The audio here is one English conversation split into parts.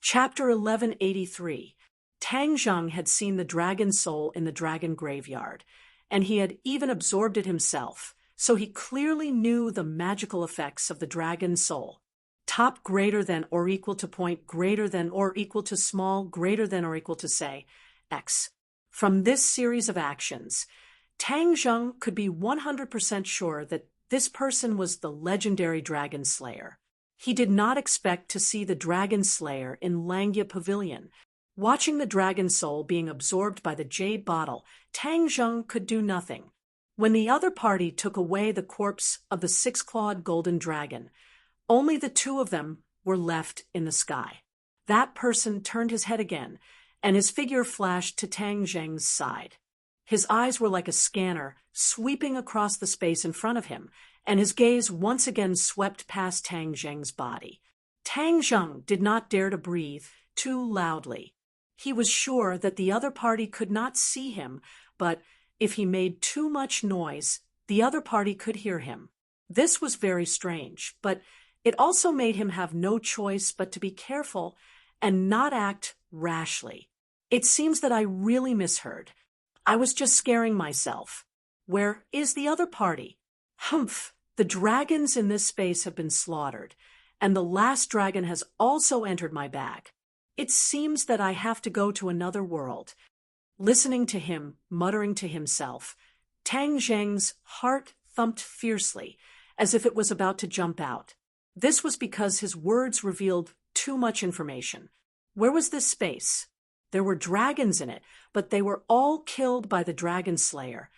Chapter 1183. Tang Zheng had seen the dragon's soul in the dragon graveyard, and he had even absorbed it himself, so he clearly knew the magical effects of the dragon's soul. Top greater than or equal to point greater than or equal to small greater than or equal to say X. From this series of actions, Tang Zheng could be 100% sure that this person was the legendary dragon slayer. He did not expect to see the dragon slayer in Langya Pavilion. Watching the dragon soul being absorbed by the jade bottle, Tang Zheng could do nothing. When the other party took away the corpse of the six-clawed golden dragon, only the two of them were left in the sky. That person turned his head again, and his figure flashed to Tang Zheng's side. His eyes were like a scanner, sweeping across the space in front of him, and his gaze once again swept past Tang Zheng's body. Tang Zheng did not dare to breathe too loudly. He was sure that the other party could not see him, but if he made too much noise, the other party could hear him. This was very strange, but it also made him have no choice but to be careful and not act rashly. It seems that I really misheard. I was just scaring myself. Where is the other party? Humph! The dragons in this space have been slaughtered, and the last dragon has also entered my bag. It seems that I have to go to another world. Listening to him, muttering to himself, Tang Zheng's heart thumped fiercely, as if it was about to jump out. This was because his words revealed too much information. Where was this space? There were dragons in it, but they were all killed by the dragon slayer,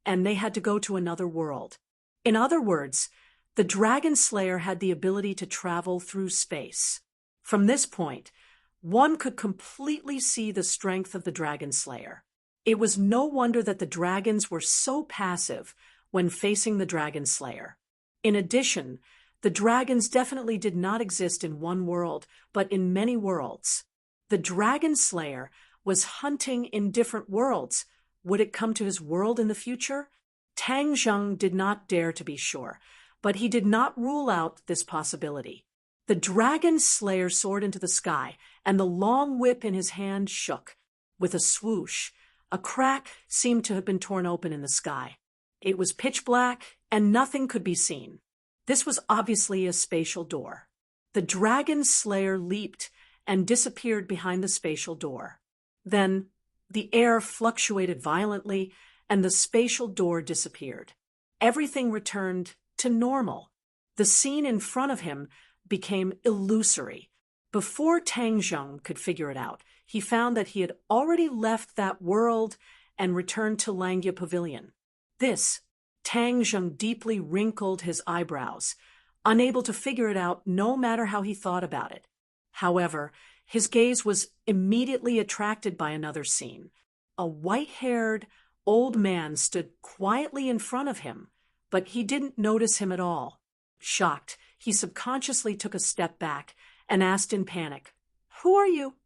and they had to go to another world. In other words, the dragon slayer had the ability to travel through space. From this point, one could completely see the strength of the dragon slayer. It was no wonder that the dragons were so passive when facing the dragon slayer. In addition, the dragons definitely did not exist in one world, but in many worlds. The dragon slayer was hunting in different worlds. Would it come to his world in the future? Tang Zheng did not dare to be sure, but he did not rule out this possibility. The dragon slayer soared into the sky, and the long whip in his hand shook. With a swoosh, a crack seemed to have been torn open in the sky. It was pitch black, and nothing could be seen. This was obviously a spatial door. The dragon slayer leaped and disappeared behind the spatial door. Then the air fluctuated violently, and the spatial door disappeared. Everything returned to normal. The scene in front of him became illusory. Before Tang Zheng could figure it out, he found that he had already left that world and returned to Langya Pavilion. Tang Zheng deeply wrinkled his eyebrows, unable to figure it out no matter how he thought about it. However, his gaze was immediately attracted by another scene. A white-haired old man stood quietly in front of him, but he didn't notice him at all. Shocked, he subconsciously took a step back and asked in panic, "Who are you?"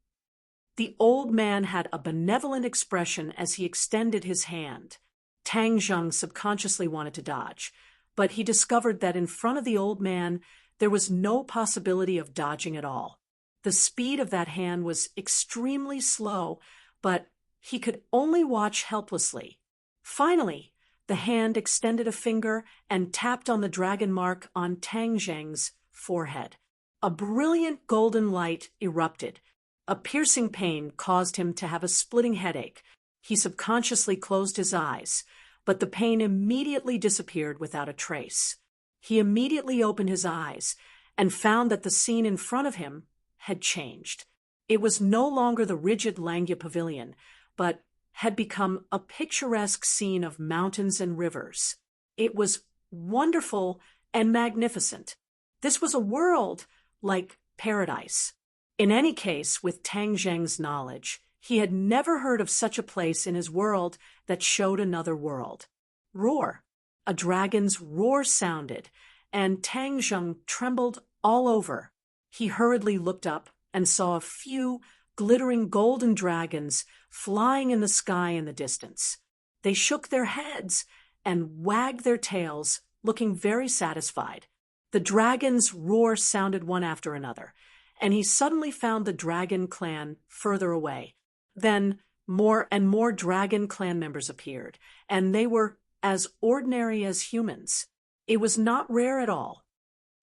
The old man had a benevolent expression as he extended his hand. Tang Zheng subconsciously wanted to dodge, but he discovered that in front of the old man there was no possibility of dodging at all. The speed of that hand was extremely slow, but he could only watch helplessly. Finally, the hand extended a finger and tapped on the dragon mark on Tang Zheng's forehead. A brilliant golden light erupted. A piercing pain caused him to have a splitting headache. He subconsciously closed his eyes, but the pain immediately disappeared without a trace. He immediately opened his eyes and found that the scene in front of him had changed. It was no longer the rigid Langya Pavilion, but had become a picturesque scene of mountains and rivers. It was wonderful and magnificent. This was a world like paradise. In any case, with Tang Zheng's knowledge, he had never heard of such a place in his world that showed another world. Roar! A dragon's roar sounded, and Tang Zheng trembled all over. He hurriedly looked up and saw a few glittering golden dragons flying in the sky in the distance. They shook their heads and wagged their tails, looking very satisfied. The dragons' roar sounded one after another, and he suddenly found the dragon clan further away. Then more and more dragon clan members appeared, and they were as ordinary as humans. It was not rare at all.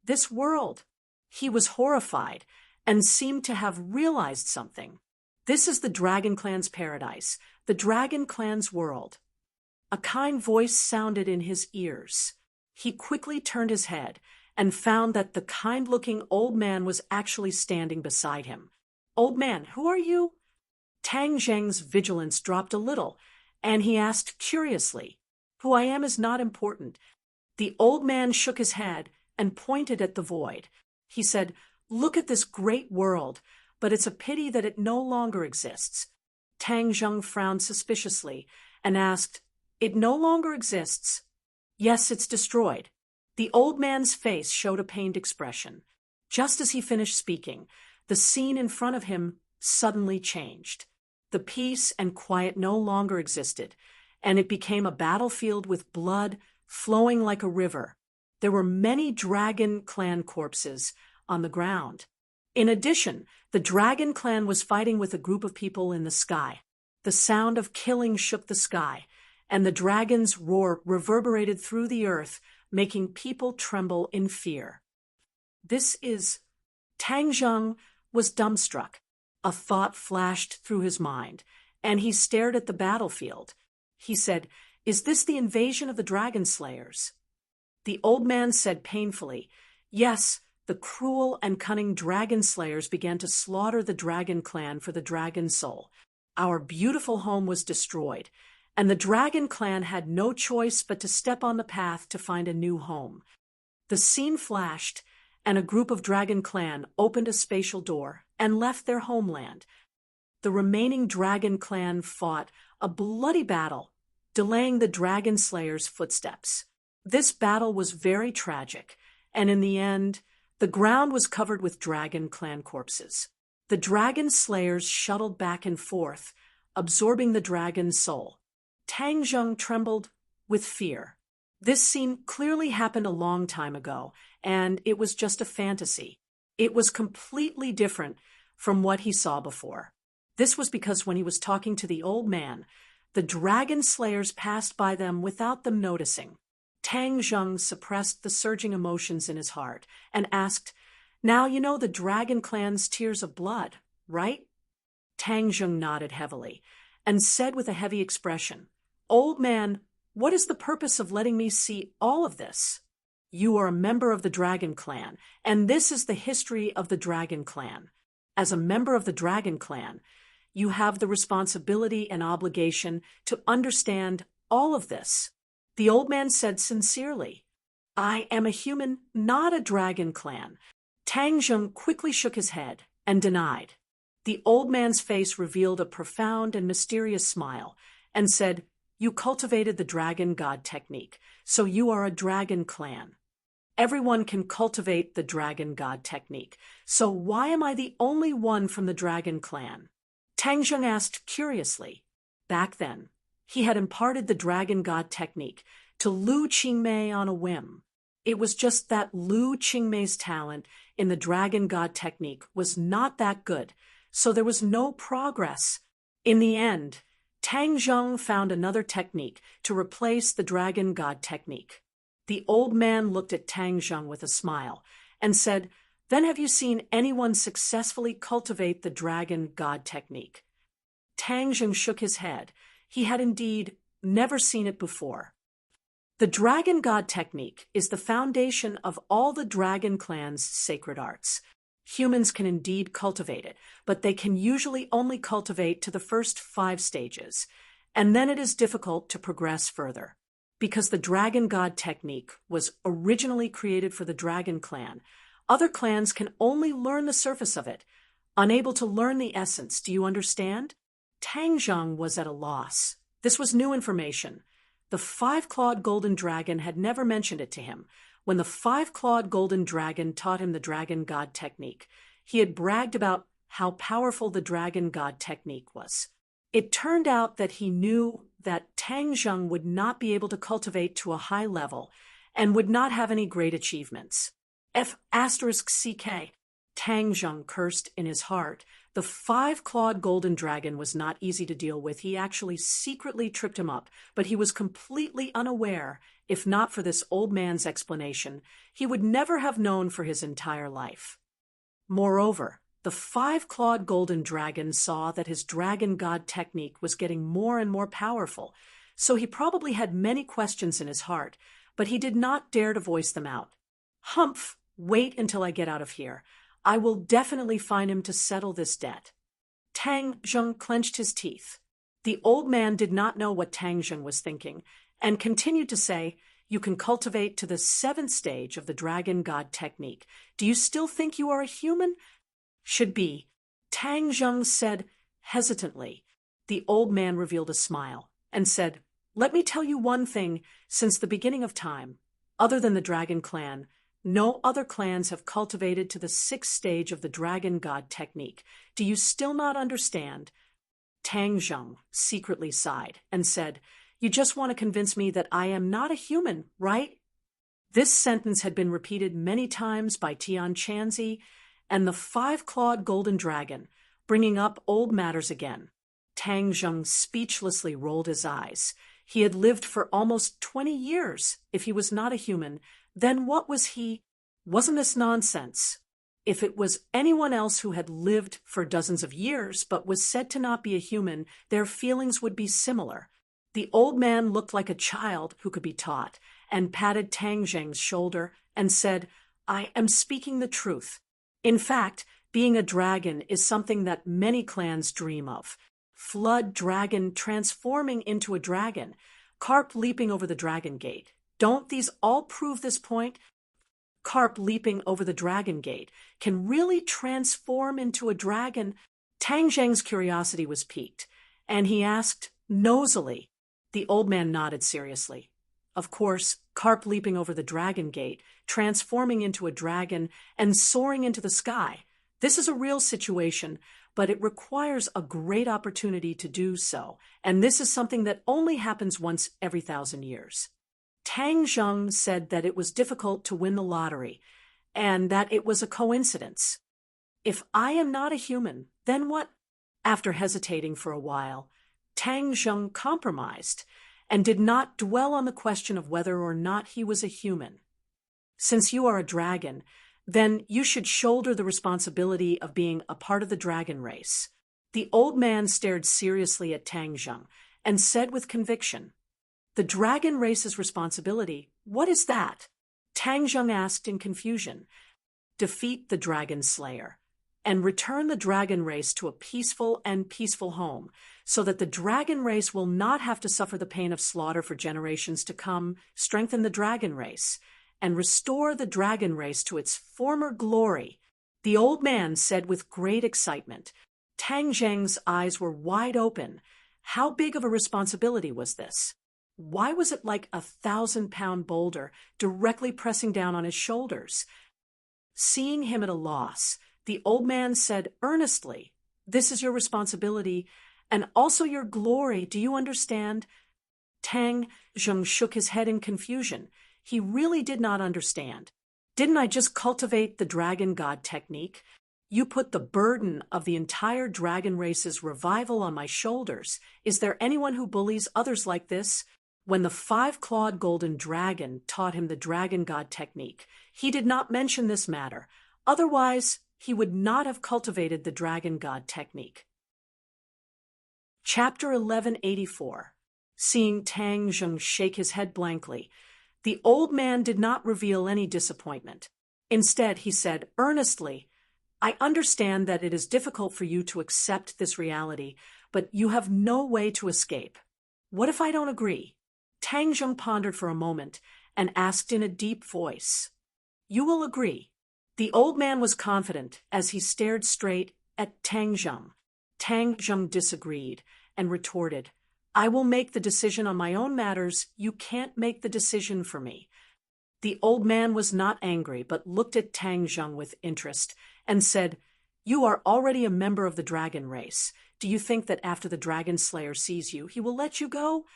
This world. He was horrified and seemed to have realized something. This is the Dragon Clan's paradise, the Dragon Clan's world. A kind voice sounded in his ears. He quickly turned his head and found that the kind-looking old man was actually standing beside him. "Old man, who are you?" Tang Zheng's vigilance dropped a little, and he asked curiously, "Who I am is not important." The old man shook his head and pointed at the void. He said, "Look at this great world, but it's a pity that it no longer exists." Tang Zheng frowned suspiciously and asked, "It no longer exists?" "Yes, it's destroyed." The old man's face showed a pained expression. Just as he finished speaking, the scene in front of him suddenly changed. The peace and quiet no longer existed, and it became a battlefield with blood flowing like a river. There were many Dragon Clan corpses on the ground. In addition, the Dragon Clan was fighting with a group of people in the sky. The sound of killing shook the sky, and the dragon's roar reverberated through the earth, making people tremble in fear. This is... Tang Zheng was dumbstruck. A thought flashed through his mind, and he stared at the battlefield. He said, "Is this the invasion of the Dragon Slayers?" The old man said painfully, "Yes, the cruel and cunning Dragon Slayers began to slaughter the Dragon Clan for the Dragon Soul. Our beautiful home was destroyed, and the Dragon Clan had no choice but to step on the path to find a new home." The scene flashed, and a group of Dragon Clan opened a spatial door and left their homeland. The remaining Dragon Clan fought a bloody battle, delaying the Dragon Slayers' footsteps. This battle was very tragic, and in the end, the ground was covered with Dragon Clan corpses. The Dragon Slayers shuttled back and forth, absorbing the Dragon's soul. Tang Zheng trembled with fear. This scene clearly happened a long time ago, and it was just a fantasy. It was completely different from what he saw before. This was because when he was talking to the old man, the Dragon Slayers passed by them without them noticing. Tang Zheng suppressed the surging emotions in his heart and asked, "Now you know the Dragon Clan's tears of blood, right?" Tang Zheng nodded heavily and said with a heavy expression, "Old man, what is the purpose of letting me see all of this? You are a member of the Dragon Clan, and this is the history of the Dragon Clan. As a member of the Dragon Clan, you have the responsibility and obligation to understand all of this." The old man said sincerely, "I am a human, not a Dragon Clan." Tang Zheng quickly shook his head and denied. The old man's face revealed a profound and mysterious smile and said, "You cultivated the Dragon God technique, so you are a Dragon Clan. Everyone can cultivate the Dragon God technique, so why am I the only one from the Dragon Clan?" Tang Zheng asked curiously. Back then, he had imparted the Dragon God technique to Lu Qingmei on a whim. It was just that Lu Qingmei's talent in the Dragon God technique was not that good, so there was no progress. In the end, Tang Zheng found another technique to replace the Dragon God technique. The old man looked at Tang Zheng with a smile and said, "Then have you seen anyone successfully cultivate the Dragon God technique?" Tang Zheng shook his head. He had indeed never seen it before. The Dragon God technique is the foundation of all the Dragon Clan's sacred arts. Humans can indeed cultivate it, but they can usually only cultivate to the first 5 stages, and then it is difficult to progress further. Because the Dragon God technique was originally created for the Dragon Clan, other clans can only learn the surface of it, unable to learn the essence. Do you understand? Tang Zheng was at a loss. This was new information. The 5-clawed golden dragon had never mentioned it to him. When the 5-clawed golden dragon taught him the Dragon God technique, he had bragged about how powerful the Dragon God technique was. It turned out that he knew that Tang Zheng would not be able to cultivate to a high level and would not have any great achievements. F***CK. Tang Zheng cursed in his heart. The five-clawed golden dragon was not easy to deal with. He actually secretly tripped him up, but he was completely unaware. If not for this old man's explanation, he would never have known for his entire life. Moreover, the five-clawed golden dragon saw that his dragon god technique was getting more and more powerful, so he probably had many questions in his heart, but he did not dare to voice them out. Humph! Wait until I get out of here. I will definitely find him to settle this debt. Tang Zheng clenched his teeth. The old man did not know what Tang Zheng was thinking, and continued to say, "You can cultivate to the 7th stage of the dragon god technique. Do you still think you are a human?" "Should be," Tang Zheng said hesitantly. The old man revealed a smile and said, "Let me tell you one thing. Since the beginning of time, other than the dragon clan, no other clans have cultivated to the 6th stage of the dragon god technique. Do you still not understand?" Tang Zheng secretly sighed and said, "You just want to convince me that I am not a human, right?" This sentence had been repeated many times by Tian Chanzi and the five-clawed golden dragon, bringing up old matters again. Tang Zheng speechlessly rolled his eyes. He had lived for almost 20 years. If he was not a human, then what was he? Wasn't this nonsense? If it was anyone else who had lived for dozens of years but was said to not be a human, their feelings would be similar. The old man looked like a child who could be taught, and patted Tang Zheng's shoulder and said, "I am speaking the truth. In fact, being a dragon is something that many clans dream of. Flood dragon transforming into a dragon, carp leaping over the dragon gate. Don't these all prove this point? Carp leaping over the dragon gate can really transform into a dragon." Tang Zheng's curiosity was piqued, and he asked nosily. The old man nodded seriously. Of course, carp leaping over the dragon gate, transforming into a dragon, and soaring into the sky. This is a real situation, but it requires a great opportunity to do so, and this is something that only happens once every 1,000 years. Tang Zheng said that it was difficult to win the lottery, and that it was a coincidence. If I am not a human, then what? After hesitating for a while, Tang Zheng compromised and did not dwell on the question of whether or not he was a human. "Since you are a dragon, then you should shoulder the responsibility of being a part of the dragon race." The old man stared seriously at Tang Zheng and said with conviction, "The dragon race's responsibility? What is that?" Tang Zheng asked in confusion. "Defeat the dragon slayer and return the dragon race to a peaceful home, so that the dragon race will not have to suffer the pain of slaughter for generations to come. Strengthen the dragon race and restore the dragon race to its former glory," the old man said with great excitement. Tang Zheng's eyes were wide open. How big of a responsibility was this? Why was it like a 1,000-pound boulder directly pressing down on his shoulders? Seeing him at a loss, the old man said earnestly, "This is your responsibility, and also your glory. Do you understand?" Tang Zheng shook his head in confusion. He really did not understand. "Didn't I just cultivate the dragon god technique? You put the burden of the entire dragon race's revival on my shoulders. Is there anyone who bullies others like this?" When the five-clawed golden dragon taught him the dragon god technique, he did not mention this matter. Otherwise, he would not have cultivated the dragon god technique. Chapter 1184. Seeing Tang Zheng shake his head blankly, the old man did not reveal any disappointment. Instead, he said earnestly, "I understand that it is difficult for you to accept this reality, but you have no way to escape. What if I don't agree?" Tang Zheng pondered for a moment and asked in a deep voice, "You will agree?" The old man was confident as he stared straight at Tang Zheng. Tang Zheng disagreed and retorted, "I will make the decision on my own matters. You can't make the decision for me." The old man was not angry, but looked at Tang Zheng with interest and said, "You are already a member of the dragon race. Do you think that after the dragon slayer sees you, he will let you go?"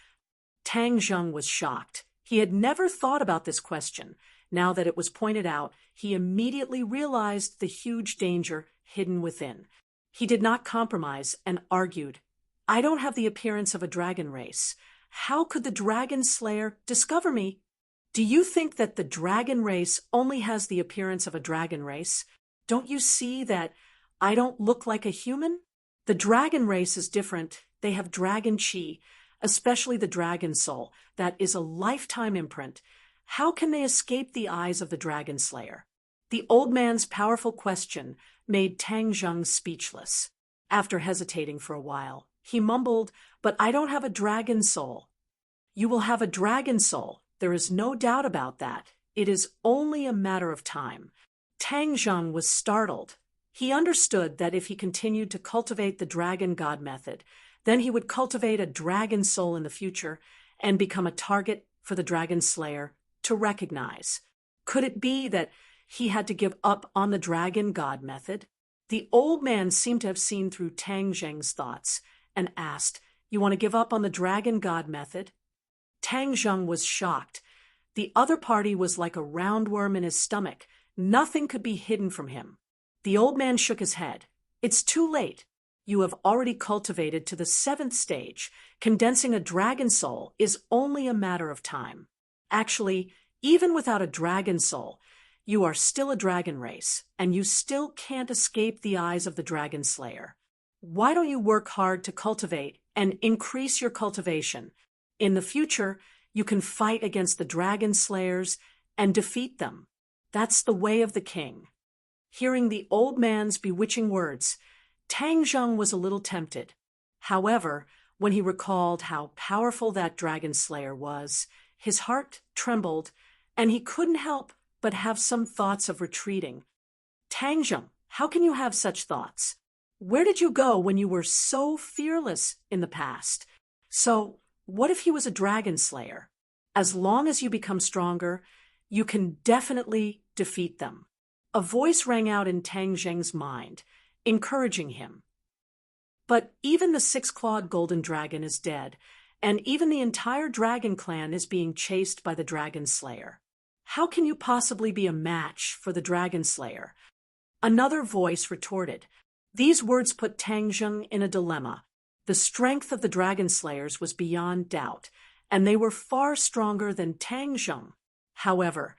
Tang Zheng was shocked. He had never thought about this question, Now that it was pointed out, he immediately realized the huge danger hidden within. He did not compromise and argued, "I don't have the appearance of a dragon race. How could the dragon slayer discover me? Do you think that the dragon race only has the appearance of a dragon race? Don't you see that I don't look like a human? The dragon race is different. They have dragon chi, especially the dragon soul. That is a lifetime imprint. How can they escape the eyes of the dragon slayer?" The old man's powerful question made Tang Zheng speechless. After hesitating for a while, he mumbled, "But I don't have a dragon soul." "You will have a dragon soul. There is no doubt about that. It is only a matter of time." Tang Zheng was startled. He understood that if he continued to cultivate the dragon god method, then he would cultivate a dragon soul in the future and become a target for the dragon slayer to recognize. Could it be that he had to give up on the dragon god method? The old man seemed to have seen through Tang Zheng's thoughts and asked, "You want to give up on the dragon god method?" Tang Zheng was shocked. The other party was like a roundworm in his stomach. Nothing could be hidden from him. The old man shook his head. "It's too late. You have already cultivated to the 7th stage. Condensing a dragon soul is only a matter of time. Actually, even without a dragon soul, you are still a dragon race, and you still can't escape the eyes of the dragon slayer. Why don't you work hard to cultivate and increase your cultivation? In the future, you can fight against the dragon slayers and defeat them. That's the way of the king." Hearing the old man's bewitching words, Tang Zheng was a little tempted. However, when he recalled how powerful that dragon slayer was, his heart trembled, and he couldn't help but have some thoughts of retreating. "Tang Zheng, how can you have such thoughts? Where did you go when you were so fearless in the past? So, what if he was a dragon slayer? As long as you become stronger, you can definitely defeat them." A voice rang out in Tang Zheng's mind, encouraging him. "But even the 6-clawed golden dragon is dead, and even the entire dragon clan is being chased by the dragon slayer. How can you possibly be a match for the dragon slayer?" Another voice retorted. These words put Tang Zheng in a dilemma. The strength of the dragon slayers was beyond doubt, and they were far stronger than Tang Zheng. However,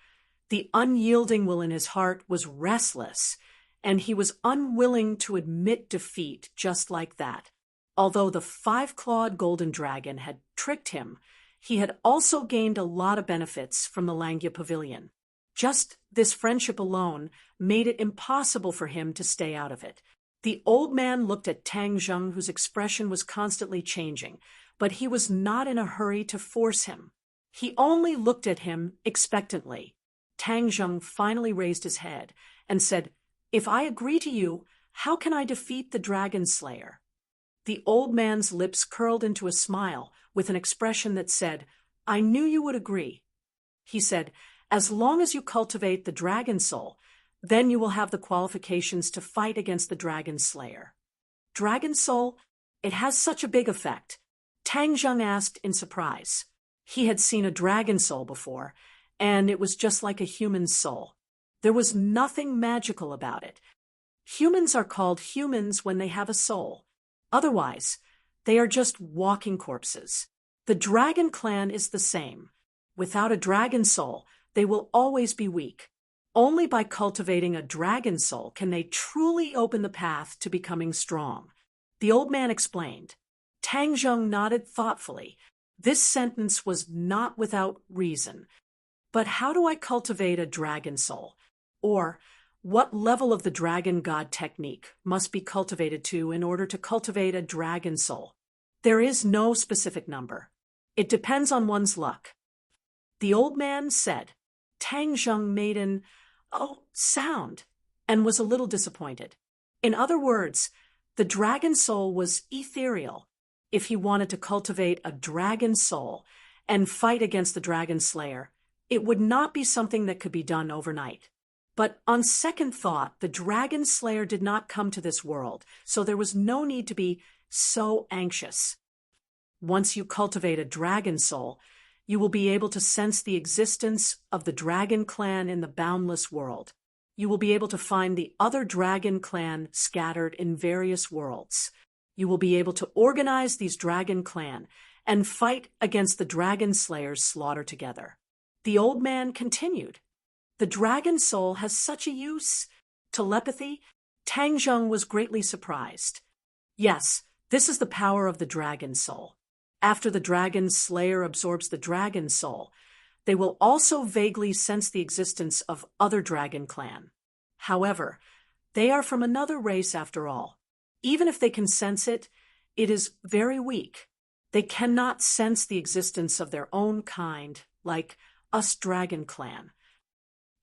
the unyielding will in his heart was restless, and he was unwilling to admit defeat just like that. Although the 5-clawed golden dragon had tricked him, he had also gained a lot of benefits from the Langya Pavilion. Just this friendship alone made it impossible for him to stay out of it. The old man looked at Tang Zheng, whose expression was constantly changing, but he was not in a hurry to force him. He only looked at him expectantly. Tang Zheng finally raised his head and said, "If I agree to you, how can I defeat the dragon slayer?" The old man's lips curled into a smile with an expression that said, "I knew you would agree." He said, "As long as you cultivate the dragon soul, then you will have the qualifications to fight against the dragon slayer." "Dragon soul? It has such a big effect?" Tang Zheng asked in surprise. He had seen a dragon soul before, and it was just like a human soul. There was nothing magical about it. Humans are called humans when they have a soul. Otherwise, they are just walking corpses. The dragon clan is the same. Without a dragon soul, they will always be weak. Only by cultivating a dragon soul can they truly open the path to becoming strong. The old man explained. Tang Zheng nodded thoughtfully. This sentence was not without reason. But how do I cultivate a dragon soul? Or, what level of the dragon god technique must be cultivated to in order to cultivate a dragon soul? There is no specific number. It depends on one's luck. The old man said. Tang Zheng made an sound and was a little disappointed. In other words, the dragon soul was ethereal. If he wanted to cultivate a dragon soul and fight against the dragon slayer, it would not be something that could be done overnight. But on second thought, the dragon slayer did not come to this world, so there was no need to be so anxious. Once you cultivate a dragon soul, You will be able to sense the existence of the dragon clan in the boundless world. You will be able to find the other dragon clan scattered in various worlds. You will be able to organize these dragon clan and fight against the dragon slayers slaughtered together. The old man continued. The dragon soul has such a use. Telepathy? Tang Zheng was greatly surprised. Yes, this is the power of the dragon soul. After the dragon slayer absorbs the dragon soul, they will also vaguely sense the existence of other dragon clan. However, they are from another race after all. Even if they can sense it, it is very weak. They cannot sense the existence of their own kind, like us dragon clan.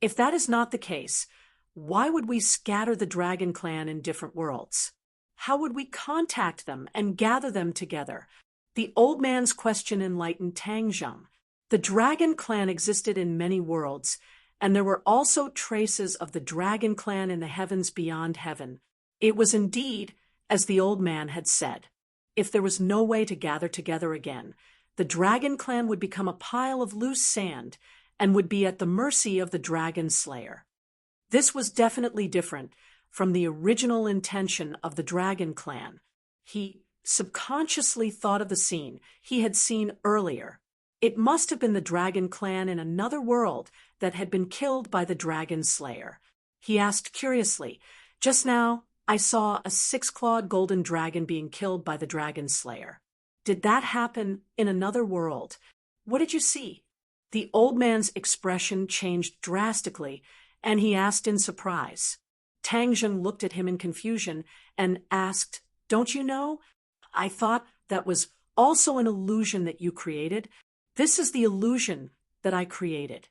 If that is not the case, why would we scatter the dragon clan in different worlds? How would we contact them and gather them together? The old man's question enlightened Tang Zheng. The dragon clan existed in many worlds, and there were also traces of the dragon clan in the heavens beyond heaven. It was indeed, as the old man had said. If there was no way to gather together again, the dragon clan would become a pile of loose sand and would be at the mercy of the dragon slayer. This was definitely different from the original intention of the dragon clan. He subconsciously thought of the scene he had seen earlier. It must have been the dragon clan in another world that had been killed by the dragon slayer. He asked curiously, "Just now, I saw a six-clawed golden dragon being killed by the dragon slayer. Did that happen in another world? What did you see?" The old man's expression changed drastically, and he asked in surprise. Tang Zheng looked at him in confusion and asked, "Don't you know? I thought that was also an illusion that you created. This is the illusion that I created."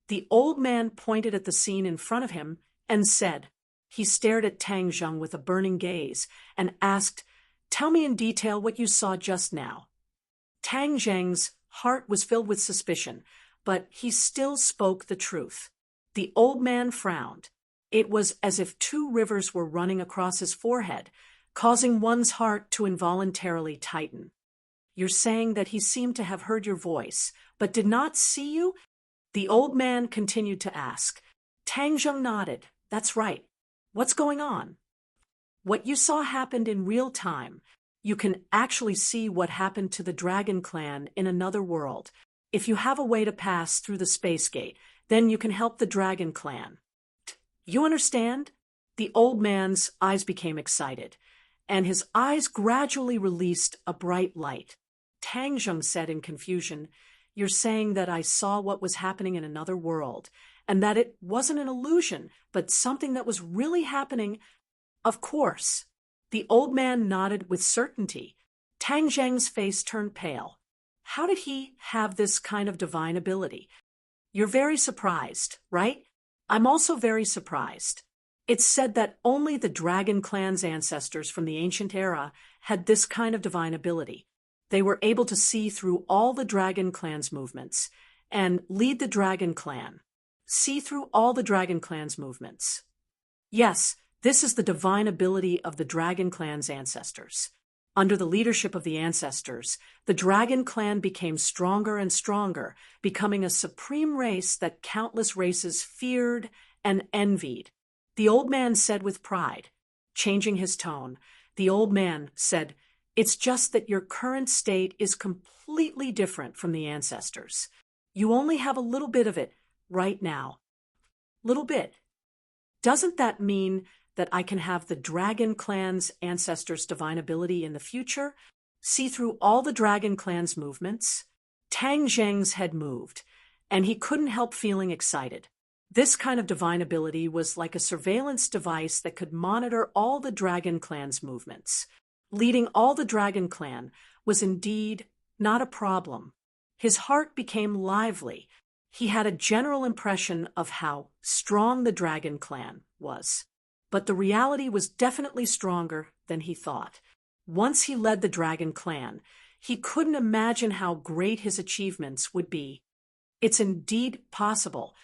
The old man pointed at the scene in front of him and said, he stared at Tang Zheng with a burning gaze and asked, "Tell me in detail what you saw just now." Tang Zheng's heart was filled with suspicion, but he still spoke the truth. The old man frowned. It was as if two rivers were running across his forehead, causing one's heart to involuntarily tighten. "You're saying that he seemed to have heard your voice, but did not see you?" The old man continued to ask. Tang Zheng nodded. "That's right. What's going on?" "What you saw happened in real time. You can actually see what happened to the dragon clan in another world. If you have a way to pass through the space gate, then you can help the dragon clan. You understand?" The old man's eyes became excited, and his eyes gradually released a bright light. Tang Zheng said in confusion, "You're saying that I saw what was happening in another world, and that it wasn't an illusion, but something that was really happening?" "Of course." The old man nodded with certainty. Tang Zheng's face turned pale. How did he have this kind of divine ability? "You're very surprised, right? I'm also very surprised. It's said that only the dragon clan's ancestors from the ancient era had this kind of divine ability. They were able to see through all the dragon clan's movements and lead the dragon clan. See through all the dragon clan's movements. Yes, this is the divine ability of the dragon clan's ancestors. Under the leadership of the ancestors, the dragon clan became stronger and stronger, becoming a supreme race that countless races feared and envied. The old man said with pride. Changing his tone, the old man said, "It's just that your current state is completely different from the ancestors. You only have a little bit of it right now." "Little bit? Doesn't that mean that I can have the dragon clan's ancestors' divine ability in the future? See through all the dragon clan's movements?" Tang Zheng's head moved, and he couldn't help feeling excited. This kind of divine ability was like a surveillance device that could monitor all the dragon clan's movements. Leading all the dragon clan was indeed not a problem. His heart became lively. He had a general impression of how strong the dragon clan was. But the reality was definitely stronger than he thought. Once he led the dragon clan, he couldn't imagine how great his achievements would be. "It's indeed possible,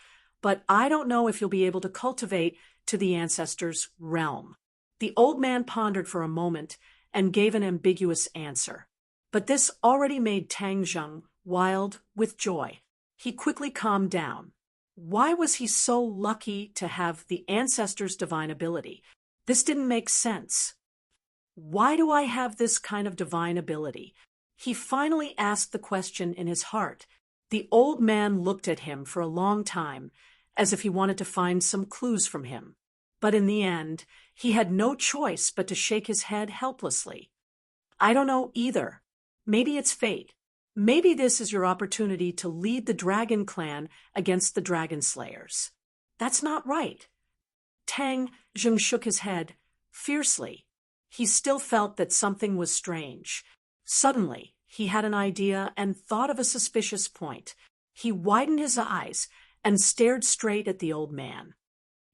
but I don't know if you'll be able to cultivate to the ancestors' realm." The old man pondered for a moment and gave an ambiguous answer. But this already made Tang Zheng wild with joy. He quickly calmed down. Why was he so lucky to have the ancestors' divine ability? This didn't make sense. Why do I have this kind of divine ability? He finally asked the question in his heart. The old man looked at him for a long time, as if he wanted to find some clues from him. But in the end, he had no choice but to shake his head helplessly. I don't know either. Maybe it's fate. Maybe this is your opportunity to lead the dragon clan against the dragon slayers. That's not right. Tang Zheng shook his head fiercely. He still felt that something was strange. Suddenly, he had an idea and thought of a suspicious point. He widened his eyes and stared straight at the old man.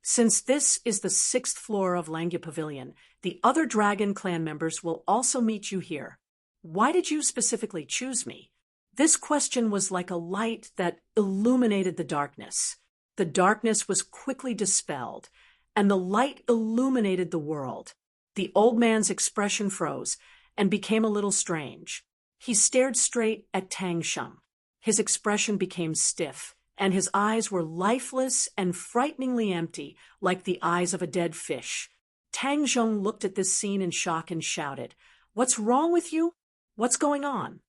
Since this is the 6th floor of Langya Pavilion, the other dragon clan members will also meet you here. Why did you specifically choose me? This question was like a light that illuminated the darkness. The darkness was quickly dispelled, and the light illuminated the world. The old man's expression froze and became a little strange. He stared straight at Tang Zheng. His expression became stiff, and his eyes were lifeless and frighteningly empty, like the eyes of a dead fish. Tang Zheng looked at this scene in shock and shouted, "What's wrong with you? What's going on?"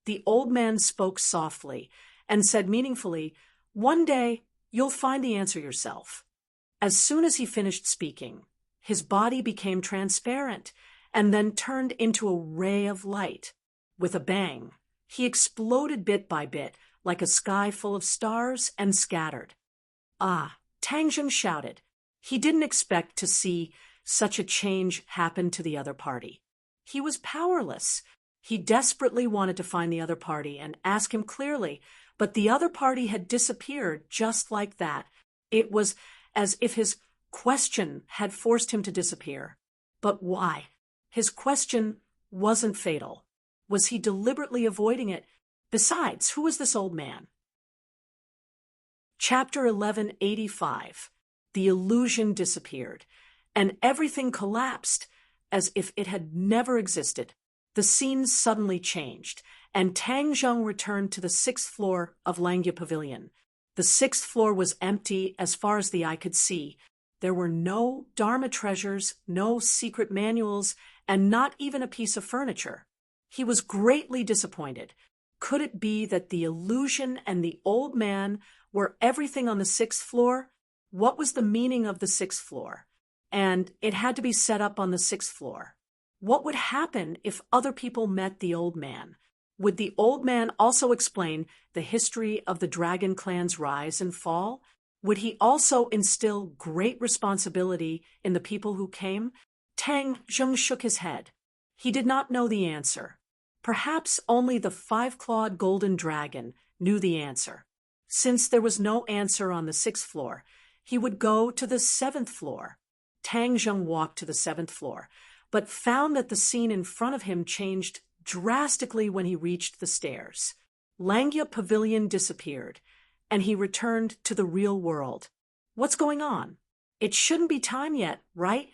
The old man spoke softly and said meaningfully, "One day, you'll find the answer yourself." As soon as he finished speaking, his body became transparent and then turned into a ray of light. With a bang, he exploded bit by bit, like a sky full of stars, and scattered. "Ah!" Tang Zheng shouted. He didn't expect to see such a change happen to the other party. He was powerless. He desperately wanted to find the other party and ask him clearly, but the other party had disappeared just like that. It was as if his question had forced him to disappear. But why? His question wasn't fatal. Was he deliberately avoiding it? Besides, who was this old man? Chapter 1185. The illusion disappeared, and everything collapsed as if it had never existed. The scene suddenly changed, and Tang Zheng returned to the 6th floor of Langya Pavilion. The 6th floor was empty as far as the eye could see. There were no Dharma treasures, no secret manuals, and not even a piece of furniture. He was greatly disappointed. Could it be that the illusion and the old man were everything on the 6th floor? What was the meaning of the 6th floor? And it had to be set up on the 6th floor. What would happen if other people met the old man? Would the old man also explain the history of the dragon clan's rise and fall? Would he also instill great responsibility in the people who came? Tang Zheng shook his head. He did not know the answer. Perhaps only the 5-clawed golden dragon knew the answer. Since there was no answer on the 6th floor, he would go to the 7th floor. Tang Zheng walked to the 7th floor, but found that the scene in front of him changed drastically when he reached the stairs. Langya Pavilion disappeared, and he returned to the real world. What's going on? It shouldn't be time yet, right?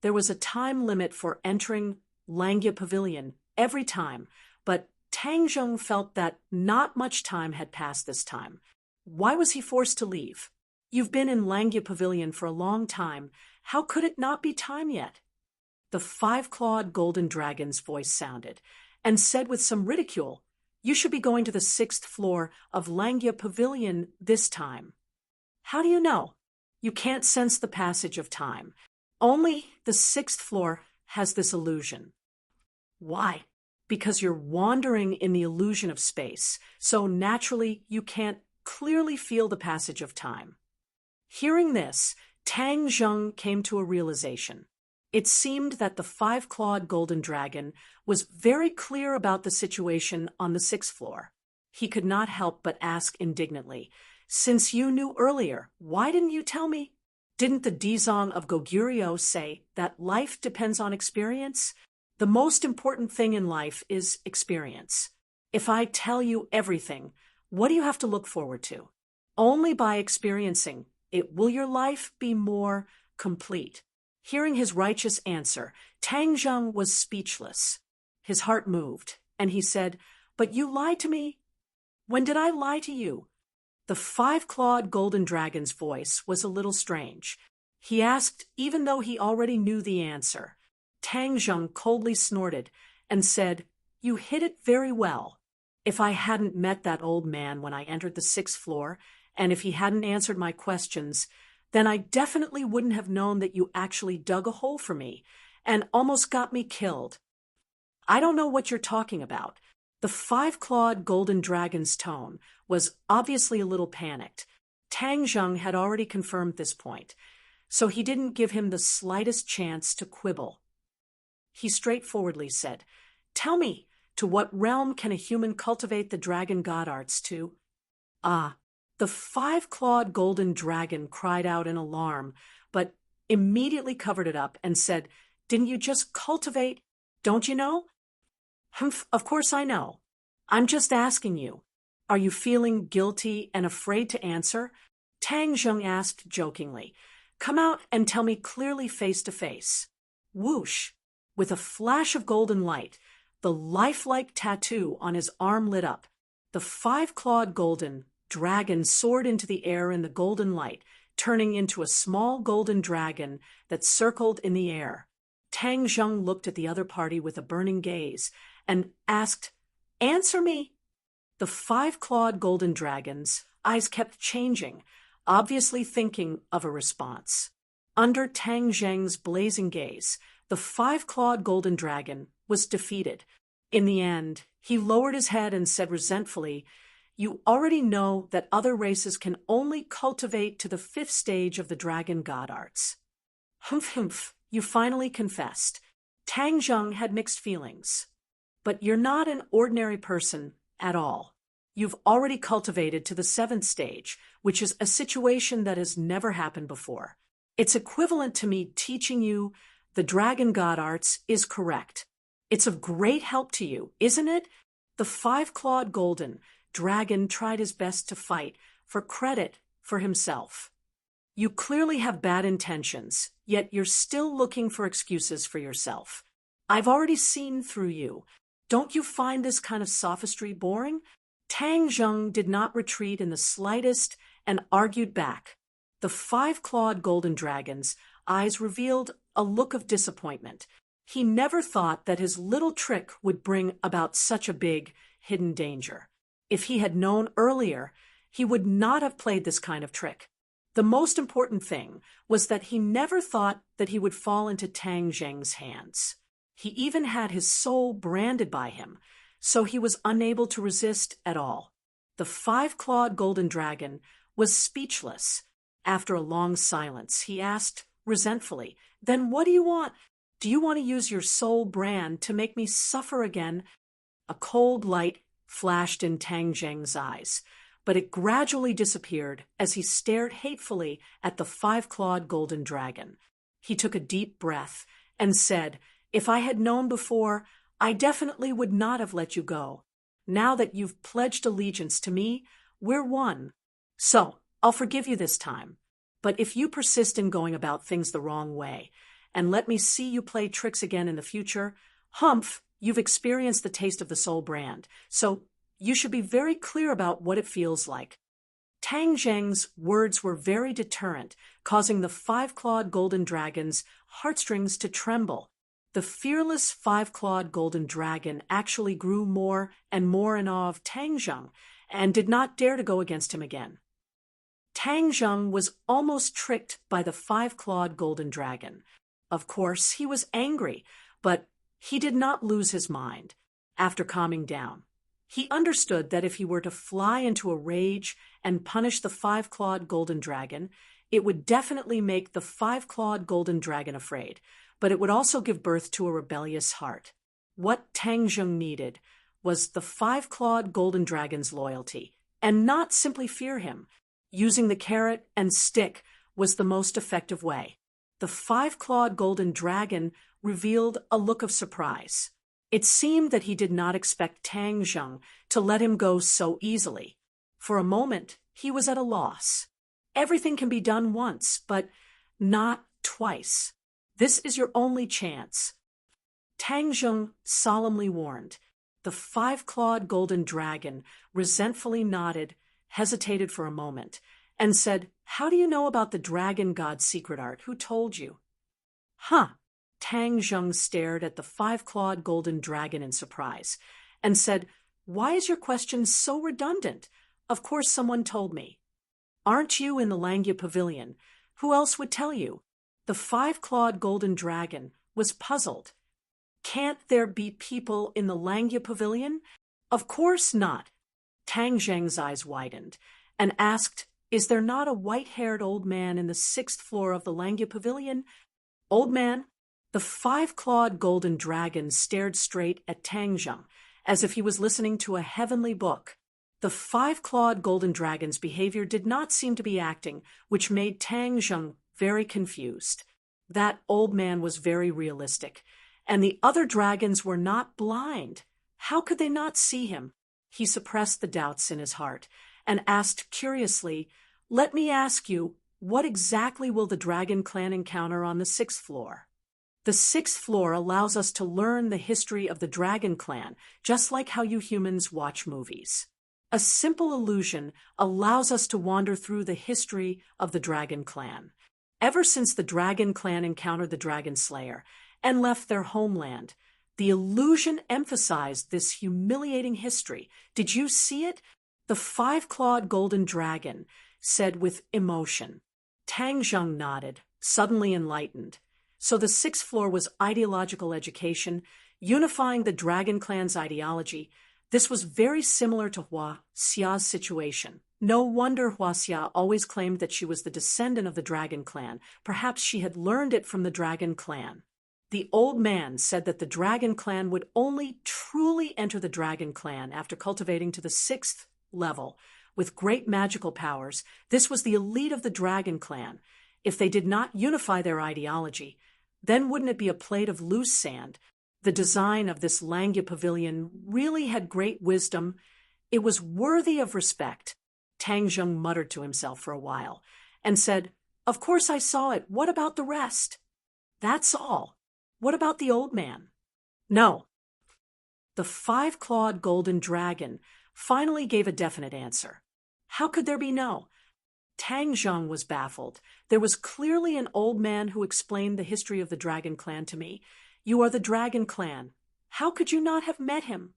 There was a time limit for entering Langya Pavilion every time, but Tang Zheng felt that not much time had passed this time. Why was he forced to leave? You've been in Langya Pavilion for a long time. How could it not be time yet? The 5-clawed golden dragon's voice sounded, and said with some ridicule, "You should be going to the 6th floor of Langya Pavilion this time." How do you know? You can't sense the passage of time. Only the 6th floor has this illusion. Why? Because you're wandering in the illusion of space, so naturally you can't clearly feel the passage of time. Hearing this, Tang Zheng came to a realization. It seemed that the 5-clawed golden dragon was very clear about the situation on the 6th floor. He could not help but ask indignantly, "Since you knew earlier, why didn't you tell me? Didn't the Dizong of Goguryeo say that life depends on experience? The most important thing in life is experience. If I tell you everything, what do you have to look forward to? Only by experiencing it will your life be more complete." Hearing his righteous answer, Tang Zheng was speechless. His heart moved, and he said, "But you lied to me When did I lie to you? The five-clawed golden dragon's voice was a little strange. He asked even though he already knew the answer. Tang Zheng coldly snorted and said, "You hit it very well. If I hadn't met that old man when I entered the sixth floor, and if he hadn't answered my questions, then I definitely wouldn't have known that you actually dug a hole for me and almost got me killed." "I don't know what you're talking about." The five-clawed golden dragon's tone was obviously a little panicked. Tang Zheng had already confirmed this point, so he didn't give him the slightest chance to quibble. He straightforwardly said, "Tell me, to what realm can a human cultivate the dragon god arts to?" "Ah." The five-clawed golden dragon cried out in alarm, but immediately covered it up and said, "Didn't you just cultivate? Don't you know?" "Humph, of course I know. I'm just asking you. Are you feeling guilty and afraid to answer?" Tang Zheng asked jokingly. "Come out and tell me clearly face to face." Whoosh! With a flash of golden light, the lifelike tattoo on his arm lit up. The five-clawed golden dragon soared into the air in the golden light, turning into a small golden dragon that circled in the air. Tang Zheng looked at the other party with a burning gaze and asked, "Answer me." The five-clawed golden dragon's eyes kept changing, obviously thinking of a response. Under Tang Zheng's blazing gaze, the five-clawed golden dragon was defeated. In the end, he lowered his head and said resentfully, "You already know that other races can only cultivate to the fifth stage of the dragon god arts." "Humph, humph, you finally confessed." Tang Zheng had mixed feelings. "But you're not an ordinary person at all. You've already cultivated to the seventh stage, which is a situation that has never happened before. It's equivalent to me teaching you the dragon god arts is correct. It's of great help to you, isn't it?" The five-clawed golden dragon tried his best to fight for credit for himself. "You clearly have bad intentions, yet you're still looking for excuses for yourself. I've already seen through you. Don't you find this kind of sophistry boring?" Tang Zheng did not retreat in the slightest and argued back. The five-clawed golden dragon's eyes revealed a look of disappointment. He never thought that his little trick would bring about such a big, hidden danger. If he had known earlier, he would not have played this kind of trick. The most important thing was that he never thought that he would fall into Tang Zheng's hands. He even had his soul branded by him, so he was unable to resist at all. The five-clawed golden dragon was speechless. After a long silence, he asked resentfully, "Then what do you want? Do you want to use your soul brand to make me suffer again?" A cold light flashed in Tang Zheng's eyes, but it gradually disappeared as he stared hatefully at the five-clawed golden dragon. He took a deep breath and said, "If I had known before, I definitely would not have let you go. Now that you've pledged allegiance to me, we're one. So, I'll forgive you this time. But if you persist in going about things the wrong way, and let me see you play tricks again in the future, humph, you've experienced the taste of the soul brand, so you should be very clear about what it feels like." Tang Zheng's words were very deterrent, causing the five-clawed golden dragon's heartstrings to tremble. The fearless five-clawed golden dragon actually grew more and more in awe of Tang Zheng and did not dare to go against him again. Tang Zheng was almost tricked by the five-clawed golden dragon. Of course, he was angry, but he did not lose his mind. After calming down, he understood that if he were to fly into a rage and punish the five-clawed golden dragon, it would definitely make the five-clawed golden dragon afraid, but it would also give birth to a rebellious heart. What Tang Zheng needed was the five-clawed golden dragon's loyalty, and not simply fear him. Using the carrot and stick was the most effective way. The five-clawed golden dragon revealed a look of surprise. It seemed that he did not expect Tang Zheng to let him go so easily. For a moment, he was at a loss. Everything can be done once, but not twice. This is your only chance. Tang Zheng solemnly warned. The five-clawed golden dragon resentfully nodded, hesitated for a moment, and said, "How do you know about the dragon god's secret art? Who told you?" "Huh." Tang Zheng stared at the five-clawed golden dragon in surprise and said, "Why is your question so redundant? Of course someone told me." "Aren't you in the Langya Pavilion? Who else would tell you?" The five-clawed golden dragon was puzzled. "Can't there be people in the Langya Pavilion?" "Of course not." Tang Zheng's eyes widened and asked, "Is there not a white-haired old man in the 6th floor of the Langya Pavilion?" "Old man?" The five-clawed golden dragon stared straight at Tang Zheng, as if he was listening to a heavenly book. The five-clawed golden dragon's behavior did not seem to be acting, which made Tang Zheng very confused. That old man was very realistic, and the other dragons were not blind. How could they not see him? He suppressed the doubts in his heart and asked curiously, "Let me ask you, what exactly will the dragon clan encounter on the 6th floor?" The 6th floor allows us to learn the history of the dragon clan, just like how you humans watch movies. A simple illusion allows us to wander through the history of the dragon clan. Ever since the dragon clan encountered the dragon slayer and left their homeland, the illusion emphasized this humiliating history. "Did you see it?" the five-clawed golden dragon said with emotion. Tang Zheng nodded, suddenly enlightened. So the 6th floor was ideological education, unifying the dragon clan's ideology. This was very similar to Hua Xia's situation. No wonder Hua Xia always claimed that she was the descendant of the dragon clan. Perhaps she had learned it from the dragon clan. The old man said that the dragon clan would only truly enter the dragon clan after cultivating to the 6th level. With great magical powers, this was the elite of the dragon clan. If they did not unify their ideology, then wouldn't it be a plate of loose sand? The design of this Langya Pavilion really had great wisdom. It was worthy of respect. Tang Zheng muttered to himself for a while and said, "Of course I saw it. What about the rest?" "That's all." "What about the old man?" "No." The five-clawed golden dragon finally gave a definite answer. How could there be no? Tang Zheng was baffled. There was clearly an old man who explained the history of the dragon clan to me. "You are the dragon clan. How could you not have met him?"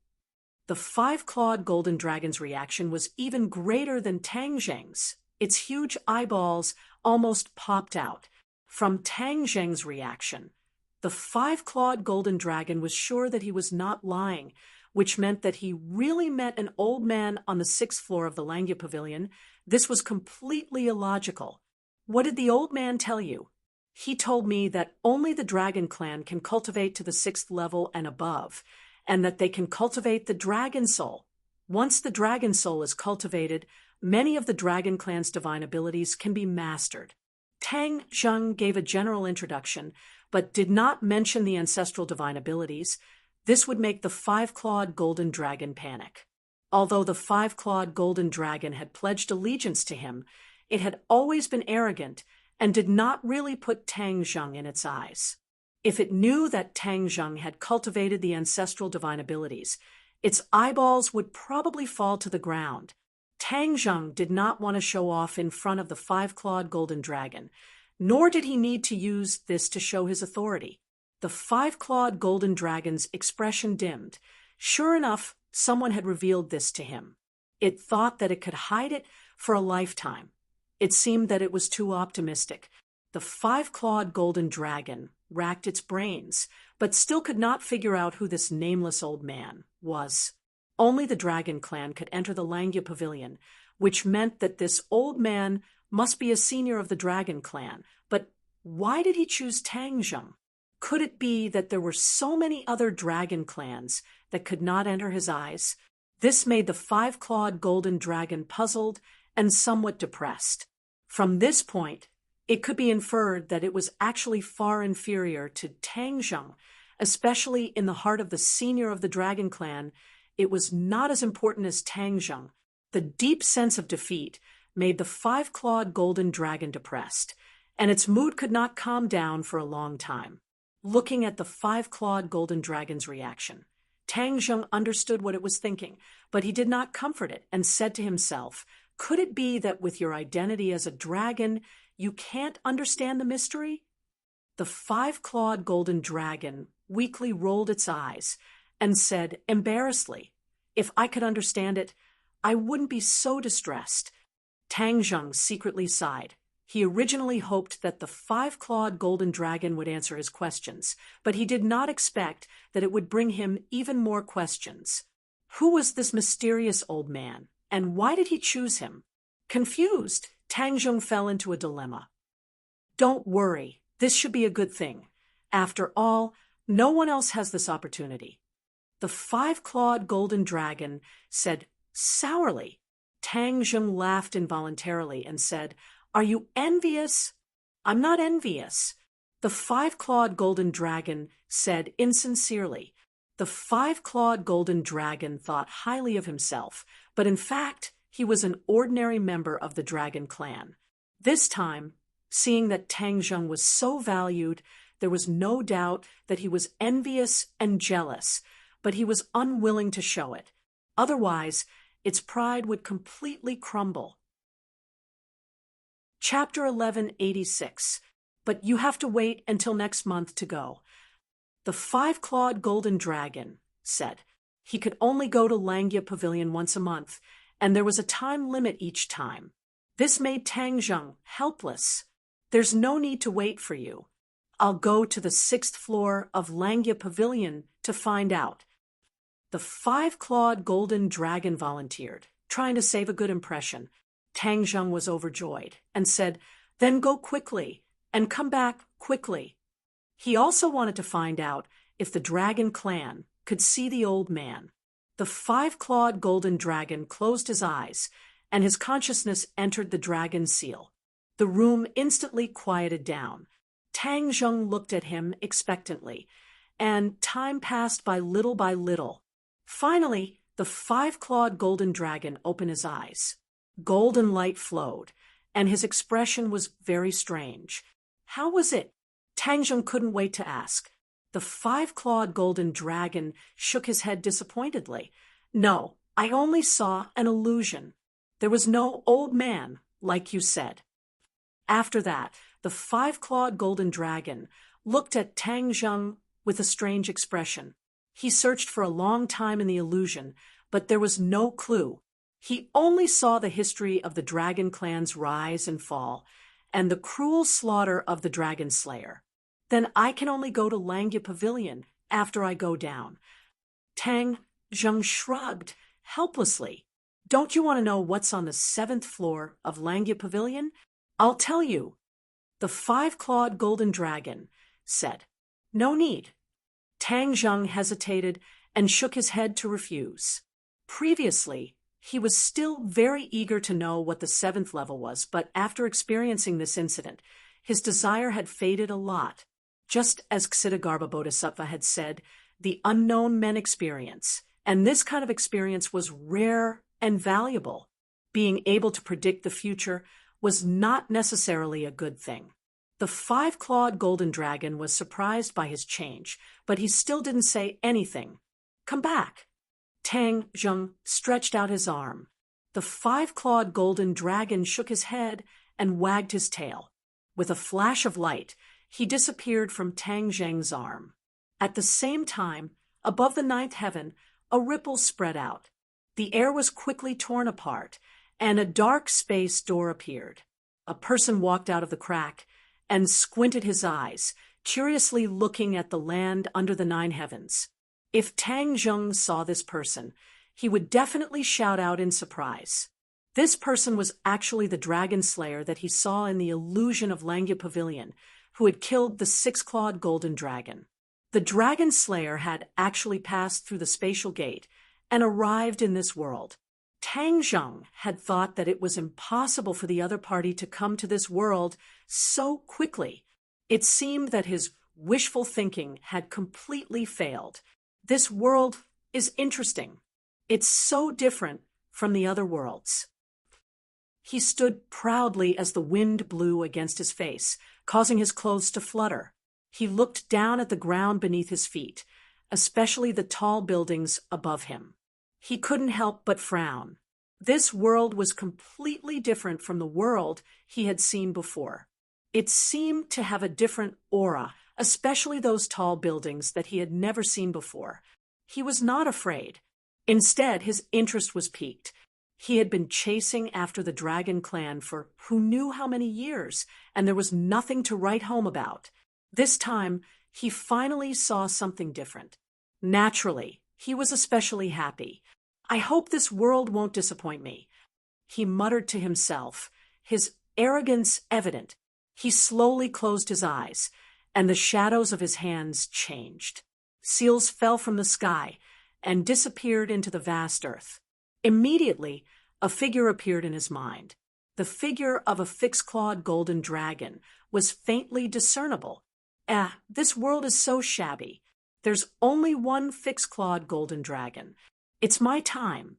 The five-clawed golden dragon's reaction was even greater than Tang Zheng's. Its huge eyeballs almost popped out. From Tang Zheng's reaction, the five-clawed golden dragon was sure that he was not lying, which meant that he really met an old man on the 6th floor of the Langya Pavilion. This was completely illogical. "What did the old man tell you?" "He told me that only the dragon clan can cultivate to the 6th level and above, and that they can cultivate the dragon soul. Once the dragon soul is cultivated, many of the dragon clan's divine abilities can be mastered." Tang Zheng gave a general introduction, but did not mention the ancestral divine abilities. This would make the five-clawed golden dragon panic. Although the five-clawed golden dragon had pledged allegiance to him, it had always been arrogant and did not really put Tang Zheng in its eyes. If it knew that Tang Zheng had cultivated the ancestral divine abilities, its eyeballs would probably fall to the ground. Tang Zheng did not want to show off in front of the five-clawed golden dragon, nor did he need to use this to show his authority. The five-clawed golden dragon's expression dimmed. Sure enough, someone had revealed this to him. It thought that it could hide it for a lifetime. It seemed that it was too optimistic. The five-clawed golden dragon racked its brains, but still could not figure out who this nameless old man was. Only the dragon clan could enter the Langya Pavilion, which meant that this old man must be a senior of the dragon clan. But why did he choose Tang Zheng? Could it be that there were so many other dragon clans that could not enter his eyes? This made the five-clawed golden dragon puzzled and somewhat depressed. From this point, it could be inferred that it was actually far inferior to Tang Zheng, especially in the heart of the senior of the dragon clan. It was not as important as Tang Zheng. The deep sense of defeat made the five-clawed golden dragon depressed, and its mood could not calm down for a long time. Looking at the five-clawed golden dragon's reaction, Tang Zheng understood what it was thinking, but he did not comfort it and said to himself, "Could it be that with your identity as a dragon, you can't understand the mystery?" The five-clawed golden dragon weakly rolled its eyes and said embarrassedly, "If I could understand it, I wouldn't be so distressed." Tang Zheng secretly sighed. He originally hoped that the five-clawed golden dragon would answer his questions, but he did not expect that it would bring him even more questions. Who was this mysterious old man, and why did he choose him? Confused, Tang Zheng fell into a dilemma. Don't worry, this should be a good thing. After all, no one else has this opportunity. The five-clawed golden dragon said sourly. Tang Zheng laughed involuntarily and said, "Are you envious?" "I'm not envious." The five-clawed golden dragon said insincerely. The five-clawed golden dragon thought highly of himself, but in fact, he was an ordinary member of the dragon clan. This time, seeing that Tang Zheng was so valued, there was no doubt that he was envious and jealous, but he was unwilling to show it. Otherwise, its pride would completely crumble. Chapter 1186. But you have to wait until next month to go. The five-clawed golden dragon said he could only go to Langia Pavilion once a month, and there was a time limit each time. This made Tang Zheng helpless. "There's no need to wait for you. I'll go to the 6th floor of Langia Pavilion to find out." The five-clawed golden dragon volunteered, trying to save a good impression. Tang Zheng was overjoyed and said, "Then go quickly and come back quickly." He also wanted to find out if the dragon clan could see the old man. The five-clawed golden dragon closed his eyes, and his consciousness entered the dragon seal. The room instantly quieted down. Tang Zheng looked at him expectantly, and time passed by little. Finally, the five-clawed golden dragon opened his eyes. Golden light flowed, and his expression was very strange. How was it? Tang Zheng couldn't wait to ask. The five-clawed golden dragon shook his head disappointedly. "No, I only saw an illusion. There was no old man, like you said." After that, the five-clawed golden dragon looked at Tang Zheng with a strange expression. He searched for a long time in the illusion, but there was no clue. He only saw the history of the dragon clan's rise and fall, and the cruel slaughter of the dragon slayer. "Then I can only go to Langia Pavilion after I go down." Tang Zheng shrugged helplessly. "Don't you want to know what's on the 7th floor of Langia Pavilion? I'll tell you." The five-clawed golden dragon said, "No need." Tang Zheng hesitated and shook his head to refuse. Previously, he was still very eager to know what the 7th level was, but after experiencing this incident, his desire had faded a lot. Just as Ksitigarbha Bodhisattva had said, the unknown men experience, and this kind of experience was rare and valuable. Being able to predict the future was not necessarily a good thing. The five-clawed golden dragon was surprised by his change, but he still didn't say anything. "Come back." Tang Zheng stretched out his arm. The five-clawed golden dragon shook his head and wagged his tail. With a flash of light, he disappeared from Tang Zheng's arm. At the same time, above the 9th heaven, a ripple spread out. The air was quickly torn apart, and a dark space door appeared. A person walked out of the crack and squinted his eyes, curiously looking at the land under the 9 heavens. If Tang Zheng saw this person, he would definitely shout out in surprise. This person was actually the dragon slayer that he saw in the illusion of Langia Pavilion, who had killed the 6-clawed golden dragon. The dragon slayer had actually passed through the spatial gate and arrived in this world. Tang Zheng had thought that it was impossible for the other party to come to this world so quickly. It seemed that his wishful thinking had completely failed. This world is interesting. It's so different from the other worlds. He stood proudly as the wind blew against his face, causing his clothes to flutter. He looked down at the ground beneath his feet. especially the tall buildings above him. He couldn't help but frown. This world was completely different from the world he had seen before. It seemed to have a different aura, especially those tall buildings that he had never seen before. He was not afraid. Instead, his interest was piqued. He had been chasing after the dragon clan for who knew how many years, and there was nothing to write home about. This time, he finally saw something different. Naturally, he was especially happy. I hope this world won't disappoint me, he muttered to himself, his arrogance evident. He slowly closed his eyes, and the shadows of his hands changed. Seals fell from the sky and disappeared into the vast earth. Immediately, a figure appeared in his mind. The figure of a fixed-clawed golden dragon was faintly discernible. This world is so shabby. There's only one fixed-clawed golden dragon. It's my time.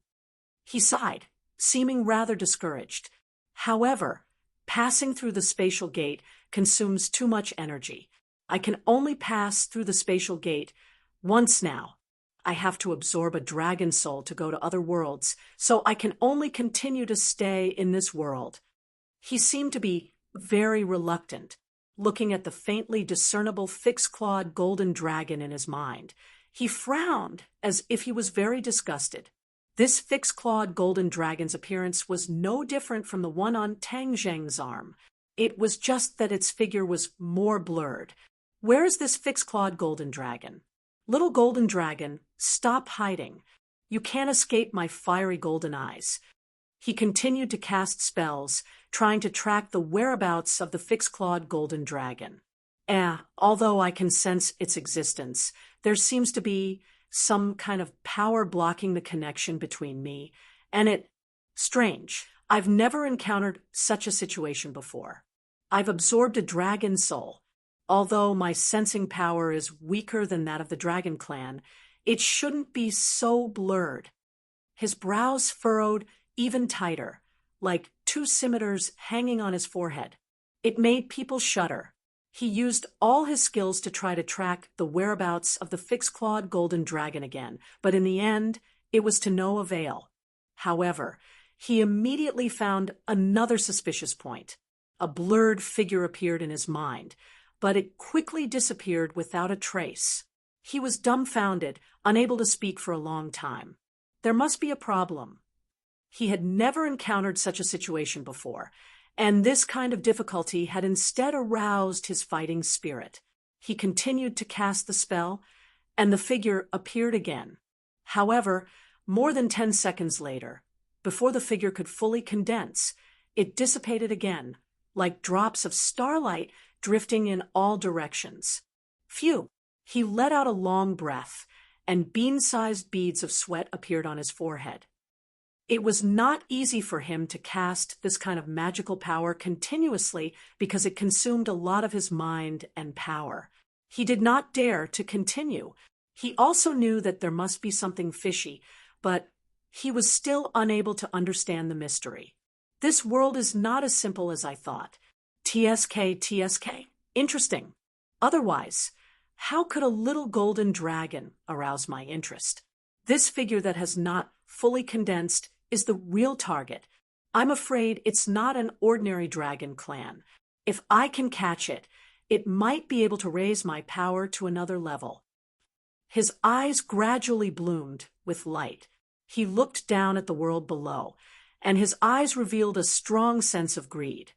He sighed, seeming rather discouraged. However, passing through the spatial gate consumes too much energy. I can only pass through the spatial gate once now. I have to absorb a dragon soul to go to other worlds, so I can only continue to stay in this world. He seemed to be very reluctant, looking at the faintly discernible fixed-clawed golden dragon in his mind. He frowned as if he was very disgusted. This fixed-clawed golden dragon's appearance was no different from the one on Tang Zheng's arm. It was just that its figure was more blurred. Where is this fixed-clawed golden dragon? Little golden dragon, stop hiding. You can't escape my fiery golden eyes. He continued to cast spells, trying to track the whereabouts of the fixed-clawed golden dragon. Although I can sense its existence, there seems to be some kind of power blocking the connection between me and it. Strange. I've never encountered such a situation before. I've absorbed a dragon soul. Although my sensing power is weaker than that of the dragon clan, it shouldn't be so blurred. His brows furrowed even tighter, like two scimitars hanging on his forehead. It made people shudder. He used all his skills to try to track the whereabouts of the fixed-clawed golden dragon again, but in the end, it was to no avail. However, he immediately found another suspicious point. A blurred figure appeared in his mind, but it quickly disappeared without a trace. He was dumbfounded, unable to speak for a long time. There must be a problem. He had never encountered such a situation before, and this kind of difficulty had instead aroused his fighting spirit. He continued to cast the spell, and the figure appeared again. However, more than 10 seconds later, before the figure could fully condense, it dissipated again, like drops of starlight drifting in all directions. Phew! He let out a long breath, and bean-sized beads of sweat appeared on his forehead. It was not easy for him to cast this kind of magical power continuously because it consumed a lot of his mind and power. He did not dare to continue. He also knew that there must be something fishy, but he was still unable to understand the mystery. This world is not as simple as I thought. TSK. Interesting. Otherwise, how could a little golden dragon arouse my interest? This figure that has not fully condensed is the real target. I'm afraid it's not an ordinary dragon clan. If I can catch it, it might be able to raise my power to another level. His eyes gradually bloomed with light. He looked down at the world below, and his eyes revealed a strong sense of greed.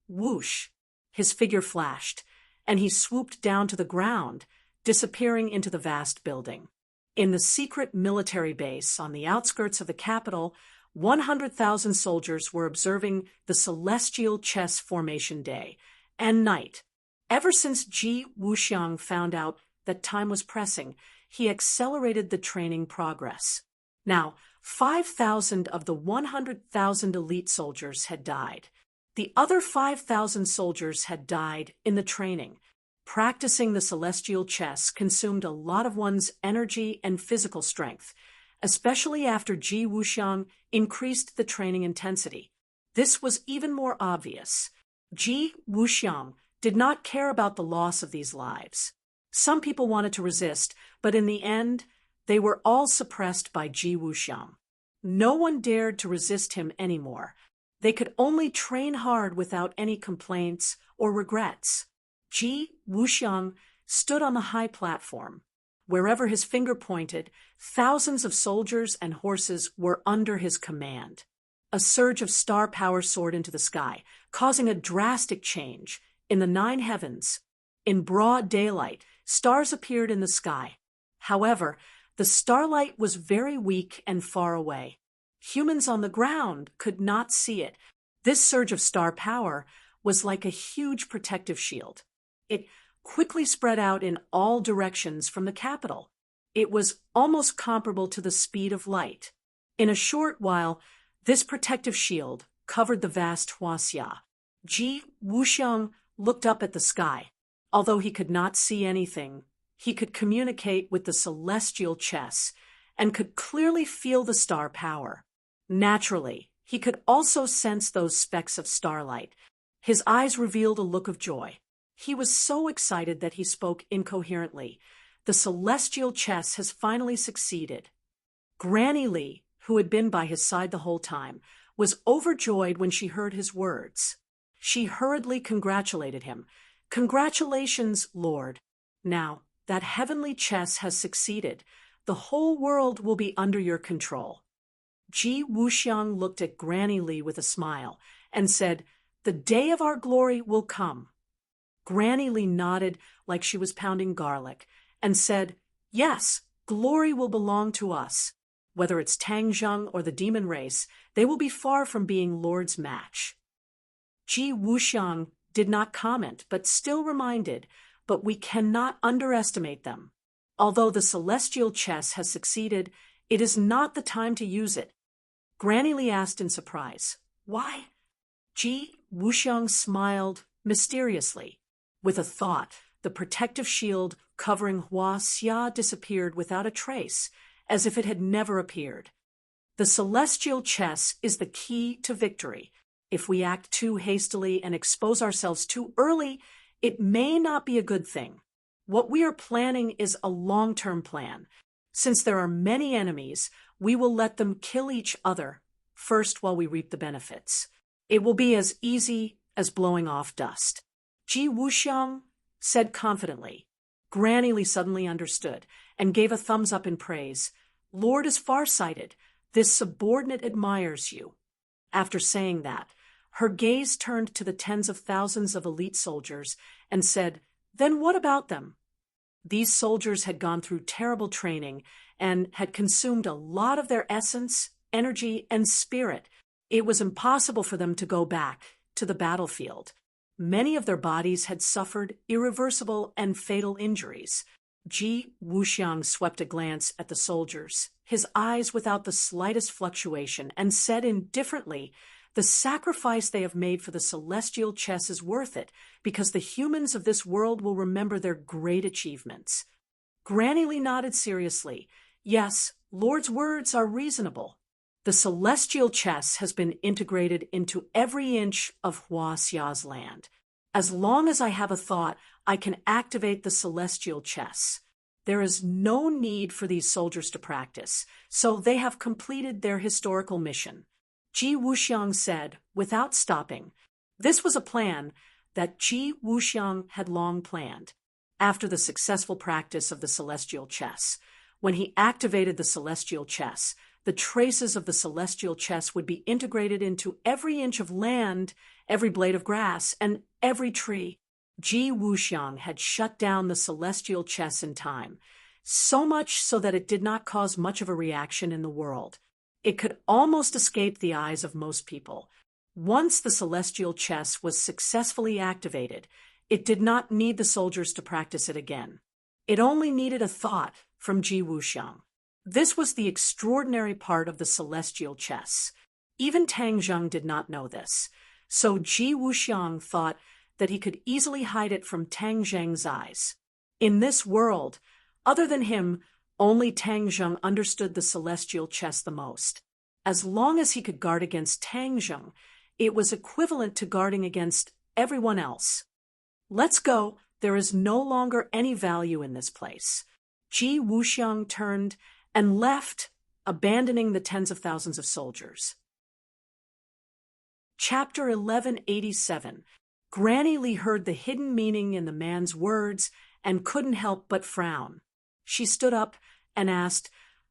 Whoosh! His figure flashed, and he swooped down to the ground, disappearing into the vast building. In the secret military base on the outskirts of the capital, 100,000 soldiers were observing the celestial chess formation day and night. Ever since Ji Wuxiang found out that time was pressing, he accelerated the training progress. Now, 5,000 of the 100,000 elite soldiers had died. The other 5,000 soldiers had died in the training. Practicing the celestial chess consumed a lot of one's energy and physical strength, especially after Ji Wuxiang increased the training intensity. This was even more obvious. Ji Wuxiang did not care about the loss of these lives. Some people wanted to resist, but in the end, they were all suppressed by Ji Wuxiang. No one dared to resist him anymore. They could only train hard without any complaints or regrets. Ji Wuxiang stood on the high platform. Wherever his finger pointed, thousands of soldiers and horses were under his command. A surge of star power soared into the sky, causing a drastic change. In the 9 heavens, in broad daylight, stars appeared in the sky. However, the starlight was very weak and far away. Humans on the ground could not see it. This surge of star power was like a huge protective shield. It quickly spread out in all directions from the capital. It was almost comparable to the speed of light. In a short while, this protective shield covered the vast Huaxia. Ji Wuxiang looked up at the sky. Although he could not see anything, he could communicate with the celestial chess and could clearly feel the star power. Naturally, he could also sense those specks of starlight. His eyes revealed a look of joy. He was so excited that he spoke incoherently. The celestial chess has finally succeeded. Granny Li, who had been by his side the whole time, was overjoyed when she heard his words. She hurriedly congratulated him. "Congratulations, Lord. Now, that heavenly chess has succeeded. The whole world will be under your control." Ji Wuxiang looked at Granny Li with a smile and said, "The day of our glory will come." Granny Li nodded like she was pounding garlic and said, "Yes, glory will belong to us. Whether it's Tang Zheng or the demon race, they will be far from being Lord's match." Ji Wuxiang did not comment, but still reminded, "But we cannot underestimate them. Although the celestial chess has succeeded, it is not the time to use it." Granny Li asked in surprise, "Why?" Ji Wuxiang smiled mysteriously. With a thought, the protective shield covering Huaxia disappeared without a trace, as if it had never appeared. The celestial chess is the key to victory. If we act too hastily and expose ourselves too early, it may not be a good thing. What we are planning is a long-term plan. Since there are many enemies, we will let them kill each other first while we reap the benefits. It will be as easy as blowing off dust." Ji Wuxiang said confidently. Granny Li suddenly understood and gave a thumbs up in praise. "Lord is farsighted. This subordinate admires you." After saying that, her gaze turned to the tens of thousands of elite soldiers and said, "Then what about them?" These soldiers had gone through terrible training and had consumed a lot of their essence, energy, and spirit. It was impossible for them to go back to the battlefield. Many of their bodies had suffered irreversible and fatal injuries. Ji Wuxiang swept a glance at the soldiers, his eyes without the slightest fluctuation, and said indifferently, "The sacrifice they have made for the celestial chess is worth it, because the humans of this world will remember their great achievements." Granny Li nodded seriously. "Yes, Lord's words are reasonable. The celestial chess has been integrated into every inch of Huaxia's land. As long as I have a thought, I can activate the celestial chess. There is no need for these soldiers to practice, so they have completed their historical mission." Ji Wuxiang said, without stopping. This was a plan that Ji Wuxiang had long planned. After the successful practice of the celestial chess, when he activated the celestial chess, the traces of the celestial chess would be integrated into every inch of land, every blade of grass, and every tree. Ji Wuxiang had shut down the celestial chess in time, so much so that it did not cause much of a reaction in the world. It could almost escape the eyes of most people. Once the celestial chess was successfully activated, it did not need the soldiers to practice it again. It only needed a thought from Ji Wuxiang. This was the extraordinary part of the celestial chess. Even Tang Zheng did not know this, so Ji Wuxiang thought that he could easily hide it from Tang Zheng's eyes. In this world, other than him, only Tang Zheng understood the celestial chess the most. As long as he could guard against Tang Zheng, it was equivalent to guarding against everyone else. "Let's go. There is no longer any value in this place. Ji Wuxiang turned and left, abandoning the tens of thousands of soldiers. Chapter 1187. Granny Lee heard the hidden meaning in the man's words and couldn't help but frown. She stood up and asked,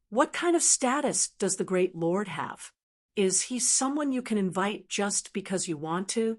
"What kind of status does the great lord have? Is he someone you can invite just because you want to?"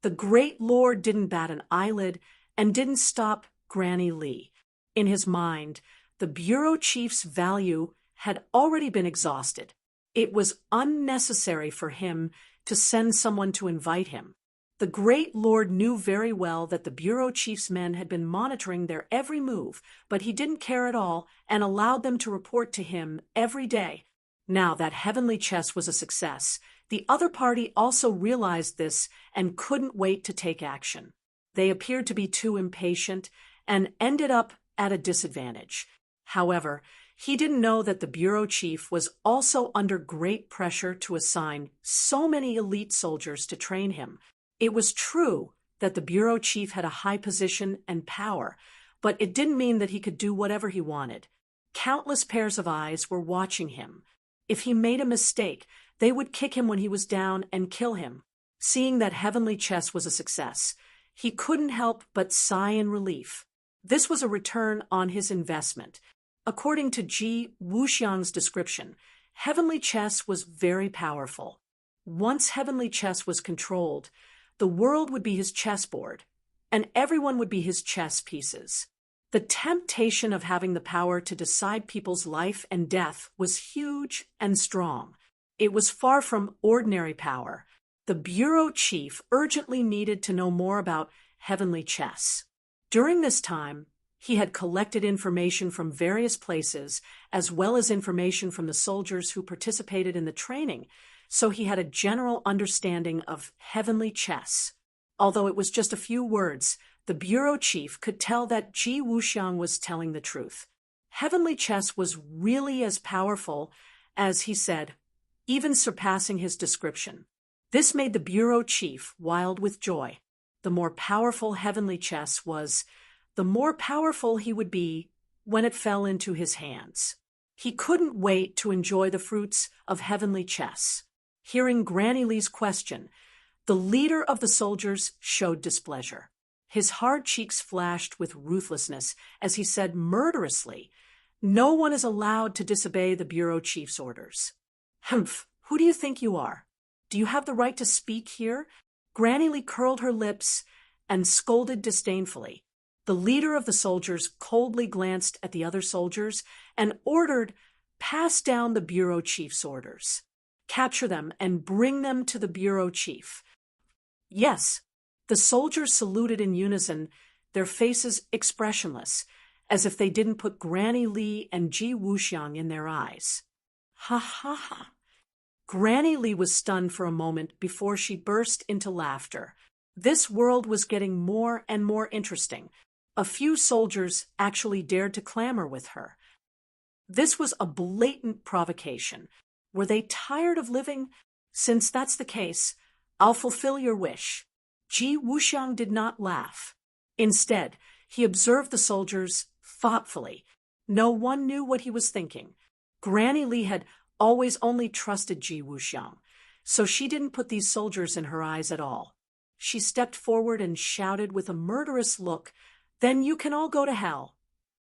The great lord didn't bat an eyelid and didn't stop Granny Lee. In his mind, the bureau chief's value had already been exhausted. It was unnecessary for him to send someone to invite him. The great lord knew very well that the bureau chief's men had been monitoring their every move, but he didn't care at all and allowed them to report to him every day. Now that heavenly chess was a success, the other party also realized this and couldn't wait to take action. They appeared to be too impatient and ended up at a disadvantage. However, he didn't know that the bureau chief was also under great pressure to assign so many elite soldiers to train him. It was true that the bureau chief had a high position and power, but it didn't mean that he could do whatever he wanted. Countless pairs of eyes were watching him. If he made a mistake, they would kick him when he was down and kill him. Seeing that heavenly chess was a success, he couldn't help but sigh in relief. This was a return on his investment. According to Ji Wuxiang's description, heavenly chess was very powerful. Once heavenly chess was controlled, the world would be his chessboard, and everyone would be his chess pieces. The temptation of having the power to decide people's life and death was huge and strong. It was far from ordinary power. The bureau chief urgently needed to know more about heavenly chess. During this time, he had collected information from various places, as well as information from the soldiers who participated in the training, so he had a general understanding of heavenly chess. Although it was just a few words, the bureau chief could tell that Ji Wuxiang was telling the truth. Heavenly chess was really as powerful as he said, even surpassing his description. This made the bureau chief wild with joy. The more powerful heavenly chess was, the more powerful he would be when it fell into his hands. He couldn't wait to enjoy the fruits of heavenly chess. Hearing Granny Lee's question, the leader of the soldiers showed displeasure. His hard cheeks flashed with ruthlessness as he said murderously, "No one is allowed to disobey the bureau chief's orders." "Humph, who do you think you are? Do you have the right to speak here?" Granny Lee curled her lips and scolded disdainfully. The leader of the soldiers coldly glanced at the other soldiers and ordered, "Pass down the bureau chief's orders. Capture them and bring them to the bureau chief." Yes, the soldiers saluted in unison, their faces expressionless, as if they didn't put Granny Lee and Ji Wuxiang in their eyes. Ha ha ha. Granny Lee was stunned for a moment before she burst into laughter. This world was getting more and more interesting. A few soldiers actually dared to clamor with her. This was a blatant provocation. Were they tired of living? Since that's the case, I'll fulfill your wish. Ji Wuxiang did not laugh. Instead, he observed the soldiers thoughtfully. No one knew what he was thinking. Granny Lee had always only trusted Ji Wuxiang, so she didn't put these soldiers in her eyes at all. She stepped forward and shouted with a murderous look, "Then you can all go to hell."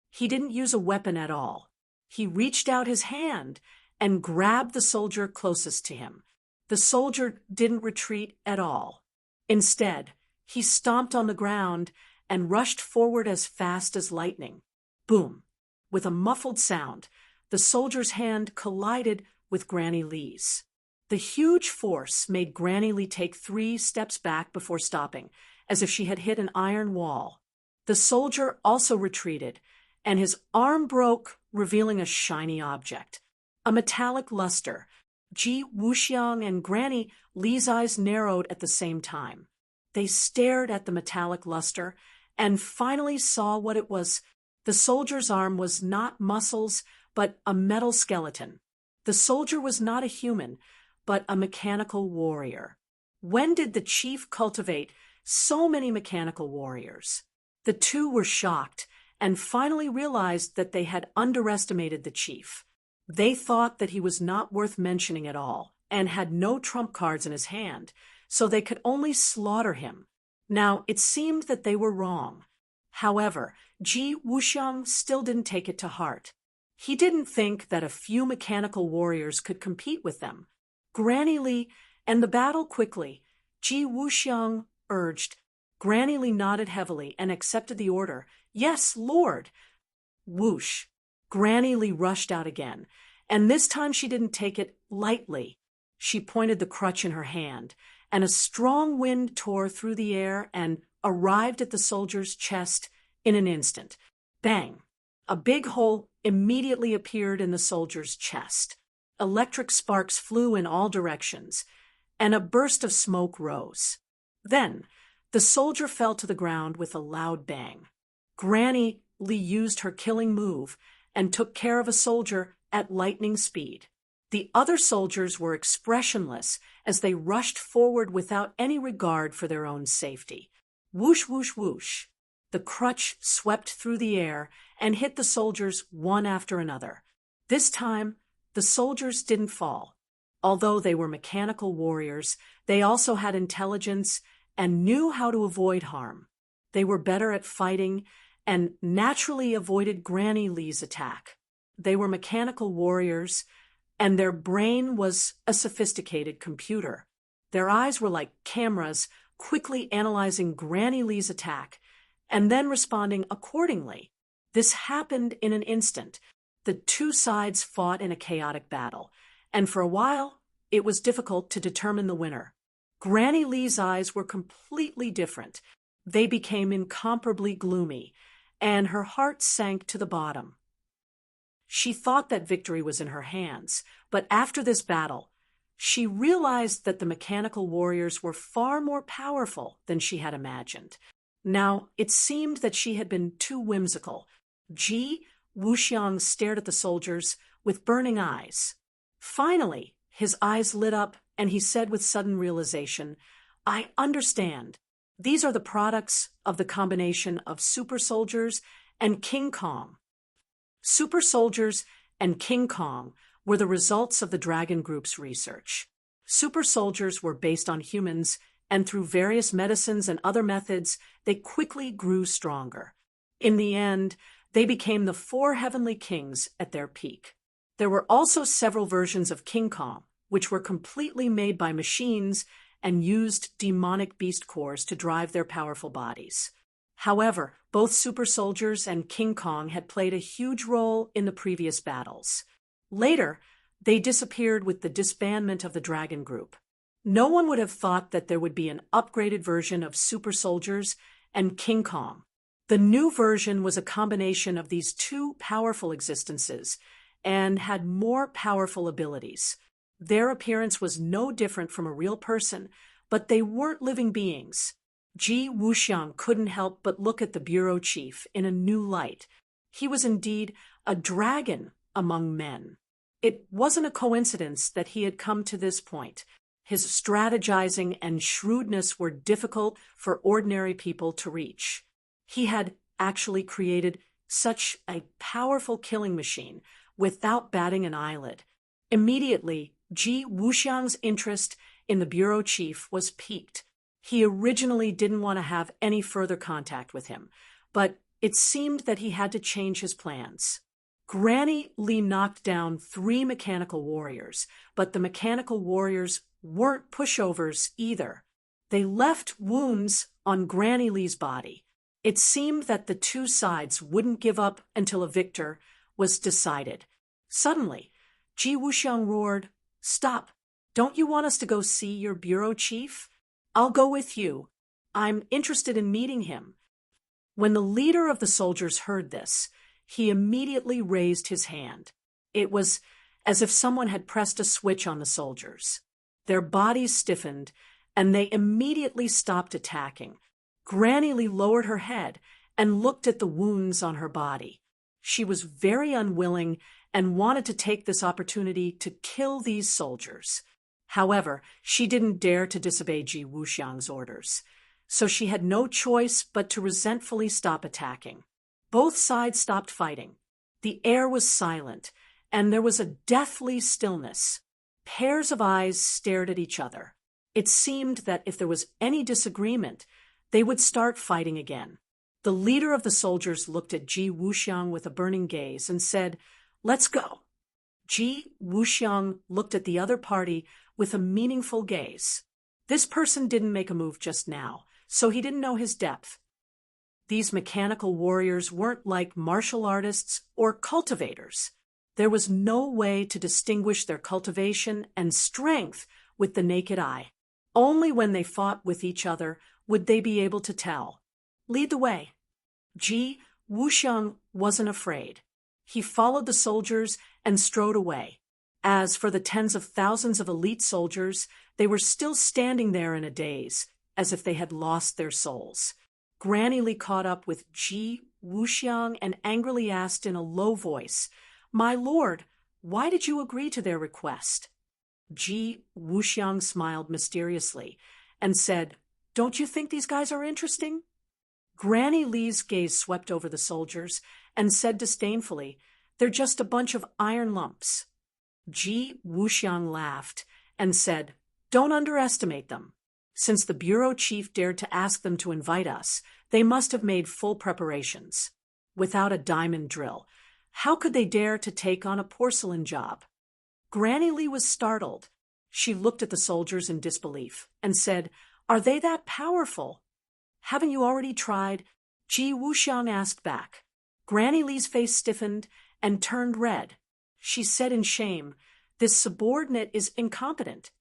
He didn't use a weapon at all. He reached out his hand and grabbed the soldier closest to him. The soldier didn't retreat at all. Instead, he stomped on the ground and rushed forward as fast as lightning. Boom! With a muffled sound, the soldier's hand collided with Granny Lee's. The huge force made Granny Lee take 3 steps back before stopping, as if she had hit an iron wall. The soldier also retreated, and his arm broke, revealing a shiny object. A metallic luster. Ji Wuxiang and Granny Lee's eyes narrowed at the same time. They stared at the metallic luster and finally saw what it was. The soldier's arm was not muscles, but a metal skeleton. The soldier was not a human, but a mechanical warrior. When did the chief cultivate so many mechanical warriors? The two were shocked and finally realized that they had underestimated the chief. They thought that he was not worth mentioning at all and had no trump cards in his hand, so they could only slaughter him. Now, it seemed that they were wrong. However, Ji Wuxiang still didn't take it to heart. He didn't think that a few mechanical warriors could compete with them. Granny Li, and the battle quickly, Ji Wuxiang urged. Granny Li nodded heavily and accepted the order. Yes, Lord. Whoosh. Granny Li rushed out again, and this time she didn't take it lightly. She pointed the crutch in her hand, and a strong wind tore through the air and arrived at the soldier's chest in an instant. Bang! A big hole immediately appeared in the soldier's chest. Electric sparks flew in all directions, and a burst of smoke rose. Then, the soldier fell to the ground with a loud bang. Granny Li used her killing move and took care of a soldier at lightning speed. The other soldiers were expressionless as they rushed forward without any regard for their own safety. Whoosh, whoosh, whoosh. The crutch swept through the air and hit the soldiers one after another. This time, the soldiers didn't fall. Although they were mechanical warriors, they also had intelligence and knew how to avoid harm. They were better at fighting and naturally avoided Granny Li's attack. They were mechanical warriors, and their brain was a sophisticated computer. Their eyes were like cameras, quickly analyzing Granny Li's attack, and then responding accordingly. This happened in an instant. The two sides fought in a chaotic battle, and for a while, it was difficult to determine the winner. Granny Li's eyes were completely different. They became incomparably gloomy, and her heart sank to the bottom. She thought that victory was in her hands, but after this battle, she realized that the mechanical warriors were far more powerful than she had imagined. Now, it seemed that she had been too whimsical. Ji Wuxiang stared at the soldiers with burning eyes. Finally, his eyes lit up, and he said with sudden realization, "I understand. These are the products of the combination of super soldiers and King Kong." Super soldiers and King Kong were the results of the Dragon Group's research. Super soldiers were based on humans, and through various medicines and other methods, they quickly grew stronger. In the end, they became the 4 heavenly kings at their peak. There were also several versions of King Kong, which were completely made by machines and used demonic beast cores to drive their powerful bodies. However, both super soldiers and King Kong had played a huge role in the previous battles. Later, they disappeared with the disbandment of the Dragon Group. No one would have thought that there would be an upgraded version of super soldiers and King Kong. The new version was a combination of these two powerful existences and had more powerful abilities. Their appearance was no different from a real person, but they weren't living beings. Ji Wuxiang couldn't help but look at the bureau chief in a new light. He was indeed a dragon among men. It wasn't a coincidence that he had come to this point. His strategizing and shrewdness were difficult for ordinary people to reach. He had actually created such a powerful killing machine without batting an eyelid. Immediately, Ji Wuxiang's interest in the bureau chief was piqued. He originally didn't want to have any further contact with him, but it seemed that he had to change his plans. Granny Li knocked down 3 mechanical warriors, but the mechanical warriors weren't pushovers either. They left wounds on Granny Li's body. It seemed that the two sides wouldn't give up until a victor was decided. Suddenly, Ji Wuxiang roared, "Stop! Don't you want us to go see your bureau chief? I'll go with you. I'm interested in meeting him." When the leader of the soldiers heard this, he immediately raised his hand. It was as if someone had pressed a switch on the soldiers. Their bodies stiffened, and they immediately stopped attacking. Granny Li lowered her head and looked at the wounds on her body. She was very unwilling and wanted to take this opportunity to kill these soldiers. However, she didn't dare to disobey Ji Wuxiang's orders. so she had no choice but to resentfully stop attacking. Both sides stopped fighting. The air was silent, and there was a deathly stillness. Pairs of eyes stared at each other. It seemed that if there was any disagreement, they would start fighting again. The leader of the soldiers looked at Ji Wuxiang with a burning gaze and said, "Let's go." Ji Wuxiang looked at the other party with a meaningful gaze. This person didn't make a move just now, so he didn't know his depth. These mechanical warriors weren't like martial artists or cultivators. There was no way to distinguish their cultivation and strength with the naked eye. Only when they fought with each other would they be able to tell. "Lead the way." Ji Wuxiang wasn't afraid. He followed the soldiers and strode away. As for the tens of thousands of elite soldiers, they were still standing there in a daze, as if they had lost their souls. Granny Li caught up with Ji Wuxiang and angrily asked in a low voice, "My lord, why did you agree to their request?" Ji Wuxiang smiled mysteriously and said, "Don't you think these guys are interesting?" Granny Li's gaze swept over the soldiers and said disdainfully, "They're just a bunch of iron lumps." Ji Wuxiang laughed and said, "Don't underestimate them. Since the bureau chief dared to ask them to invite us, they must have made full preparations. Without a diamond drill, how could they dare to take on a porcelain job?" Granny Li was startled. She looked at the soldiers in disbelief and said, "Are they that powerful?" "Haven't you already tried?" Ji Wuxiang asked back. Granny Li's face stiffened and turned red. She said in shame, "This subordinate is incompetent.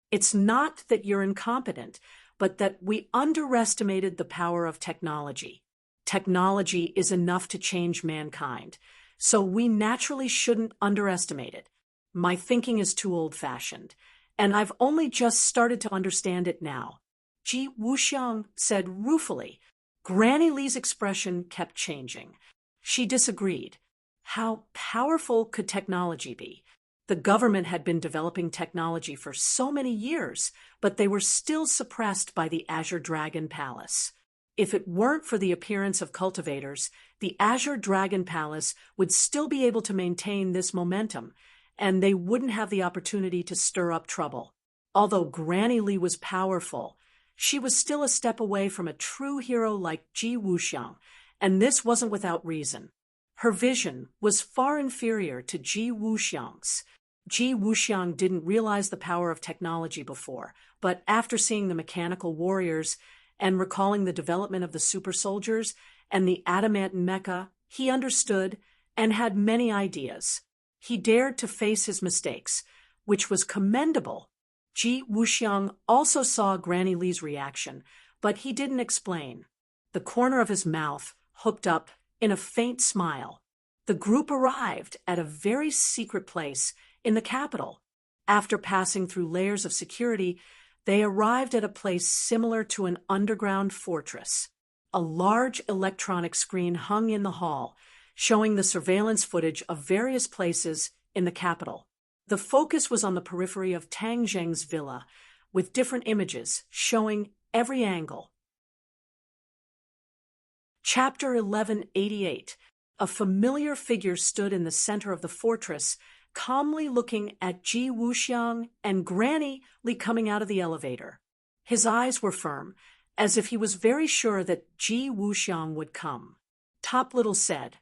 It's not that you're incompetent, but that we underestimated the power of technology. Technology is enough to change mankind, so we naturally shouldn't underestimate it. My thinking is too old-fashioned, and I've only just started to understand it now." Ji Wuxiang said ruefully. Granny Li's expression kept changing. She disagreed. How powerful could technology be? The government had been developing technology for so many years, but they were still suppressed by the Azure Dragon Palace. If it weren't for the appearance of cultivators, the Azure Dragon Palace would still be able to maintain this momentum, and they wouldn't have the opportunity to stir up trouble. Although Granny Li was powerful, she was still a step away from a true hero like Ji Wuxiang, and this wasn't without reason. Her vision was far inferior to Ji Wuxiang's. Ji Wuxiang didn't realize the power of technology before, but after seeing the mechanical warriors and recalling the development of the super soldiers and the adamant mecha, he understood and had many ideas. He dared to face his mistakes, which was commendable. Ji Wuxiang also saw Granny Li's reaction, but he didn't explain. The corner of his mouth hooked up in a faint smile. The group arrived at a very secret place in the capital. After passing through layers of security, they arrived at a place similar to an underground fortress. A large electronic screen hung in the hall, showing the surveillance footage of various places in the capital. The focus was on the periphery of Tang Zheng's villa, with different images showing every angle. Chapter 1188. A familiar figure stood in the center of the fortress, calmly looking at Ji Wuxiang and Granny Li coming out of the elevator. His eyes were firm, as if he was very sure that Ji Wuxiang would come. Top Little said,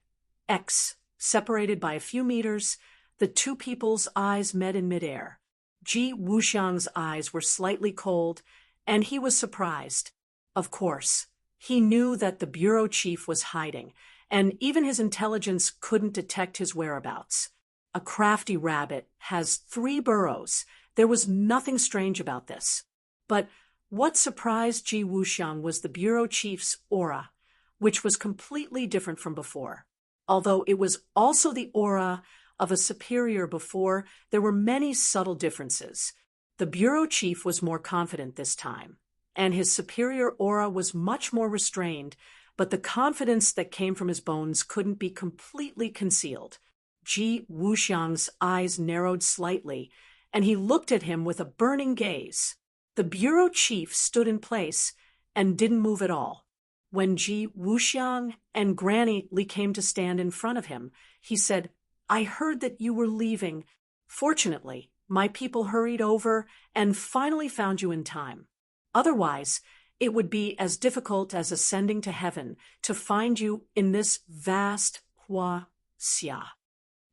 "X," separated by a few meters. The two people's eyes met in midair. Ji Wuxiang's eyes were slightly cold, and he was surprised. Of course, he knew that the bureau chief was hiding, and even his intelligence couldn't detect his whereabouts. A crafty rabbit has 3 burrows. There was nothing strange about this. But what surprised Ji Wuxiang was the bureau chief's aura, which was completely different from before. Although it was also the aura of a superior before, there were many subtle differences. The bureau chief was more confident this time, and his superior aura was much more restrained, but the confidence that came from his bones couldn't be completely concealed. Ji Wuxiang's eyes narrowed slightly, and he looked at him with a burning gaze. The bureau chief stood in place and didn't move at all. When Ji Wuxiang and Granny Li came to stand in front of him, he said, "I heard that you were leaving. Fortunately, my people hurried over and finally found you in time. Otherwise, it would be as difficult as ascending to heaven to find you in this vast Hua Xia."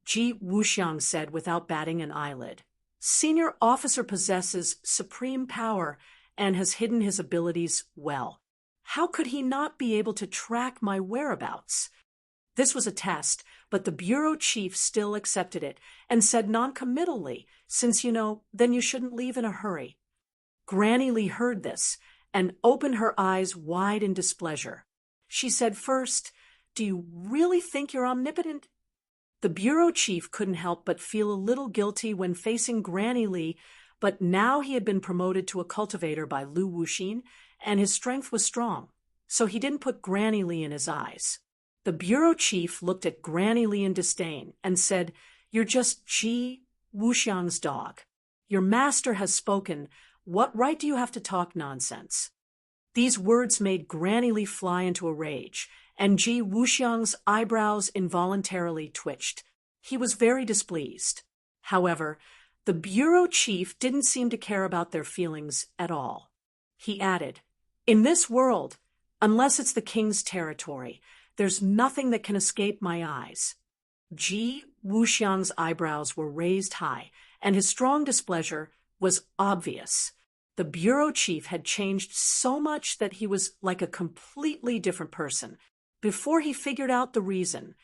Ji Wuxiang said without batting an eyelid. "Senior officer possesses supreme power and has hidden his abilities well. How could he not be able to track my whereabouts?" This was a test, but the bureau chief still accepted it and said noncommittally, "Since you know, then you shouldn't leave in a hurry." Granny Lee heard this and opened her eyes wide in displeasure. She said, "First, do you really think you're omnipotent?" The bureau chief couldn't help but feel a little guilty when facing Granny Lee, but now he had been promoted to a cultivator by Lu Wuxin, and his strength was strong, so he didn't put Granny Lee in his eyes. The bureau chief looked at Granny Lee in disdain and said, "You're just Ji Wuxiang's dog. Your master has spoken. What right do you have to talk nonsense?" These words made Granny Lee fly into a rage, and Ji Wuxiang's eyebrows involuntarily twitched. He was very displeased. However, the bureau chief didn't seem to care about their feelings at all. He added, "In this world, unless it's the king's territory, there's nothing that can escape my eyes." Ji Wuxiang's eyebrows were raised high, and his strong displeasure was obvious. The bureau chief had changed so much that he was like a completely different person. Before he figured out the reason,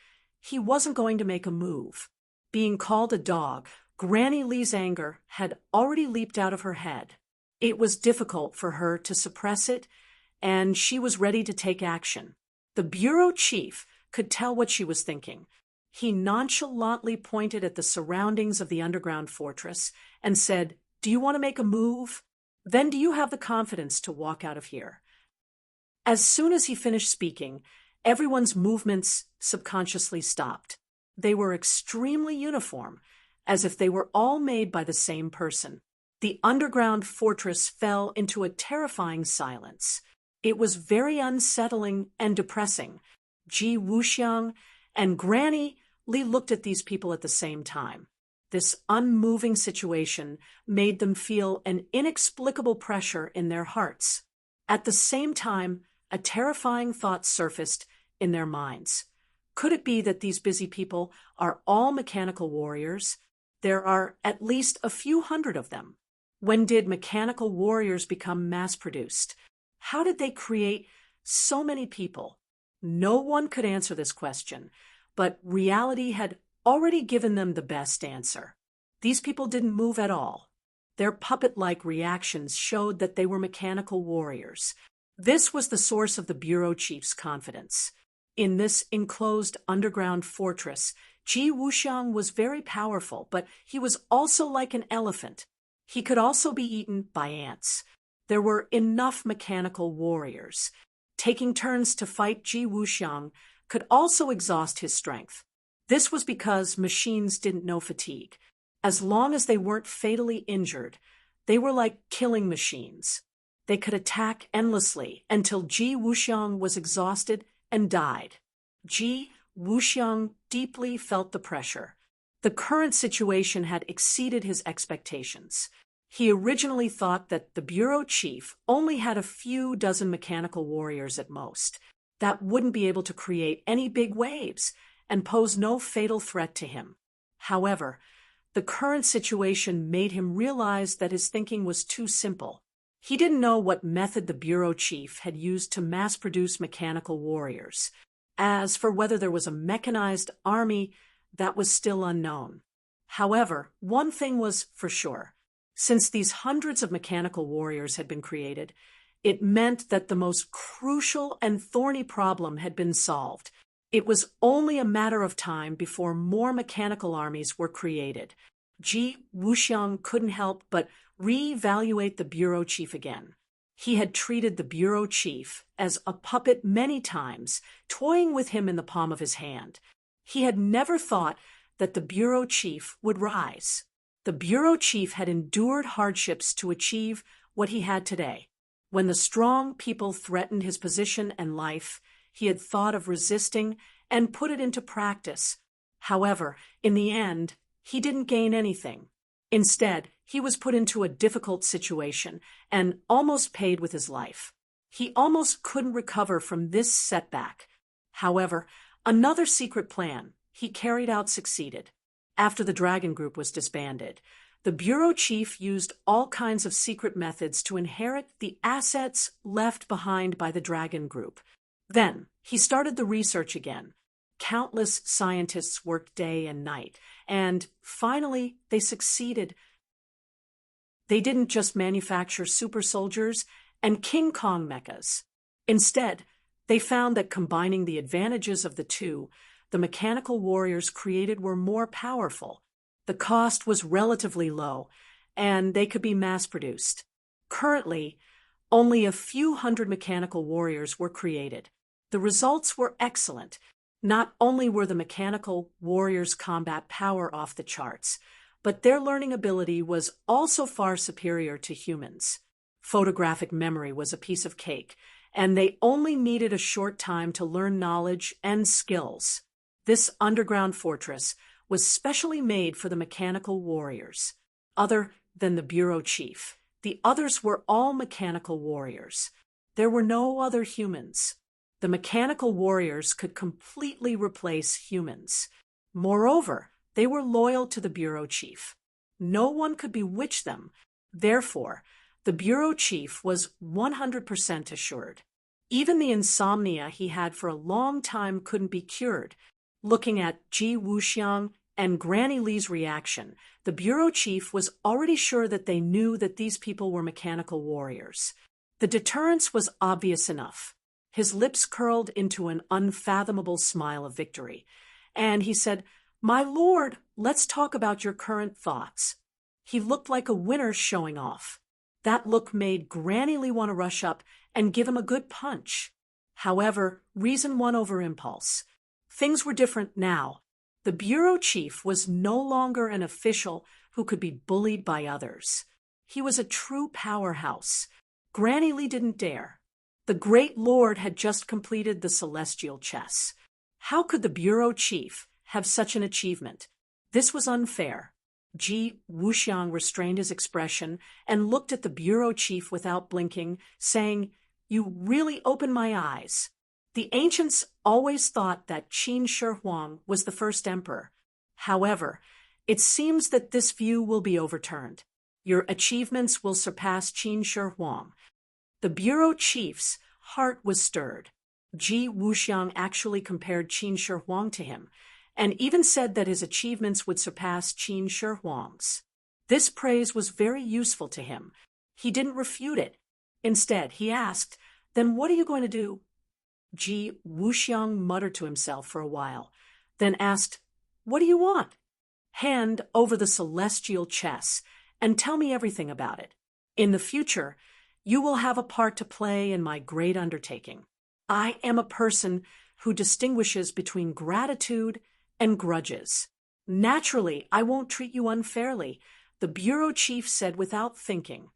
he wasn't going to make a move. Being called a dog, Granny Lee's anger had already leaped out of her head. It was difficult for her to suppress it, and she was ready to take action. The bureau chief could tell what she was thinking. He nonchalantly pointed at the surroundings of the underground fortress and said, "Do you want to make a move? Then do you have the confidence to walk out of here?" As soon as he finished speaking, everyone's movements subconsciously stopped. They were extremely uniform, as if they were all made by the same person. The underground fortress fell into a terrifying silence. It was very unsettling and depressing. Ji Wuxiang and Granny Li looked at these people at the same time. This unmoving situation made them feel an inexplicable pressure in their hearts. At the same time, a terrifying thought surfaced in their minds. Could it be that these busy people are all mechanical warriors? There are at least a few hundred of them. When did mechanical warriors become mass-produced? How did they create so many people? No one could answer this question, but reality had already given them the best answer. These people didn't move at all. Their puppet-like reactions showed that they were mechanical warriors. This was the source of the bureau chief's confidence. In this enclosed underground fortress, Ji Wuxiang was very powerful, but he was also like an elephant. He could also be eaten by ants. There were enough mechanical warriors. Taking turns to fight Ji Wuxiang could also exhaust his strength. This was because machines didn't know fatigue. As long as they weren't fatally injured, they were like killing machines. They could attack endlessly until Ji Wuxiang was exhausted and died. Ji Wuxiang deeply felt the pressure. The current situation had exceeded his expectations. He originally thought that the bureau chief only had a few dozen mechanical warriors at most, that wouldn't be able to create any big waves and pose no fatal threat to him. However, the current situation made him realize that his thinking was too simple. He didn't know what method the bureau chief had used to mass-produce mechanical warriors. As for whether there was a mechanized army, that was still unknown. However, one thing was for sure. Since these hundreds of mechanical warriors had been created, it meant that the most crucial and thorny problem had been solved. It was only a matter of time before more mechanical armies were created. Ji Wuxiang couldn't help but re-evaluate the bureau chief again. He had treated the bureau chief as a puppet many times, toying with him in the palm of his hand. He had never thought that the bureau chief would rise. The bureau chief had endured hardships to achieve what he had today. When the strong people threatened his position and life, he had thought of resisting and put it into practice. However, in the end, he didn't gain anything. Instead, he was put into a difficult situation and almost paid with his life. He almost couldn't recover from this setback. However, another secret plan he carried out succeeded. After the Dragon Group was disbanded, the bureau chief used all kinds of secret methods to inherit the assets left behind by the Dragon Group. Then, he started the research again. Countless scientists worked day and night, and finally, they succeeded. They didn't just manufacture super soldiers and King Kong mechas. Instead, they found that combining the advantages of the two, the mechanical warriors created were more powerful. The cost was relatively low, and they could be mass-produced. Currently, only a few hundred mechanical warriors were created. The results were excellent. Not only were the mechanical warriors' combat power off the charts, but their learning ability was also far superior to humans. Photographic memory was a piece of cake, and they only needed a short time to learn knowledge and skills. This underground fortress was specially made for the mechanical warriors. Other than the bureau chief, the others were all mechanical warriors. There were no other humans. The mechanical warriors could completely replace humans. Moreover, they were loyal to the bureau chief. No one could bewitch them. Therefore, the bureau chief was 100% assured. Even the insomnia he had for a long time couldn't be cured. Looking at Ji Wuxiang and Granny Li's reaction, the bureau chief was already sure that they knew that these people were mechanical warriors. The deterrence was obvious enough. His lips curled into an unfathomable smile of victory, and he said, "My lord, let's talk about your current thoughts." He looked like a winner showing off. That look made Granny Li want to rush up and give him a good punch. However, reason won over impulse. Things were different now. The bureau chief was no longer an official who could be bullied by others. He was a true powerhouse. Granny Li didn't dare. The great lord had just completed the celestial chess. How could the bureau chief have such an achievement? This was unfair. Ji Wuxiang restrained his expression and looked at the bureau chief without blinking, saying, "You really opened my eyes." The ancients always thought that Qin Shi Huang was the first emperor. However, it seems that this view will be overturned. Your achievements will surpass Qin Shi Huang. The bureau chief's heart was stirred. Ji Wuxiang actually compared Qin Shi Huang to him, and even said that his achievements would surpass Qin Shi Huang's. This praise was very useful to him. He didn't refute it. Instead, he asked, "Then what are you going to do?" Ji Wuxiang muttered to himself for a while, then asked, "What do you want?" "Hand over the celestial chess and tell me everything about it. In the future, you will have a part to play in my great undertaking. I am a person who distinguishes between gratitude and grudges. Naturally, I won't treat you unfairly," the bureau chief said without thinking.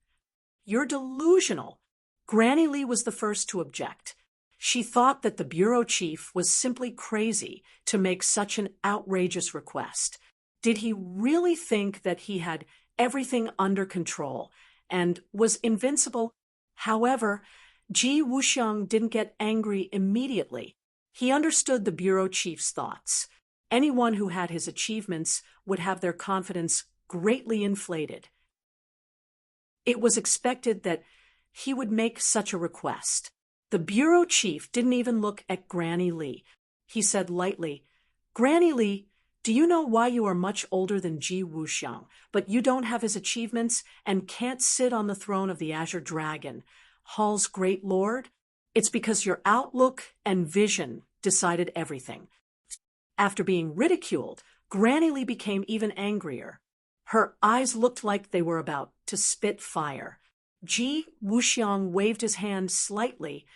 "You're delusional." Granny Li was the first to object. She thought that the bureau chief was simply crazy to make such an outrageous request. Did he really think that he had everything under control and was invincible? However, Ji Wuxiang didn't get angry immediately. He understood the bureau chief's thoughts. Anyone who had his achievements would have their confidence greatly inflated. It was expected that he would make such a request. The bureau chief didn't even look at Granny Li. He said lightly, "Granny Li, do you know why you are much older than Ji Wuxiang, but you don't have his achievements and can't sit on the throne of the Azure Dragon, Hall's great lord? It's because your outlook and vision decided everything." After being ridiculed, Granny Li became even angrier. Her eyes looked like they were about to spit fire. Ji Wuxiang waved his hand slightly,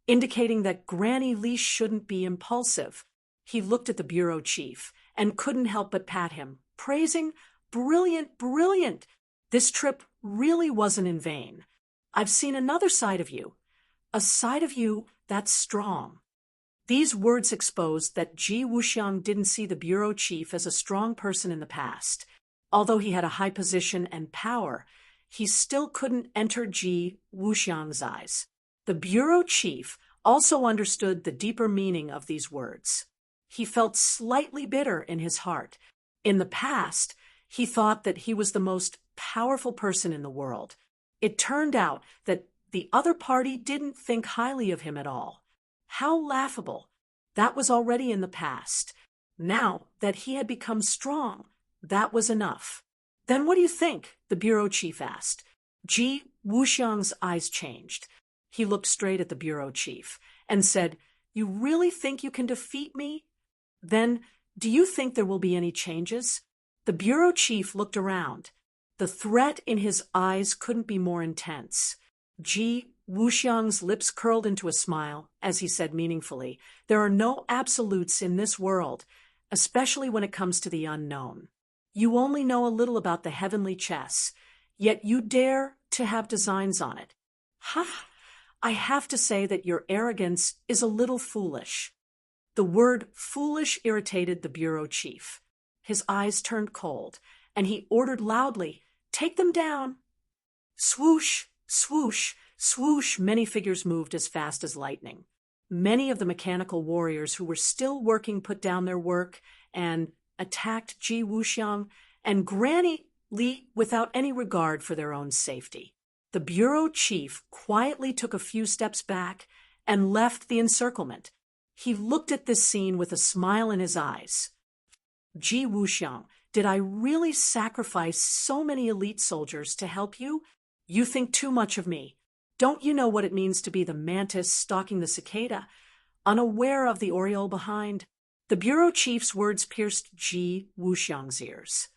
indicating that Granny Li shouldn't be impulsive. He looked at the bureau chief and couldn't help but pat him, praising, "Brilliant, brilliant! This trip really wasn't in vain. I've seen another side of you. A side of you that's strong. These words exposed that Ji Wuxiang didn't see the bureau chief as a strong person in the past. Although he had a high position and power, he still couldn't enter Ji Wuxiang's eyes. The bureau chief also understood the deeper meaning of these words. He felt slightly bitter in his heart. In the past, he thought that he was the most powerful person in the world. It turned out that the other party didn't think highly of him at all. How laughable. That was already in the past. Now that he had become strong, that was enough. Then what do you think? The bureau chief asked. Ji Wuxiang's eyes changed. He looked straight at the bureau chief and said, "You really think you can defeat me? Then, do you think there will be any changes?" The bureau chief looked around. The threat in his eyes couldn't be more intense. Ji Wuxiang's lips curled into a smile as he said meaningfully, "There are no absolutes in this world, especially when it comes to the unknown. You only know a little about the heavenly chess, yet you dare to have designs on it. Ha! I have to say that your arrogance is a little foolish." The word foolish irritated the bureau chief. His eyes turned cold, and he ordered loudly, "Take them down." Swoosh, swoosh, swoosh, many figures moved as fast as lightning. Many of the mechanical warriors who were still working put down their work and attacked Ji Wuxiang and Granny Li without any regard for their own safety. The bureau chief quietly took a few steps back and left the encirclement. He looked at this scene with a smile in his eyes. "Ji Wuxiang, did I really sacrifice so many elite soldiers to help you? You think too much of me. Don't you know what it means to be the mantis stalking the cicada, unaware of the oriole behind?" The bureau chief's words pierced Ji Wuxiang's ears.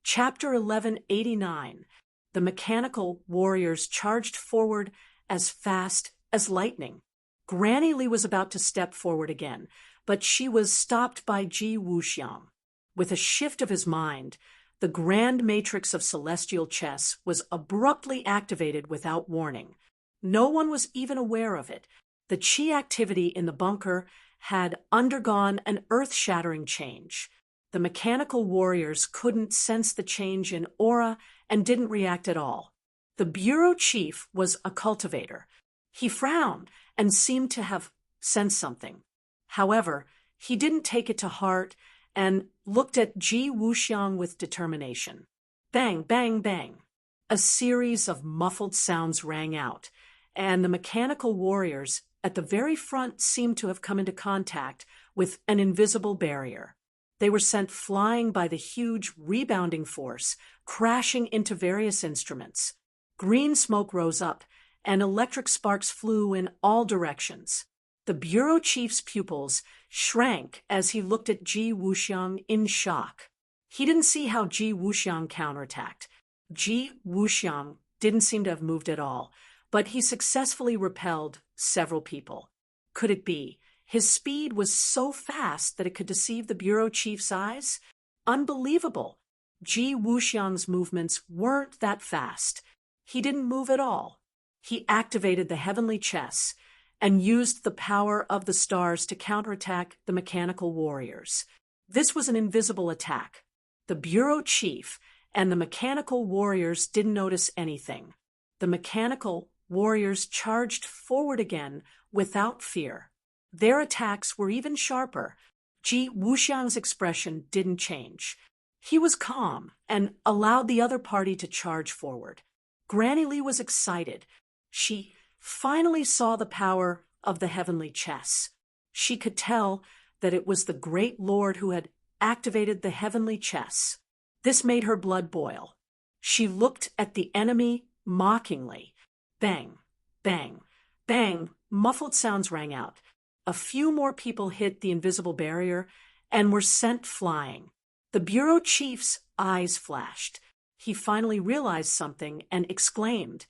Chapter 1189. The mechanical warriors charged forward as fast as lightning. Granny Li was about to step forward again, but she was stopped by Ji Wuxiang. With a shift of his mind, the grand matrix of celestial chess was abruptly activated without warning. No one was even aware of it. The chi activity in the bunker had undergone an earth-shattering change. The mechanical warriors couldn't sense the change in aura and didn't react at all. The bureau chief was a cultivator. He frowned and seemed to have sensed something. However, he didn't take it to heart and looked at Ji Wuxiang with determination. Bang, bang, bang. A series of muffled sounds rang out, and the mechanical warriors at the very front seemed to have come into contact with an invisible barrier. They were sent flying by the huge rebounding force, crashing into various instruments. Green smoke rose up, and electric sparks flew in all directions. The bureau chief's pupils shrank as he looked at Ji Wuxiang in shock. He didn't see how Ji Wuxiang counterattacked. Ji Wuxiang didn't seem to have moved at all, but he successfully repelled several people. Could it be his speed was so fast that it could deceive the bureau chief's eyes? Unbelievable. Ji Wuxiang's movements weren't that fast. He didn't move at all. He activated the heavenly chess and used the power of the stars to counterattack the mechanical warriors. This was an invisible attack. The bureau chief and the mechanical warriors didn't notice anything. The mechanical warriors charged forward again without fear. Their attacks were even sharper. Ji Wuxiang's expression didn't change. He was calm and allowed the other party to charge forward. Granny Li was excited. She finally saw the power of the heavenly chess. She could tell that it was the great lord who had activated the heavenly chess. This made her blood boil. She looked at the enemy mockingly. Bang, bang, bang, muffled sounds rang out. A few more people hit the invisible barrier and were sent flying. The bureau chief's eyes flashed. He finally realized something and exclaimed,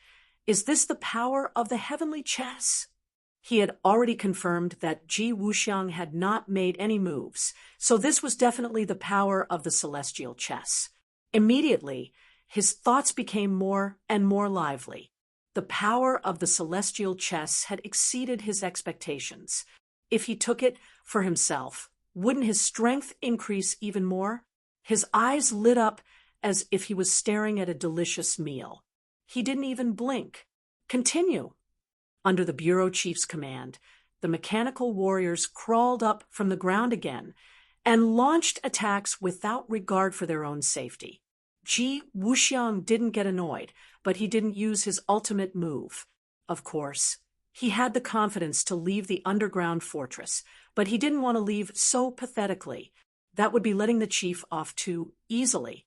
"Is this the power of the heavenly chess?" He had already confirmed that Ji Wuxiang had not made any moves, so this was definitely the power of the celestial chess. Immediately, his thoughts became more and more lively. The power of the celestial chess had exceeded his expectations. If he took it for himself, wouldn't his strength increase even more? His eyes lit up as if he was staring at a delicious meal. He didn't even blink. Continue. Under the bureau chief's command, the mechanical warriors crawled up from the ground again and launched attacks without regard for their own safety. Ji Wuxiang didn't get annoyed, but he didn't use his ultimate move. Of course, he had the confidence to leave the underground fortress, but he didn't want to leave so pathetically. That would be letting the chief off too easily.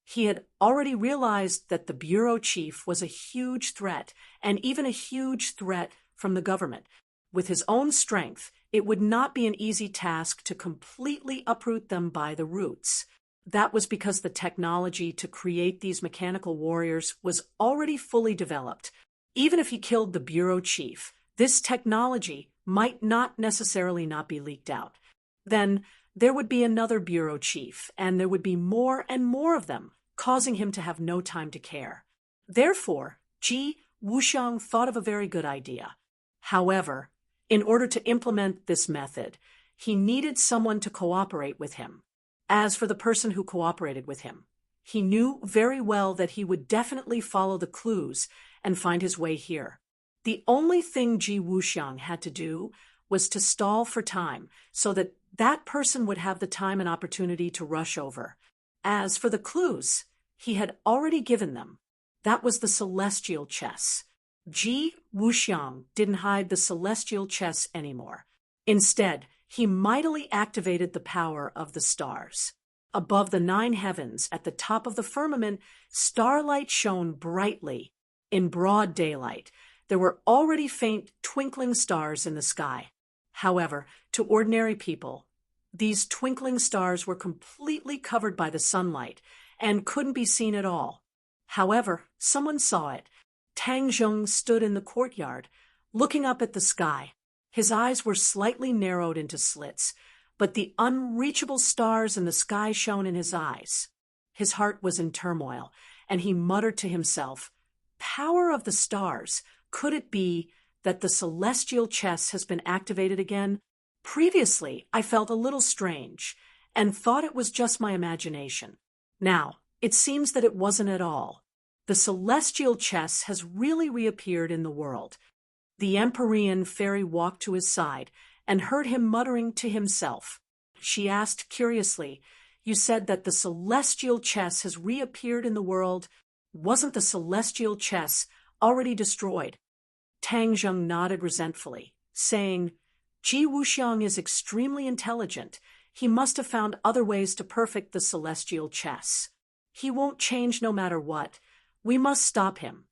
He had already realized that the bureau chief was a huge threat, and even a huge threat from the government. With his own strength, it would not be an easy task to completely uproot them by the roots. That was because the technology to create these mechanical warriors was already fully developed. Even if he killed the bureau chief, this technology might not necessarily not be leaked out. Then there would be another bureau chief, and there would be more and more of them, causing him to have no time to care. Therefore, Ji Wuxiang thought of a very good idea. However, in order to implement this method, he needed someone to cooperate with him. As for the person who cooperated with him, he knew very well that he would definitely follow the clues and find his way here. The only thing Ji Wuxiang had to do was to stall for time so that that person would have the time and opportunity to rush over. As for the clues, he had already given them. That was the celestial chess. Ji Wuxiang didn't hide the celestial chess anymore. Instead, he mightily activated the power of the stars. Above the 9 heavens, at the top of the firmament, starlight shone brightly. In broad daylight, there were already faint twinkling stars in the sky. However, to ordinary people, these twinkling stars were completely covered by the sunlight and couldn't be seen at all. However, someone saw it. Tang Zheng stood in the courtyard, looking up at the sky. His eyes were slightly narrowed into slits, but the unreachable stars in the sky shone in his eyes. His heart was in turmoil, and he muttered to himself, "Power of the stars, could it be that the celestial chess has been activated again? Previously, I felt a little strange, and thought it was just my imagination. Now, it seems that it wasn't at all. The celestial chess has really reappeared in the world." The Empyrean fairy walked to his side and heard him muttering to himself. She asked curiously, "You said that the celestial chess has reappeared in the world. Wasn't the celestial chess already destroyed?" Tang Zheng nodded resentfully, saying, "Ji Wuxiang is extremely intelligent. He must have found other ways to perfect the celestial chess. He won't change no matter what. We must stop him."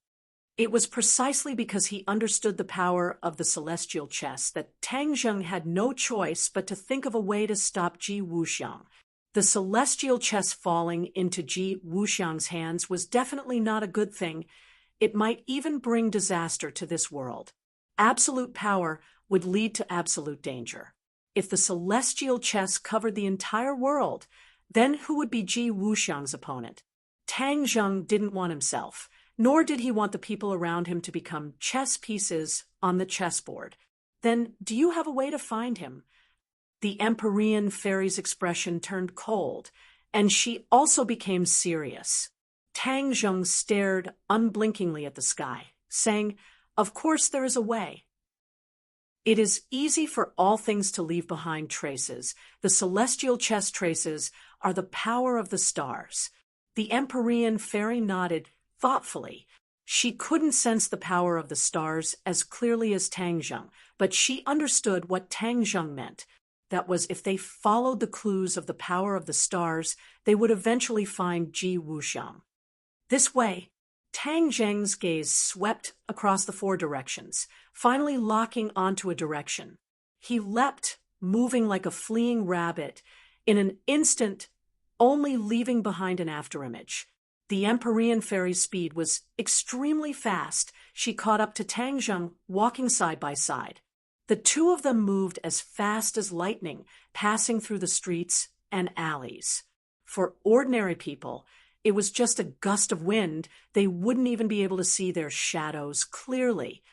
It was precisely because he understood the power of the celestial chess that Tang Zheng had no choice but to think of a way to stop Ji Wuxiang. The celestial chess falling into Ji Wuxiang's hands was definitely not a good thing. It might even bring disaster to this world. Absolute power would lead to absolute danger. If the celestial chess covered the entire world, then who would be Ji Wuxiang's opponent? Tang Zheng didn't want himself, nor did he want the people around him to become chess pieces on the chessboard. "Then do you have a way to find him?" The Empyrean fairy's expression turned cold, and she also became serious. Tang Zheng stared unblinkingly at the sky, saying, "Of course there is a way. It is easy for all things to leave behind traces. The celestial chess traces are the power of the stars." The Empyrean fairy nodded thoughtfully. She couldn't sense the power of the stars as clearly as Tang Zheng, but she understood what Tang Zheng meant. That was, if they followed the clues of the power of the stars, they would eventually find Ji Wuxiang. This way, Tang Zheng's gaze swept across the 4 directions, finally locking onto a direction. He leapt, moving like a fleeing rabbit, in an instant, only leaving behind an afterimage. The Empyrean fairy's speed was extremely fast. She caught up to Tang Zheng, walking side by side. The two of them moved as fast as lightning, passing through the streets and alleys. For ordinary people, it was just a gust of wind. They wouldn't even be able to see their shadows clearly.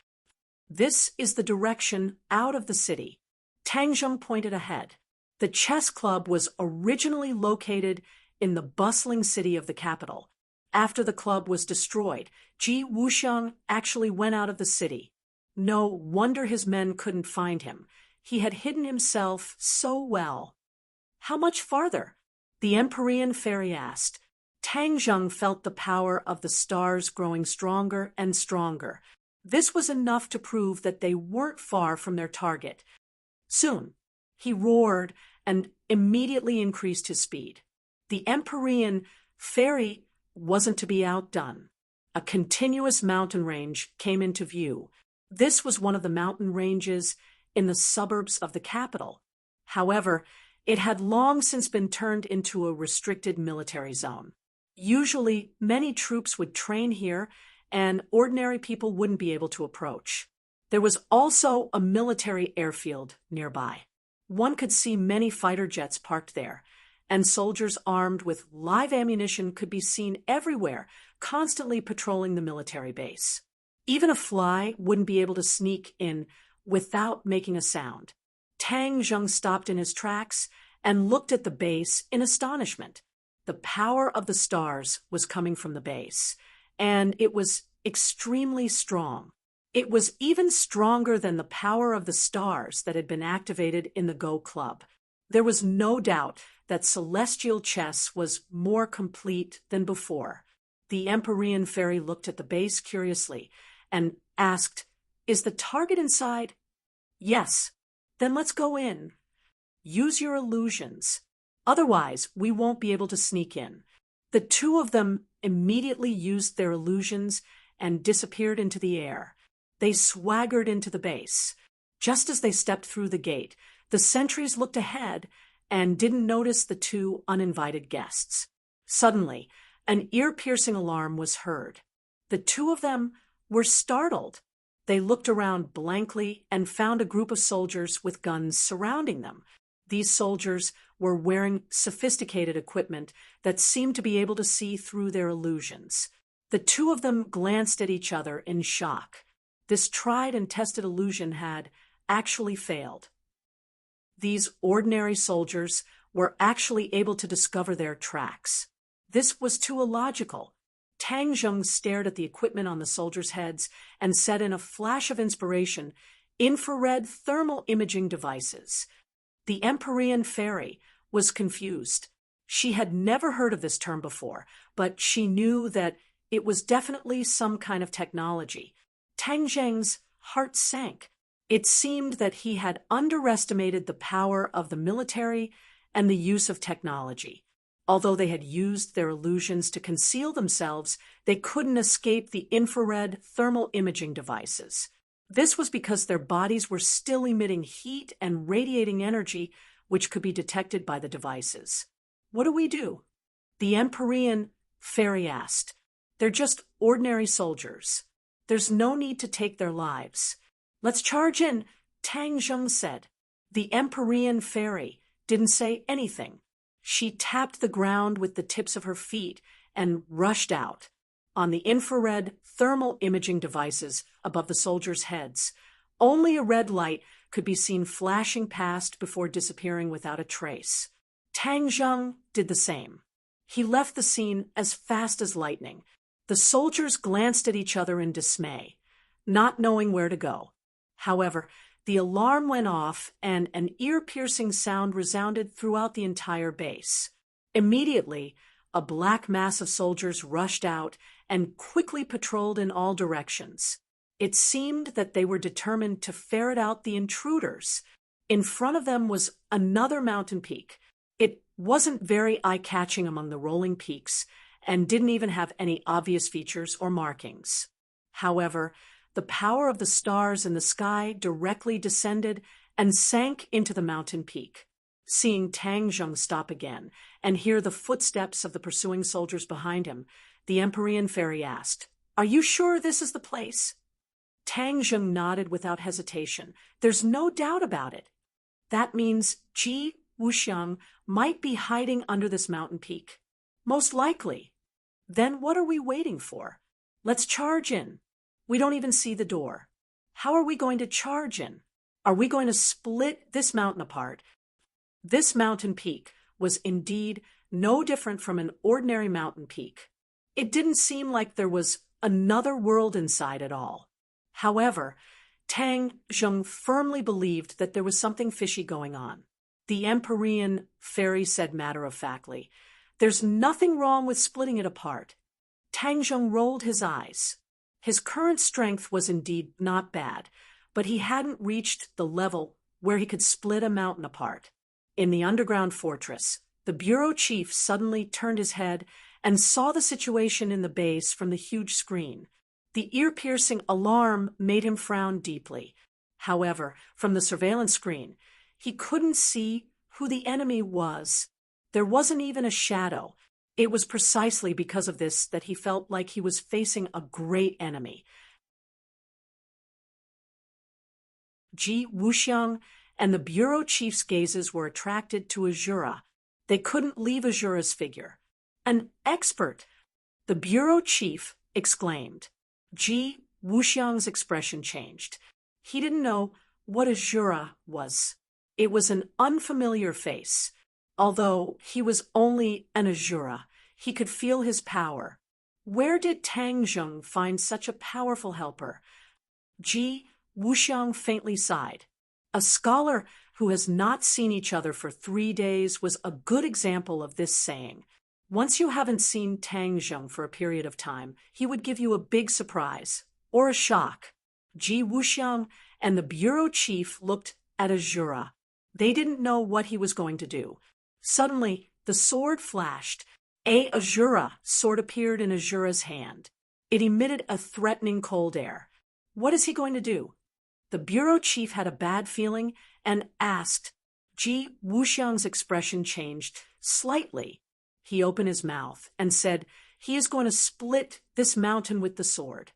This is the direction out of the city. Tang Zheng pointed ahead. The chess club was originally located in the bustling city of the capital. After the club was destroyed, Ji Wuxiang actually went out of the city. No wonder his men couldn't find him. He had hidden himself so well. How much farther? The Empyrean fairy asked. Tang Zheng felt the power of the stars growing stronger and stronger. This was enough to prove that they weren't far from their target. Soon, he roared and immediately increased his speed. The Empyrean fairy wasn't to be outdone. A continuous mountain range came into view. This was one of the mountain ranges in the suburbs of the capital. However, it had long since been turned into a restricted military zone. Usually, many troops would train here, and ordinary people wouldn't be able to approach. There was also a military airfield nearby. One could see many fighter jets parked there, and soldiers armed with live ammunition could be seen everywhere, constantly patrolling the military base. Even a fly wouldn't be able to sneak in without making a sound. Tang Zheng stopped in his tracks and looked at the base in astonishment. The power of the stars was coming from the base, and it was extremely strong. It was even stronger than the power of the stars that had been activated in the Go Club. There was no doubt that celestial chess was more complete than before. The Empyrean fairy looked at the base curiously and asked, "Is the target inside?" "Yes." "Then let's go in." "Use your illusions. Otherwise, we won't be able to sneak in." The two of them immediately used their illusions and disappeared into the air. They swaggered into the base. Just as they stepped through the gate, the sentries looked ahead and didn't notice the two uninvited guests. Suddenly, an ear-piercing alarm was heard. The two of them were startled. They looked around blankly and found a group of soldiers with guns surrounding them. These soldiers were wearing sophisticated equipment that seemed to be able to see through their illusions. The two of them glanced at each other in shock. This tried and tested illusion had actually failed. These ordinary soldiers were actually able to discover their tracks. This was too illogical. Tang Zheng stared at the equipment on the soldiers' heads and said in a flash of inspiration, "Infrared thermal imaging devices." The Empyrean fairy was confused. She had never heard of this term before, but she knew that it was definitely some kind of technology. Tang Zheng's heart sank. It seemed that he had underestimated the power of the military and the use of technology. Although they had used their illusions to conceal themselves, they couldn't escape the infrared thermal imaging devices. This was because their bodies were still emitting heat and radiating energy, which could be detected by the devices. "What do we do?" The Empyrean fairy asked. "They're just ordinary soldiers. There's no need to take their lives." "Let's charge in," Tang Zheng said. The Empyrean fairy didn't say anything. She tapped the ground with the tips of her feet and rushed out. On the infrared thermal imaging devices above the soldiers' heads, only a red light could be seen flashing past before disappearing without a trace. Tang Zheng did the same. He left the scene as fast as lightning. The soldiers glanced at each other in dismay, not knowing where to go. However, the alarm went off and an ear-piercing sound resounded throughout the entire base. Immediately, a black mass of soldiers rushed out and quickly patrolled in all directions. It seemed that they were determined to ferret out the intruders. In front of them was another mountain peak. It wasn't very eye-catching among the rolling peaks and didn't even have any obvious features or markings. However, the power of the stars in the sky directly descended and sank into the mountain peak. Seeing Tang Zheng stop again and hear the footsteps of the pursuing soldiers behind him, the Empyrean fairy asked, "Are you sure this is the place?" Tang Zheng nodded without hesitation. "There's no doubt about it. That means Ji Wuxiang might be hiding under this mountain peak." "Most likely." Then what are we waiting for? Let's charge in. We don't even see the door. How are we going to charge in? Are we going to split this mountain apart? This mountain peak was indeed no different from an ordinary mountain peak. It didn't seem like there was another world inside at all. However, Tang Zheng firmly believed that there was something fishy going on. The Empyrean fairy said matter-of-factly, "There's nothing wrong with splitting it apart." Tang Zheng rolled his eyes. His current strength was indeed not bad, but he hadn't reached the level where he could split a mountain apart. In the underground fortress, the bureau chief suddenly turned his head and saw the situation in the base from the huge screen. The ear-piercing alarm made him frown deeply. However, from the surveillance screen, he couldn't see who the enemy was. There wasn't even a shadow. It was precisely because of this that he felt like he was facing a great enemy. Ji Wuxiang and the bureau chief's gazes were attracted to Azura. They couldn't leave Azura's figure. "An expert!" the bureau chief exclaimed. Ji Wuxiang's expression changed. He didn't know what Azura was. It was an unfamiliar face. Although he was only an Azura, he could feel his power. Where did Tang Zheng find such a powerful helper? Ji Wuxiang faintly sighed. A scholar who has not seen each other for 3 days was a good example of this saying. Once you haven't seen Tang Zheng for a period of time, he would give you a big surprise, or a shock. Ji Wuxiang and the bureau chief looked at Azura. They didn't know what he was going to do. Suddenly, the sword flashed. A Azura sword appeared in Azura's hand. It emitted a threatening cold air. What is he going to do? The bureau chief had a bad feeling and asked. Ji Wuxiang's expression changed slightly. He opened his mouth and said, "He is going to split this mountain with the sword."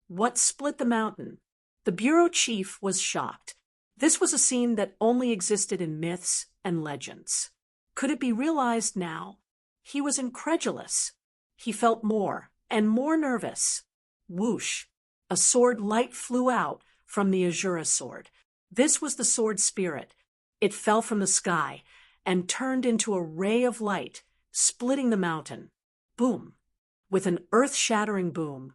What split the mountain? The bureau chief was shocked. This was a scene that only existed in myths and legends. Could it be realized now? He was incredulous. He felt more and more nervous. Whoosh! A sword light flew out from the Azura sword. This was the sword spirit. It fell from the sky and turned into a ray of light, splitting the mountain. Boom! With an earth-shattering boom,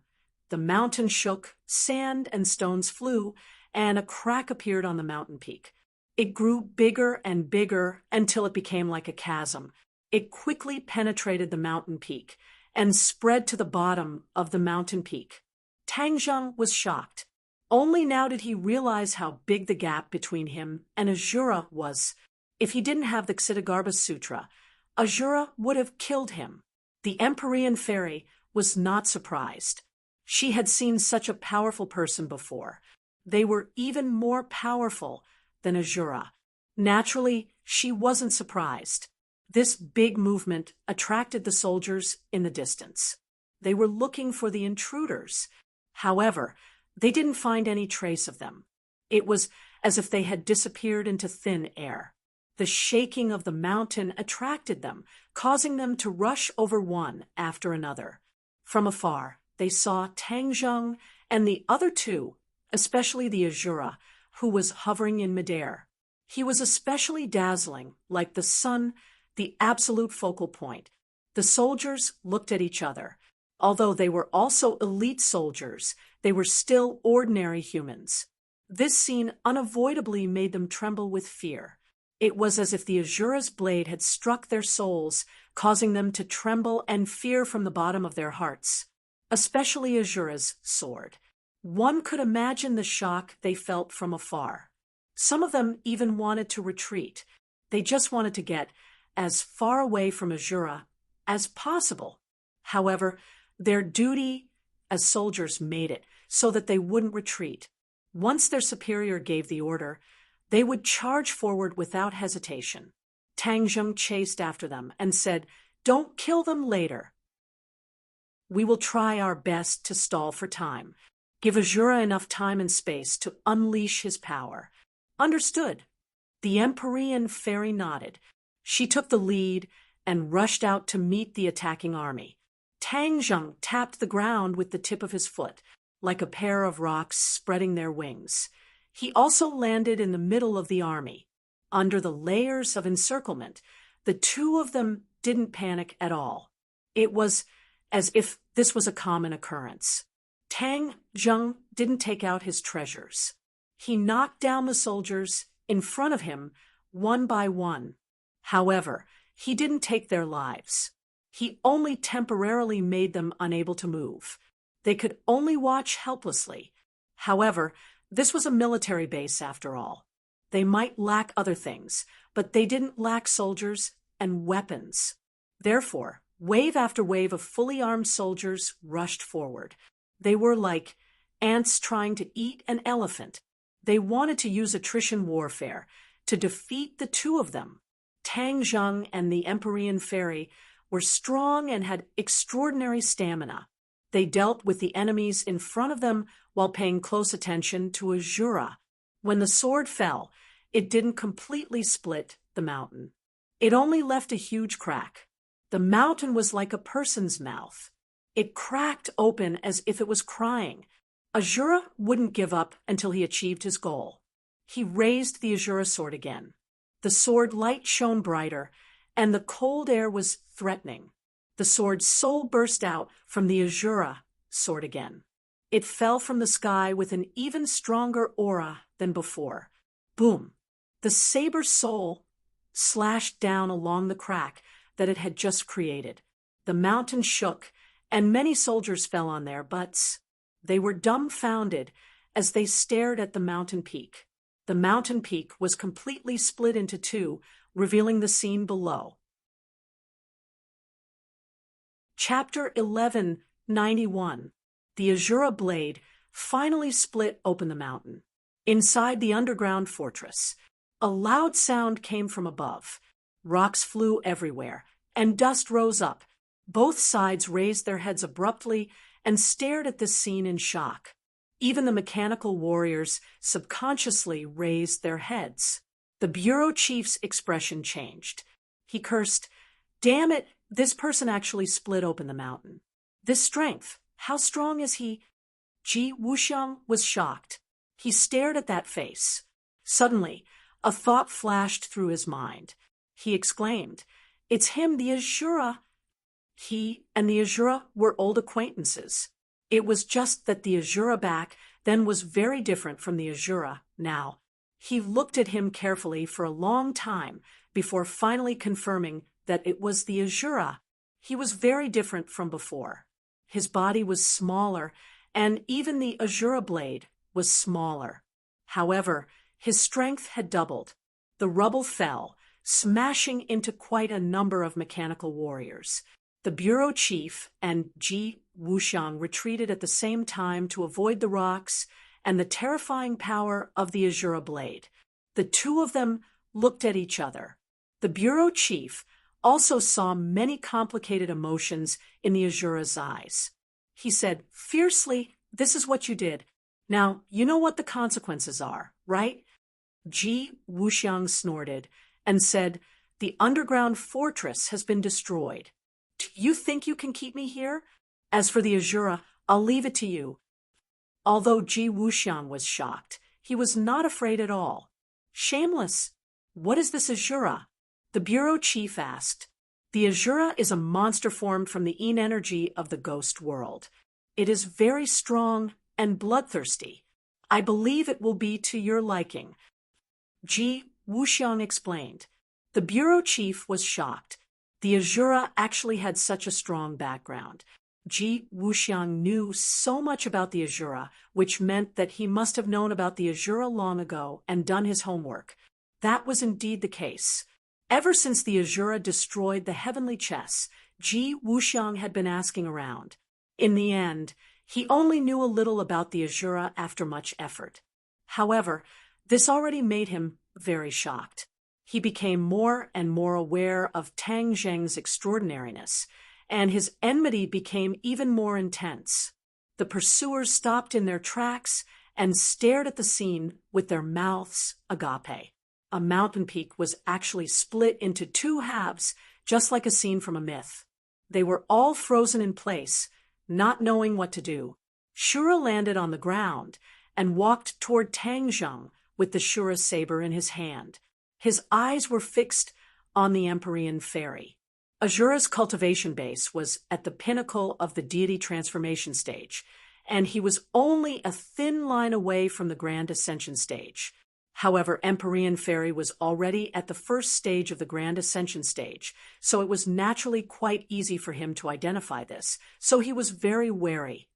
the mountain shook, sand and stones flew, and a crack appeared on the mountain peak. It grew bigger and bigger until it became like a chasm. It quickly penetrated the mountain peak and spread to the bottom of the mountain peak. Tang Zheng was shocked. Only now did he realize how big the gap between him and Azura was. If he didn't have the Ksitigarbha Sutra, Azura would have killed him. The Empyrean fairy was not surprised. She had seen such a powerful person before. They were even more powerful than Azura. Naturally, she wasn't surprised. This big movement attracted the soldiers in the distance. They were looking for the intruders. However, they didn't find any trace of them. It was as if they had disappeared into thin air. The shaking of the mountain attracted them, causing them to rush over one after another. From afar, they saw Tang Zheng and the other two, especially the Azura, who was hovering in midair. He was especially dazzling, like the sun, the absolute focal point. The soldiers looked at each other. Although they were also elite soldiers, they were still ordinary humans. This scene unavoidably made them tremble with fear. It was as if the Azura's blade had struck their souls, causing them to tremble and fear from the bottom of their hearts. Especially Azura's sword. One could imagine the shock they felt from afar. Some of them even wanted to retreat. They just wanted to get as far away from Azura as possible. However, their duty as soldiers made it so that they wouldn't retreat. Once their superior gave the order, they would charge forward without hesitation. Tang Zheng chased after them and said, "Don't kill them later. We will try our best to stall for time. Give Azura enough time and space to unleash his power." Understood. The Empyrean fairy nodded. She took the lead and rushed out to meet the attacking army. Tang Zheng tapped the ground with the tip of his foot, like a pair of rocks spreading their wings. He also landed in the middle of the army. Under the layers of encirclement, the two of them didn't panic at all. It was as if this was a common occurrence. Tang Zheng didn't take out his treasures. He knocked down the soldiers in front of him, one by one. However, he didn't take their lives. He only temporarily made them unable to move. They could only watch helplessly. However, this was a military base after all. They might lack other things, but they didn't lack soldiers and weapons. Therefore, wave after wave of fully armed soldiers rushed forward. They were like ants trying to eat an elephant. They wanted to use attrition warfare to defeat the two of them. Tang Zheng and the Empyrean fairy were strong and had extraordinary stamina. They dealt with the enemies in front of them while paying close attention to Azura. When the sword fell, it didn't completely split the mountain. It only left a huge crack. The mountain was like a person's mouth. It cracked open as if it was crying. Azura wouldn't give up until he achieved his goal. He raised the Azura sword again. The sword light shone brighter, and the cold air was threatening. The sword's soul burst out from the Azura sword again. It fell from the sky with an even stronger aura than before. Boom! The saber's soul slashed down along the crack that it had just created. The mountain shook, and many soldiers fell on their butts. They were dumbfounded as they stared at the mountain peak. The mountain peak was completely split into two, revealing the scene below. Chapter 1191. The Azura blade finally split open the mountain. Inside the underground fortress, a loud sound came from above. Rocks flew everywhere, and dust rose up. Both sides raised their heads abruptly and stared at this scene in shock. Even the mechanical warriors subconsciously raised their heads. The bureau chief's expression changed. He cursed, "Damn it, this person actually split open the mountain. This strength, how strong is he?" Ji Wuxiang was shocked. He stared at that face. Suddenly, a thought flashed through his mind. He exclaimed, "It's him, the Azura." He and the Azura were old acquaintances. It was just that the Azura back then was very different from the Azura now. He looked at him carefully for a long time before finally confirming that it was the Azura. He was very different from before. His body was smaller, and even the Azura blade was smaller. However, his strength had doubled. The rubble fell, smashing into quite a number of mechanical warriors. The bureau chief and Ji Wuxiang retreated at the same time to avoid the rocks and the terrifying power of the Azura blade. The two of them looked at each other. The bureau chief also saw many complicated emotions in the Azura's eyes. He said fiercely, "This is what you did. Now, you know what the consequences are, right?" Ji Wuxiang snorted and said, "The underground fortress has been destroyed. Do you think you can keep me here? As for the Azura, I'll leave it to you." Although Ji Wuxiang was shocked, he was not afraid at all. "Shameless, what is this Azura?" The bureau chief asked. "The Azura is a monster formed from the Yin energy of the ghost world. It is very strong and bloodthirsty. I believe it will be to your liking," Ji Wuxiang explained. The bureau chief was shocked. The Azura actually had such a strong background. Ji Wuxiang knew so much about the Azura, which meant that he must have known about the Azura long ago and done his homework. That was indeed the case. Ever since the Azura destroyed the heavenly chess, Ji Wuxiang had been asking around. In the end, he only knew a little about the Azura after much effort. However, this already made him very shocked. He became more and more aware of Tang Zheng's extraordinariness, and his enmity became even more intense. The pursuers stopped in their tracks and stared at the scene with their mouths agape. A mountain peak was actually split into two halves, just like a scene from a myth. They were all frozen in place, not knowing what to do. Shura landed on the ground and walked toward Tang Zheng with the Shura saber in his hand. His eyes were fixed on the Empyrean fairy. Azura's cultivation base was at the pinnacle of the deity transformation stage, and he was only a thin line away from the Grand Ascension stage. However, Empyrean Fairy was already at the first stage of the Grand Ascension stage, so it was naturally quite easy for him to identify this, so he was very wary.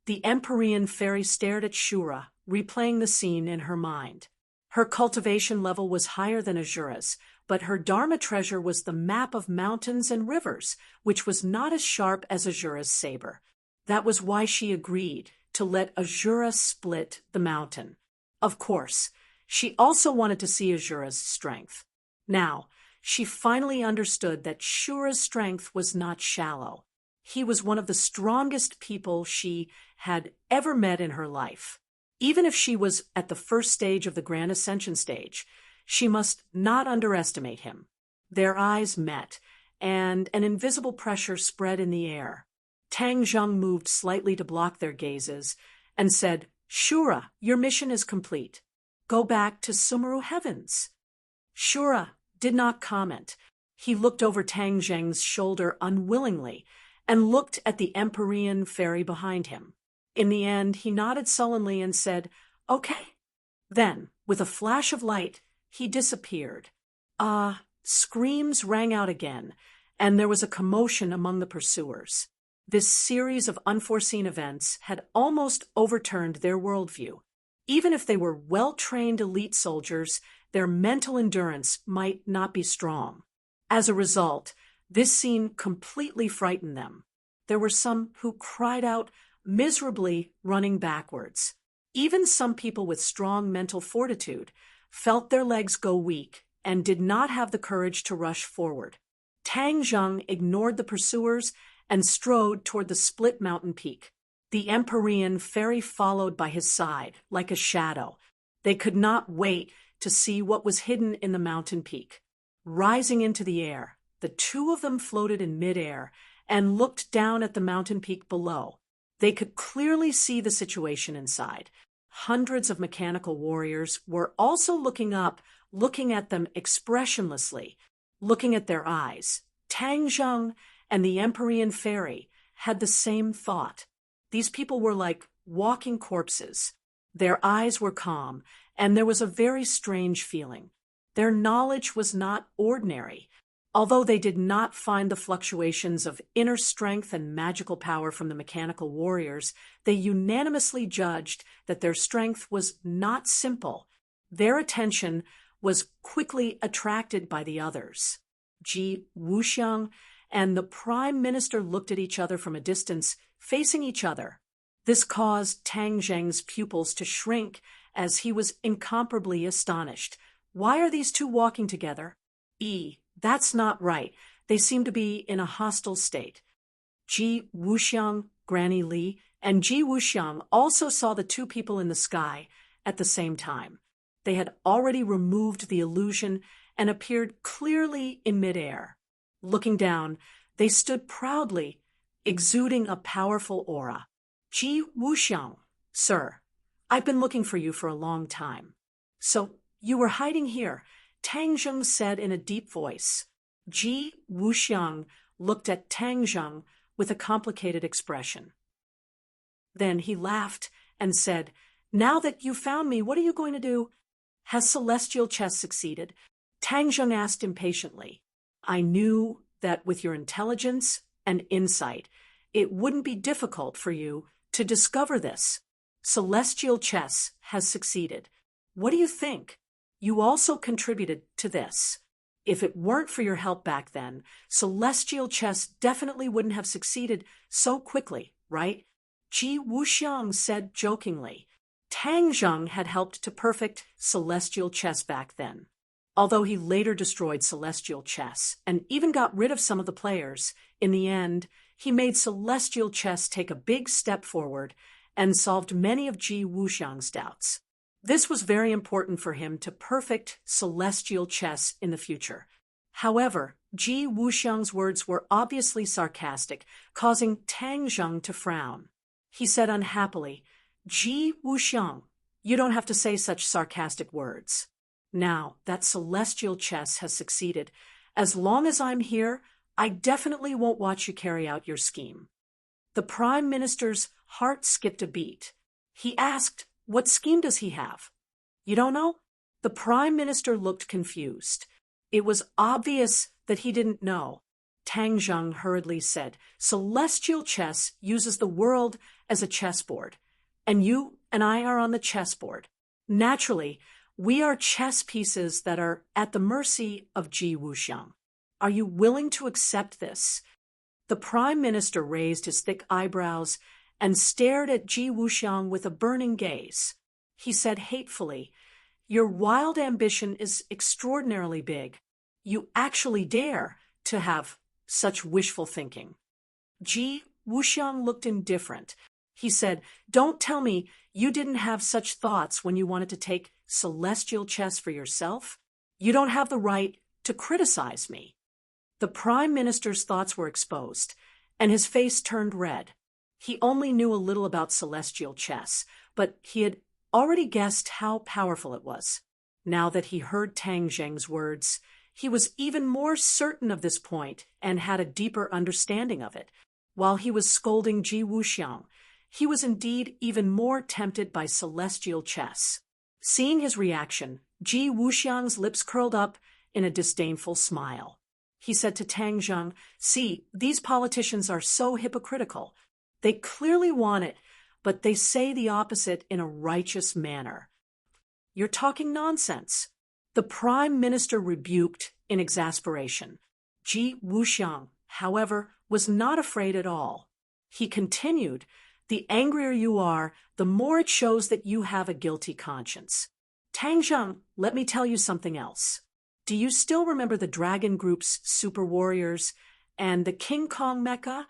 The Empyrean Fairy stared at Shura, replaying the scene in her mind. Her cultivation level was higher than Azura's, but her Dharma treasure was the map of mountains and rivers, which was not as sharp as Azura's saber. That was why she agreed to let Azura split the mountain. Of course, she also wanted to see Azura's strength. Now, she finally understood that Shura's strength was not shallow. He was one of the strongest people she had ever met in her life. Even if she was at the first stage of the Grand Ascension stage, she must not underestimate him. Their eyes met, and an invisible pressure spread in the air. Tang Zheng moved slightly to block their gazes and said, "Shura, your mission is complete. Go back to Sumeru Heavens." Shura did not comment. He looked over Tang Zheng's shoulder unwillingly and looked at the Empyrean Fairy behind him. In the end, he nodded sullenly and said, "Okay." Then, with a flash of light, he disappeared. Screams rang out again, and there was a commotion among the pursuers. This series of unforeseen events had almost overturned their worldview. Even if they were well-trained elite soldiers, their mental endurance might not be strong. As a result, this scene completely frightened them. There were some who cried out miserably, running backwards. Even some people with strong mental fortitude felt their legs go weak and did not have the courage to rush forward. Tang Zheng ignored the pursuers and strode toward the split mountain peak. The Empyrean Fairy followed by his side, like a shadow. They could not wait to see what was hidden in the mountain peak. Rising into the air, the two of them floated in midair and looked down at the mountain peak below. They could clearly see the situation inside. Hundreds of mechanical warriors were also looking up, looking at them expressionlessly, looking at their eyes. Tang Zheng and the Empyrean Fairy had the same thought. These people were like walking corpses. Their eyes were calm, and there was a very strange feeling. Their knowledge was not ordinary. Although they did not find the fluctuations of inner strength and magical power from the mechanical warriors, they unanimously judged that their strength was not simple. Their attention was quickly attracted by the others. Ji Wuxiang and the Prime Minister looked at each other from a distance, facing each other. This caused Tang Zheng's pupils to shrink as he was incomparably astonished. Why are these two walking together? That's not right. They seem to be in a hostile state. Ji Wuxiang, Granny Li, and Ji Wuxiang also saw the two people in the sky at the same time. They had already removed the illusion and appeared clearly in midair. Looking down, they stood proudly, exuding a powerful aura. "Ji Wuxiang, sir, I've been looking for you for a long time." "So, you were hiding here," Tang Zheng said in a deep voice. Ji Wuxiang looked at Tang Zheng with a complicated expression. Then he laughed and said, "Now that you found me, what are you going to do?" "Has Celestial Chess succeeded?" Tang Zheng asked impatiently. "I knew that with your intelligence and insight, it wouldn't be difficult for you to discover this. Celestial Chess has succeeded. What do you think? You also contributed to this. If it weren't for your help back then, Celestial Chess definitely wouldn't have succeeded so quickly, right?" Ji Wuxiang said jokingly. Tang Zheng had helped to perfect Celestial Chess back then. Although he later destroyed Celestial Chess and even got rid of some of the players, in the end, he made Celestial Chess take a big step forward and solved many of Ji Wuxiang's doubts. This was very important for him to perfect Celestial Chess in the future. However, Ji Wuxiang's words were obviously sarcastic, causing Tang Zheng to frown. He said unhappily, "Ji Wuxiang, you don't have to say such sarcastic words. Now that celestial chess has succeeded, as long as I'm here, I definitely won't watch you carry out your scheme." The Prime Minister's heart skipped a beat. He asked, "What scheme does he have?" "You don't know?" The Prime Minister looked confused. It was obvious that he didn't know. Tang Zheng hurriedly said, "Celestial chess uses the world as a chessboard, and you and I are on the chessboard. Naturally, we are chess pieces that are at the mercy of Ji Wuxiang. Are you willing to accept this?" The Prime Minister raised his thick eyebrows and stared at Ji Wuxiang with a burning gaze. He said hatefully, "Your wild ambition is extraordinarily big. You actually dare to have such wishful thinking." Ji Wuxiang looked indifferent. He said, "Don't tell me you didn't have such thoughts when you wanted to take celestial chess for yourself. You don't have the right to criticize me." The Prime Minister's thoughts were exposed, and his face turned red. He only knew a little about celestial chess, but he had already guessed how powerful it was. Now that he heard Tang Zheng's words, he was even more certain of this point and had a deeper understanding of it. While he was scolding Ji Wuxiang, he was indeed even more tempted by celestial chess. Seeing his reaction, Ji Wuxiang's lips curled up in a disdainful smile. He said to Tang Zheng, "See, these politicians are so hypocritical. They clearly want it, but they say the opposite in a righteous manner." "You're talking nonsense." The Prime Minister rebuked in exasperation. Ji Wuxiang, however, was not afraid at all. He continued, "The angrier you are, the more it shows that you have a guilty conscience. Tang Zheng, let me tell you something else. Do you still remember the Dragon Group's super warriors and the King Kong mecha?"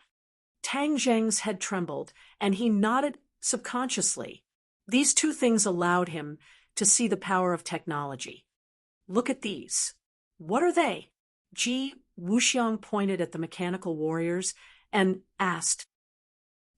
Tang Zheng's head trembled, and he nodded subconsciously. These two things allowed him to see the power of technology. "Look at these." "What are they?" Ji Wuxiang pointed at the mechanical warriors and asked.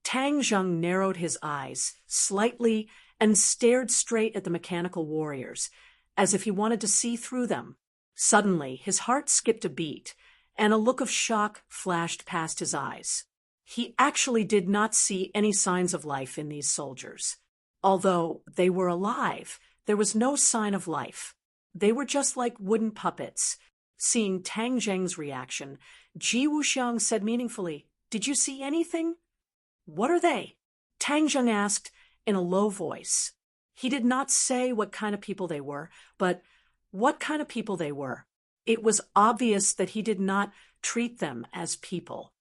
Tang Zheng narrowed his eyes slightly and stared straight at the mechanical warriors, as if he wanted to see through them. Suddenly, his heart skipped a beat, and a look of shock flashed past his eyes. He actually did not see any signs of life in these soldiers. Although they were alive, there was no sign of life. They were just like wooden puppets. Seeing Tang Zheng's reaction, Ji Wuxiang said meaningfully, "Did you see anything?" "What are they?" Tang Zheng asked in a low voice. He did not say what kind of people they were, but what kind of people they were. It was obvious that he did not treat them as people.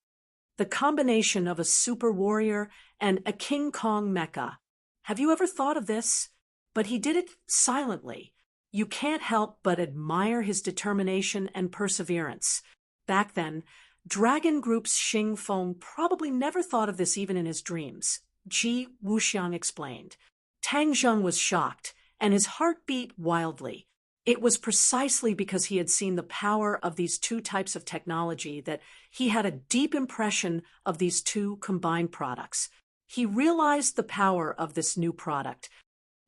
The combination of a super warrior and a King Kong mecha. Have you ever thought of this? But he did it silently. You can't help but admire his determination and perseverance. Back then, Dragon Group's Xing Feng probably never thought of this even in his dreams. Ji Wuxiang explained. Tang Zheng was shocked, and his heart beat wildly. It was precisely because he had seen the power of these two types of technology that he had a deep impression of these two combined products. He realized the power of this new product.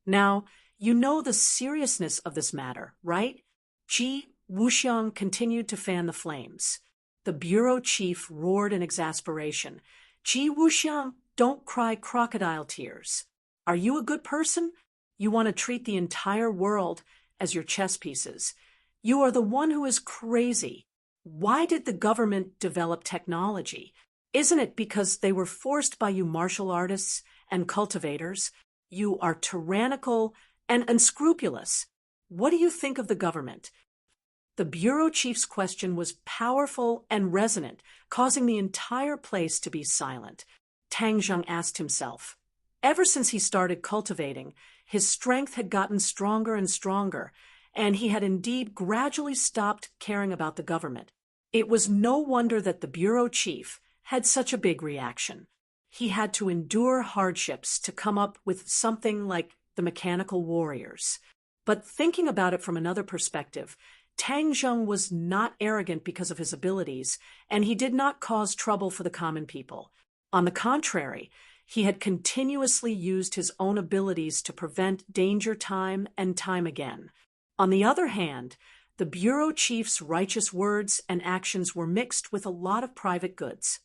Now, you know the seriousness of this matter, right? Ji Wuxiang continued to fan the flames. The bureau chief roared in exasperation. "Ji Wuxiang, don't cry crocodile tears. Are you a good person? You want to treat the entire world as your chess pieces. You are the one who is crazy. Why did the government develop technology? Isn't it because they were forced by you martial artists and cultivators? You are tyrannical and unscrupulous. What do you think of the government?" The bureau chief's question was powerful and resonant, causing the entire place to be silent. Tang Zheng asked himself. Ever since he started cultivating, his strength had gotten stronger and stronger, and he had indeed gradually stopped caring about the government. It was no wonder that the bureau chief had such a big reaction. He had to endure hardships to come up with something like the mechanical warriors. But thinking about it from another perspective, Tang Zheng was not arrogant because of his abilities, and he did not cause trouble for the common people. On the contrary, he had continuously used his own abilities to prevent danger time and time again. On the other hand, the bureau chief's righteous words and actions were mixed with a lot of private goods.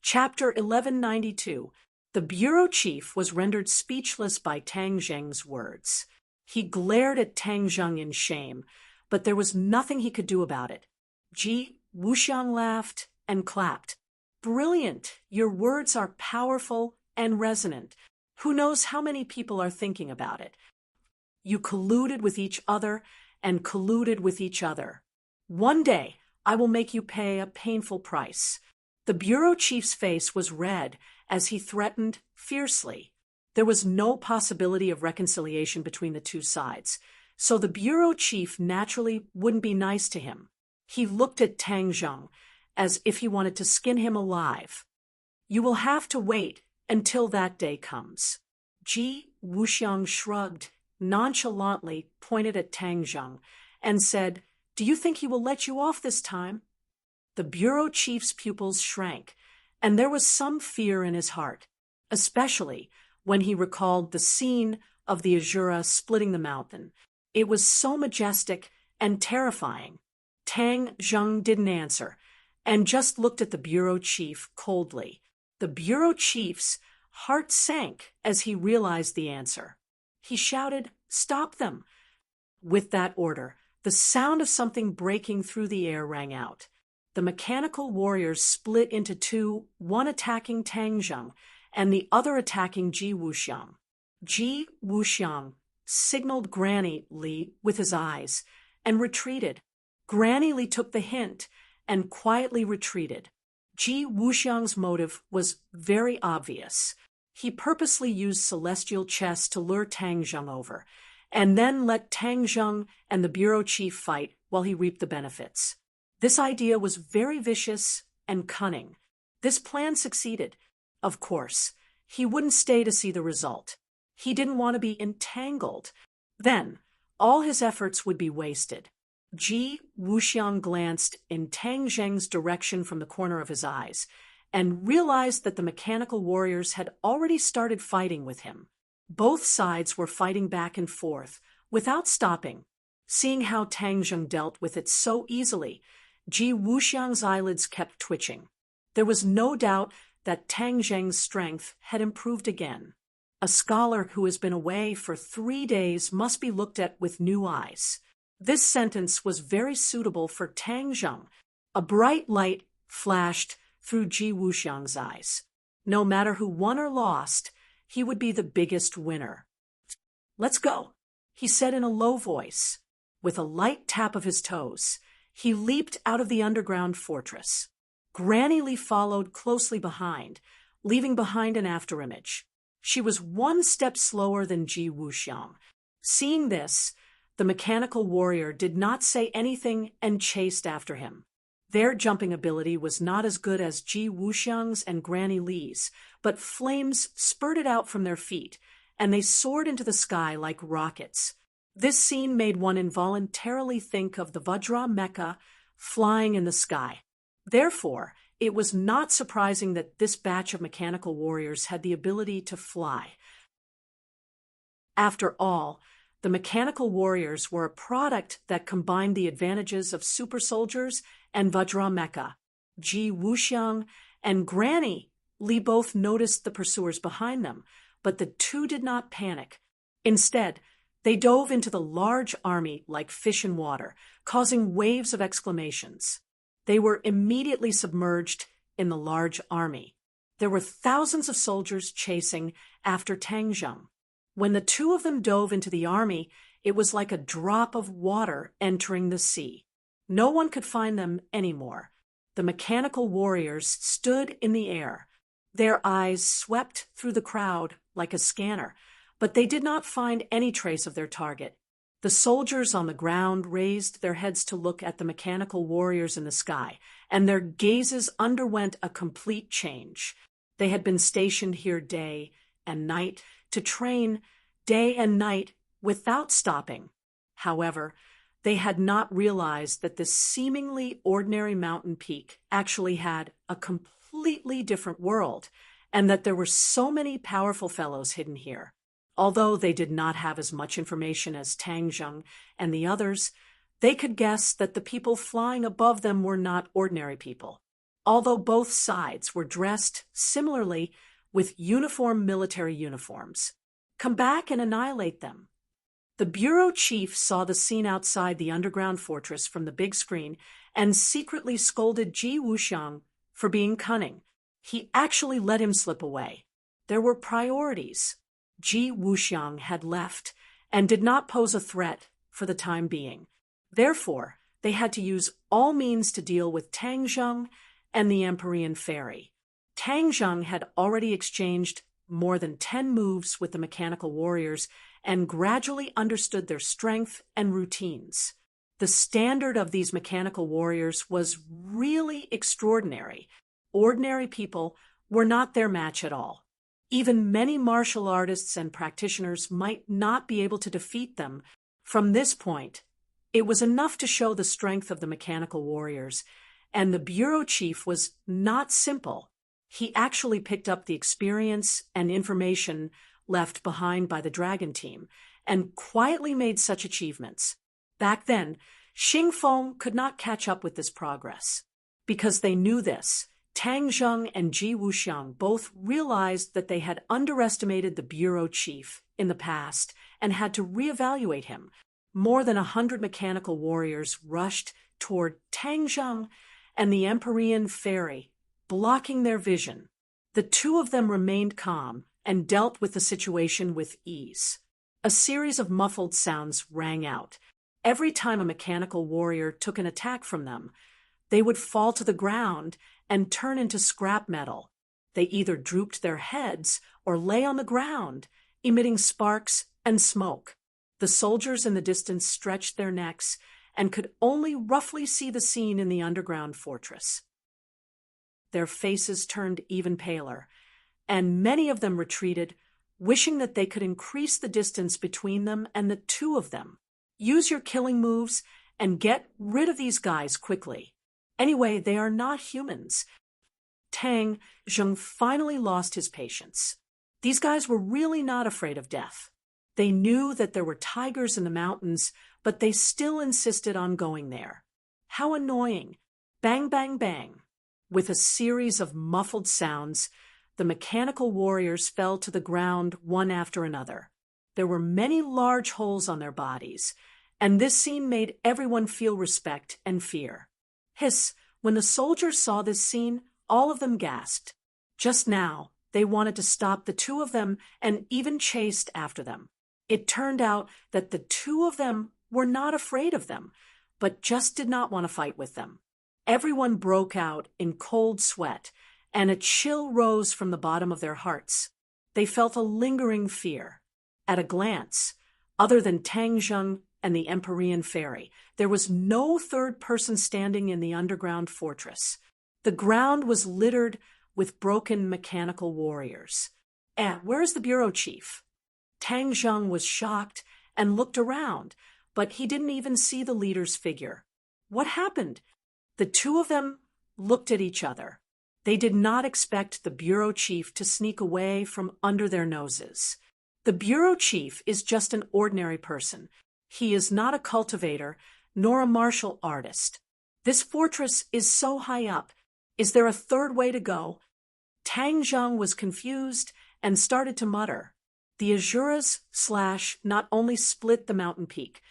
Chapter 1192. The bureau chief was rendered speechless by Tang Zheng's words. He glared at Tang Zheng in shame, but there was nothing he could do about it. Ji Wuxiang laughed and clapped. Brilliant! Your words are powerful and resonant. Who knows how many people are thinking about it? You colluded with each other and colluded with each other. One day, I will make you pay a painful price. The bureau chief's face was red as he threatened fiercely. There was no possibility of reconciliation between the two sides, so the bureau chief naturally wouldn't be nice to him. He looked at Tang Zheng as if he wanted to skin him alive. You will have to wait until that day comes. Ji Wuxiang shrugged, nonchalantly pointed at Tang Zheng, and said, Do you think he will let you off this time? The bureau chief's pupils shrank, and there was some fear in his heart, especially when he recalled the scene of the Azura splitting the mountain. It was so majestic and terrifying. Tang Zheng didn't answer, and just looked at the bureau chief coldly. The bureau chief's heart sank as he realized the answer. He shouted, Stop them! With that order, the sound of something breaking through the air rang out. The mechanical warriors split into two, one attacking Tang Zheng and the other attacking Ji Wuxiang. Ji Wuxiang signaled Granny Li with his eyes and retreated. Granny Li took the hint and quietly retreated. Ji Wuxiang's motive was very obvious. He purposely used celestial chess to lure Tang Zheng over, and then let Tang Zheng and the bureau chief fight while he reaped the benefits. This idea was very vicious and cunning. This plan succeeded. Of course, he wouldn't stay to see the result. He didn't want to be entangled. Then, all his efforts would be wasted. Ji Wuxiang glanced in Tang Zheng's direction from the corner of his eyes and realized that the mechanical warriors had already started fighting with him. Both sides were fighting back and forth, without stopping. Seeing how Tang Zheng dealt with it so easily, Ji Wuxiang's eyelids kept twitching. There was no doubt that Tang Zheng's strength had improved again. A scholar who has been away for 3 days must be looked at with new eyes. This sentence was very suitable for Tang Zheng. A bright light flashed through Ji Wuxiang's eyes. No matter who won or lost, he would be the biggest winner. Let's go, he said in a low voice. With a light tap of his toes, he leaped out of the underground fortress. Granny Li followed closely behind, leaving behind an afterimage. She was 1 step slower than Ji Wuxiang. Seeing this, the mechanical warrior did not say anything and chased after him. Their jumping ability was not as good as Ji Wuxiang's and Granny Li's, but flames spurted out from their feet, and they soared into the sky like rockets. This scene made one involuntarily think of the Vajra mecha flying in the sky. Therefore, it was not surprising that this batch of mechanical warriors had the ability to fly. After all, the mechanical warriors were a product that combined the advantages of super soldiers and Vajra mecha. Ji Wuxiang and Granny Li both noticed the pursuers behind them, but the two did not panic. Instead, they dove into the large army like fish in water, causing waves of exclamations. They were immediately submerged in the large army. There were thousands of soldiers chasing after Tang Zheng. When the two of them dove into the army, it was like a drop of water entering the sea. No one could find them anymore. The mechanical warriors stood in the air. Their eyes swept through the crowd like a scanner, but they did not find any trace of their target. The soldiers on the ground raised their heads to look at the mechanical warriors in the sky, and their gazes underwent a complete change. They had been stationed here day and night to train day and night without stopping. However, they had not realized that this seemingly ordinary mountain peak actually had a completely different world, and that there were so many powerful fellows hidden here. Although they did not have as much information as Tang Zheng and the others, they could guess that the people flying above them were not ordinary people, although both sides were dressed similarly with uniform military uniforms. Come back and annihilate them. The bureau chief saw the scene outside the underground fortress from the big screen and secretly scolded Ji Wuxiang for being cunning. He actually let him slip away. There were priorities. Ji Wuxiang had left and did not pose a threat for the time being. Therefore, they had to use all means to deal with Tang Zheng and the Empyrean Fairy. Tang Zheng had already exchanged more than 10 moves with the mechanical warriors and gradually understood their strength and routines. The standard of these mechanical warriors was really extraordinary. Ordinary people were not their match at all. Even many martial artists and practitioners might not be able to defeat them. From this point, it was enough to show the strength of the mechanical warriors, and the bureau chief was not simple. He actually picked up the experience and information left behind by the dragon team, and quietly made such achievements. Back then, Xingfeng could not catch up with this progress. Because they knew this, Tang Zheng and Ji Wuxiang both realized that they had underestimated the bureau chief in the past and had to reevaluate him. More than 100 mechanical warriors rushed toward Tang Zheng and the Empyrean Fairy, blocking their vision. The two of them remained calm and dealt with the situation with ease. A series of muffled sounds rang out. Every time a mechanical warrior took an attack from them, they would fall to the ground and turn into scrap metal. They either drooped their heads or lay on the ground, emitting sparks and smoke. The soldiers in the distance stretched their necks and could only roughly see the scene in the underground fortress. Their faces turned even paler, and many of them retreated, wishing that they could increase the distance between them and the two of them. Use your killing moves and get rid of these guys quickly. Anyway, they are not humans. Tang Zheng finally lost his patience. These guys were really not afraid of death. They knew that there were tigers in the mountains, but they still insisted on going there. How annoying! Bang, bang, bang. With a series of muffled sounds, the mechanical warriors fell to the ground one after another. There were many large holes on their bodies, and this scene made everyone feel respect and fear. Hiss! When the soldiers saw this scene, all of them gasped. Just now, they wanted to stop the two of them and even chased after them. It turned out that the two of them were not afraid of them, but just did not want to fight with them. Everyone broke out in cold sweat, and a chill rose from the bottom of their hearts. They felt a lingering fear. At a glance, other than Tang Zheng and the Empyrean Fairy, there was no third person standing in the underground fortress. The ground was littered with broken mechanical warriors. Where is the bureau chief? Tang Zheng was shocked and looked around, but he didn't even see the leader's figure. What happened? The two of them looked at each other. They did not expect the bureau chief to sneak away from under their noses. The bureau chief is just an ordinary person. He is not a cultivator, nor a martial artist. This fortress is so high up. Is there a third way to go? Tang Zheng was confused and started to mutter. The Azuras not only split the mountain peak,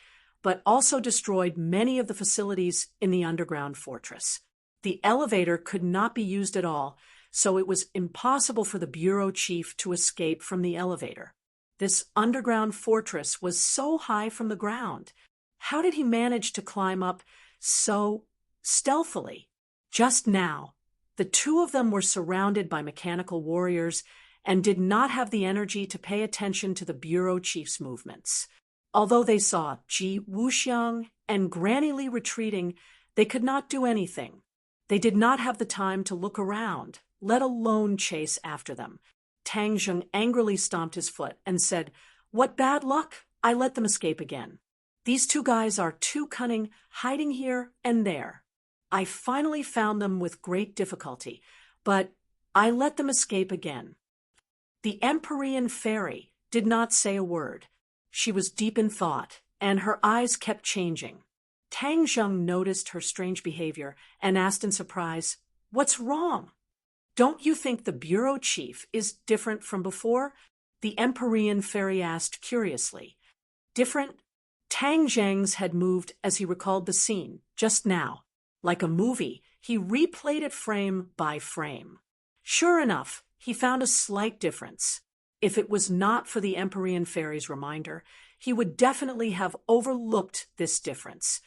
but also destroyed many of the facilities in the underground fortress. The elevator could not be used at all, so it was impossible for the bureau chief to escape from the elevator. This underground fortress was so high from the ground. How did he manage to climb up so stealthily? Just now, the two of them were surrounded by mechanical warriors and did not have the energy to pay attention to the bureau chief's movements. Although they saw Ji Wuxiang and Granny Li retreating, they could not do anything. They did not have the time to look around, let alone chase after them. Tang Zheng angrily stomped his foot and said, "What bad luck! I let them escape again." These two guys are too cunning, hiding here and there. I finally found them with great difficulty, but I let them escape again." The Empyrean fairy did not say a word. She was deep in thought, and her eyes kept changing. Tang Zheng noticed her strange behavior and asked in surprise, "What's wrong?" "Don't you think the bureau chief is different from before?" the Empyrean fairy asked curiously. "Different?" Tang Zheng's had moved as he recalled the scene, just now. Like a movie, he replayed it frame by frame. Sure enough, he found a slight difference. If it was not for the Empyrean fairy's reminder, he would definitely have overlooked this difference.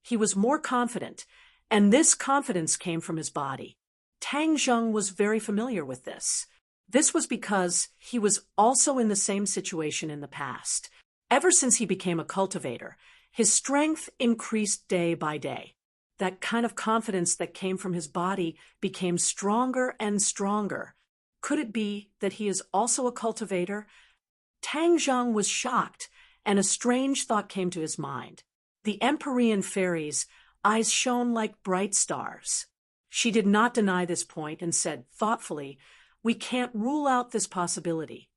He was more confident, and this confidence came from his body. Tang Zheng was very familiar with this. This was because he was also in the same situation in the past. Ever since he became a cultivator, his strength increased day by day. That kind of confidence that came from his body became stronger and stronger. Could it be that he is also a cultivator? Tang Zheng was shocked, and a strange thought came to his mind. The Empyrean fairy's eyes shone like bright stars. She did not deny this point and said thoughtfully, "We can't rule out this possibility."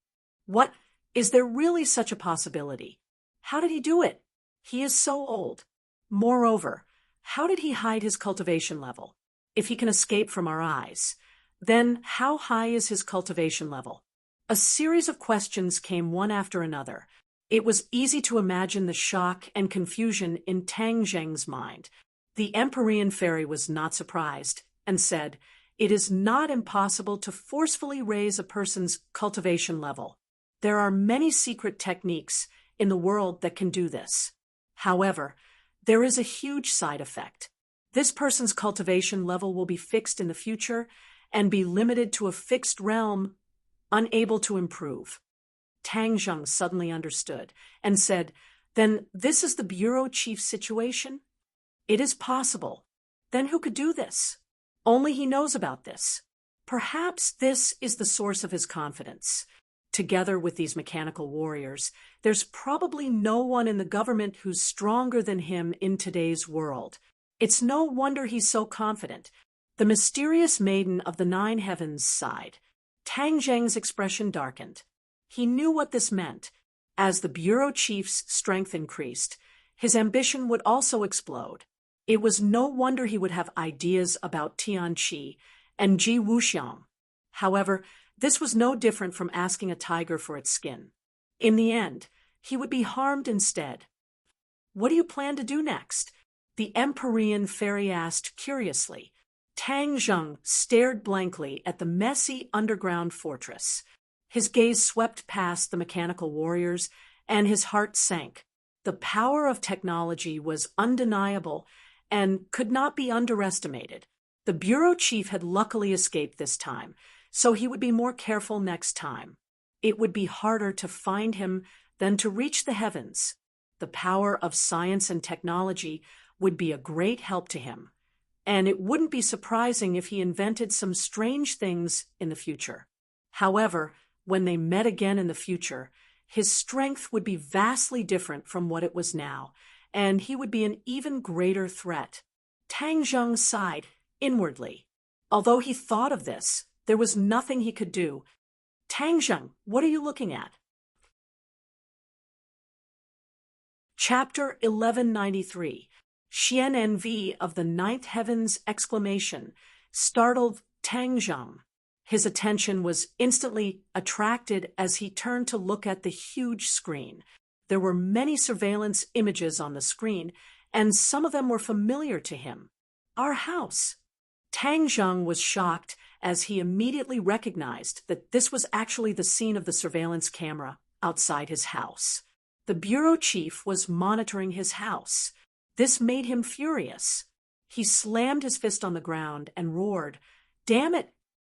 "What? Is there really such a possibility? How did he do it? He is so old. Moreover, how did he hide his cultivation level? If he can escape from our eyes, then how high is his cultivation level?" A series of questions came one after another. It was easy to imagine the shock and confusion in Tang Zheng's mind. The Empyrean fairy was not surprised and said, "It is not impossible to forcefully raise a person's cultivation level. There are many secret techniques in the world that can do this. However, there is a huge side effect. This person's cultivation level will be fixed in the future and be limited to a fixed realm, unable to improve." Tang Zheng suddenly understood and said, "Then this is the bureau chief's situation? It is possible. Then who could do this? Only he knows about this. Perhaps this is the source of his confidence. Together with these mechanical warriors, there's probably no one in the government who's stronger than him in today's world. It's no wonder he's so confident." The mysterious maiden of the 9 heavens sighed. Tang Zheng's expression darkened. He knew what this meant. As the bureau chief's strength increased, his ambition would also explode. It was no wonder he would have ideas about Tianqi and Ji Wuxiang. However, this was no different from asking a tiger for its skin. In the end, he would be harmed instead. "What do you plan to do next?" the Empyrean fairy asked curiously. Tang Zheng stared blankly at the messy underground fortress. His gaze swept past the mechanical warriors, and his heart sank. The power of technology was undeniable and could not be underestimated. The bureau chief had luckily escaped this time, so he would be more careful next time. It would be harder to find him than to reach the heavens. The power of science and technology would be a great help to him, and it wouldn't be surprising if he invented some strange things in the future. However, when they met again in the future, his strength would be vastly different from what it was now, and he would be an even greater threat. Tang Zheng sighed inwardly. Although he thought of this, there was nothing he could do. "Tang Zheng, what are you looking at?" Chapter 1193. Xian Envy of the 9th Heavens! Startled Tang Zheng. His attention was instantly attracted as he turned to look at the huge screen. There were many surveillance images on the screen, and some of them were familiar to him. Our house. Tang Zheng was shocked as he immediately recognized that this was actually the scene of the surveillance camera outside his house. The bureau chief was monitoring his house. This made him furious. He slammed his fist on the ground and roared, "Damn it!"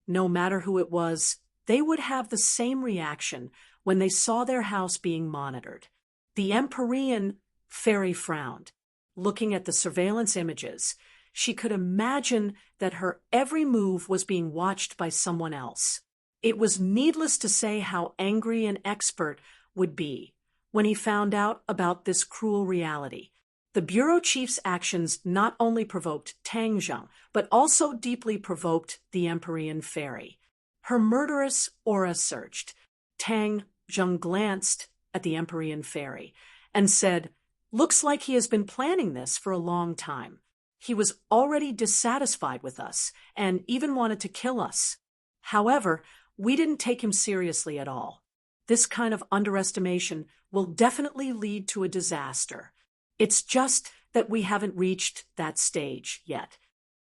No matter who it was, they would have the same reaction when they saw their house being monitored. The Empyrean fairy frowned. Looking at the surveillance images, she could imagine that her every move was being watched by someone else. It was needless to say how angry an expert would be. when he found out about this cruel reality. The bureau chief's actions not only provoked Tang Zheng, but also deeply provoked the Empyrean fairy. Her murderous aura surged. Tang Zheng glanced at the Empyrean fairy and said, "Looks like he has been planning this for a long time. He was already dissatisfied with us and even wanted to kill us. However, we didn't take him seriously at all. This kind of underestimation will definitely lead to a disaster. It's just that we haven't reached that stage yet."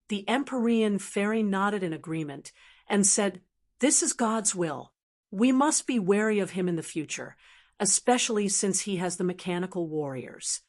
The Empyrean fairy nodded in agreement and said, "This is God's will. We must be wary of him in the future, especially since he has the mechanical warriors."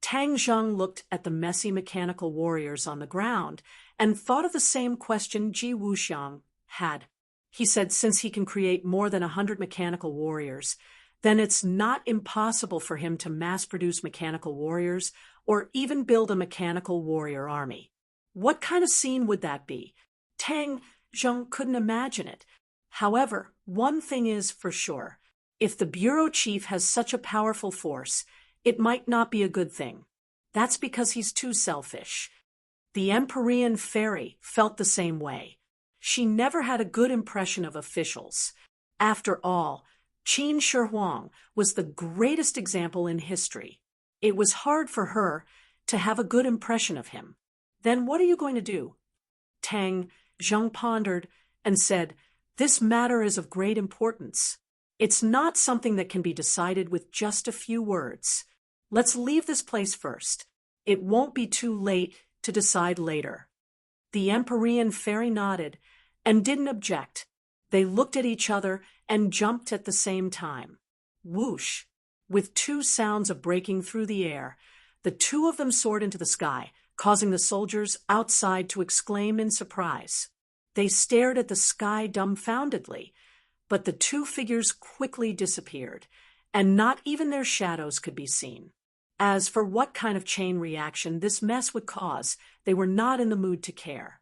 Tang Zheng looked at the messy mechanical warriors on the ground and thought of the same question Ji Wuxiang had. He said since he can create more than 100 mechanical warriors, then it's not impossible for him to mass-produce mechanical warriors or even build a mechanical warrior army. What kind of scene would that be? Tang Zheng couldn't imagine it. However, one thing is for sure. If the bureau chief has such a powerful force, it might not be a good thing. That's because he's too selfish. The Empyrean fairy felt the same way. She never had a good impression of officials. After all, Qin Shi Huang was the greatest example in history. It was hard for her to have a good impression of him. "Then what are you going to do?" Tang Zheng pondered and said, "This matter is of great importance. It's not something that can be decided with just a few words. Let's leave this place first. It won't be too late to decide later." The Empyrean fairy nodded and didn't object. They looked at each other and jumped at the same time. Whoosh! With two sounds of breaking through the air, the two of them soared into the sky, causing the soldiers outside to exclaim in surprise. They stared at the sky dumbfoundedly, but the two figures quickly disappeared, and not even their shadows could be seen. As for what kind of chain reaction this mess would cause, they were not in the mood to care.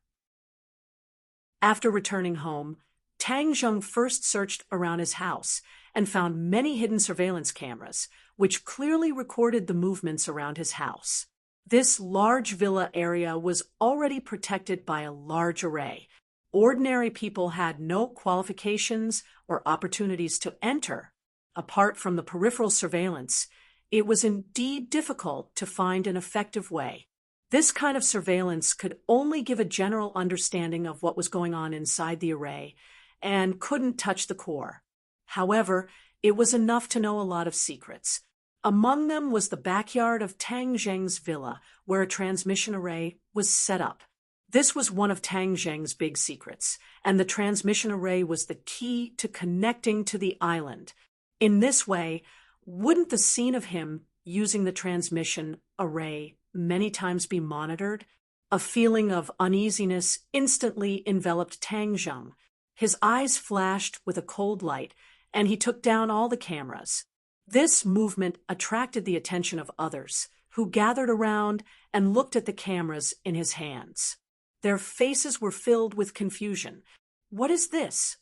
After returning home, Tang Zheng first searched around his house and found many hidden surveillance cameras, which clearly recorded the movements around his house. This large villa area was already protected by a large array. Ordinary people had no qualifications or opportunities to enter. Apart from the peripheral surveillance, it was indeed difficult to find an effective way. This kind of surveillance could only give a general understanding of what was going on inside the array and couldn't touch the core. However, it was enough to know a lot of secrets. Among them was the backyard of Tang Zheng's villa, where a transmission array was set up. This was one of Tang Zheng's big secrets, and the transmission array was the key to connecting to the island. In this way, wouldn't the scene of him using the transmission array many times be monitored? A feeling of uneasiness instantly enveloped Tang Zheng. His eyes flashed with a cold light, and he took down all the cameras. This movement attracted the attention of others, who gathered around and looked at the cameras in his hands. Their faces were filled with confusion. "What is this?"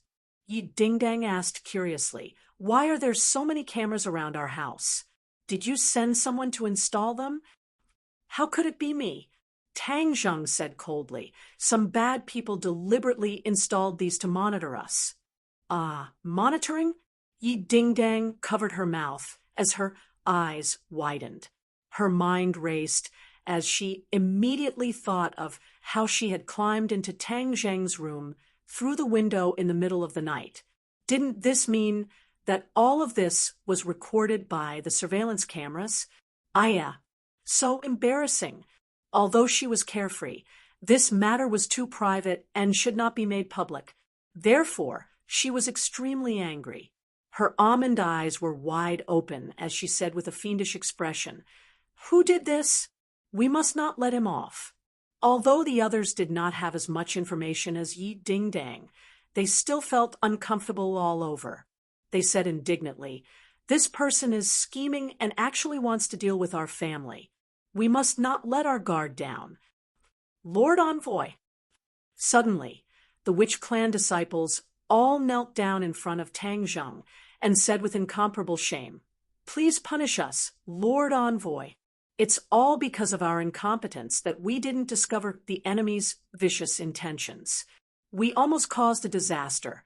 Yi Dingdang asked curiously. "Why are there so many cameras around our house? Did you send someone to install them?" "How could it be me?" Tang Zheng said coldly. "Some bad people deliberately installed these to monitor us." "Ah, monitoring?" Yi Dingdang covered her mouth as her eyes widened. Her mind raced as she immediately thought of how she had climbed into Tang Zheng's room through the window in the middle of the night. Didn't this mean that all of this was recorded by the surveillance cameras? Yeah. So embarrassing. Although she was carefree, this matter was too private and should not be made public. Therefore, she was extremely angry. Her almond eyes were wide open as she said with a fiendish expression, "Who did this? We must not let him off." Although the others did not have as much information as Yi Dingdang, they still felt uncomfortable all over. They said indignantly, "This person is scheming and actually wants to deal with our family. We must not let our guard down." "Lord Envoy!" Suddenly, the witch clan disciples all knelt down in front of Tang Zheng and said with incomparable shame, please punish us, Lord Envoy. It's all because of our incompetence that we didn't discover the enemy's vicious intentions. We almost caused a disaster.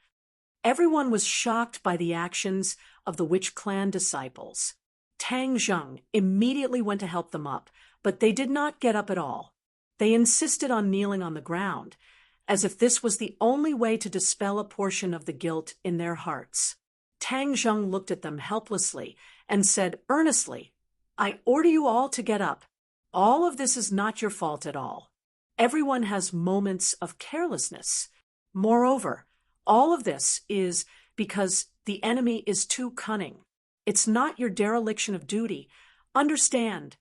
Everyone was shocked by the actions of the witch clan disciples. Tang Zheng immediately went to help them up, but they did not get up at all. They insisted on kneeling on the ground, as if this was the only way to dispel a portion of the guilt in their hearts. Tang Zheng looked at them helplessly and said earnestly, "I order you all to get up. All of this is not your fault at all. Everyone has moments of carelessness. Moreover, all of this is because the enemy is too cunning. It's not your dereliction of duty. Understand."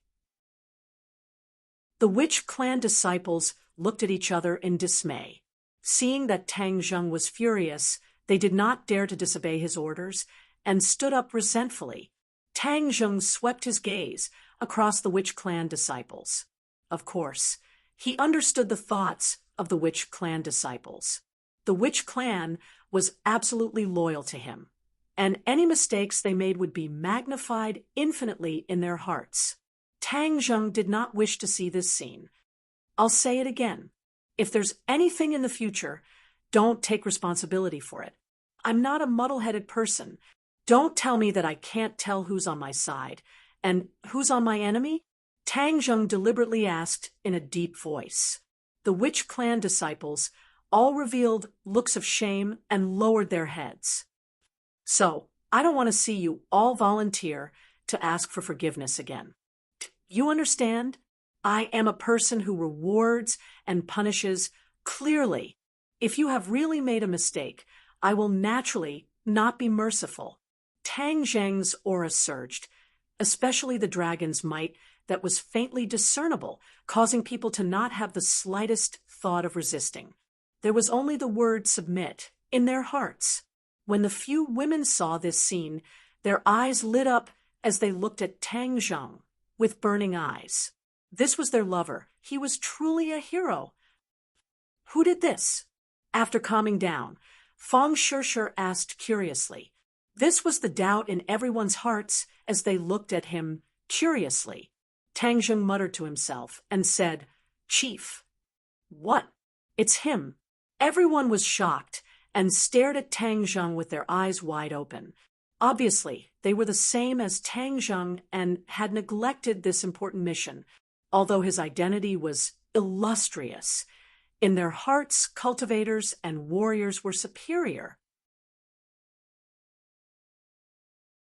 The witch clan disciples looked at each other in dismay. Seeing that Tang Zheng was furious, they did not dare to disobey his orders and stood up resentfully. Tang Zheng swept his gaze across the witch clan disciples. Of course, he understood the thoughts of the witch clan disciples. The witch clan was absolutely loyal to him, and any mistakes they made would be magnified infinitely in their hearts. Tang Zheng did not wish to see this scene. I'll say it again. If there's anything in the future, don't take responsibility for it. I'm not a muddle-headed person. Don't tell me that I can't tell who's on my side and who's on my enemy. Tang Zheng deliberately asked in a deep voice. The witch clan disciples all revealed looks of shame and lowered their heads. So, I don't want to see you all volunteer to ask for forgiveness again. You understand? I am a person who rewards and punishes clearly. If you have really made a mistake, I will naturally not be merciful. Tang Zheng's aura surged, especially the dragon's might that was faintly discernible, causing people to not have the slightest thought of resisting. There was only the word submit in their hearts. When the few women saw this scene, their eyes lit up as they looked at Tang Zheng with burning eyes. This was their lover. He was truly a hero. Who did this? After calming down, Fang Shishir asked curiously. This was the doubt in everyone's hearts as they looked at him curiously. Tang Zheng muttered to himself and said, "Chief." "What?" "It's him." Everyone was shocked and stared at Tang Zheng with their eyes wide open. Obviously, they were the same as Tang Zheng and had neglected this important mission, although his identity was illustrious. In their hearts, cultivators and warriors were superior.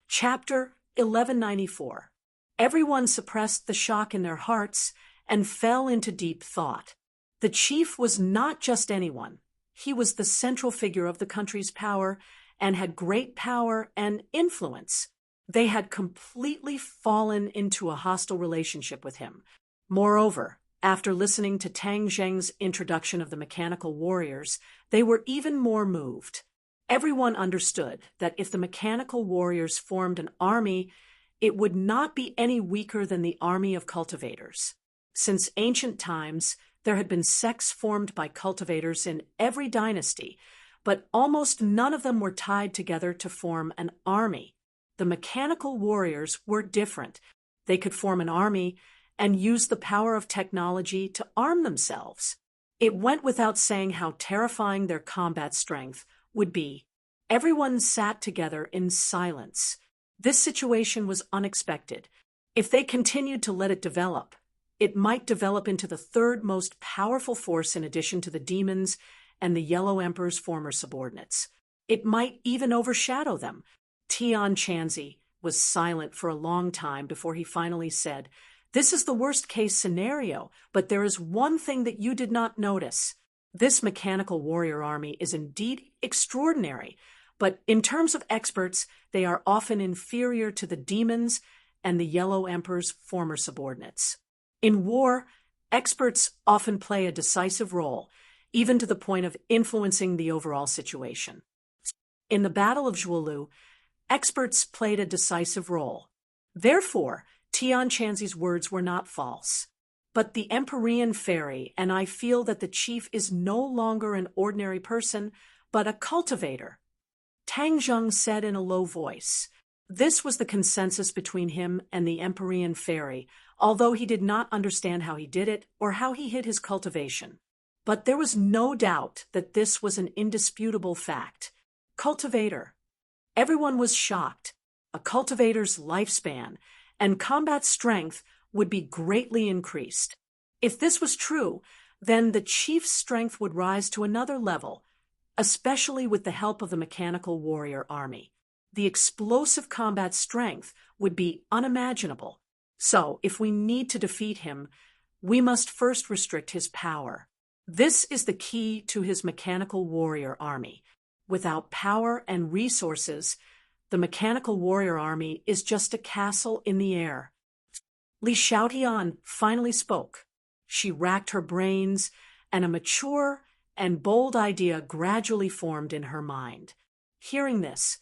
Chapter 1194. Everyone suppressed the shock in their hearts and fell into deep thought. The chief was not just anyone. He was the central figure of the country's power and had great power and influence. They had completely fallen into a hostile relationship with him. Moreover, after listening to Tang Zheng's introduction of the mechanical warriors, they were even more moved. Everyone understood that if the mechanical warriors formed an army, it would not be any weaker than the army of cultivators. Since ancient times, there had been sects formed by cultivators in every dynasty, but almost none of them were tied together to form an army. The mechanical warriors were different. They could form an army and use the power of technology to arm themselves. It went without saying how terrifying their combat strength would be. Everyone sat together in silence. This situation was unexpected. If they continued to let it develop, it might develop into the third most powerful force in addition to the demons and the Yellow Emperor's former subordinates. It might even overshadow them. Tian Chanzi was silent for a long time before he finally said, "This is the worst-case scenario, but there is one thing that you did not notice. This mechanical warrior army is indeed extraordinary, but in terms of experts, they are often inferior to the demons and the Yellow Emperor's former subordinates. In war, experts often play a decisive role, even to the point of influencing the overall situation. In the Battle of Zhuolu, experts played a decisive role. Therefore, Tian Chanzi's words were not false. But the Empyrean fairy, and I feel that the chief is no longer an ordinary person, but a cultivator." Tang Zheng said in a low voice. This was the consensus between him and the Empyrean fairy, although he did not understand how he did it or how he hid his cultivation. But there was no doubt that this was an indisputable fact. Cultivator. Everyone was shocked. A cultivator's lifespan and combat strength would be greatly increased. If this was true, then the chief's strength would rise to another level, especially with the help of the mechanical warrior army. The explosive combat strength would be unimaginable. So, if we need to defeat him, we must first restrict his power. This is the key to his mechanical warrior army. Without power and resources, the mechanical warrior army is just a castle in the air. Li Xiaotian finally spoke. She racked her brains, and a mature and bold idea gradually formed in her mind. Hearing this,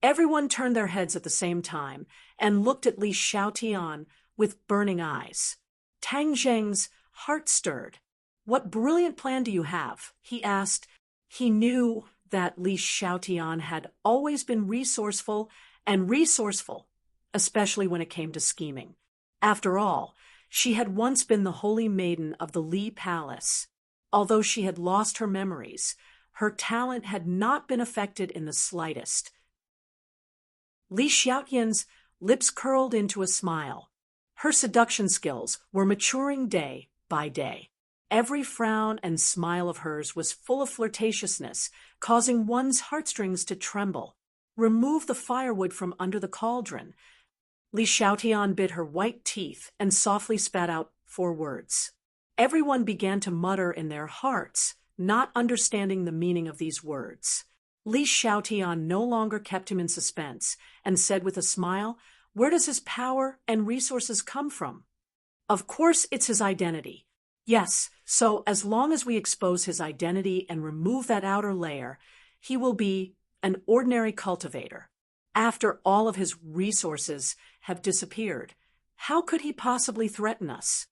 everyone turned their heads at the same time and looked at Li Xiaotian with burning eyes. Tang Zheng's heart stirred. "What brilliant plan do you have?" he asked. He knew that Li Xiaotian had always been resourceful, especially when it came to scheming. After all, she had once been the holy maiden of the Li Palace. Although she had lost her memories, her talent had not been affected in the slightest. Li Xiaotian's lips curled into a smile. Her seduction skills were maturing day by day. Every frown and smile of hers was full of flirtatiousness, causing one's heartstrings to tremble. "Remove the firewood from under the cauldron." Li Xiaotian bit her white teeth and softly spat out 4 words. Everyone began to mutter in their hearts, not understanding the meaning of these words. Li Xiaotian no longer kept him in suspense and said with a smile, "Where does his power and resources come from?" "Of course it's his identity." "Yes, so as long as we expose his identity and remove that outer layer, he will be an ordinary cultivator. After all of his resources have disappeared, how could he possibly threaten us?"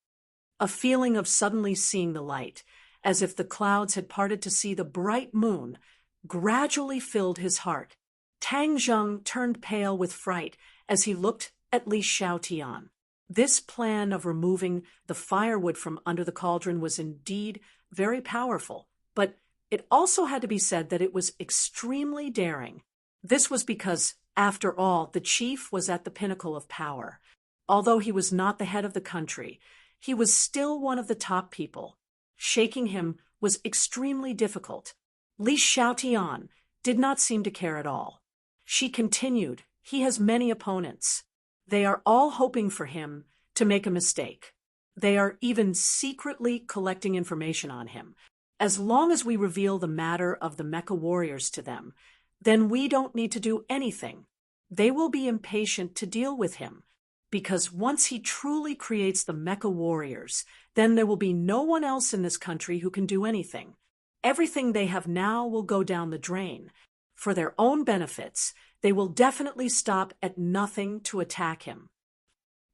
A feeling of suddenly seeing the light, as if the clouds had parted to see the bright moon, gradually filled his heart. Tang Zheng turned pale with fright as he looked at Li Xiaotian. This plan of removing the firewood from under the cauldron was indeed very powerful, but it also had to be said that it was extremely daring. This was because, after all, the chief was at the pinnacle of power. Although he was not the head of the country, he was still one of the top people. Shaking him was extremely difficult. Li Xiaotian did not seem to care at all. She continued, "He has many opponents. They are all hoping for him to make a mistake. They are even secretly collecting information on him. As long as we reveal the matter of the mecha warriors to them, then we don't need to do anything. They will be impatient to deal with him, because once he truly creates the mecha warriors, then there will be no one else in this country who can do anything. Everything they have now will go down the drain. For their own benefits, they will definitely stop at nothing to attack him."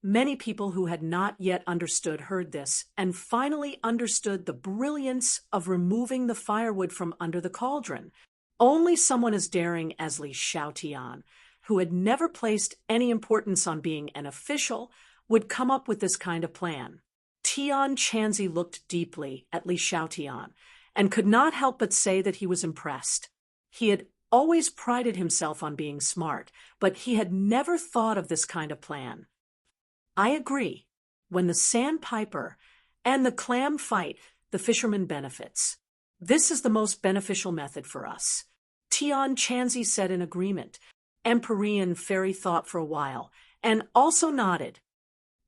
Many people who had not yet understood heard this and finally understood the brilliance of removing the firewood from under the cauldron. Only someone as daring as Li Xiaotian, who had never placed any importance on being an official, would come up with this kind of plan. Tian Chanzi looked deeply at Li Xiaotian and could not help but say that he was impressed. He had always prided himself on being smart, but he had never thought of this kind of plan. "I agree. When the sandpiper and the clam fight, the fisherman benefits. This is the most beneficial method for us." Tian Chanzi said in agreement. Empyrean fairy thought for a while and also nodded.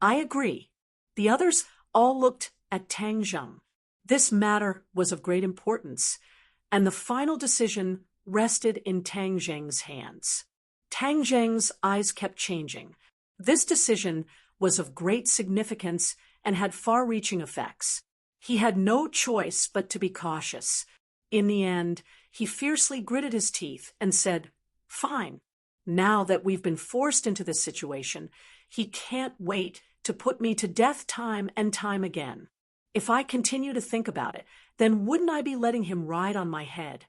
"I agree." The others all looked at Tang Zheng. This matter was of great importance, and the final decision rested in Tang Zheng's hands. Tang Zheng's eyes kept changing. This decision was of great significance and had far-reaching effects. He had no choice but to be cautious. In the end, he fiercely gritted his teeth and said, "Fine. Now that we've been forced into this situation, he can't wait to put me to death time and time again. If I continue to think about it, then wouldn't I be letting him ride on my head?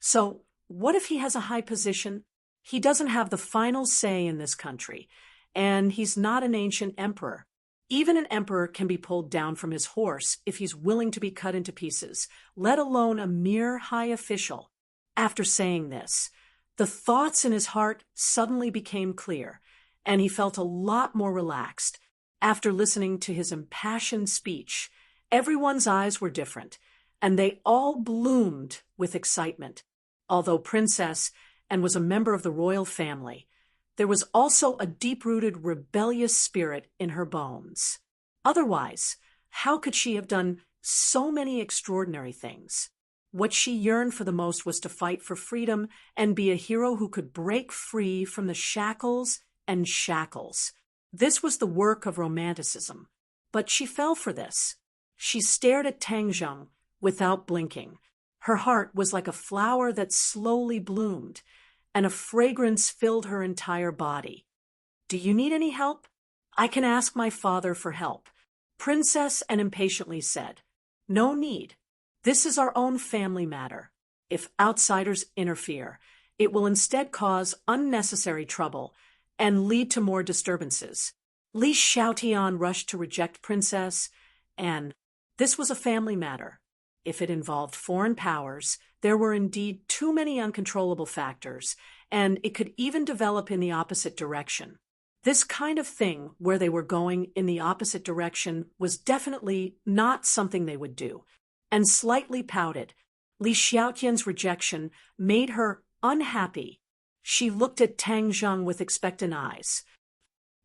So, what if he has a high position? He doesn't have the final say in this country, and he's not an ancient emperor. Even an emperor can be pulled down from his horse if he's willing to be cut into pieces, let alone a mere high official. After saying this, the thoughts in his heart suddenly became clear, and he felt a lot more relaxed. After listening to his impassioned speech, everyone's eyes were different, and they all bloomed with excitement. Although Princess and was a member of the royal family, there was also a deep-rooted rebellious spirit in her bones. Otherwise, how could she have done so many extraordinary things? What she yearned for the most was to fight for freedom and be a hero who could break free from the shackles and shackles. This was the work of romanticism, but she fell for this. She stared at Tang Zheng without blinking. Her heart was like a flower that slowly bloomed, and a fragrance filled her entire body. "Do you need any help? I can ask my father for help," Princess and impatiently said. "No need. This is our own family matter. If outsiders interfere, it will instead cause unnecessary trouble and lead to more disturbances." Li Xiaotian rushed to reject Princess, and this was a family matter. If it involved foreign powers, there were indeed too many uncontrollable factors, and it could even develop in the opposite direction. This kind of thing, where they were going in the opposite direction, was definitely not something they would do, and slightly pouted. Li Xiaotian's rejection made her unhappy. She looked at Tang Zheng with expectant eyes.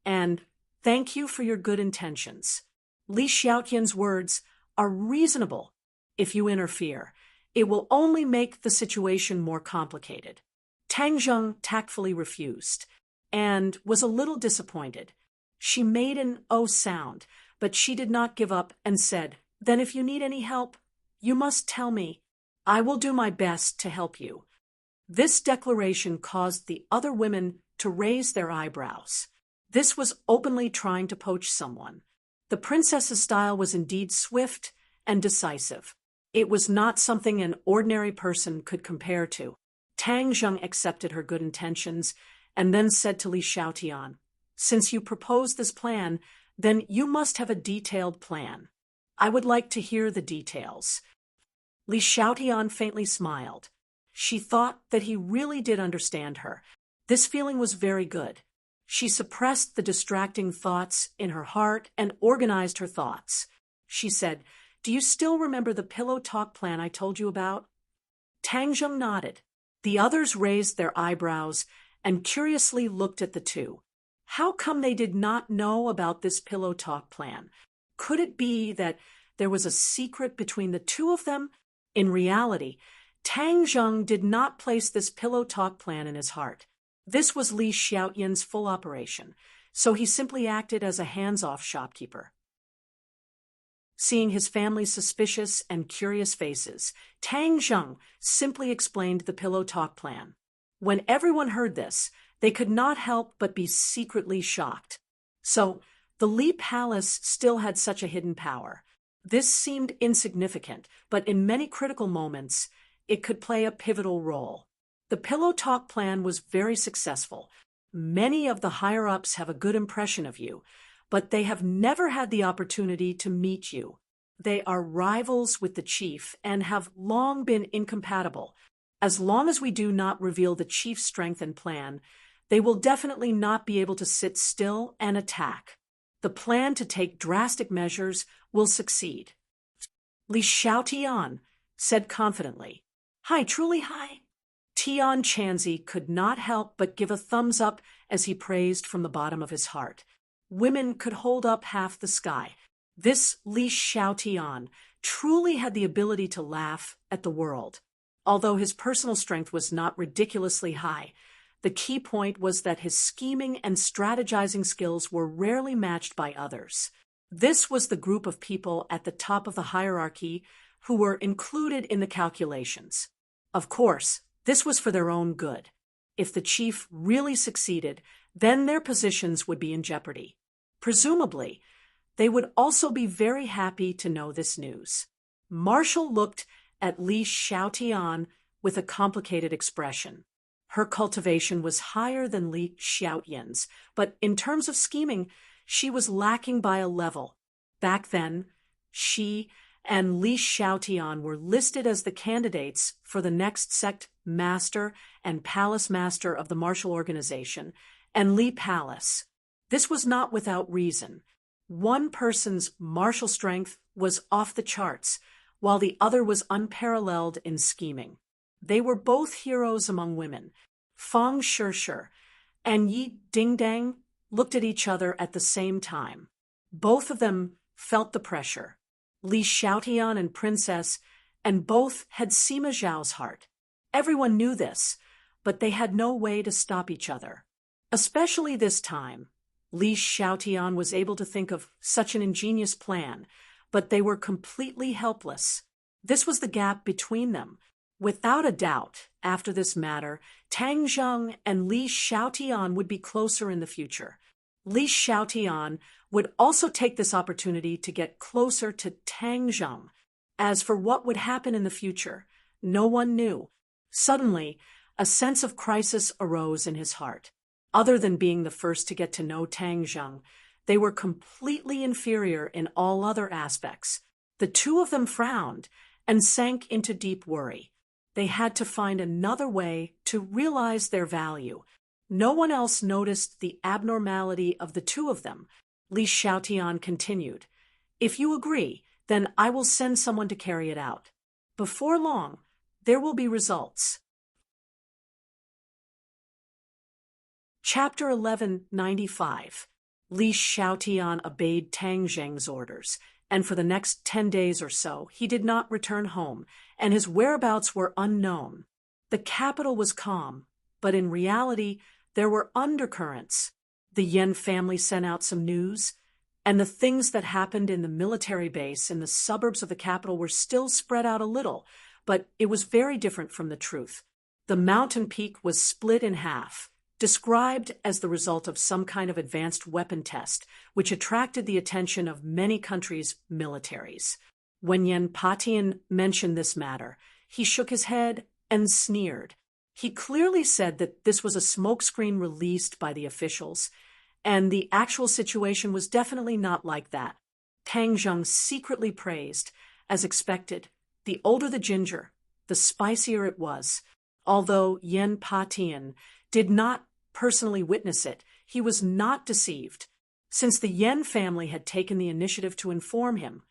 "And thank you for your good intentions. Li Xiaotian's words are reasonable. If you interfere, it will only make the situation more complicated." Tang Zheng tactfully refused, and was a little disappointed. She made an "oh" sound, but she did not give up and said, "Then if you need any help, you must tell me. I will do my best to help you." This declaration caused the other women to raise their eyebrows. This was openly trying to poach someone. The princess's style was indeed swift and decisive. It was not something an ordinary person could compare to. Tang Zheng accepted her good intentions and then said to Li Xiaotian, "Since you proposed this plan, then you must have a detailed plan. I would like to hear the details." Li Xiaotian faintly smiled. She thought that he really did understand her. This feeling was very good. She suppressed the distracting thoughts in her heart and organized her thoughts. She said, "Do you still remember the pillow talk plan I told you about?" Tang Zheng nodded. The others raised their eyebrows and curiously looked at the two. How come they did not know about this pillow talk plan? Could it be that there was a secret between the two of them? In reality, Tang Zheng did not place this pillow talk plan in his heart. This was Li Xiaotian's full operation, so he simply acted as a hands-off shopkeeper. Seeing his family's suspicious and curious faces, Tang Zheng simply explained the pillow talk plan. When everyone heard this, they could not help but be secretly shocked. So, the Li Palace still had such a hidden power. This seemed insignificant, but in many critical moments, it could play a pivotal role. The pillow talk plan was very successful. Many of the higher-ups have a good impression of you, but they have never had the opportunity to meet you. They are rivals with the chief and have long been incompatible. As long as we do not reveal the chief's strength and plan, they will definitely not be able to sit still and attack. The plan to take drastic measures will succeed. Li Xiaotian said confidently, "Hi, truly hi." Tian Chanzi could not help but give a thumbs up as he praised from the bottom of his heart. Women could hold up half the sky. This Li Xiaotian truly had the ability to laugh at the world. Although his personal strength was not ridiculously high, the key point was that his scheming and strategizing skills were rarely matched by others. This was the group of people at the top of the hierarchy who were included in the calculations. Of course, this was for their own good. If the chief really succeeded, then their positions would be in jeopardy. Presumably, they would also be very happy to know this news. Marshall looked at Li Xiaotian with a complicated expression. Her cultivation was higher than Li Xiaoyan's, but in terms of scheming, she was lacking by a level. Back then, she and Li Xiaotian were listed as the candidates for the next sect master and palace master of the martial organization, and Li Palace. This was not without reason. One person's martial strength was off the charts, while the other was unparalleled in scheming. They were both heroes among women. Fang Shishir and Yi Dingdang looked at each other at the same time. Both of them felt the pressure. Li Xiaotian and Princess, and both had Sima Zhao's heart. Everyone knew this, but they had no way to stop each other. Especially this time, Li Xiaotian was able to think of such an ingenious plan, but they were completely helpless. This was the gap between them. Without a doubt, after this matter, Tang Zheng and Li Xiaotian would be closer in the future. Li Xiaotian would also take this opportunity to get closer to Tang Zheng. As for what would happen in the future, no one knew. Suddenly, a sense of crisis arose in his heart. Other than being the first to get to know Tang Zheng, they were completely inferior in all other aspects. The two of them frowned and sank into deep worry. They had to find another way to realize their value. No one else noticed the abnormality of the two of them. Li Xiaotian continued, "If you agree, then I will send someone to carry it out. Before long, there will be results." Chapter 1195. Li Xiaotian obeyed Tang Zheng's orders, and for the next 10 days or so he did not return home, and his whereabouts were unknown. The capital was calm, but in reality there were undercurrents. The Yen family sent out some news, and the things that happened in the military base in the suburbs of the capital were still spread out a little, but it was very different from the truth. The mountain peak was split in half, described as the result of some kind of advanced weapon test, which attracted the attention of many countries' militaries. When Yen Patian mentioned this matter, he shook his head and sneered. He clearly said that this was a smokescreen released by the officials, and the actual situation was definitely not like that. Tang Zheng secretly praised, as expected. The older the ginger, the spicier it was. Although Yen Patian did not personally witness it, he was not deceived. Since the Yen family had taken the initiative to inform him,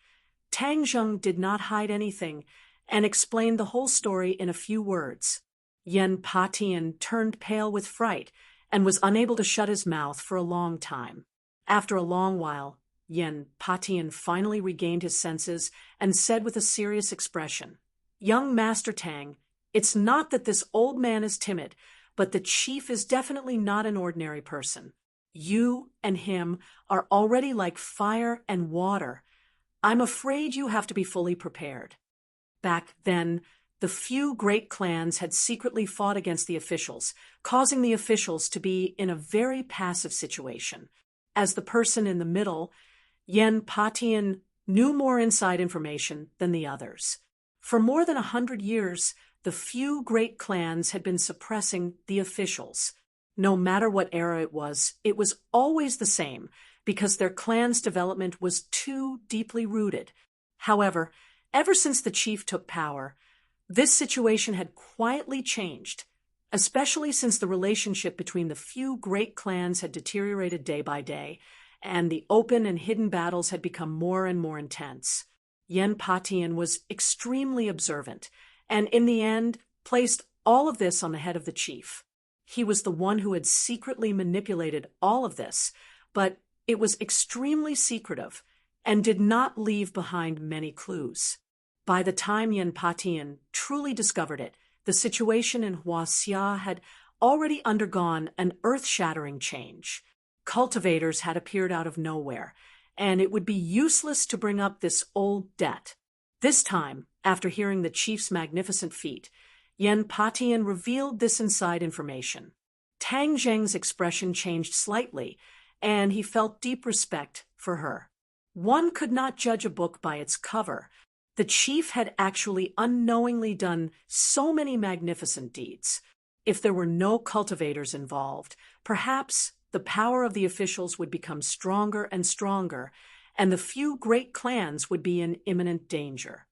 Tang Zheng did not hide anything and explained the whole story in a few words. Yen Patian turned pale with fright and was unable to shut his mouth for a long time. After a long while, Yen Patian finally regained his senses and said with a serious expression, "Young Master Tang, it's not that this old man is timid, but the chief is definitely not an ordinary person. You and him are already like fire and water. I'm afraid you have to be fully prepared." Back then, the few great clans had secretly fought against the officials, causing the officials to be in a very passive situation. As the person in the middle, Yen Patian knew more inside information than the others. For more than 100 years, the few great clans had been suppressing the officials. No matter what era it was always the same, because their clan's development was too deeply rooted. However, ever since the chief took power, this situation had quietly changed, especially since the relationship between the few great clans had deteriorated day by day, and the open and hidden battles had become more and more intense. Yen Patian was extremely observant, and in the end placed all of this on the head of the chief. He was the one who had secretly manipulated all of this, but it was extremely secretive and did not leave behind many clues. By the time Yen Patian truly discovered it, the situation in Huaxia had already undergone an earth-shattering change. Cultivators had appeared out of nowhere, and it would be useless to bring up this old debt. This time, after hearing the chief's magnificent feat, Yen Patian revealed this inside information. Tang Zheng's expression changed slightly, and he felt deep respect for her. One could not judge a book by its cover. The chief had actually unknowingly done so many magnificent deeds. If there were no cultivators involved, perhaps the power of the officials would become stronger and stronger, and the few great clans would be in imminent danger.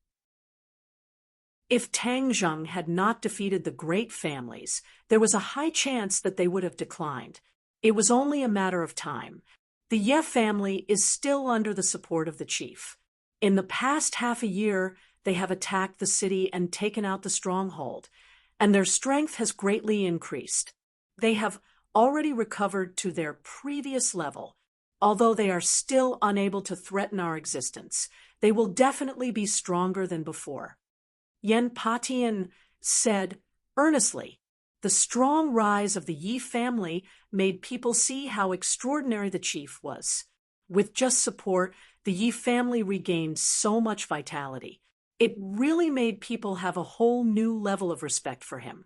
If Tang Zheng had not defeated the great families, there was a high chance that they would have declined. It was only a matter of time. The Ye family is still under the support of the chief. In the past half a year, they have attacked the city and taken out the stronghold, and their strength has greatly increased. They have already recovered to their previous level. Although they are still unable to threaten our existence, they will definitely be stronger than before. Yen Patian said earnestly. The strong rise of the Yi family made people see how extraordinary the chief was. With just support, the Yi family regained so much vitality. It really made people have a whole new level of respect for him.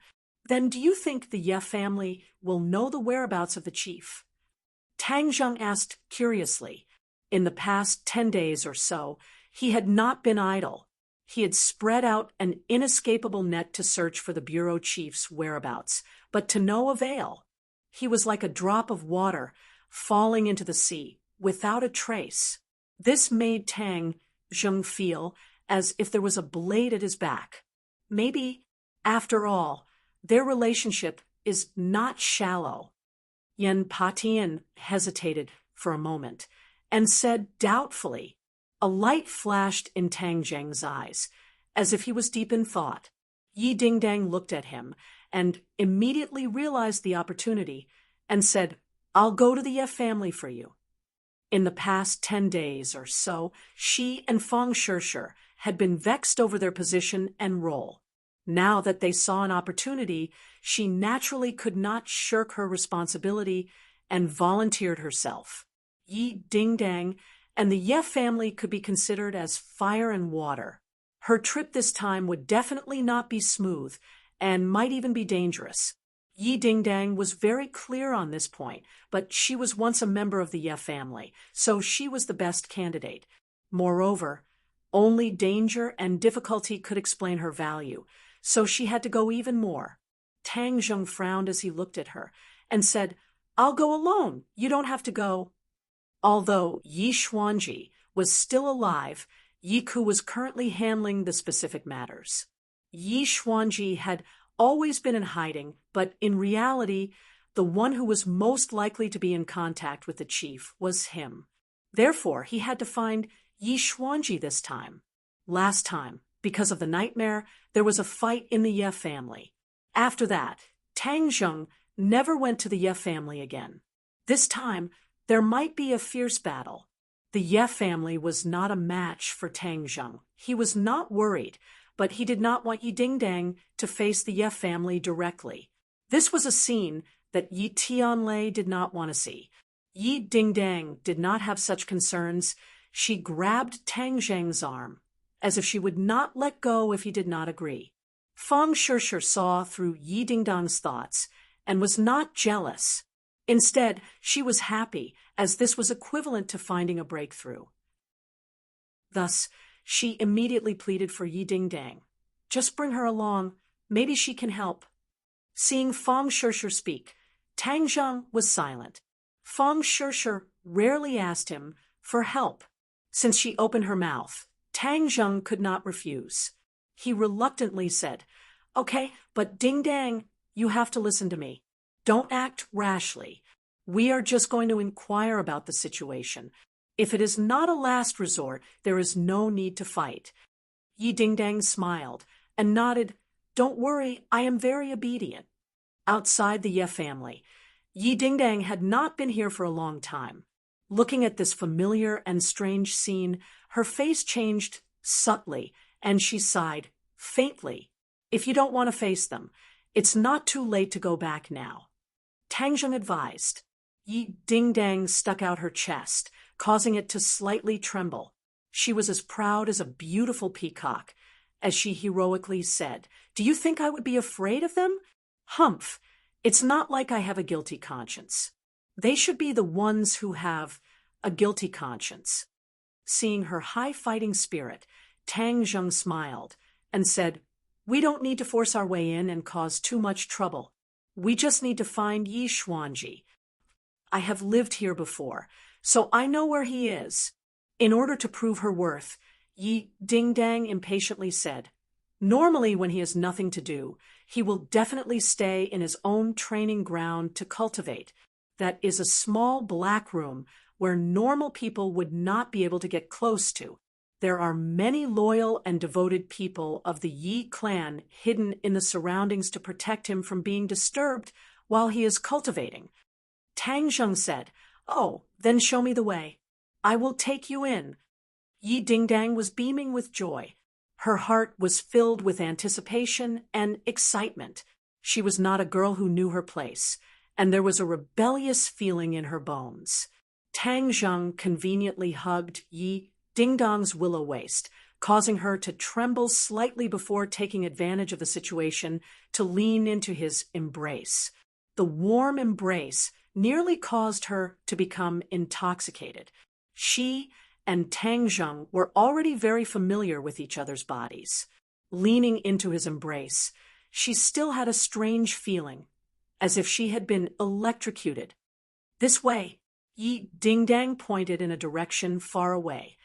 Then do you think the Ye family will know the whereabouts of the chief? Tang Zheng asked curiously. In the past 10 days or so, he had not been idle. He had spread out an inescapable net to search for the bureau chief's whereabouts, but to no avail. He was like a drop of water falling into the sea, without a trace. This made Tang Zheng feel as if there was a blade at his back. Maybe, after all, their relationship is not shallow. Yen Patian hesitated for a moment and said doubtfully. A light flashed in Tang Zheng's eyes, as if he was deep in thought. Yi Dingdang looked at him and immediately realized the opportunity and said, "I'll go to the Ye family for you." In the past 10 days or so, she and Feng Shishir had been vexed over their position and role. Now that they saw an opportunity, she naturally could not shirk her responsibility and volunteered herself. Yi Dingdang and the Ye family could be considered as fire and water. Her trip this time would definitely not be smooth and might even be dangerous. Yi Dingdang was very clear on this point, but she was once a member of the Ye family, so she was the best candidate. Moreover, only danger and difficulty could explain her value, so she had to go even more. Tang Zheng frowned as he looked at her and said, "I'll go alone. You don't have to go." Although Yi Xuanji was still alive, Yi Ku was currently handling the specific matters. Yi Xuanji had always been in hiding, but in reality, the one who was most likely to be in contact with the chief was him. Therefore, he had to find Yi Xuanji this time. Last time, because of the nightmare, there was a fight in the Ye family. After that, Tang Zheng never went to the Ye family again. This time, there might be a fierce battle. The Ye family was not a match for Tang Zheng. He was not worried, but he did not want Yi Dingdang to face the Ye family directly. This was a scene that Yi Tianlei did not want to see. Yi Dingdang did not have such concerns. She grabbed Tang Zheng's arm, as if she would not let go if he did not agree. Feng Shishir saw through Yi Dingdang's thoughts and was not jealous. Instead, she was happy, as this was equivalent to finding a breakthrough. Thus, she immediately pleaded for Yi Dingdang. "Just bring her along. Maybe she can help." Seeing Feng Shishir speak, Tang Zheng was silent. Feng Shishir rarely asked him for help. Since she opened her mouth, Tang Zheng could not refuse. He reluctantly said, "Okay, but Dingdang, you have to listen to me. Don't act rashly. We are just going to inquire about the situation. If it is not a last resort, there is no need to fight." Yi Dingdang smiled and nodded. "Don't worry, I am very obedient." Outside the Ye family, Yi Dingdang had not been here for a long time. Looking at this familiar and strange scene, her face changed subtly, and she sighed faintly. "If you don't want to face them, it's not too late to go back now." Tang Zheng advised. Yi Dingdang stuck out her chest, causing it to slightly tremble. She was as proud as a beautiful peacock, as she heroically said, "Do you think I would be afraid of them? Humph, it's not like I have a guilty conscience. They should be the ones who have a guilty conscience." Seeing her high fighting spirit, Tang Zheng smiled and said, "We don't need to force our way in and cause too much trouble. We just need to find Yi Xuanji. I have lived here before, so I know where he is. In order to prove her worth, Yi Dingdang impatiently said, normally when he has nothing to do, he will definitely stay in his own training ground to cultivate. That is a small black room where normal people would not be able to get close to. There are many loyal and devoted people of the Yi clan hidden in the surroundings to protect him from being disturbed while he is cultivating. Tang Zheng said, "Oh, then show me the way. I will take you in." Yi Dingdang was beaming with joy. Her heart was filled with anticipation and excitement. She was not a girl who knew her place, and there was a rebellious feeling in her bones. Tang Zheng conveniently hugged Yi Dingdang's willow waist, causing her to tremble slightly before taking advantage of the situation to lean into his embrace. The warm embrace nearly caused her to become intoxicated. She and Tang Zheng were already very familiar with each other's bodies. Leaning into his embrace, she still had a strange feeling, as if she had been electrocuted. "This way," Yi Dingdang pointed in a direction far away.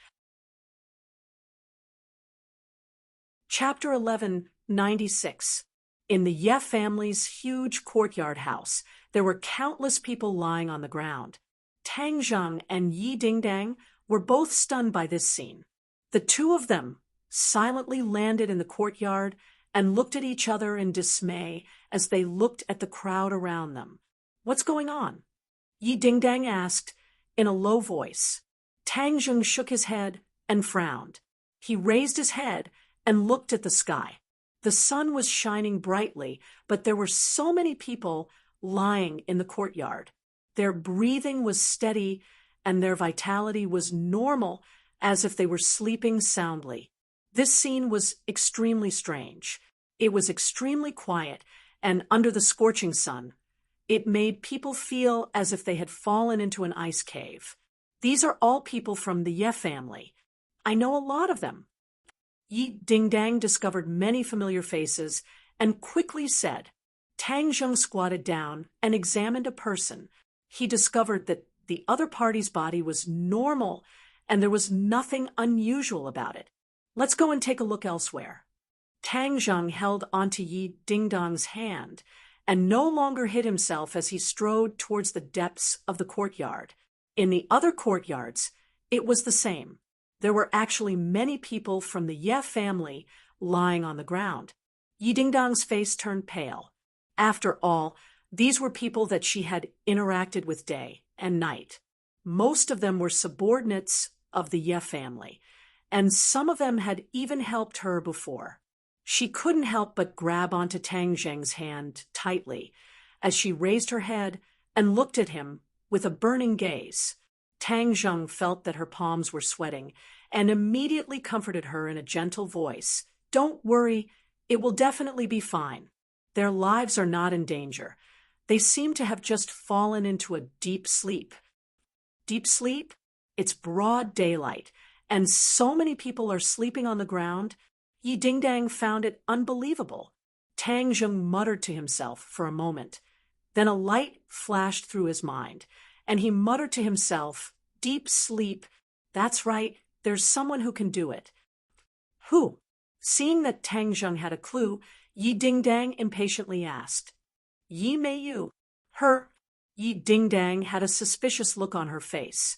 Chapter 1196. In the Ye family's huge courtyard house, there were countless people lying on the ground. Tang Zheng and Yi Dingdang were both stunned by this scene. The two of them silently landed in the courtyard and looked at each other in dismay as they looked at the crowd around them. "What's going on?" Yi Dingdang asked in a low voice. Tang Zheng shook his head and frowned. He raised his head and looked at the sky. The sun was shining brightly, but there were so many people lying in the courtyard. Their breathing was steady, and their vitality was normal, as if they were sleeping soundly. This scene was extremely strange. It was extremely quiet, and under the scorching sun, it made people feel as if they had fallen into an ice cave. These are all people from the Ye family. I know a lot of them. Yi Dingdang discovered many familiar faces and quickly said. Tang Zheng squatted down and examined a person. He discovered that the other party's body was normal and there was nothing unusual about it. "Let's go and take a look elsewhere." Tang Zheng held onto Yi Dingdang's hand and no longer hid himself as he strode towards the depths of the courtyard. In the other courtyards, it was the same. There were actually many people from the Ye family lying on the ground. Yi Dingdang's face turned pale. After all, these were people that she had interacted with day and night. Most of them were subordinates of the Ye family, and some of them had even helped her before. She couldn't help but grab onto Tang Zheng's hand tightly as she raised her head and looked at him with a burning gaze. Tang Zheng felt that her palms were sweating and immediately comforted her in a gentle voice. "Don't worry, it will definitely be fine. Their lives are not in danger. They seem to have just fallen into a deep sleep." Deep sleep? It's broad daylight, and so many people are sleeping on the ground. Yi Dingdang found it unbelievable. Tang Zheng muttered to himself for a moment. Then a light flashed through his mind, and he muttered to himself, "Deep sleep. That's right, there's someone who can do it." "Who?" Seeing that Tang Zheng had a clue, Yi Dingdang impatiently asked. "Yi Meiyu." "Her." Yi Dingdang had a suspicious look on her face.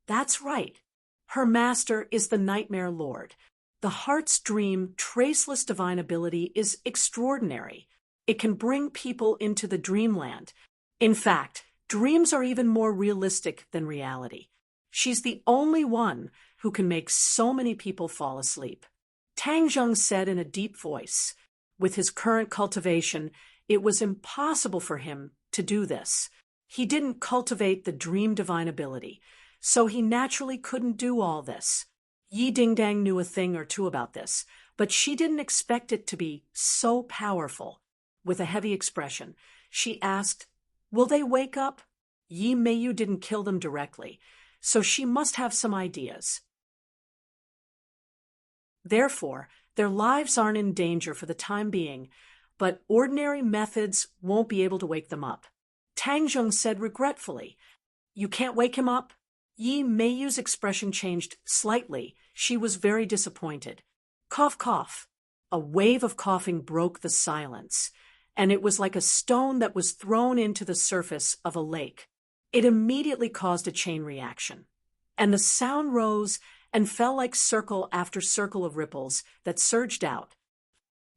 "That's right. Her master is the Nightmare Lord. The heart's dream, traceless divine ability is extraordinary. It can bring people into the dreamland. In fact, dreams are even more realistic than reality. She's the only one who can make so many people fall asleep." Tang Zheng said in a deep voice. With his current cultivation, it was impossible for him to do this. He didn't cultivate the dream divine ability, so he naturally couldn't do all this. Yi Dingdang knew a thing or two about this, but she didn't expect it to be so powerful. With a heavy expression, she asked, "Will they wake up?" Yi Meiyu didn't kill them directly, so she must have some ideas. Therefore, their lives aren't in danger for the time being, but ordinary methods won't be able to wake them up. Tang Zheng said regretfully, "You can't wake him up?" Yi Meiyu's expression changed slightly. She was very disappointed. Cough, cough. A wave of coughing broke the silence, and it was like a stone that was thrown into the surface of a lake. It immediately caused a chain reaction, and the sound rose and fell like circle after circle of ripples that surged out.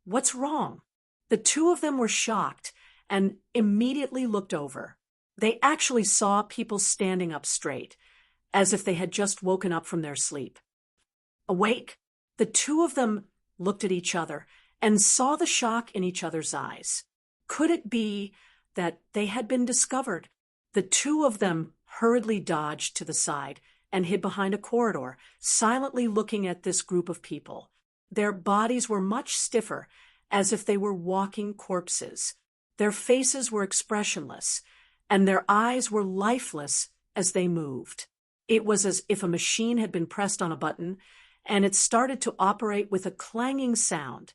"What's wrong?" The two of them were shocked and immediately looked over. They actually saw people standing up straight, as if they had just woken up from their sleep. Awake, the two of them looked at each other and saw the shock in each other's eyes. Could it be that they had been discovered? The two of them hurriedly dodged to the side and hid behind a corridor, silently looking at this group of people. Their bodies were much stiffer, as if they were walking corpses. Their faces were expressionless, and their eyes were lifeless as they moved. It was as if a machine had been pressed on a button, and it started to operate with a clanging sound.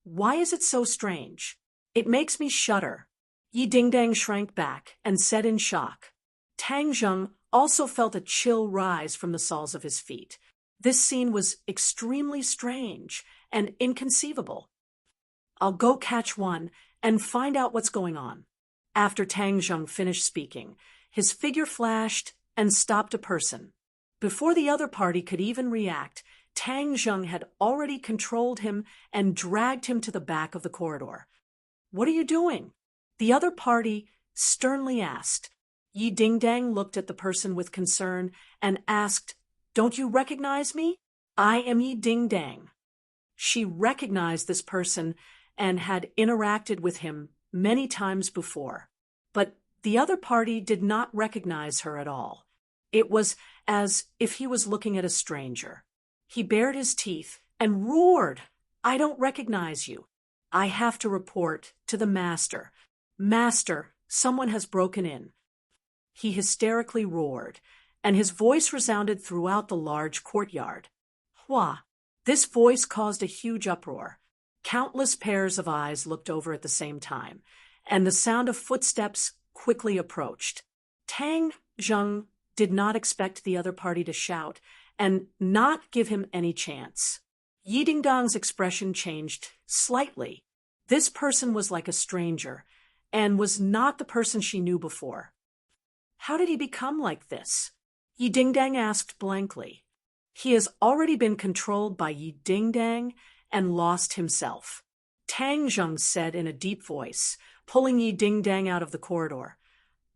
Why is it so strange? It makes me shudder. Yi Dingdang shrank back and said in shock. Tang Zheng also felt a chill rise from the soles of his feet. This scene was extremely strange and inconceivable. "I'll go catch one and find out what's going on." After Tang Zheng finished speaking, his figure flashed and stopped a person. Before the other party could even react, Tang Zheng had already controlled him and dragged him to the back of the corridor. "What are you doing?" the other party sternly asked. Yi Dingdang looked at the person with concern and asked, "Don't you recognize me? I am Yi Dingdang." She recognized this person and had interacted with him many times before. But the other party did not recognize her at all. It was as if he was looking at a stranger. He bared his teeth and roared, "I don't recognize you. I have to report to the master. Master, someone has broken in." He hysterically roared, and his voice resounded throughout the large courtyard. Hua! This voice caused a huge uproar. Countless pairs of eyes looked over at the same time, and the sound of footsteps quickly approached. Tang Zheng did not expect the other party to shout and not give him any chance. Yi Dingdang's expression changed slightly. This person was like a stranger, and was not the person she knew before. How did he become like this? Yi Dingdang asked blankly. He has already been controlled by Yi Dingdang and lost himself. Tang Zheng said in a deep voice, pulling Yi Dingdang out of the corridor,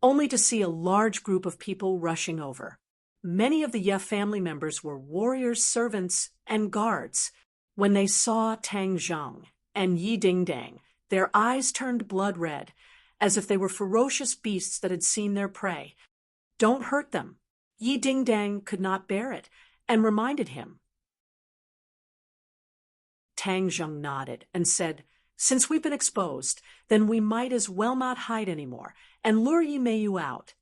only to see a large group of people rushing over. Many of the Ye family members were warriors, servants, and guards. When they saw Tang Zheng and Yi Dingdang, their eyes turned blood red, as if they were ferocious beasts that had seen their prey. "Don't hurt them." Yi Dingdang could not bear it, and reminded him. Tang Zheng nodded and said, "Since we've been exposed, then we might as well not hide anymore, and lure Yi Meiyu out."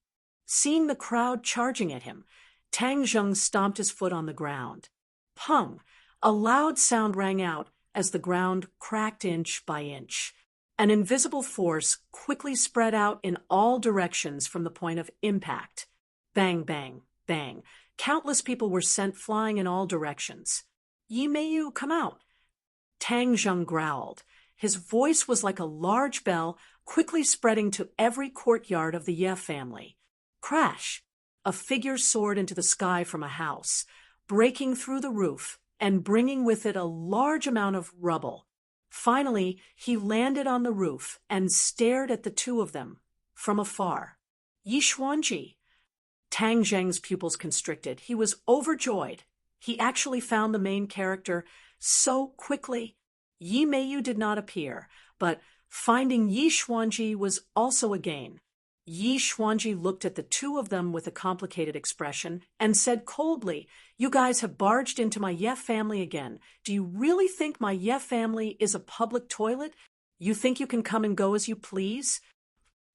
Seeing the crowd charging at him, Tang Zheng stomped his foot on the ground. Pung! A loud sound rang out as the ground cracked inch by inch. An invisible force quickly spread out in all directions from the point of impact. Bang, bang, bang. Countless people were sent flying in all directions. "Yi Meiyu, come out!" Tang Zheng growled. His voice was like a large bell, quickly spreading to every courtyard of the Ye family. Crash! A figure soared into the sky from a house, breaking through the roof and bringing with it a large amount of rubble. Finally, he landed on the roof and stared at the two of them from afar. "Yi Xuanji!" Tang Zheng's pupils constricted. He was overjoyed. He actually found the main character so quickly. Yi Meiyu did not appear, but finding Yi Xuanji was also a gain. Yi Xuanji looked at the two of them with a complicated expression and said coldly, "You guys have barged into my Ye family again. Do you really think my Ye family is a public toilet? You think you can come and go as you please?"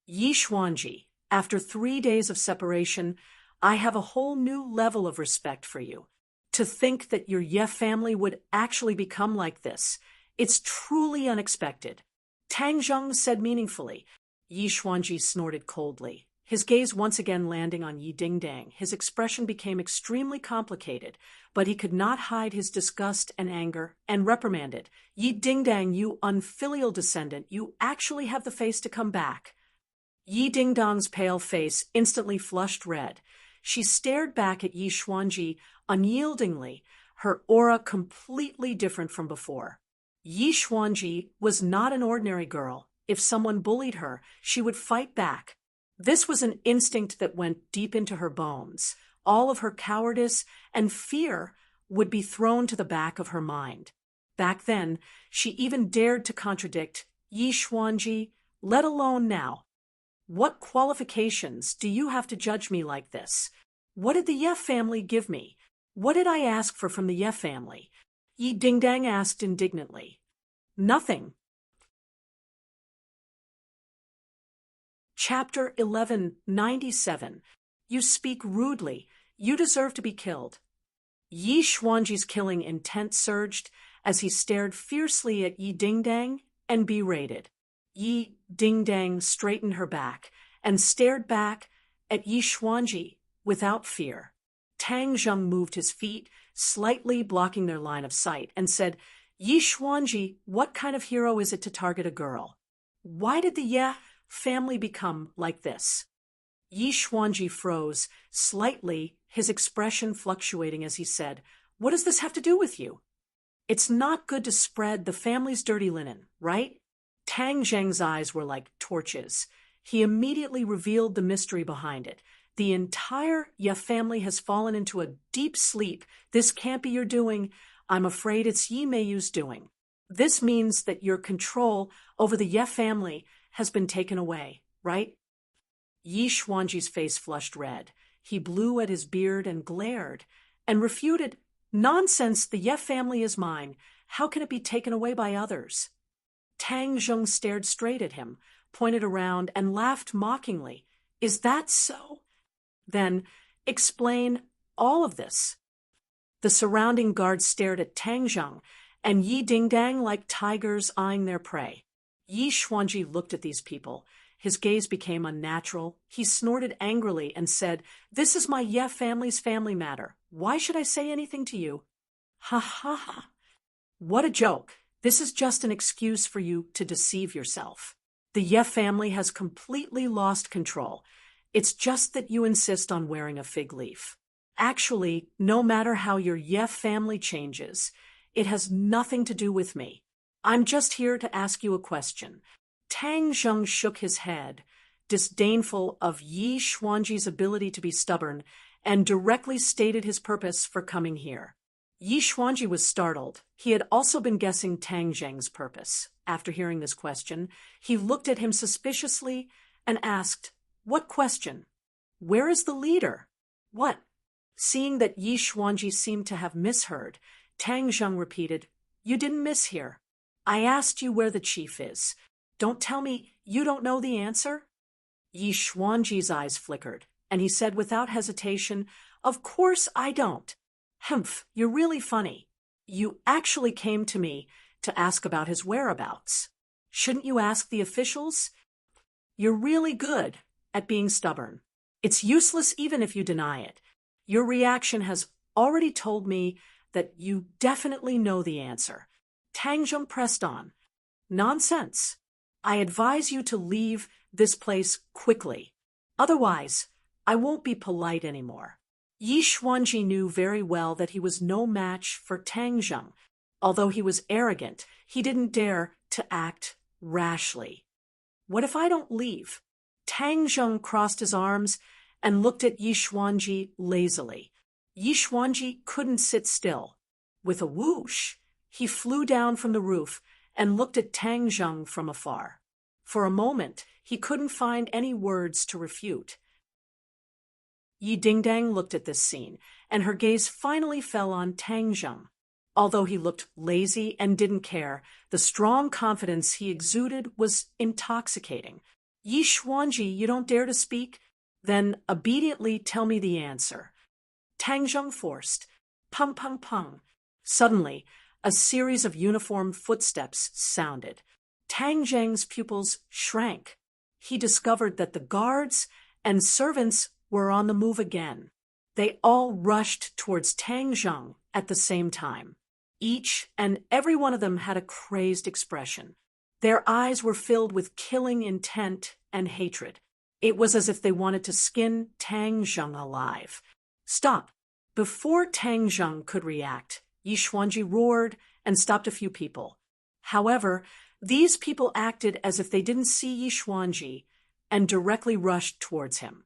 Yi Xuanji, after 3 days of separation, I have a whole new level of respect for you. To think that your Ye family would actually become like this, It's truly unexpected. Tang Zheng said meaningfully. Yi Xuanji snorted coldly. His gaze once again landing on Yi Dingdang, his expression became extremely complicated, but he could not hide his disgust and anger, and reprimanded. Yi Dingdang, you unfilial descendant, you actually have the face to come back. Yi Dingdang's pale face instantly flushed red. She stared back at Yi Xuanji unyieldingly, her aura completely different from before. Yi Xuanji was not an ordinary girl. If someone bullied her, she would fight back. This was an instinct that went deep into her bones. All of her cowardice and fear would be thrown to the back of her mind. Back then, she even dared to contradict Yi Xuanji, let alone now. What qualifications do you have to judge me like this? What did the Ye family give me? What did I ask for from the Ye family? Yi Dingdang asked indignantly. Nothing. Chapter 1197. You speak rudely. You deserve to be killed. Yi Xuanji's killing intent surged as he stared fiercely at Yi Dingdang and berated. Yi Dingdang straightened her back and stared back at Yi Xuanji without fear. Tang Zheng moved his feet, slightly blocking their line of sight, and said, Yi Xuanji, what kind of hero is it to target a girl? Why did the Ye family become like this? Yi Xuanji froze slightly, his expression fluctuating as he said, What does this have to do with you? It's not good to spread the family's dirty linen, right? Tang Zheng's eyes were like torches. He immediately revealed the mystery behind it. The entire Ye family has fallen into a deep sleep. This can't be your doing. I'm afraid it's Yi Meiyu's doing. This means that your control over the Ye family has been taken away, right? Yi Xuanji's face flushed red. He blew at his beard and glared, and refuted, Nonsense, the Ye family is mine. How can it be taken away by others? Tang Zheng stared straight at him, pointed around, and laughed mockingly. Is that so? Then, explain all of this. The surrounding guards stared at Tang Zheng and Yi Dingdang like tigers eyeing their prey. Yi Xuanji looked at these people. His gaze became unnatural. He snorted angrily and said, This is my Ye family's family matter. Why should I say anything to you? Ha ha ha. What a joke. This is just an excuse for you to deceive yourself. The Ye family has completely lost control. It's just that you insist on wearing a fig leaf. Actually, no matter how your Ye family changes, it has nothing to do with me. I'm just here to ask you a question. Tang Zheng shook his head, disdainful of Yi Xuanji's ability to be stubborn, and directly stated his purpose for coming here. Yi Xuanji was startled. He had also been guessing Tang Zheng's purpose. After hearing this question, he looked at him suspiciously and asked, What question? Where is the leader? What? Seeing that Yi Xuanji seemed to have misheard, Tang Zheng repeated, You didn't mishear. I asked you where the chief is. Don't tell me you don't know the answer? Yi Xuanji's eyes flickered, and he said without hesitation, Of course I don't. Humph, you're really funny. You actually came to me to ask about his whereabouts. Shouldn't you ask the officials? You're really good at being stubborn. It's useless even if you deny it. Your reaction has already told me that you definitely know the answer. Tang Zheng pressed on. Nonsense. I advise you to leave this place quickly. Otherwise, I won't be polite anymore. Yi Xuanji knew very well that he was no match for Tang Zheng. Although he was arrogant, he didn't dare to act rashly. What if I don't leave? Tang Zheng crossed his arms and looked at Yi Xuanji lazily. Yi Xuanji couldn't sit still. With a whoosh, he flew down from the roof and looked at Tang Zheng from afar. For a moment, he couldn't find any words to refute. Yi Dingdang looked at this scene, and her gaze finally fell on Tang Zheng. Although he looked lazy and didn't care, the strong confidence he exuded was intoxicating. Yi Xuanji, you don't dare to speak? Then obediently tell me the answer. Tang Zheng forced. Pung, pung, pung. Suddenly, A series of uniformed footsteps sounded. Tang Zheng's pupils shrank. He discovered that the guards and servants were on the move again. They all rushed towards Tang Zheng at the same time. Each and every one of them had a crazed expression. Their eyes were filled with killing intent and hatred. It was as if they wanted to skin Tang Zheng alive. "Stop!" Before Tang Zheng could react, Yi Xuanji roared and stopped a few people. However, these people acted as if they didn't see Yi Xuanji and directly rushed towards him.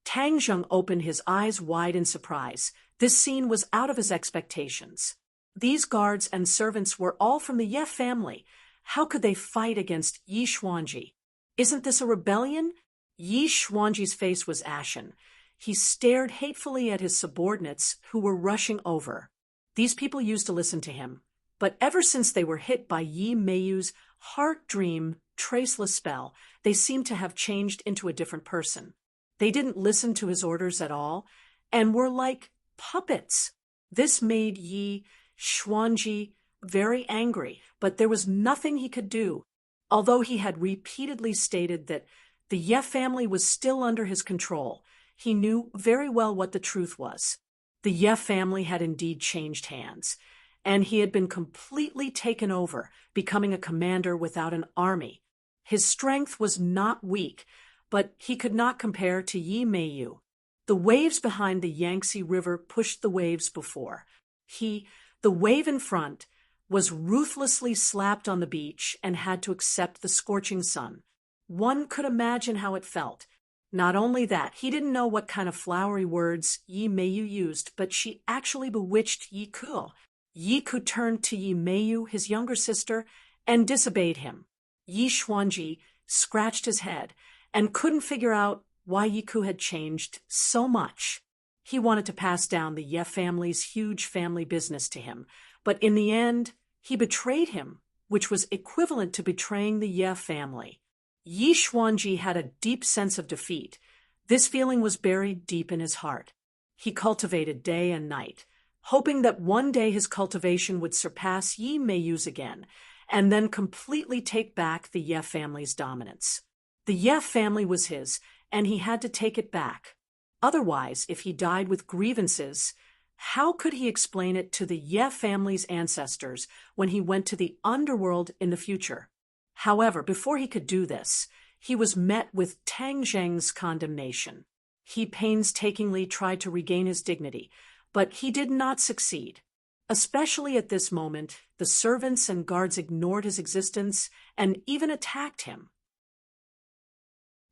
Tang Zheng opened his eyes wide in surprise. This scene was out of his expectations. These guards and servants were all from the Ye family. How could they fight against Yi Xuanji? Isn't this a rebellion? Yi Xuanji's face was ashen. He stared hatefully at his subordinates who were rushing over. These people used to listen to him, but ever since they were hit by Yi Meiyu's heart dream traceless spell, they seemed to have changed into a different person. They didn't listen to his orders at all and were like puppets. This made Yi Xuanji very angry, but there was nothing he could do. Although he had repeatedly stated that the Ye family was still under his control, he knew very well what the truth was. The Ye family had indeed changed hands, and he had been completely taken over, becoming a commander without an army. His strength was not weak, but he could not compare to Yi Meiyu. The waves behind the Yangtze River pushed the waves before. The wave in front, was ruthlessly slapped on the beach and had to accept the scorching sun. One could imagine how it felt. Not only that, he didn't know what kind of flowery words Yi Meiyu used, but she actually bewitched Yi Ku. Yi Ku turned to Yi Meiyu, his younger sister, and disobeyed him. Yi Xuanji scratched his head and couldn't figure out why Yi Ku had changed so much. He wanted to pass down the Ye family's huge family business to him, but in the end, he betrayed him, which was equivalent to betraying the Ye family. Yi Xuanji had a deep sense of defeat. This feeling was buried deep in his heart. He cultivated day and night, hoping that one day his cultivation would surpass Yi Meiyu's again, and then completely take back the Ye family's dominance. The Ye family was his, and he had to take it back. Otherwise, if he died with grievances, how could he explain it to the Ye family's ancestors when he went to the underworld in the future? However, before he could do this, he was met with Tang Zheng's condemnation. He painstakingly tried to regain his dignity, but he did not succeed. Especially at this moment, the servants and guards ignored his existence and even attacked him.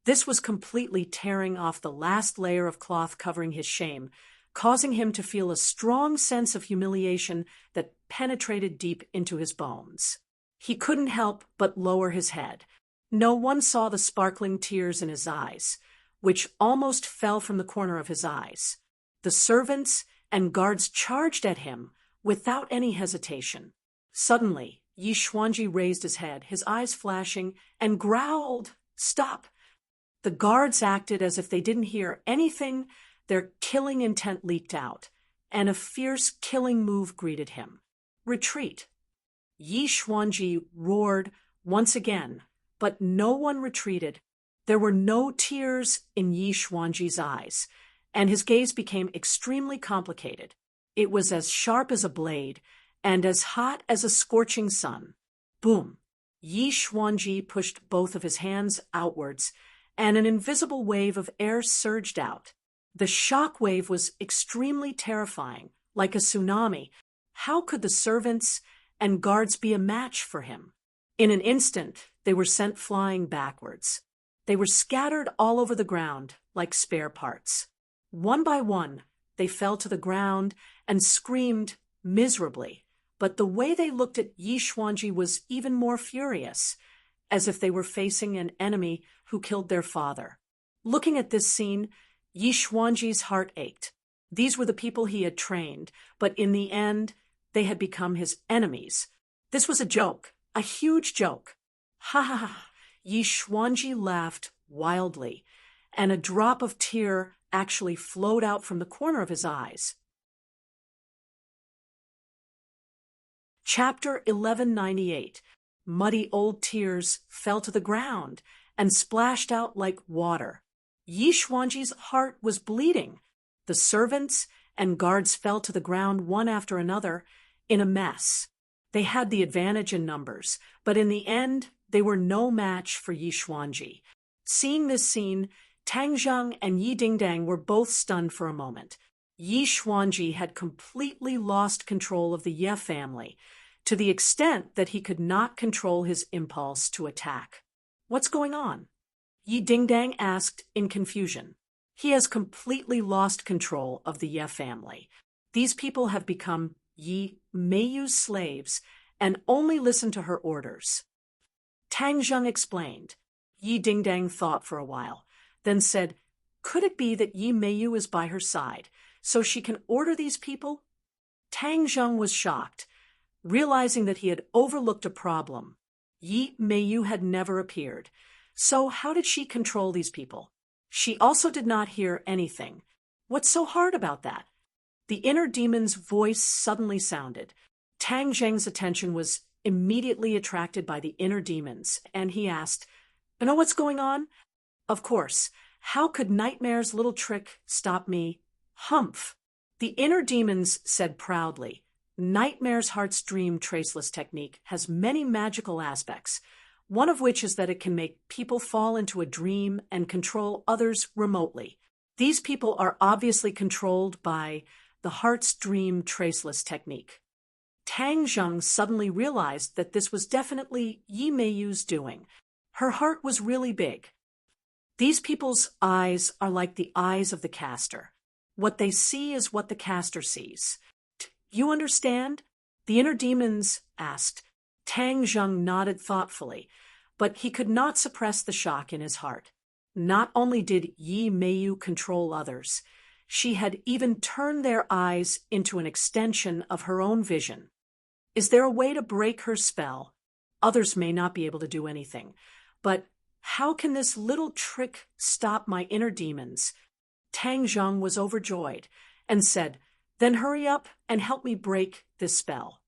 This was completely tearing off the last layer of cloth covering his shame, causing him to feel a strong sense of humiliation that penetrated deep into his bones. He couldn't help but lower his head. No one saw the sparkling tears in his eyes, which almost fell from the corner of his eyes. The servants and guards charged at him without any hesitation. Suddenly, Yi Xuanji raised his head, his eyes flashing, and growled, "Stop!" The guards acted as if they didn't hear anything. Their killing intent leaked out, and a fierce killing move greeted him. "Retreat!" Yi Xuanji roared once again, but no one retreated. There were no tears in Yi Xuanji's eyes, and his gaze became extremely complicated. It was as sharp as a blade and as hot as a scorching sun. Boom! Yi Xuanji pushed both of his hands outwards, and an invisible wave of air surged out. The shock wave was extremely terrifying, like a tsunami. How could the servants and guards be a match for him? In an instant, they were sent flying backwards. They were scattered all over the ground like spare parts. One by one, they fell to the ground and screamed miserably. But the way they looked at Yi Xuanji was even more furious, as if they were facing an enemy who killed their father. Looking at this scene, Yi Xuanji's heart ached. These were the people he had trained, but in the end, they had become his enemies. This was a joke, a huge joke. Ha ha ha! Yi Xuanji laughed wildly, and a drop of tear actually flowed out from the corner of his eyes. Chapter 1198. Muddy old tears fell to the ground and splashed out like water. Yi Xuanji's heart was bleeding. The servants and guards fell to the ground one after another in a mess. They had the advantage in numbers, but in the end, they were no match for Yi Xuanji. Seeing this scene, Tang Zheng and Yi Dingdang were both stunned for a moment. Yi Xuanji had completely lost control of the Ye family, to the extent that he could not control his impulse to attack. What's going on? Yi Dingdang asked in confusion. He has completely lost control of the Ye family. These people have become Yi Meiyu's slaves and only listen to her orders. Tang Zheng explained. Yi Dingdang thought for a while, then said, "Could it be that Yi Meiyu is by her side, so she can order these people?" Tang Zheng was shocked, realizing that he had overlooked a problem. Yi Meiyu had never appeared, so how did she control these people? She also did not hear anything. What's so hard about that? The inner demon's voice suddenly sounded. Tang Zheng's attention was immediately attracted by the inner demons, and he asked, "You know what's going on?" "Of course. How could Nightmare's little trick stop me?" "Humph!" The inner demons said proudly. Nightmare's Heart's Dream Traceless technique has many magical aspects, one of which is that it can make people fall into a dream and control others remotely. These people are obviously controlled by the Heart's Dream Traceless technique. Tang Zheng suddenly realized that this was definitely Yi Meiyu's doing. Her heart was really big. These people's eyes are like the eyes of the caster. What they see is what the caster sees. You understand? The inner demons asked. Tang Zheng nodded thoughtfully, but he could not suppress the shock in his heart. Not only did Yi Meiyu control others, she had even turned their eyes into an extension of her own vision. Is there a way to break her spell? Others may not be able to do anything, but how can this little trick stop my inner demons? Tang Zheng was overjoyed and said, "Then hurry up and help me break this spell."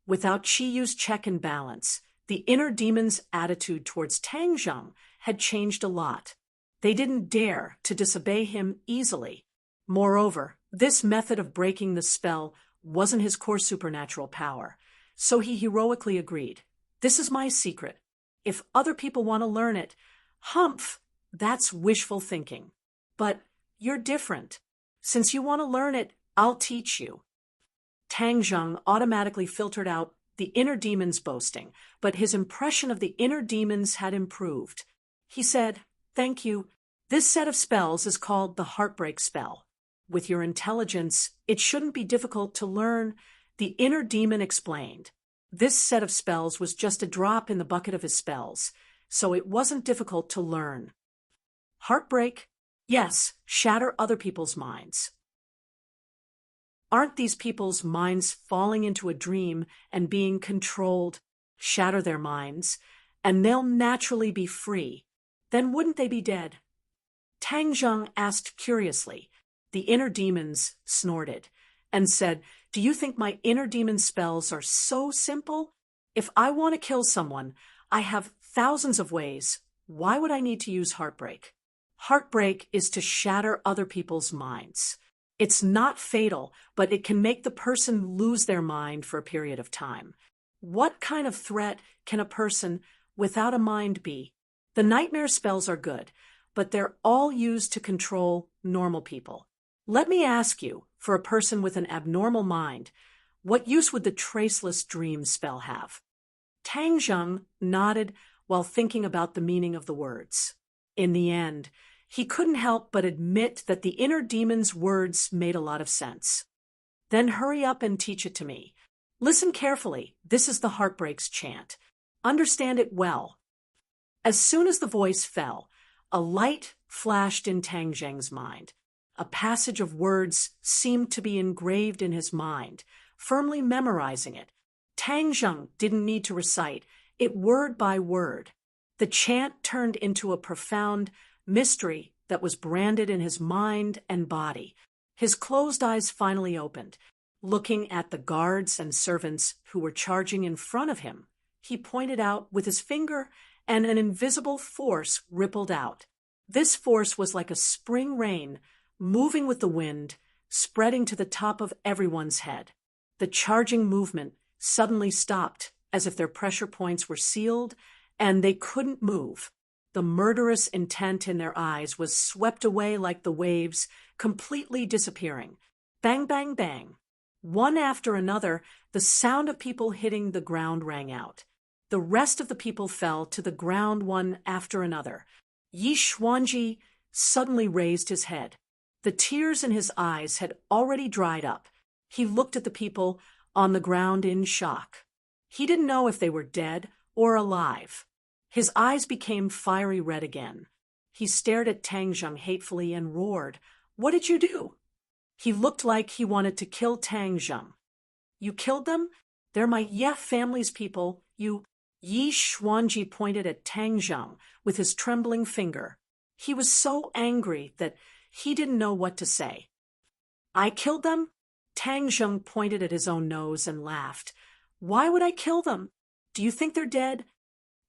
Without Qiyu's check and balance, the inner demon's attitude towards Tang Zheng had changed a lot. They didn't dare to disobey him easily. Moreover, this method of breaking the spell wasn't his core supernatural power, so he heroically agreed. "This is my secret. If other people want to learn it, humph, that's wishful thinking. But you're different. Since you want to learn it, I'll teach you." Tang Zheng automatically filtered out the inner demons boasting, but his impression of the inner demons had improved. He said, "Thank you. This set of spells is called the Heartbreak spell. With your intelligence, it shouldn't be difficult to learn," the inner demon explained. This set of spells was just a drop in the bucket of his spells, so it wasn't difficult to learn. Heartbreak? Yes, shatter other people's minds. Aren't these people's minds falling into a dream and being controlled? Shatter their minds, and they'll naturally be free. Then wouldn't they be dead? Tang Zheng asked curiously. The inner demons snorted and said, "Do you think my inner demon spells are so simple? If I want to kill someone, I have thousands of ways. Why would I need to use heartbreak? Heartbreak is to shatter other people's minds. It's not fatal, but it can make the person lose their mind for a period of time. What kind of threat can a person without a mind be? The nightmare spells are good, but they're all used to control normal people. Let me ask you, for a person with an abnormal mind, what use would the Traceless Dream spell have?" Tang Zheng nodded while thinking about the meaning of the words. In the end, he couldn't help but admit that the inner demon's words made a lot of sense. "Then hurry up and teach it to me. Listen carefully. This is the Heartbreak's chant. Understand it well." As soon as the voice fell, a light flashed in Tang Zheng's mind. A passage of words seemed to be engraved in his mind, firmly memorizing it. Tang Zheng didn't need to recite it word by word. The chant turned into a profound mystery that was branded in his mind and body. His closed eyes finally opened. Looking at the guards and servants who were charging in front of him, he pointed out with his finger, and an invisible force rippled out. This force was like a spring rain, moving with the wind, spreading to the top of everyone's head. The charging movement suddenly stopped, as if their pressure points were sealed, and they couldn't move. The murderous intent in their eyes was swept away like the waves, completely disappearing. Bang, bang, bang. One after another, the sound of people hitting the ground rang out. The rest of the people fell to the ground one after another. Yi Xuanji suddenly raised his head. The tears in his eyes had already dried up. He looked at the people on the ground in shock. He didn't know if they were dead or alive. His eyes became fiery red again. He stared at Tang Zheng hatefully and roared, "What did you do?" He looked like he wanted to kill Tang Zheng. "You killed them? They're my Ye family's people. Yi Xuanji pointed at Tang Zheng with his trembling finger. He was so angry that he didn't know what to say. "I killed them?" Tang Zheng pointed at his own nose and laughed. "Why would I kill them? Do you think they're dead?"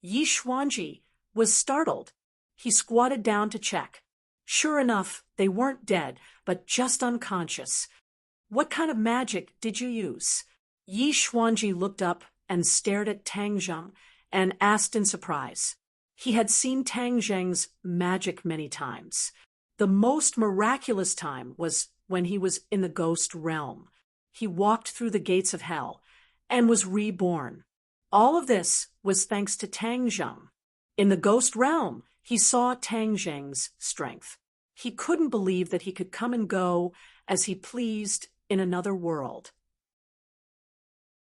Yi Xuanji was startled. He squatted down to check. Sure enough, they weren't dead, but just unconscious. "What kind of magic did you use?" Yi Xuanji looked up and stared at Tang Zheng and asked in surprise. He had seen Tang Zheng's magic many times. The most miraculous time was when he was in the ghost realm. He walked through the gates of hell and was reborn. All of this was thanks to Tang Zheng. In the ghost realm, he saw Tang Zheng's strength. He couldn't believe that he could come and go as he pleased in another world.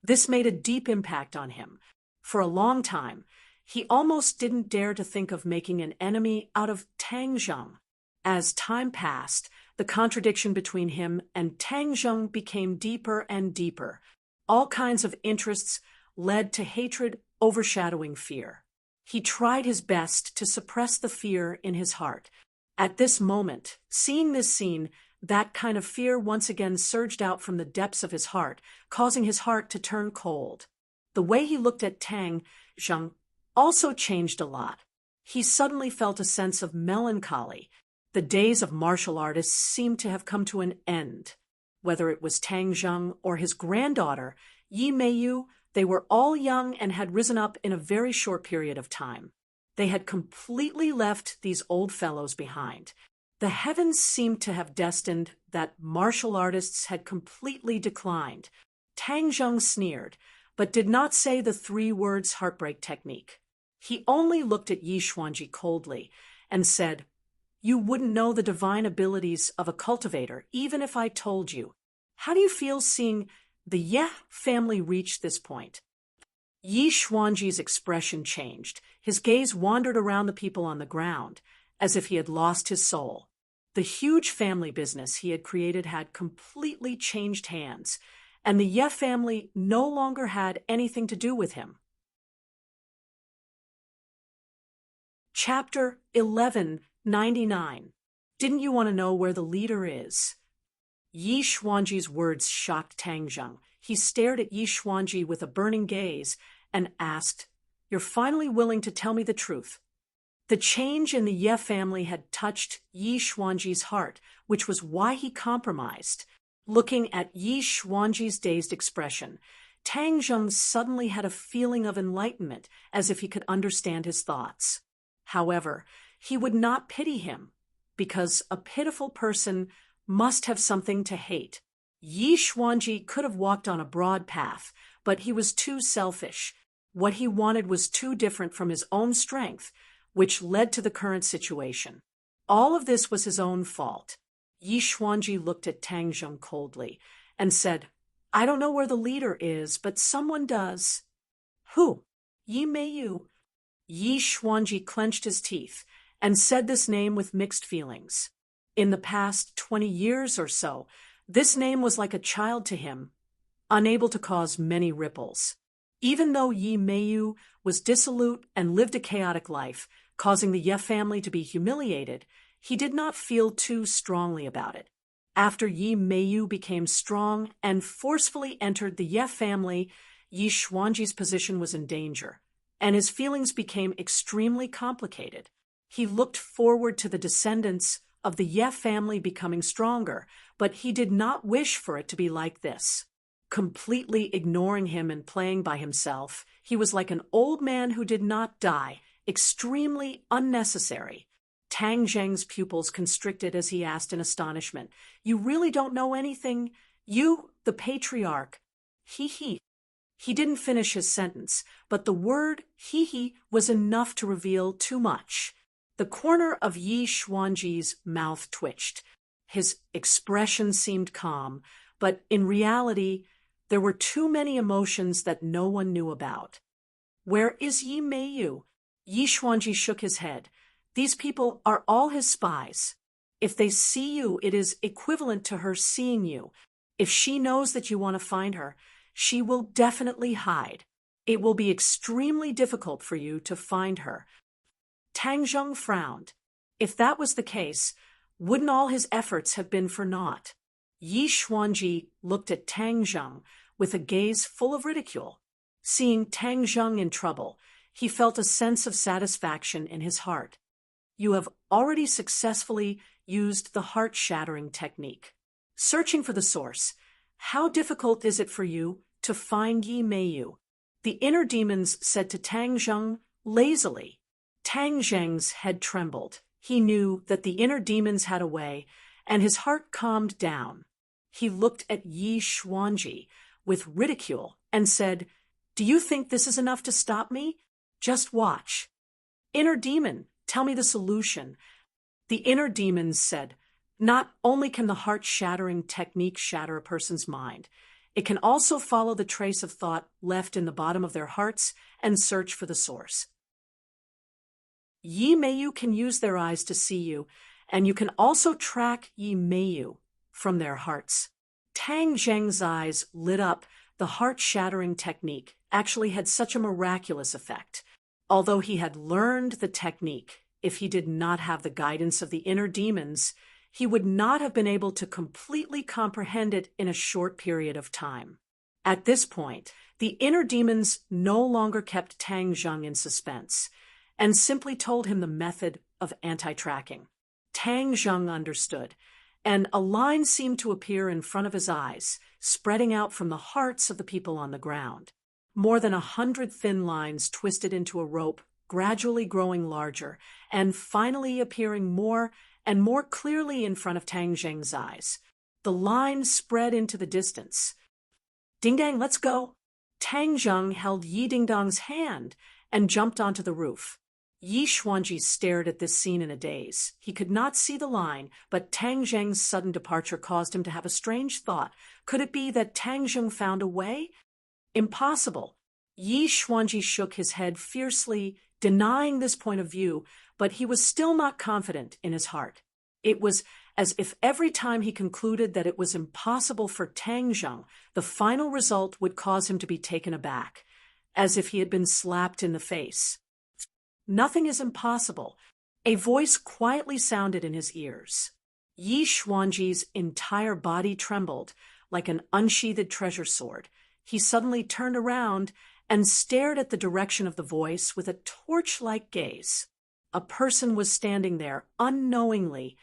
This made a deep impact on him. For a long time, he almost didn't dare to think of making an enemy out of Tang Zheng. As time passed, the contradiction between him and Tang Zheng became deeper and deeper. All kinds of interests led to hatred overshadowing fear. He tried his best to suppress the fear in his heart. At this moment, seeing this scene, that kind of fear once again surged out from the depths of his heart, causing his heart to turn cold. The way he looked at Tang Zheng also changed a lot. He suddenly felt a sense of melancholy. The days of martial artists seemed to have come to an end. Whether it was Tang Zheng or his granddaughter, Yi Meiyu, they were all young and had risen up in a very short period of time. They had completely left these old fellows behind. The heavens seemed to have destined that martial artists had completely declined. Tang Zheng sneered, but did not say the 3 words heartbreak technique. He only looked at Yi Xuanji coldly and said, "You wouldn't know the divine abilities of a cultivator, even if I told you. How do you feel seeing the Ye family reach this point?" Yi Xuanji's expression changed. His gaze wandered around the people on the ground, as if he had lost his soul. The huge family business he had created had completely changed hands, and the Ye family no longer had anything to do with him. Chapter 1199. Didn't you want to know where the leader is? Yi Xuanji's words shocked Tang Zheng. He stared at Yi Xuanji with a burning gaze and asked, "You're finally willing to tell me the truth." The change in the Ye family had touched Yi Xuanji's heart, which was why he compromised. Looking at Yi Xuanji's dazed expression, Tang Zheng suddenly had a feeling of enlightenment, as if he could understand his thoughts. However, he would not pity him, because a pitiful person must have something to hate. Yi Xuanji could have walked on a broad path, but he was too selfish. What he wanted was too different from his own strength, which led to the current situation. All of this was his own fault. Yi Xuanji looked at Tang Zheng coldly and said, "I don't know where the leader is, but someone does." "Who?" "Yi Meiyu." Yi Xuanji clenched his teeth and said this name with mixed feelings. In the past 20 years or so, this name was like a child to him, unable to cause many ripples. Even though Yi Meiyu was dissolute and lived a chaotic life, causing the Ye family to be humiliated, he did not feel too strongly about it. After Yi Meiyu became strong and forcefully entered the Ye family, Yi Xuanji's position was in danger, and his feelings became extremely complicated. He looked forward to the descendants of the Ye family becoming stronger, but he did not wish for it to be like this. Completely ignoring him and playing by himself, he was like an old man who did not die, extremely unnecessary. Tang Zheng's pupils constricted as he asked in astonishment, "You really don't know anything? You, the patriarch?" He. He didn't finish his sentence, but the word he was enough to reveal too much. The corner of Yi Xuanji's mouth twitched. His expression seemed calm, but in reality, there were too many emotions that no one knew about. "Where is Yi Meiyu?" Yi Xuanji shook his head. "These people are all his spies. If they see you, it is equivalent to her seeing you. If she knows that you want to find her, she will definitely hide. It will be extremely difficult for you to find her." Tang Zheng frowned. If that was the case, wouldn't all his efforts have been for naught? Yi Xuanji looked at Tang Zheng with a gaze full of ridicule. Seeing Tang Zheng in trouble, he felt a sense of satisfaction in his heart. "You have already successfully used the heart-shattering technique. Searching for the source, how difficult is it for you to find Yi Meiyu?" The inner demons said to Tang Zheng lazily. Tang Zheng's head trembled. He knew that the inner demons had a way, and his heart calmed down. He looked at Yi Xuanji with ridicule and said, "Do you think this is enough to stop me? Just watch." "Inner demon, tell me the solution." The inner demons said, "Not only can the heart-shattering technique shatter a person's mind, it can also follow the trace of thought left in the bottom of their hearts and search for the source. Yi Meiyu can use their eyes to see you, and you can also track Yi Meiyu from their hearts." Tang Zheng's eyes lit up. The heart-shattering technique actually had such a miraculous effect. Although he had learned the technique, if he did not have the guidance of the inner demons, he would not have been able to completely comprehend it in a short period of time. At this point, the inner demons no longer kept Tang Zheng in suspense, and simply told him the method of anti-tracking. Tang Zheng understood, and a line seemed to appear in front of his eyes, spreading out from the hearts of the people on the ground. More than 100 thin lines twisted into a rope, gradually growing larger, and finally appearing more and more clearly in front of Tang Zheng's eyes. The line spread into the distance. "Ding Dang, let's go!" Tang Zheng held Yi Ding Dong's hand and jumped onto the roof. Yi Xuanji stared at this scene in a daze. He could not see the line, but Tang Zheng's sudden departure caused him to have a strange thought. Could it be that Tang Zheng found a way? Impossible. Yi Xuanji shook his head fiercely, denying this point of view, but he was still not confident in his heart. It was as if every time he concluded that it was impossible for Tang Zheng, the final result would cause him to be taken aback, as if he had been slapped in the face. "Nothing is impossible," a voice quietly sounded in his ears. Yi Xuanji's entire body trembled like an unsheathed treasure sword. He suddenly turned around and stared at the direction of the voice with a torch-like gaze. A person was standing there unknowingly,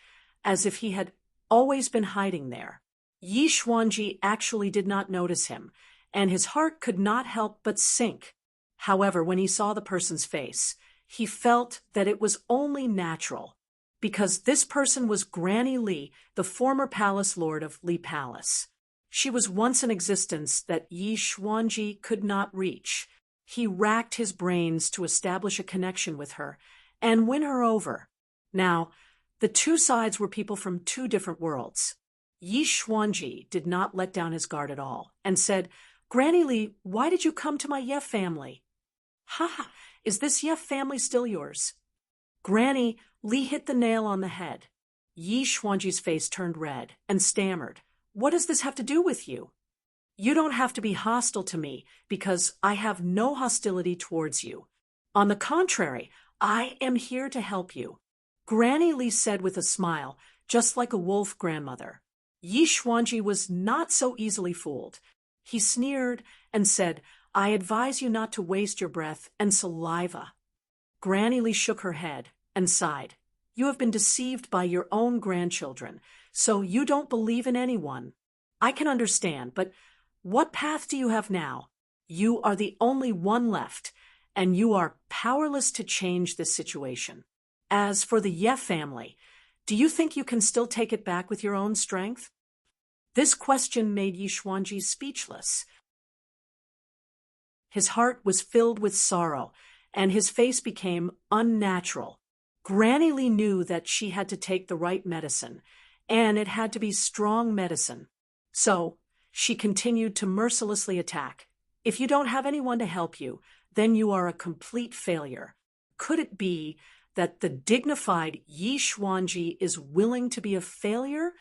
as if he had always been hiding there. Yi Xuanji actually did not notice him, and his heart could not help but sink. However, when he saw the person's face, he felt that it was only natural, because this person was Granny Li, the former palace lord of Li Palace. She was once in existence that Yi Xuanji could not reach. He racked his brains to establish a connection with her and win her over. Now, the two sides were people from two different worlds. Yi Xuanji did not let down his guard at all and said, "Granny Li, why did you come to my Ye family?" "Ha! Is this Ye family still yours?" Granny Li hit the nail on the head. Yi Xuanji's face turned red and stammered, "What does this have to do with you?" "You don't have to be hostile to me because I have no hostility towards you. On the contrary, I am here to help you," Granny Li said with a smile, just like a wolf grandmother. Yi Xuanji was not so easily fooled. He sneered and said, "I advise you not to waste your breath and saliva." Granny Lee shook her head and sighed. "You have been deceived by your own grandchildren, so you don't believe in anyone. I can understand, but what path do you have now? You are the only one left, and you are powerless to change this situation. As for the Ye family, do you think you can still take it back with your own strength?" This question made Yi Xuanji speechless. His heart was filled with sorrow, and his face became unnatural. Granny Lee knew that she had to take the right medicine, and it had to be strong medicine. So, she continued to mercilessly attack. "If you don't have anyone to help you, then you are a complete failure. Could it be that the dignified Yi Xuanji is willing to be a failure?"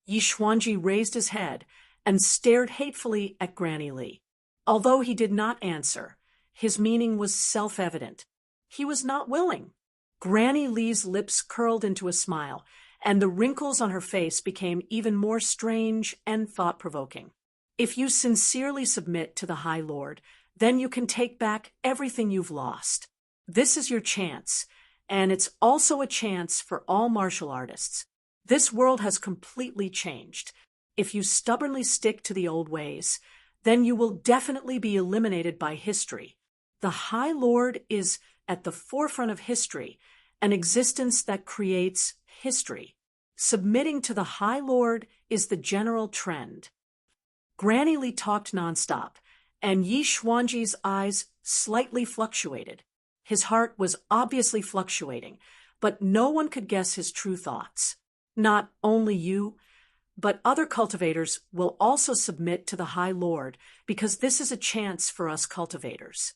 Yi Xuanji raised his head and stared hatefully at Granny Lee. Although he did not answer, his meaning was self-evident. He was not willing. Granny Lee's lips curled into a smile, and the wrinkles on her face became even more strange and thought-provoking. "If you sincerely submit to the High Lord, then you can take back everything you've lost. This is your chance, and it's also a chance for all martial artists. This world has completely changed. If you stubbornly stick to the old ways, then you will definitely be eliminated by history. The High Lord is at the forefront of history, an existence that creates history. Submitting to the High Lord is the general trend." Granny Lee talked nonstop, and Yi Xuanji's eyes slightly fluctuated. His heart was obviously fluctuating, but no one could guess his true thoughts. "Not only you, but other cultivators will also submit to the High Lord, because this is a chance for us cultivators.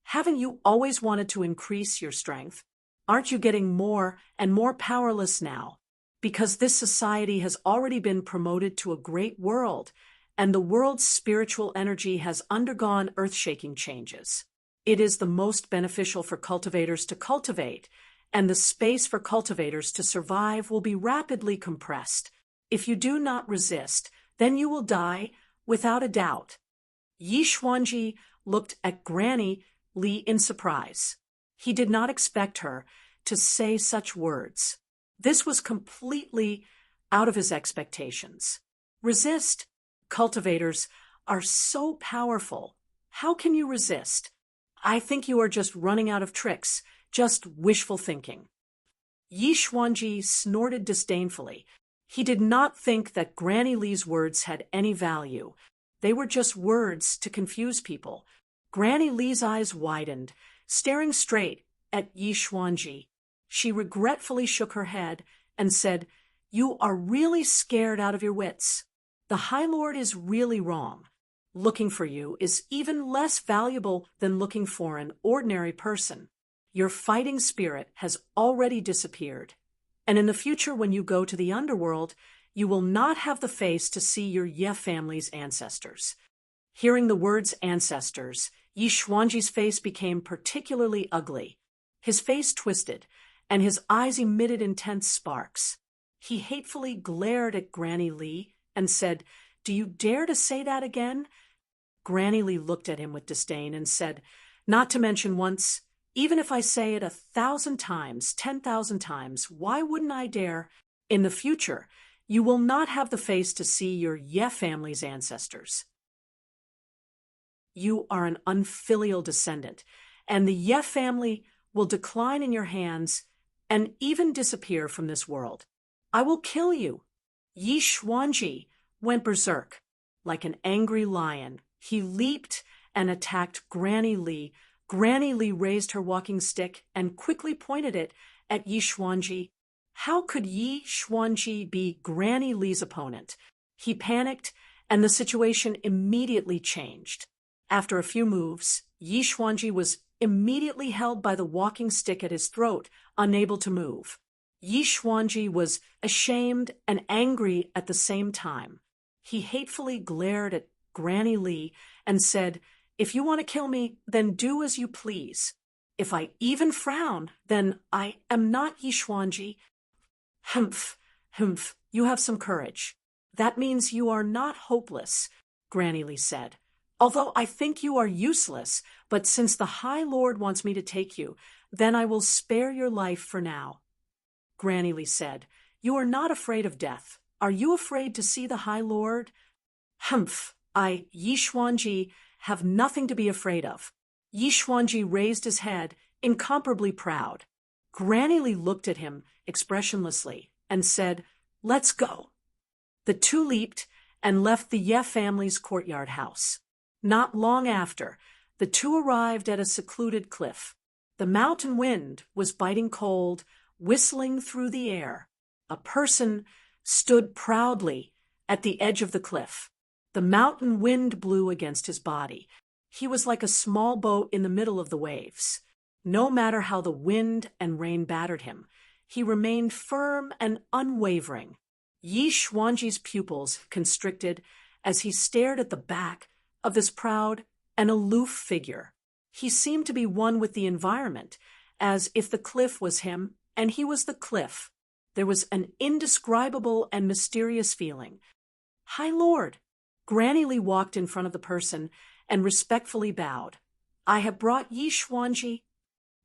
Haven't you always wanted to increase your strength? Aren't you getting more and more powerless now? Because this society has already been promoted to a great world, and the world's spiritual energy has undergone earth-shaking changes. It is the most beneficial for cultivators to cultivate, and the space for cultivators to survive will be rapidly compressed. If you do not resist, then you will die without a doubt." Yi Xuanji looked at Granny Lee in surprise. He did not expect her to say such words. This was completely out of his expectations. Resist? Cultivators are so powerful. How can you resist? I think you are just running out of tricks, just wishful thinking. Yi Xuanji snorted disdainfully. He did not think that Granny Lee's words had any value. They were just words to confuse people. Granny Lee's eyes widened, staring straight at Yi Xuanji. She regretfully shook her head and said, "You are really scared out of your wits. The High Lord is really wrong. Looking for you is even less valuable than looking for an ordinary person. Your fighting spirit has already disappeared. And in the future, when you go to the underworld, you will not have the face to see your Ye family's ancestors." Hearing the words ancestors, Yi Xuanji's face became particularly ugly. His face twisted, and his eyes emitted intense sparks. He hatefully glared at Granny Lee and said, "Do you dare to say that again?" Granny Lee looked at him with disdain and said, "Not to mention once. Even if I say it 1,000 times, 10,000 times, why wouldn't I dare? In the future, you will not have the face to see your Ye family's ancestors. You are an unfilial descendant, and the Ye family will decline in your hands and even disappear from this world. I will kill you." Yi Xuanji went berserk. Like an angry lion, he leaped and attacked Granny Lee. Granny Lee raised her walking stick and quickly pointed it at Yi Xuanji. How could Yi Xuanji be Granny Lee's opponent? He panicked, and the situation immediately changed. After a few moves, Yi Xuanji was immediately held by the walking stick at his throat, unable to move. Yi Xuanji was ashamed and angry at the same time. He hatefully glared at Granny Lee and said, "If you want to kill me, then do as you please. If I even frown, then I am not Yi Xuanji." Humph, you have some courage. That means you are not hopeless, Granny Lee said. Although I think you are useless, but since the High Lord wants me to take you, then I will spare your life for now. Granny Lee said, You are not afraid of death. Are you afraid to see the High Lord? Humph, Yi Xuanji, have nothing to be afraid of. Yi Xuanji raised his head, incomparably proud. Granny Lee looked at him expressionlessly and said, Let's go. The two leaped and left the Ye family's courtyard house. Not long after, the two arrived at a secluded cliff. The mountain wind was biting cold, whistling through the air. A person stood proudly at the edge of the cliff. The mountain wind blew against his body. He was like a small boat in the middle of the waves. No matter how the wind and rain battered him, he remained firm and unwavering. Yi Xuanji's pupils constricted as he stared at the back of this proud and aloof figure. He seemed to be one with the environment, as if the cliff was him and he was the cliff. There was an indescribable and mysterious feeling. High Lord! Granny Lee walked in front of the person and respectfully bowed. I have brought Yi Xuanji.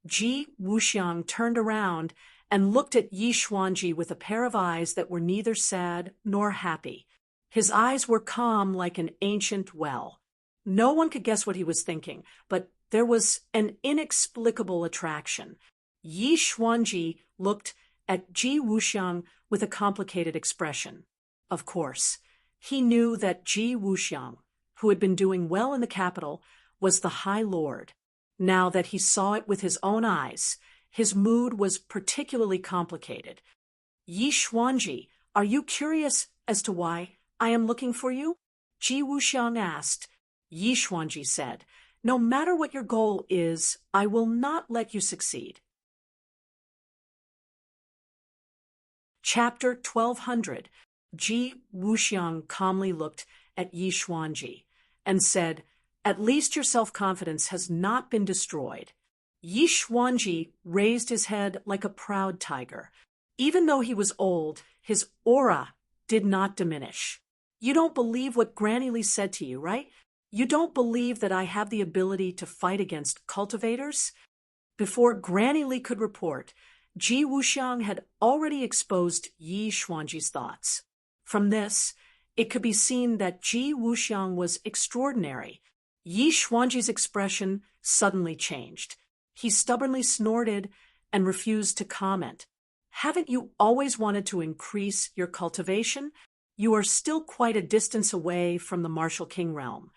Ji Wuxiang turned around and looked at Yi Xuanji with a pair of eyes that were neither sad nor happy. His eyes were calm like an ancient well. No one could guess what he was thinking, but there was an inexplicable attraction. Yi Xuanji looked at Ji Wuxiang with a complicated expression. Of course, he knew that Ji Wuxiang, who had been doing well in the capital, was the High Lord. Now that he saw it with his own eyes, his mood was particularly complicated. Yi Xuanji, are you curious as to why I am looking for you? Ji Wuxiang asked. Yi Xuanji said, No matter what your goal is, I will not let you succeed. Chapter 1200. Ji Wuxiang calmly looked at Yi Xuanji and said, At least your self-confidence has not been destroyed. Yi Xuanji raised his head like a proud tiger. Even though he was old, his aura did not diminish. You don't believe what Granny Lee said to you, right? You don't believe that I have the ability to fight against cultivators? Before Granny Lee could report, Ji Wuxiang had already exposed Yi Xuanji's thoughts. From this, it could be seen that Ji Wuxiang was extraordinary. Yi Xuanji's expression suddenly changed. He stubbornly snorted and refused to comment. Haven't you always wanted to increase your cultivation? You are still quite a distance away from the Martial King realm.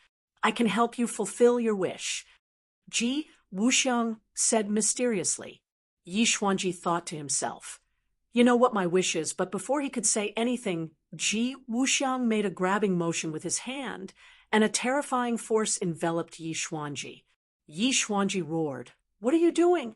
I can help you fulfill your wish. Ji Wuxiang said mysteriously. Yi Xuanji thought to himself, You know what my wish is, but before he could say anything, Ji Wuxiang made a grabbing motion with his hand, and a terrifying force enveloped Yi Xuanji. Yi Xuanji roared, What are you doing?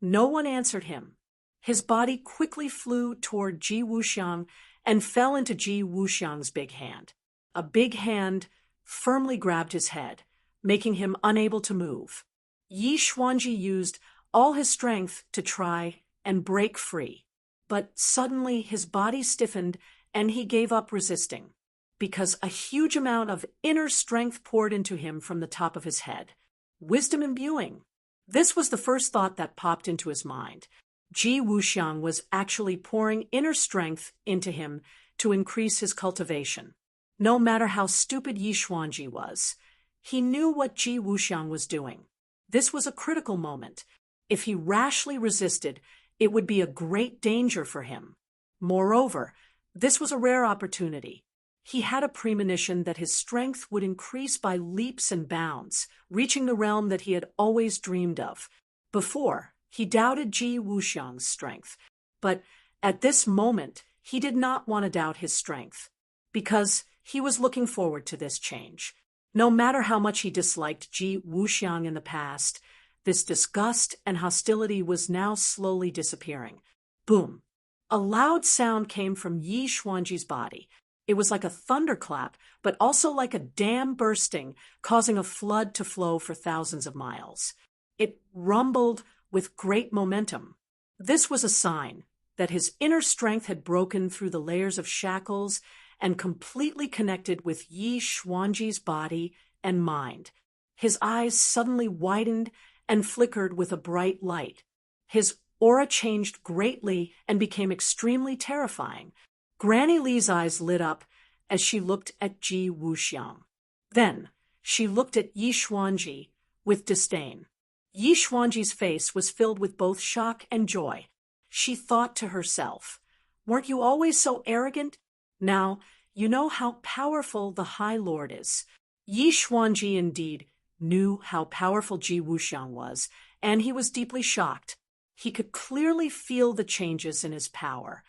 No one answered him. His body quickly flew toward Ji Wuxiang and fell into Ji Wuxiang's big hand. A big hand firmly grabbed his head, making him unable to move. Yi Xuanji used all his strength to try and break free. But suddenly his body stiffened and he gave up resisting, because a huge amount of inner strength poured into him from the top of his head. Wisdom imbuing. This was the first thought that popped into his mind. Ji Wuxiang was actually pouring inner strength into him to increase his cultivation. No matter how stupid Yi Xuanji was, he knew what Ji Wuxiang was doing. This was a critical moment. If he rashly resisted, it would be a great danger for him. Moreover, this was a rare opportunity. He had a premonition that his strength would increase by leaps and bounds, reaching the realm that he had always dreamed of. Before, he doubted Ji Wuxiang's strength, but at this moment, he did not want to doubt his strength, because he was looking forward to this change. No matter how much he disliked Ji Wuxiang in the past, this disgust and hostility was now slowly disappearing. Boom! A loud sound came from Yi Xuanji's body. It was like a thunderclap, but also like a dam bursting, causing a flood to flow for thousands of miles. It rumbled with great momentum. This was a sign that his inner strength had broken through the layers of shackles and completely connected with Yi Xuanji's body and mind. His eyes suddenly widened and flickered with a bright light. His aura changed greatly and became extremely terrifying. Granny Li's eyes lit up as she looked at Ji Wuxiang. Then, she looked at Yi Xuanji with disdain. Yi Xuanji's face was filled with both shock and joy. She thought to herself, "Weren't you always so arrogant? Now, you know how powerful the High Lord is." Yi Xuanji indeed knew how powerful Ji Wuxiang was, and he was deeply shocked. He could clearly feel the changes in his power.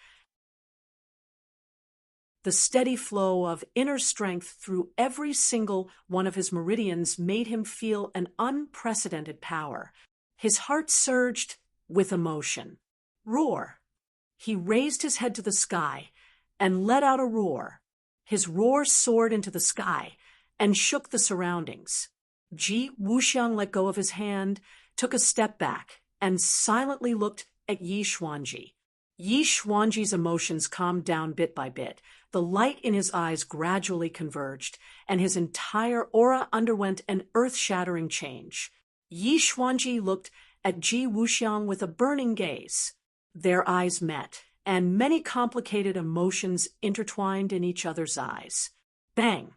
The steady flow of inner strength through every single one of his meridians made him feel an unprecedented power. His heart surged with emotion. Roar! He raised his head to the sky and let out a roar. His roar soared into the sky and shook the surroundings. Ji Wuxiang let go of his hand, took a step back, and silently looked at Yi Xuanji. Yi Xuanji's emotions calmed down bit by bit. The light in his eyes gradually converged, and his entire aura underwent an earth-shattering change. Yi Xuanji looked at Ji Wuxiang with a burning gaze. Their eyes met, and many complicated emotions intertwined in each other's eyes. Bang!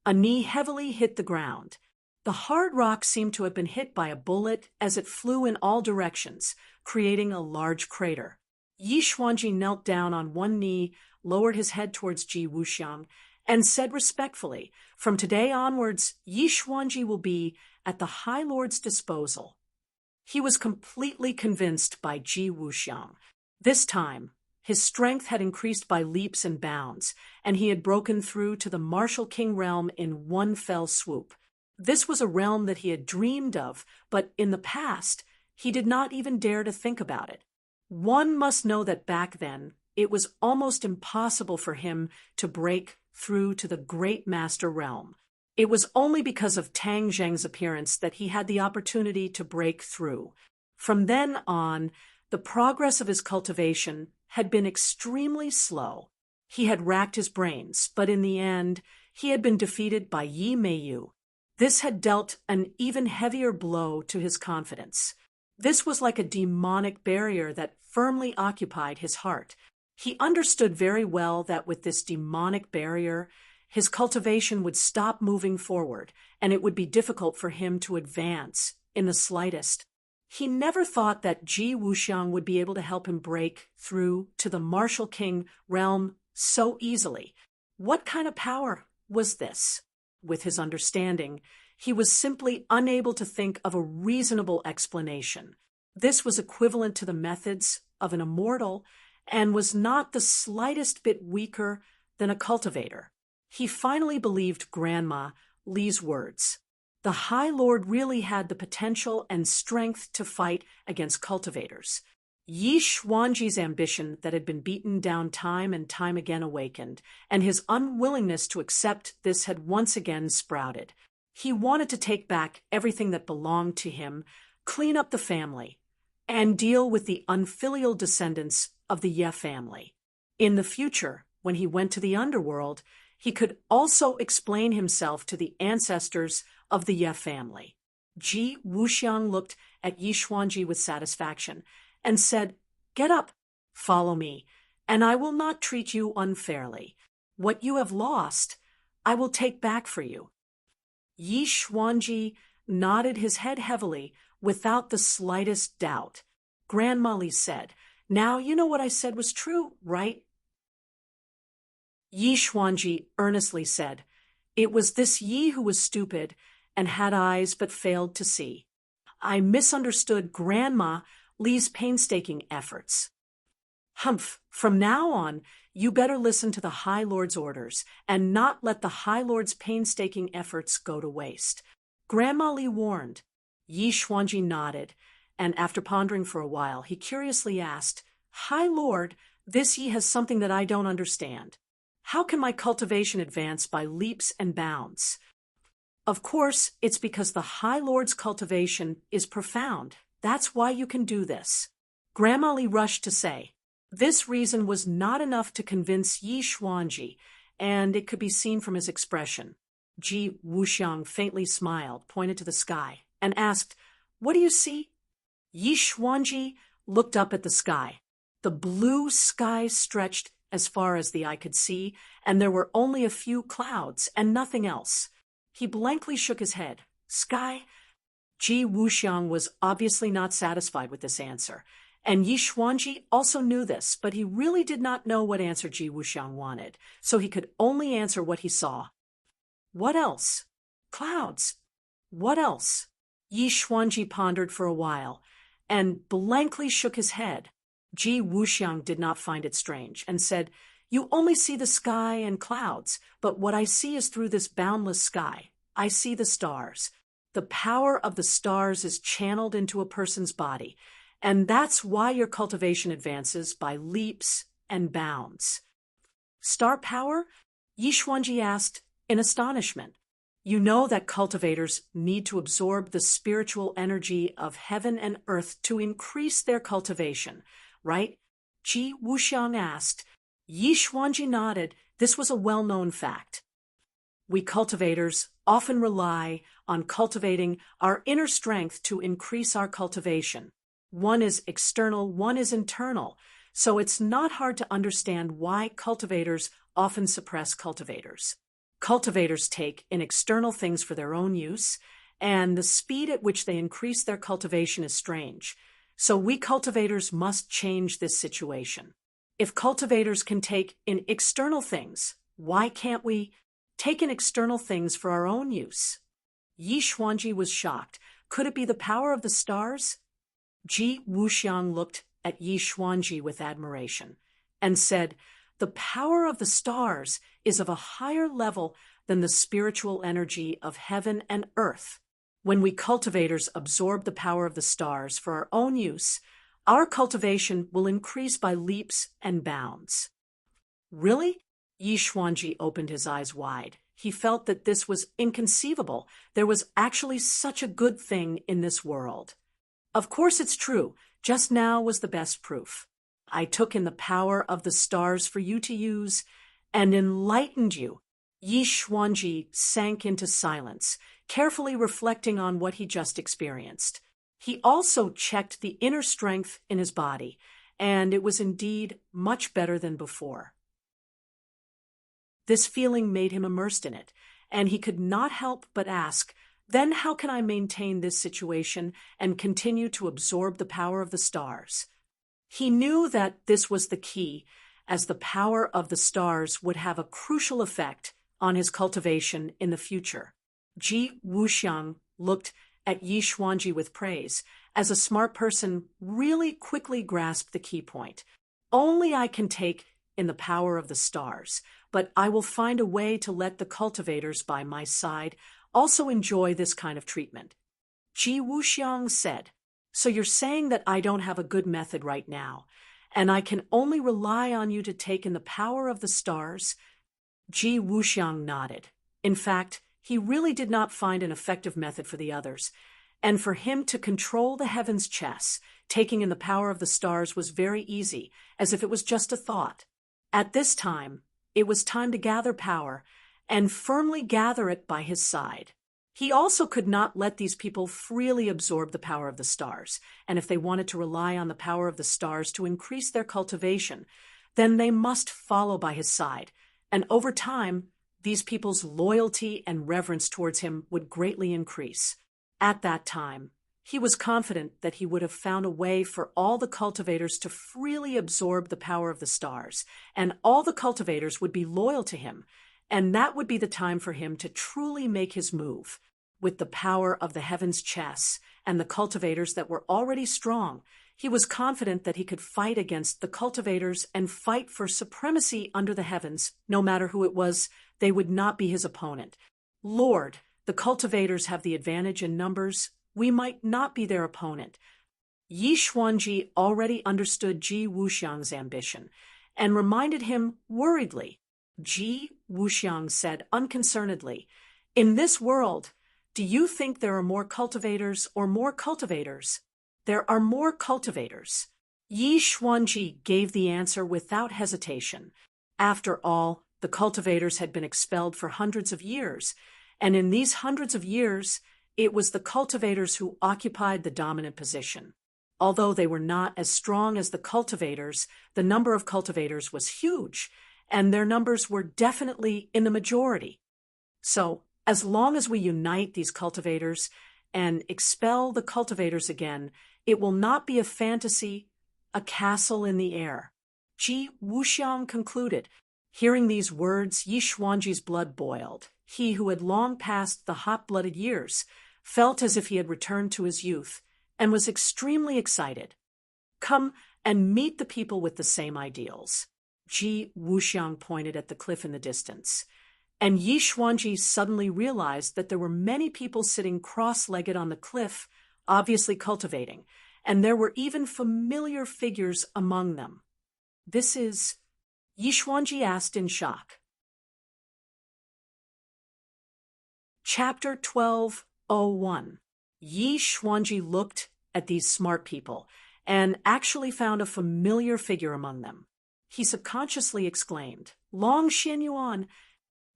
A knee heavily hit the ground. The hard rock seemed to have been hit by a bullet as it flew in all directions, creating a large crater. Yi Xuanji knelt down on one knee, lowered his head towards Ji Wuxiang, and said respectfully, "From today onwards, Yi Xuanji will be at the High Lord's disposal." He was completely convinced by Ji Wuxiang. This time, his strength had increased by leaps and bounds, and he had broken through to the Martial King realm in one fell swoop. This was a realm that he had dreamed of, but in the past, he did not even dare to think about it. One must know that back then, it was almost impossible for him to break through to the Great Master realm. It was only because of Tang Zheng's appearance that he had the opportunity to break through. From then on, the progress of his cultivation had been extremely slow. He had racked his brains, but in the end, he had been defeated by Yi Meiyu. This had dealt an even heavier blow to his confidence. This was like a demonic barrier that firmly occupied his heart. He understood very well that with this demonic barrier, his cultivation would stop moving forward, and it would be difficult for him to advance in the slightest. He never thought that Ji Wuxiang would be able to help him break through to the Martial King realm so easily. What kind of power was this? With his understanding, he was simply unable to think of a reasonable explanation. This was equivalent to the methods of an immortal and was not the slightest bit weaker than a cultivator. He finally believed Grandma Li's words. The High Lord really had the potential and strength to fight against cultivators. Yi Xuanji's ambition that had been beaten down time and time again awakened, and his unwillingness to accept this had once again sprouted. He wanted to take back everything that belonged to him, clean up the family, and deal with the unfilial descendants of the Ye family. In the future, when he went to the underworld, he could also explain himself to the ancestors of the Ye family. Ji Wuxiang looked at Yi Xuanji with satisfaction and said, "Get up, follow me, and I will not treat you unfairly. What you have lost, I will take back for you." Yi Xuanji nodded his head heavily without the slightest doubt. Grandma Li said, "Now you know what I said was true, right?" Yi Xuanji earnestly said, "It was this Yi who was stupid and had eyes but failed to see. I misunderstood Grandma Li's painstaking efforts. Humph, from now on, you better listen to the High Lord's orders and not let the High Lord's painstaking efforts go to waste." Grandma Li warned. Yi Xuanji nodded, and after pondering for a while, he curiously asked, "High Lord, this Yi has something that I don't understand. How can my cultivation advance by leaps and bounds?" "Of course, it's because the High Lord's cultivation is profound. That's why you can do this." Grandma Li rushed to say. This reason was not enough to convince Yi Xuanji, and it could be seen from his expression. Ji Wuxiang faintly smiled, pointed to the sky, and asked, "What do you see?" Yi Xuanji looked up at the sky. The blue sky stretched as far as the eye could see, and there were only a few clouds and nothing else. He blankly shook his head. Sky? Ji Wuxiang was obviously not satisfied with this answer, and Yi Xuanji also knew this, but he really did not know what answer Ji Wuxiang wanted, so he could only answer what he saw. What else? Clouds. What else? Yi Xuanji pondered for a while, and blankly shook his head. Ji Wuxiang did not find it strange, and said, "You only see the sky and clouds, but what I see is through this boundless sky. I see the stars. The power of the stars is channeled into a person's body, and that's why your cultivation advances by leaps and bounds." Star power? Yi Xuanji asked in astonishment. You know that cultivators need to absorb the spiritual energy of heaven and earth to increase their cultivation, right? Ji Wuxiang asked. Yi Xuanji nodded. This was a well-known fact. We cultivators often rely on cultivating our inner strength to increase our cultivation. One is external, one is internal, so it's not hard to understand why cultivators often suppress cultivators. Cultivators take in external things for their own use, and the speed at which they increase their cultivation is strange. So we cultivators must change this situation. If cultivators can take in external things, why can't we take in external things for our own use? Yi Xuanji was shocked. Could it be the power of the stars? Ji Wuxiang looked at Yi Xuanji with admiration and said, "The power of the stars is of a higher level than the spiritual energy of heaven and earth. When we cultivators absorb the power of the stars for our own use, our cultivation will increase by leaps and bounds." Really? Yi Xuanji opened his eyes wide. He felt that this was inconceivable. There was actually such a good thing in this world. Of course it's true. Just now was the best proof. I took in the power of the stars for you to use and enlightened you. Yi Xuanji sank into silence, carefully reflecting on what he just experienced. He also checked the inner strength in his body, and it was indeed much better than before. This feeling made him immersed in it, and he could not help but ask, "Then how can I maintain this situation and continue to absorb the power of the stars?" He knew that this was the key, as the power of the stars would have a crucial effect on his cultivation in the future. Ji Wuxiang looked at Yi Xuanji with praise, as a smart person really quickly grasped the key point. Only I can take in the power of the stars, but I will find a way to let the cultivators by my side also enjoy this kind of treatment. Ji Wuxiang said, "So you're saying that I don't have a good method right now, and I can only rely on you to take in the power of the stars?" Ji Wuxiang nodded. In fact, he really did not find an effective method for the others, and for him to control the heavens' chess, taking in the power of the stars was very easy, as if it was just a thought. At this time, it was time to gather power, and firmly gather it by his side. He also could not let these people freely absorb the power of the stars, and if they wanted to rely on the power of the stars to increase their cultivation, then they must follow by his side, and over time, these people's loyalty and reverence towards him would greatly increase. At that time, he was confident that he would have found a way for all the cultivators to freely absorb the power of the stars, and all the cultivators would be loyal to him, and that would be the time for him to truly make his move. With the power of the heavens' chess and the cultivators that were already strong, he was confident that he could fight against the cultivators and fight for supremacy under the heavens. No matter who it was, they would not be his opponent. "Lord, the cultivators have the advantage in numbers. We might not be their opponent." Yi Xuanji already understood Ji Wuxiang's ambition and reminded him worriedly. Ji Wuxiang said unconcernedly, "In this world, do you think there are more cultivators or more cultivators?" "There are more cultivators." Yi Xuanji gave the answer without hesitation. After all, The cultivators had been expelled for hundreds of years, and in these hundreds of years, it was the cultivators who occupied the dominant position. Although they were not as strong as the cultivators, the number of cultivators was huge, and their numbers were definitely in the majority. So, as long as we unite these cultivators and expel the cultivators again, it will not be a fantasy, a castle in the air. Ji Wuxiang concluded. Hearing these words, Yi Xuanji's blood boiled. He who had long passed the hot-blooded years felt as if he had returned to his youth and was extremely excited. Come and meet the people with the same ideals. Ji Wuxiang pointed at the cliff in the distance, and Yi Xuanji suddenly realized that there were many people sitting cross-legged on the cliff, obviously cultivating, and there were even familiar figures among them. This is... Yi Xuanji asked in shock. Chapter 12:01. Yi Xuanji looked at these smart people and actually found a familiar figure among them. He subconsciously exclaimed, Long Xianyuan,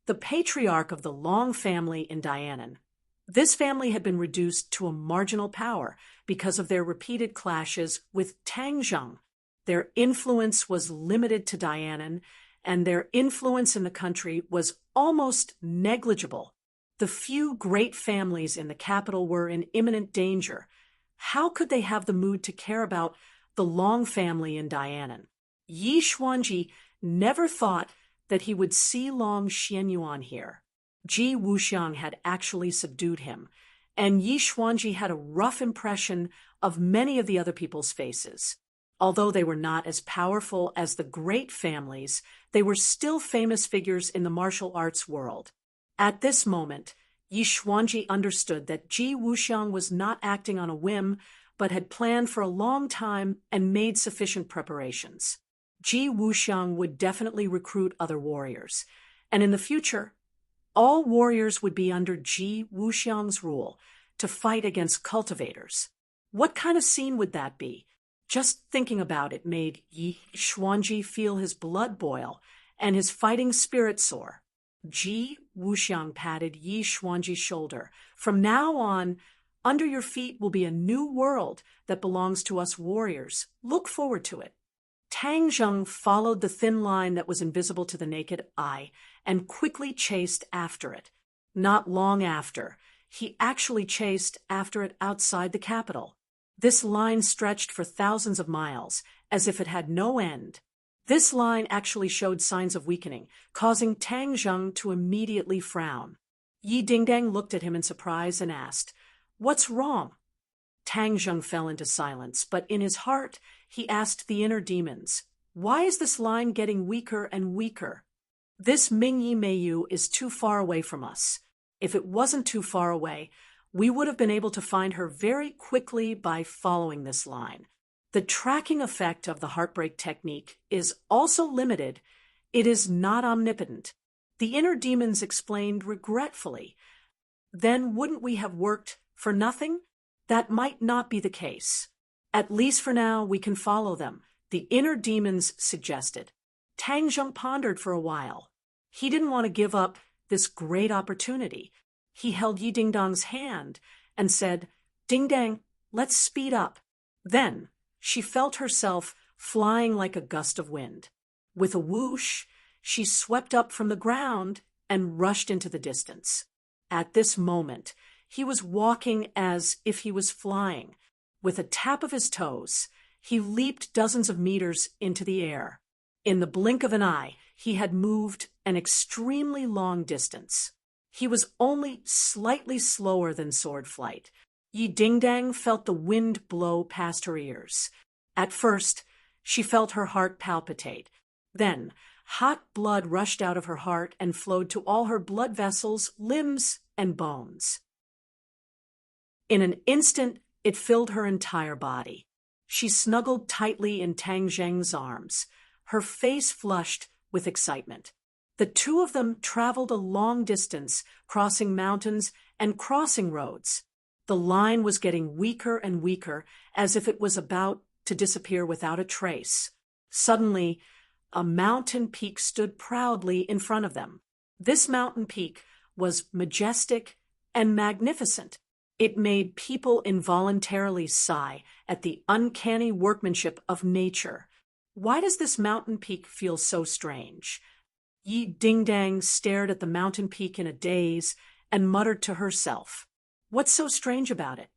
the patriarch of the Long family in Dianan. This family had been reduced to a marginal power because of their repeated clashes with Tang Zheng. Their influence was limited to Dianan, and their influence in the country was almost negligible. The few great families in the capital were in imminent danger. How could they have the mood to care about the Long family in Dianan? Yi Xuanji never thought that he would see Long Xianyuan here. Ji Wuxiang had actually subdued him, and Yi Xuanji had a rough impression of many of the other people's faces. Although they were not as powerful as the great families, they were still famous figures in the martial arts world. At this moment, Yi Xuanji understood that Ji Wuxiang was not acting on a whim, but had planned for a long time and made sufficient preparations. Ji Wuxiang would definitely recruit other warriors, and in the future, all warriors would be under Ji Wuxiang's rule to fight against cultivators. What kind of scene would that be? Just thinking about it made Yi Xuanji feel his blood boil and his fighting spirit soar. Ji Wuxiang patted Yi Xuanji's shoulder. From now on, under your feet will be a new world that belongs to us warriors. Look forward to it. Tang Zheng followed the thin line that was invisible to the naked eye and quickly chased after it. Not long after, he actually chased after it outside the capital. This line stretched for thousands of miles, as if it had no end. This line actually showed signs of weakening, causing Tang Zheng to immediately frown. Yi Dingdang looked at him in surprise and asked, "What's wrong?" Tang Zheng fell into silence, but in his heart, he asked the inner demons, "Why is this line getting weaker and weaker? This Mingyi Meiyu is too far away from us. If it wasn't too far away, we would have been able to find her very quickly by following this line. The tracking effect of the heartbreak technique is also limited. It is not omnipotent." The inner demons explained regretfully. Then wouldn't we have worked for nothing? That might not be the case. At least for now, we can follow them, the inner demons suggested. Tang Zheng pondered for a while. He didn't want to give up this great opportunity. He held Yi Dingdang's hand and said, "Dingdang, let's speed up." Then she felt herself flying like a gust of wind. With a whoosh, she swept up from the ground and rushed into the distance. At this moment, he was walking as if he was flying. With a tap of his toes, he leaped dozens of meters into the air. In the blink of an eye, he had moved an extremely long distance. He was only slightly slower than sword flight. Yi Dingdang felt the wind blow past her ears. At first, she felt her heart palpitate. Then, hot blood rushed out of her heart and flowed to all her blood vessels, limbs, and bones. In an instant, it filled her entire body. She snuggled tightly in Tang Zheng's arms, her face flushed with excitement. The two of them traveled a long distance, crossing mountains and crossing roads. The line was getting weaker and weaker, as if it was about to disappear without a trace. Suddenly, a mountain peak stood proudly in front of them. This mountain peak was majestic and magnificent. It made people involuntarily sigh at the uncanny workmanship of nature. Why does this mountain peak feel so strange? Yi Ding-Dang stared at the mountain peak in a daze and muttered to herself, "What's so strange about it?"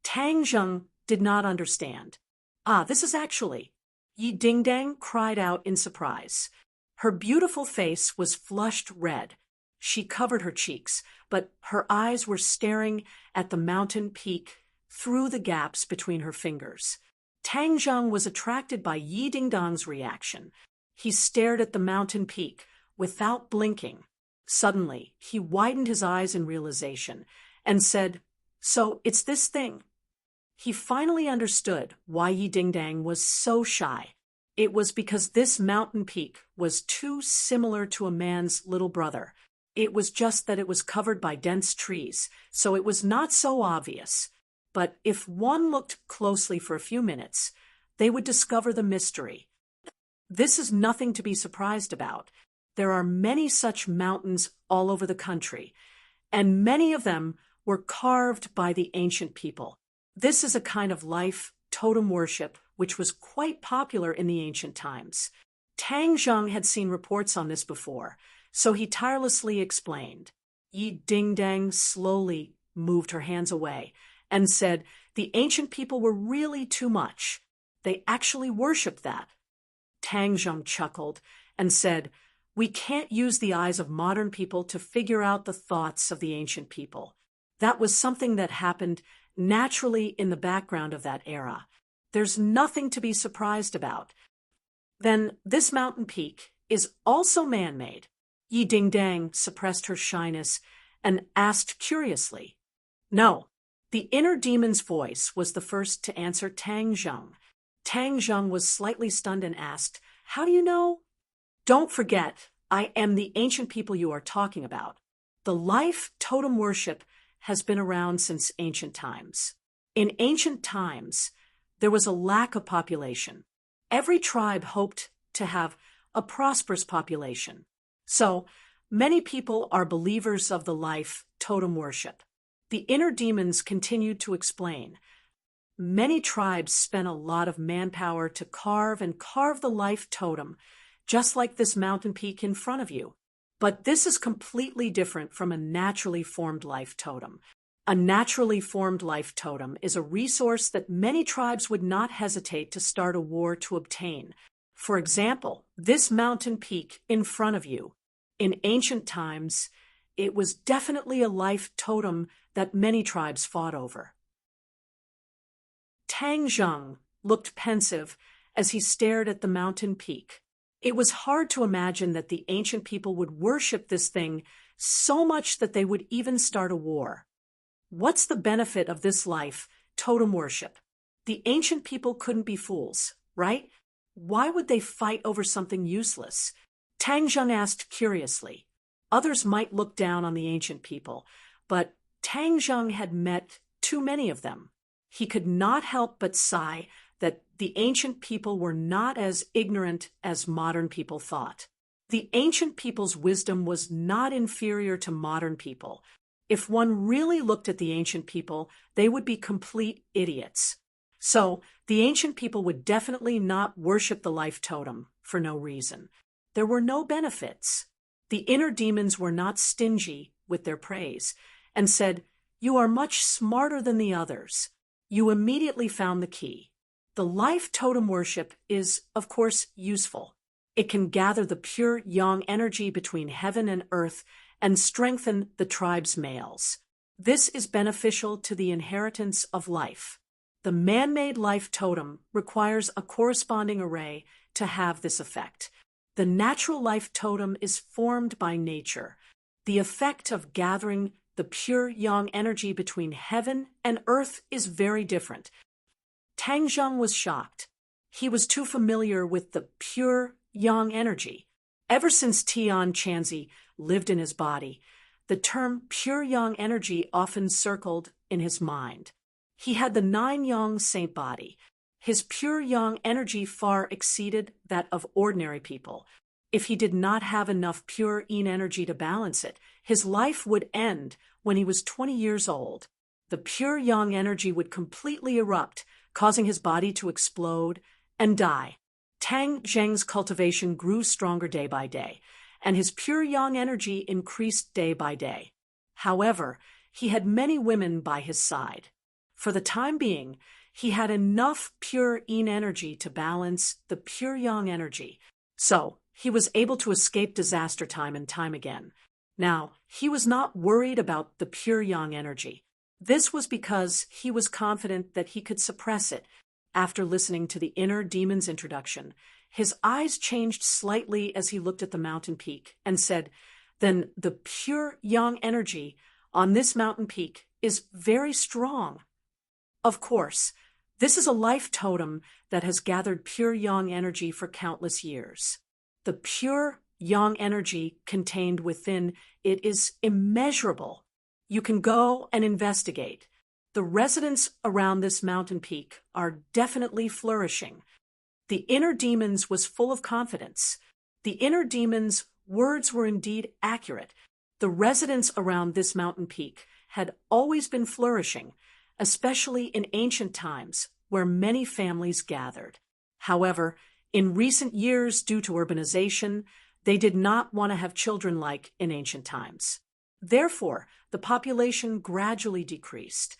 Tang Zheng did not understand. "Ah, this is actually—" Yi Ding-Dang cried out in surprise. Her beautiful face was flushed red. She covered her cheeks, but her eyes were staring at the mountain peak through the gaps between her fingers. Tang Zheng was attracted by Yi Ding-Dang's reaction. He stared at the mountain peak without blinking. Suddenly, he widened his eyes in realization and said, "So it's this thing." He finally understood why Yi Ding-Dang was so shy. It was because this mountain peak was too similar to a man's little brother. It was just that it was covered by dense trees, so it was not so obvious. But if one looked closely for a few minutes, they would discover the mystery. This is nothing to be surprised about. There are many such mountains all over the country, and many of them were carved by the ancient people. This is a kind of life totem worship which was quite popular in the ancient times. Tang Zheng had seen reports on this before, so he tirelessly explained. Yi Ding-Dang slowly moved her hands away and said the ancient people were really too much. They actually worshipped that. Tang Zheng chuckled and said, "We can't use the eyes of modern people to figure out the thoughts of the ancient people. That was something that happened naturally in the background of that era. There's nothing to be surprised about. Then this mountain peak is also man-made." Yi Ding-Dang suppressed her shyness and asked curiously. "No." The inner demon's voice was the first to answer Tang Zheng. Tang Zheng was slightly stunned and asked, "How do you know?" "Don't forget, I am the ancient people you are talking about. The life totem worship has been around since ancient times. In ancient times, there was a lack of population. Every tribe hoped to have a prosperous population. So, many people are believers of the life totem worship." The inner demons continued to explain. "Many tribes spent a lot of manpower to carve the life totem, just like this mountain peak in front of you. But this is completely different from a naturally formed life totem. A naturally formed life totem is a resource that many tribes would not hesitate to start a war to obtain. For example, this mountain peak in front of you. In ancient times, it was definitely a life totem that many tribes fought over." Tang Zheng looked pensive as he stared at the mountain peak. It was hard to imagine that the ancient people would worship this thing so much that they would even start a war. What's the benefit of this life totem worship? The ancient people couldn't be fools, right? Why would they fight over something useless? Tang Zheng asked curiously. Others might look down on the ancient people, but Tang Zheng had met too many of them. He could not help but sigh that the ancient people were not as ignorant as modern people thought. The ancient people's wisdom was not inferior to modern people. If one really looked at the ancient people, they would be complete idiots. So, the ancient people would definitely not worship the life totem for no reason. There were no benefits. The inner demons were not stingy with their praise and said, "You are much smarter than the others. You immediately found the key. The life totem worship is, of course, useful. It can gather the pure yang energy between heaven and earth and strengthen the tribe's males. This is beneficial to the inheritance of life. The man-made life totem requires a corresponding array to have this effect. The natural life totem is formed by nature. The effect of gathering the pure yang energy between heaven and earth is very different." Tang Zheng was shocked. He was too familiar with the pure yang energy. Ever since Tian Chanzi lived in his body, the term pure yang energy often circled in his mind. He had the 9 yang saint body. His pure yang energy far exceeded that of ordinary people. If he did not have enough pure yin energy to balance it, his life would end when he was 20 years old. The pure yang energy would completely erupt, causing his body to explode and die. Tang Zheng's cultivation grew stronger day by day, and his pure yang energy increased day by day. However, he had many women by his side. For the time being, he had enough pure yin energy to balance the pure yang energy, so he was able to escape disaster time and time again. Now, he was not worried about the pure yang energy. This was because he was confident that he could suppress it. After listening to the inner demon's introduction, his eyes changed slightly as he looked at the mountain peak and said, "Then the pure yang energy on this mountain peak is very strong." Of course, this is a life totem that has gathered pure yang energy for countless years. The pure yang energy contained within it is immeasurable. You can go and investigate. The residents around this mountain peak are definitely flourishing. The inner demons was full of confidence. The inner demon's words were indeed accurate. The residents around this mountain peak had always been flourishing, especially in ancient times where many families gathered. However, in recent years, due to urbanization, they did not want to have children like in ancient times. Therefore, the population gradually decreased.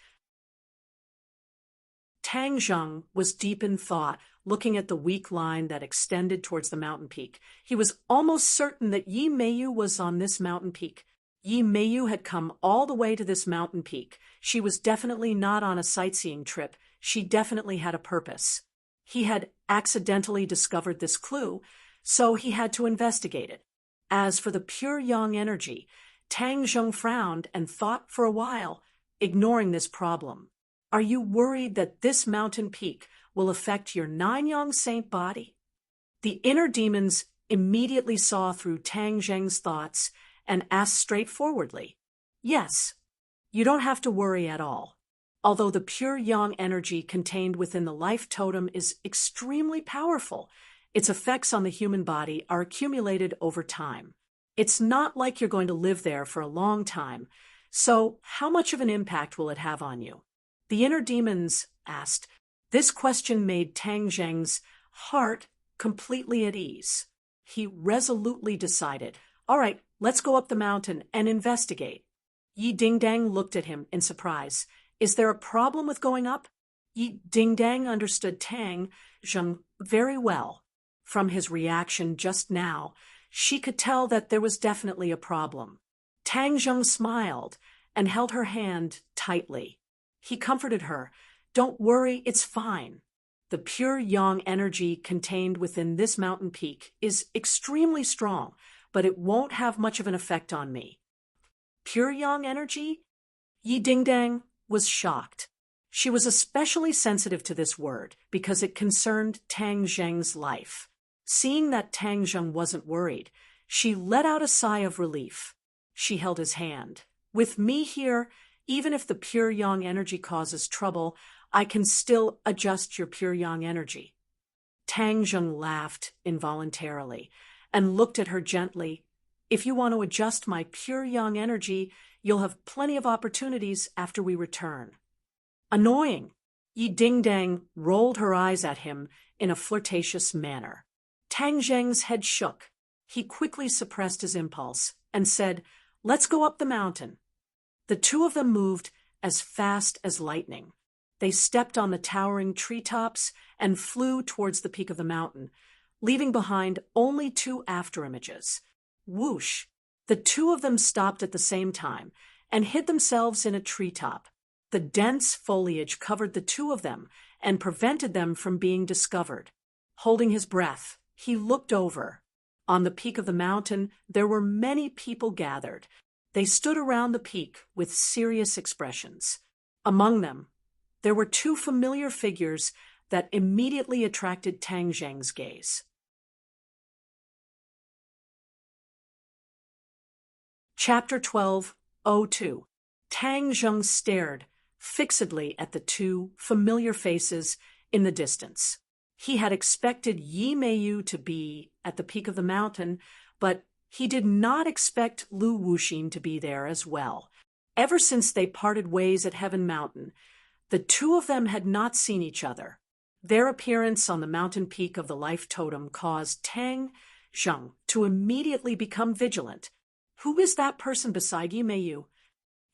Tang Zheng was deep in thought, looking at the weak line that extended towards the mountain peak. He was almost certain that Yi Meiyu was on this mountain peak. Yi Meiyu had come all the way to this mountain peak. She was definitely not on a sightseeing trip. She definitely had a purpose. He had accidentally discovered this clue, so he had to investigate it. As for the pure yang energy, Tang Zheng frowned and thought for a while, ignoring this problem. Are you worried that this mountain peak will affect your 9-yang saint body? The inner demons immediately saw through Tang Zheng's thoughts and asked straightforwardly, "Yes, you don't have to worry at all. Although the pure yang energy contained within the life totem is extremely powerful, its effects on the human body are accumulated over time. It's not like you're going to live there for a long time, so how much of an impact will it have on you?" The inner demons asked. This question made Tang Zheng's heart completely at ease. He resolutely decided, "All right, let's go up the mountain and investigate." Yi Dingdang looked at him in surprise. "Is there a problem with going up?" Yi Dingdang understood Tang Zheng very well. From his reaction just now, she could tell that there was definitely a problem. Tang Zheng smiled and held her hand tightly. He comforted her. "Don't worry, it's fine. The pure yang energy contained within this mountain peak is extremely strong, but it won't have much of an effect on me." Pure yang energy? Yi Dingdang was shocked. She was especially sensitive to this word because it concerned Tang Zheng's life. Seeing that Tang Zheng wasn't worried, she let out a sigh of relief. She held his hand. "With me here, even if the pure yang energy causes trouble, I can still adjust your pure yang energy." Tang Zheng laughed involuntarily and looked at her gently. "If you want to adjust my pure yang energy, you'll have plenty of opportunities after we return." "Annoying." Yi Dingdang rolled her eyes at him in a flirtatious manner. Tang Zheng's head shook. He quickly suppressed his impulse and said, "Let's go up the mountain." The two of them moved as fast as lightning. They stepped on the towering treetops and flew towards the peak of the mountain, leaving behind only 2 afterimages. Whoosh! The two of them stopped at the same time and hid themselves in a treetop. The dense foliage covered the two of them and prevented them from being discovered. Holding his breath, he looked over. On the peak of the mountain, there were many people gathered. They stood around the peak with serious expressions. Among them, there were 2 familiar figures that immediately attracted Tang Zheng's gaze. Chapter 12:02. Tang Zheng stared fixedly at the 2 familiar faces in the distance. He had expected Yi Meiyu to be at the peak of the mountain, but he did not expect Lu Wuxin to be there as well. Ever since they parted ways at Heaven Mountain, the two of them had not seen each other. Their appearance on the mountain peak of the life totem caused Tang Zheng to immediately become vigilant. Who is that person beside Yi Meiyu?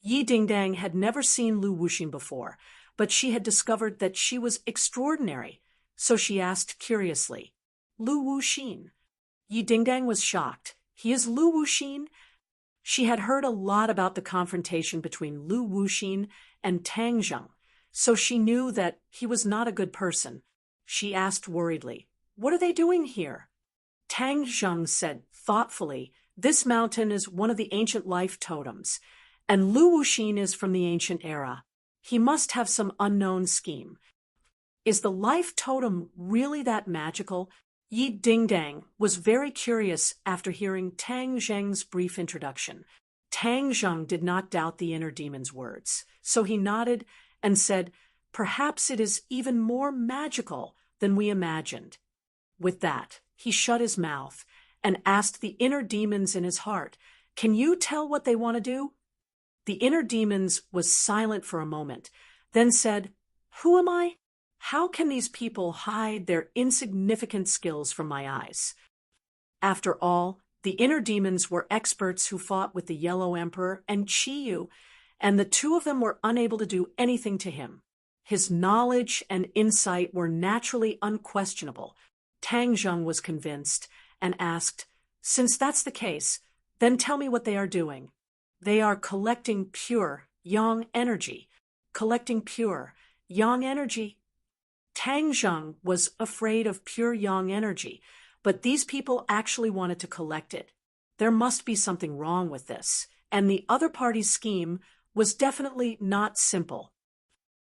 Yi Dingdang had never seen Lu Wuxin before, but she had discovered that she was extraordinary, so she asked curiously, Lu Wuxin? Yi Dingdang was shocked. He is Lu Wuxin? She had heard a lot about the confrontation between Lu Wuxin and Tang Zheng, so she knew that he was not a good person. She asked worriedly, What are they doing here? Tang Zheng said thoughtfully, This mountain is one of the ancient life totems, and Lu Wuxin is from the ancient era. He must have some unknown scheme. Is the life totem really that magical? Yi Dingdang was very curious after hearing Tang Zheng's brief introduction. Tang Zheng did not doubt the inner demon's words, so he nodded and said, Perhaps it is even more magical than we imagined. With that, he shut his mouth and asked the inner demons in his heart, Can you tell what they want to do? The inner demons was silent for a moment, then said, Who am I? How can these people hide their insignificant skills from my eyes? After all, the inner demons were experts who fought with the Yellow Emperor and Chiyu, and the two of them were unable to do anything to him. His knowledge and insight were naturally unquestionable. Tang Zheng was convinced and asked, Since that's the case, then tell me what they are doing. They are collecting pure yang energy. Collecting pure yang energy. Tang Zheng was afraid of pure yang energy, but these people actually wanted to collect it. There must be something wrong with this, and the other party's scheme was definitely not simple.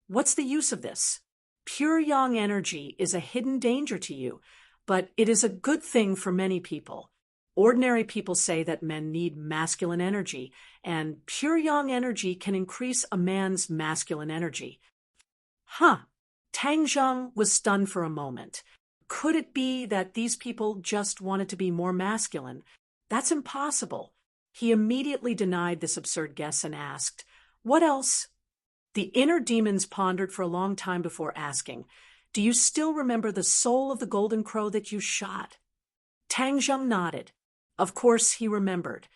What's the use of this? Pure yang energy is a hidden danger to you, but it is a good thing for many people. Ordinary people say that men need masculine energy, and pure yang energy can increase a man's masculine energy. Tang Zheng was stunned for a moment. Could it be that these people just wanted to be more masculine? That's impossible. He immediately denied this absurd guess and asked, What else? The inner demons pondered for a long time before asking, Do you still remember the soul of the golden crow that you shot? Tang Zheng nodded. Of course he remembered.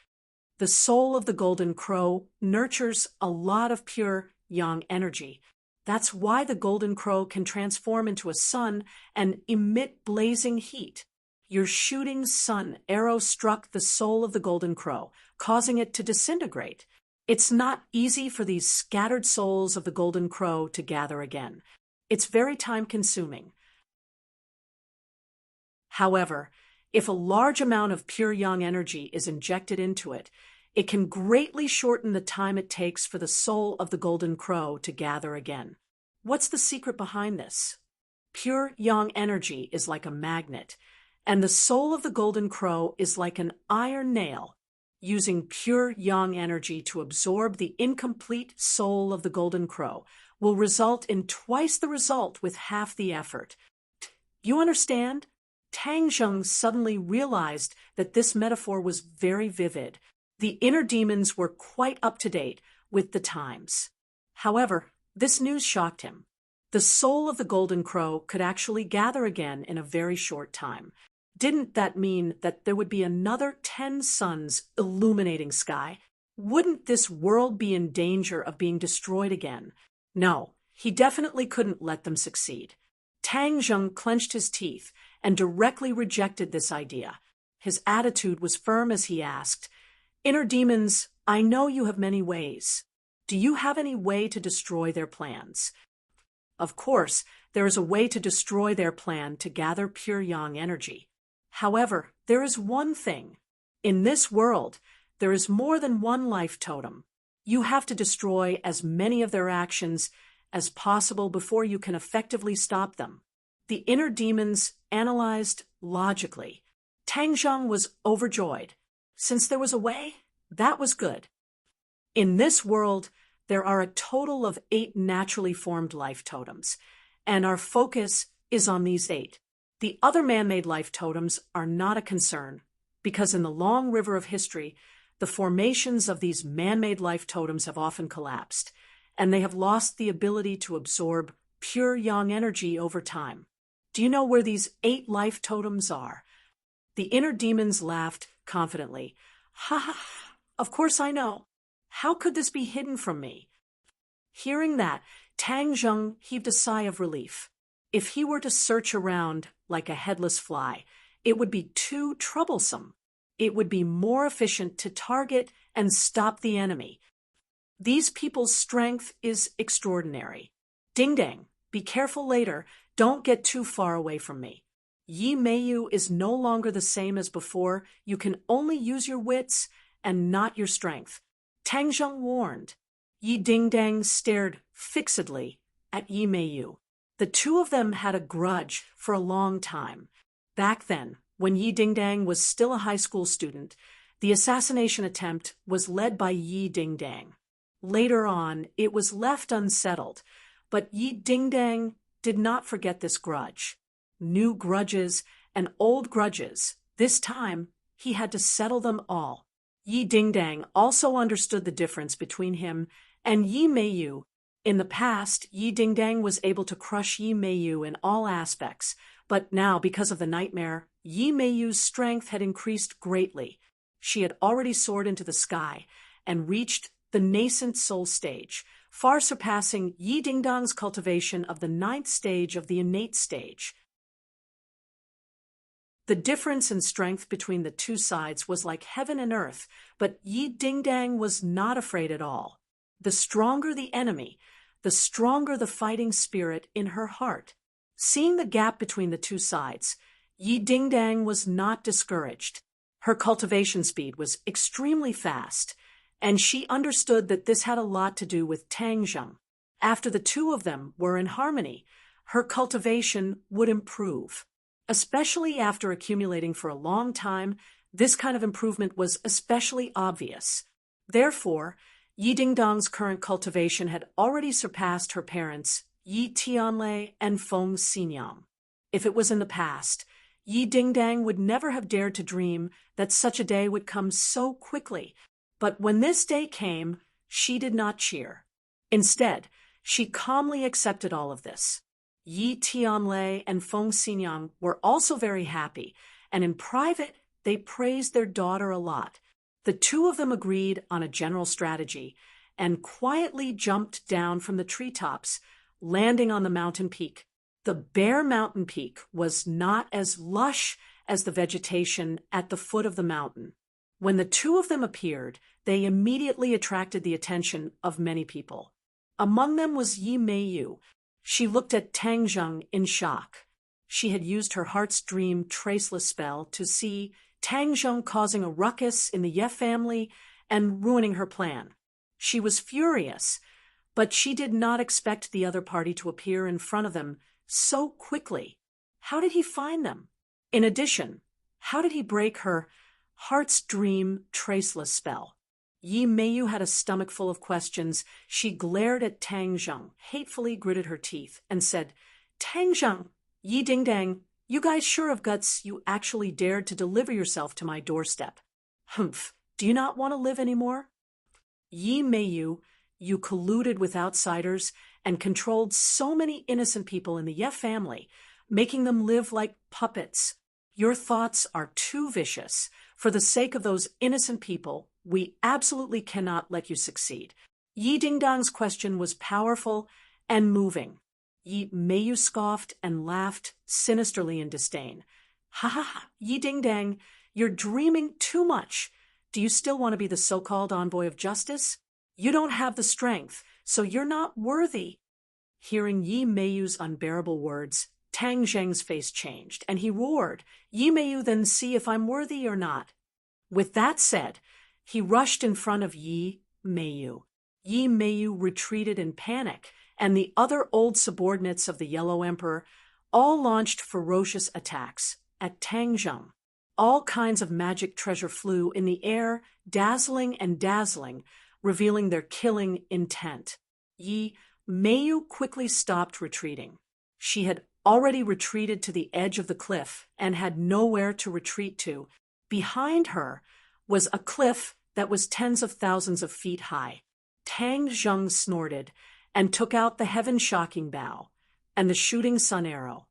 The soul of the golden crow nurtures a lot of pure yang energy. That's why the golden crow can transform into a sun and emit blazing heat. Your shooting sun arrow struck the soul of the golden crow, causing it to disintegrate. It's not easy for these scattered souls of the golden crow to gather again. It's very time-consuming. However, if a large amount of pure yang energy is injected into it, it can greatly shorten the time it takes for the soul of the golden crow to gather again. What's the secret behind this? Pure yang energy is like a magnet, and the soul of the golden crow is like an iron nail. Using pure yang energy to absorb the incomplete soul of the golden crow will result in twice the result with half the effort. You understand? Tang Zheng suddenly realized that this metaphor was very vivid. The inner demons were quite up to date with the times. However, this news shocked him. The soul of the golden crow could actually gather again in a very short time. Didn't that mean that there would be another 10 suns illuminating sky? Wouldn't this world be in danger of being destroyed again? No, he definitely couldn't let them succeed. Tang Zheng clenched his teeth and directly rejected this idea. His attitude was firm as he asked, Inner demons, I know you have many ways. Do you have any way to destroy their plans? Of course, there is a way to destroy their plan to gather pure yang energy. However, there is one thing. In this world, there is more than one life totem. You have to destroy as many of their actions as possible before you can effectively stop them. The inner demons analyzed logically. Tang Zheng was overjoyed. Since there was a way, that was good. In this world, there are a total of 8 naturally formed life totems, and our focus is on these 8. The other man-made life totems are not a concern, because in the long river of history, the formations of these man-made life totems have often collapsed, and they have lost the ability to absorb pure yang energy over time. Do you know where these 8 life totems are? The inner demons laughed confidently. Ha ha ha, of course I know. How could this be hidden from me? Hearing that, Tang Zheng heaved a sigh of relief. If he were to search around like a headless fly, it would be too troublesome. It would be more efficient to target and stop the enemy. These people's strength is extraordinary. Ding dang, be careful later, don't get too far away from me. Yi Meiyu is no longer the same as before, you can only use your wits and not your strength. Tang Zheng warned. Yi Dingdang stared fixedly at Yi Meiyu. The two of them had a grudge for a long time. Back then, when Yi Dingdang was still a high school student, the assassination attempt was led by Yi Dingdang. Later on, it was left unsettled, but Yi Dingdang did not forget this grudge. New grudges and old grudges. This time, he had to settle them all. Yi Dingdang also understood the difference between him and Yi Meiyu. In the past, Yi Dingdang was able to crush Yi Meiyu in all aspects, but now, because of the nightmare, Yi Meiyu's strength had increased greatly. She had already soared into the sky and reached the nascent soul stage, far surpassing Yi Dingdang's cultivation of the 9th stage of the innate stage. The difference in strength between the two sides was like heaven and earth, but Yi Dingdang was not afraid at all. The stronger the enemy, the stronger the fighting spirit in her heart. Seeing the gap between the two sides, Yi Dingdang was not discouraged. Her cultivation speed was extremely fast, and she understood that this had a lot to do with Tang Zheng. After the two of them were in harmony, her cultivation would improve. Especially after accumulating for a long time, this kind of improvement was especially obvious. Therefore, Yi Dingdang's current cultivation had already surpassed her parents, Yi Tianlei and Feng Xinyang. If it was in the past, Yi Dingdang would never have dared to dream that such a day would come so quickly. But when this day came, she did not cheer. Instead, she calmly accepted all of this. Yi Tianlei and Feng Xinyang were also very happy, and in private, they praised their daughter a lot. The two of them agreed on a general strategy and quietly jumped down from the treetops, landing on the mountain peak. The bare mountain peak was not as lush as the vegetation at the foot of the mountain. When the two of them appeared, they immediately attracted the attention of many people. Among them was Yi Meiyu. She looked at Tang Zheng in shock. She had used her heart's dream traceless spell to see Tang Zheng causing a ruckus in the Ye family and ruining her plan. She was furious, but she did not expect the other party to appear in front of them so quickly. How did he find them? In addition, how did he break her heart's dream traceless spell? Yi Meiyu had a stomach full of questions. She glared at Tang Zheng, hatefully gritted her teeth, and said, "Tang Zheng, Yi Dingdang, you guys sure have guts you actually dared to deliver yourself to my doorstep. Humph, do you not want to live anymore? Yi Meiyu, you colluded with outsiders and controlled so many innocent people in the Ye family, making them live like puppets. Your thoughts are too vicious. For the sake of those innocent people, we absolutely cannot let you succeed." Yi Dingdang's question was powerful and moving. Yi Meiyu scoffed and laughed sinisterly in disdain. "Ha ha ha, Yi Dingdang, you're dreaming too much. Do you still want to be the so-called envoy of justice? You don't have the strength, so you're not worthy." Hearing Yi Meiyu's unbearable words, Tang Zheng's face changed, and he roared, "Yi Meiyu, then see if I'm worthy or not." With that said, he rushed in front of Yi Meiyu. Yi Meiyu retreated in panic, and the other old subordinates of the Yellow Emperor all launched ferocious attacks at Tang Zheng. All kinds of magic treasure flew in the air, dazzling and dazzling, revealing their killing intent. Yi Meiyu quickly stopped retreating. She had already retreated to the edge of the cliff and had nowhere to retreat to. Behind her was a cliff that was tens of thousands of feet high. Tang Zheng snorted and took out the heaven-shocking bow and the shooting sun arrow.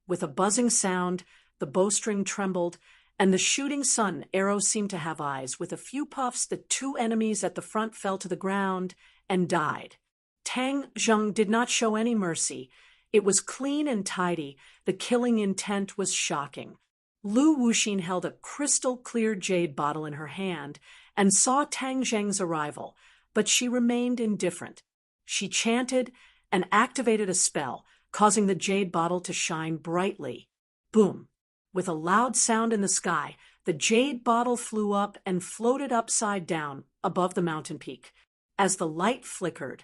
With a buzzing sound, the bowstring trembled, and the shooting sun arrow seemed to have eyes. With a few puffs, the two enemies at the front fell to the ground and died. Tang Zheng did not show any mercy. It was clean and tidy. The killing intent was shocking. Lu Wuxin held a crystal-clear jade bottle in her hand and saw Tang Zheng's arrival, but she remained indifferent. She chanted and activated a spell, causing the jade bottle to shine brightly. Boom! With a loud sound in the sky, the jade bottle flew up and floated upside down above the mountain peak. As the light flickered,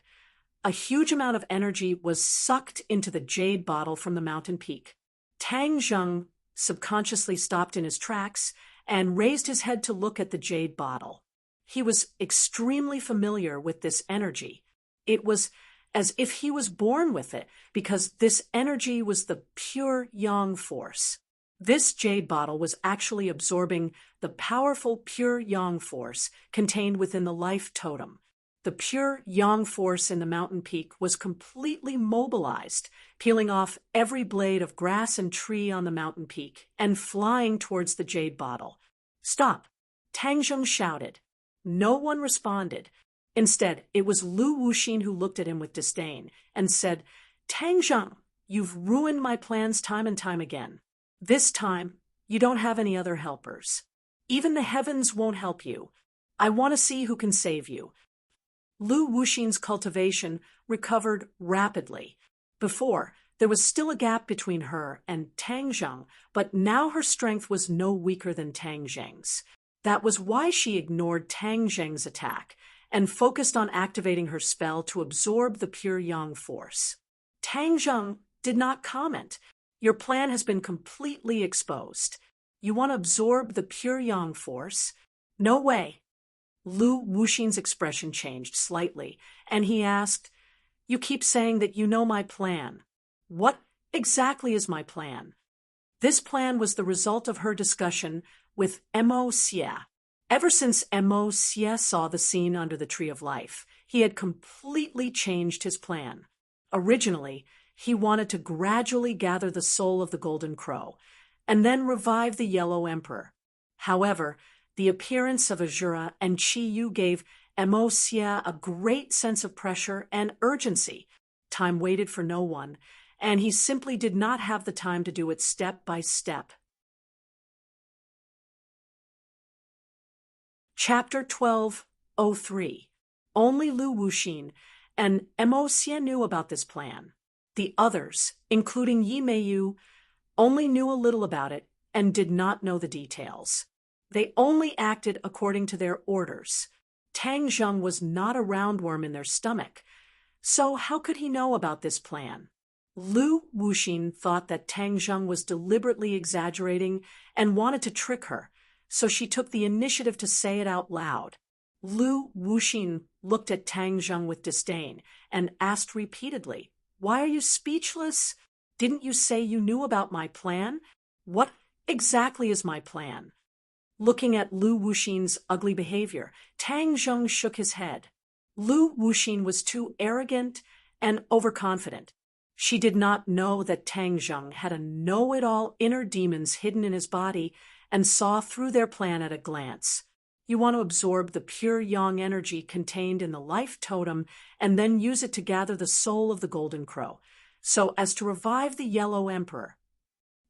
a huge amount of energy was sucked into the jade bottle from the mountain peak. Tang Zheng subconsciously stopped in his tracks and raised his head to look at the jade bottle. He was extremely familiar with this energy. It was as if he was born with it, because this energy was the pure yang force. This jade bottle was actually absorbing the powerful pure yang force contained within the life totem. The pure yang force in the mountain peak was completely mobilized, peeling off every blade of grass and tree on the mountain peak and flying towards the jade bottle. "Stop!" Tang Zheng shouted. No one responded. Instead, it was Lu Wuxin who looked at him with disdain and said, "Tang Zheng, you've ruined my plans time and time again. This time, you don't have any other helpers. Even the heavens won't help you. I want to see who can save you." Lu Wuxin's cultivation recovered rapidly. Before, there was still a gap between her and Tang Zheng, but now her strength was no weaker than Tang Zheng's. That was why she ignored Tang Zheng's attack and focused on activating her spell to absorb the pure yang force. Tang Zheng did not comment. "Your plan has been completely exposed. You want to absorb the pure yang force? No way." Lu Wuxin's expression changed slightly, and he asked, "You keep saying that you know my plan. What exactly is my plan?" This plan was the result of her discussion with Mo Xie. Ever since Mo Xie saw the scene under the Tree of Life, he had completely changed his plan. Originally, he wanted to gradually gather the soul of the Golden Crow, and then revive the Yellow Emperor. However, the appearance of Azura and Qi Yu gave Mo Xie a great sense of pressure and urgency. Time waited for no one, and he simply did not have the time to do it step by step. Chapter 12:03. Only Lu Wuxin and Mo Xie knew about this plan. The others, including Yi Meiyu, only knew a little about it and did not know the details. They only acted according to their orders. Tang Zheng was not a roundworm in their stomach, so how could he know about this plan? Lu Wuxin thought that Tang Zheng was deliberately exaggerating and wanted to trick her, so she took the initiative to say it out loud. Lu Wuxin looked at Tang Zheng with disdain and asked repeatedly, "Why are you speechless? Didn't you say you knew about my plan? What exactly is my plan?" Looking at Lu Wuxin's ugly behavior, Tang Zheng shook his head. Lu Wuxin was too arrogant and overconfident. She did not know that Tang Zheng had a know-it-all inner demons hidden in his body and saw through their plan at a glance. You want to absorb the pure yang energy contained in the life totem and then use it to gather the soul of the Golden Crow, so as to revive the Yellow Emperor.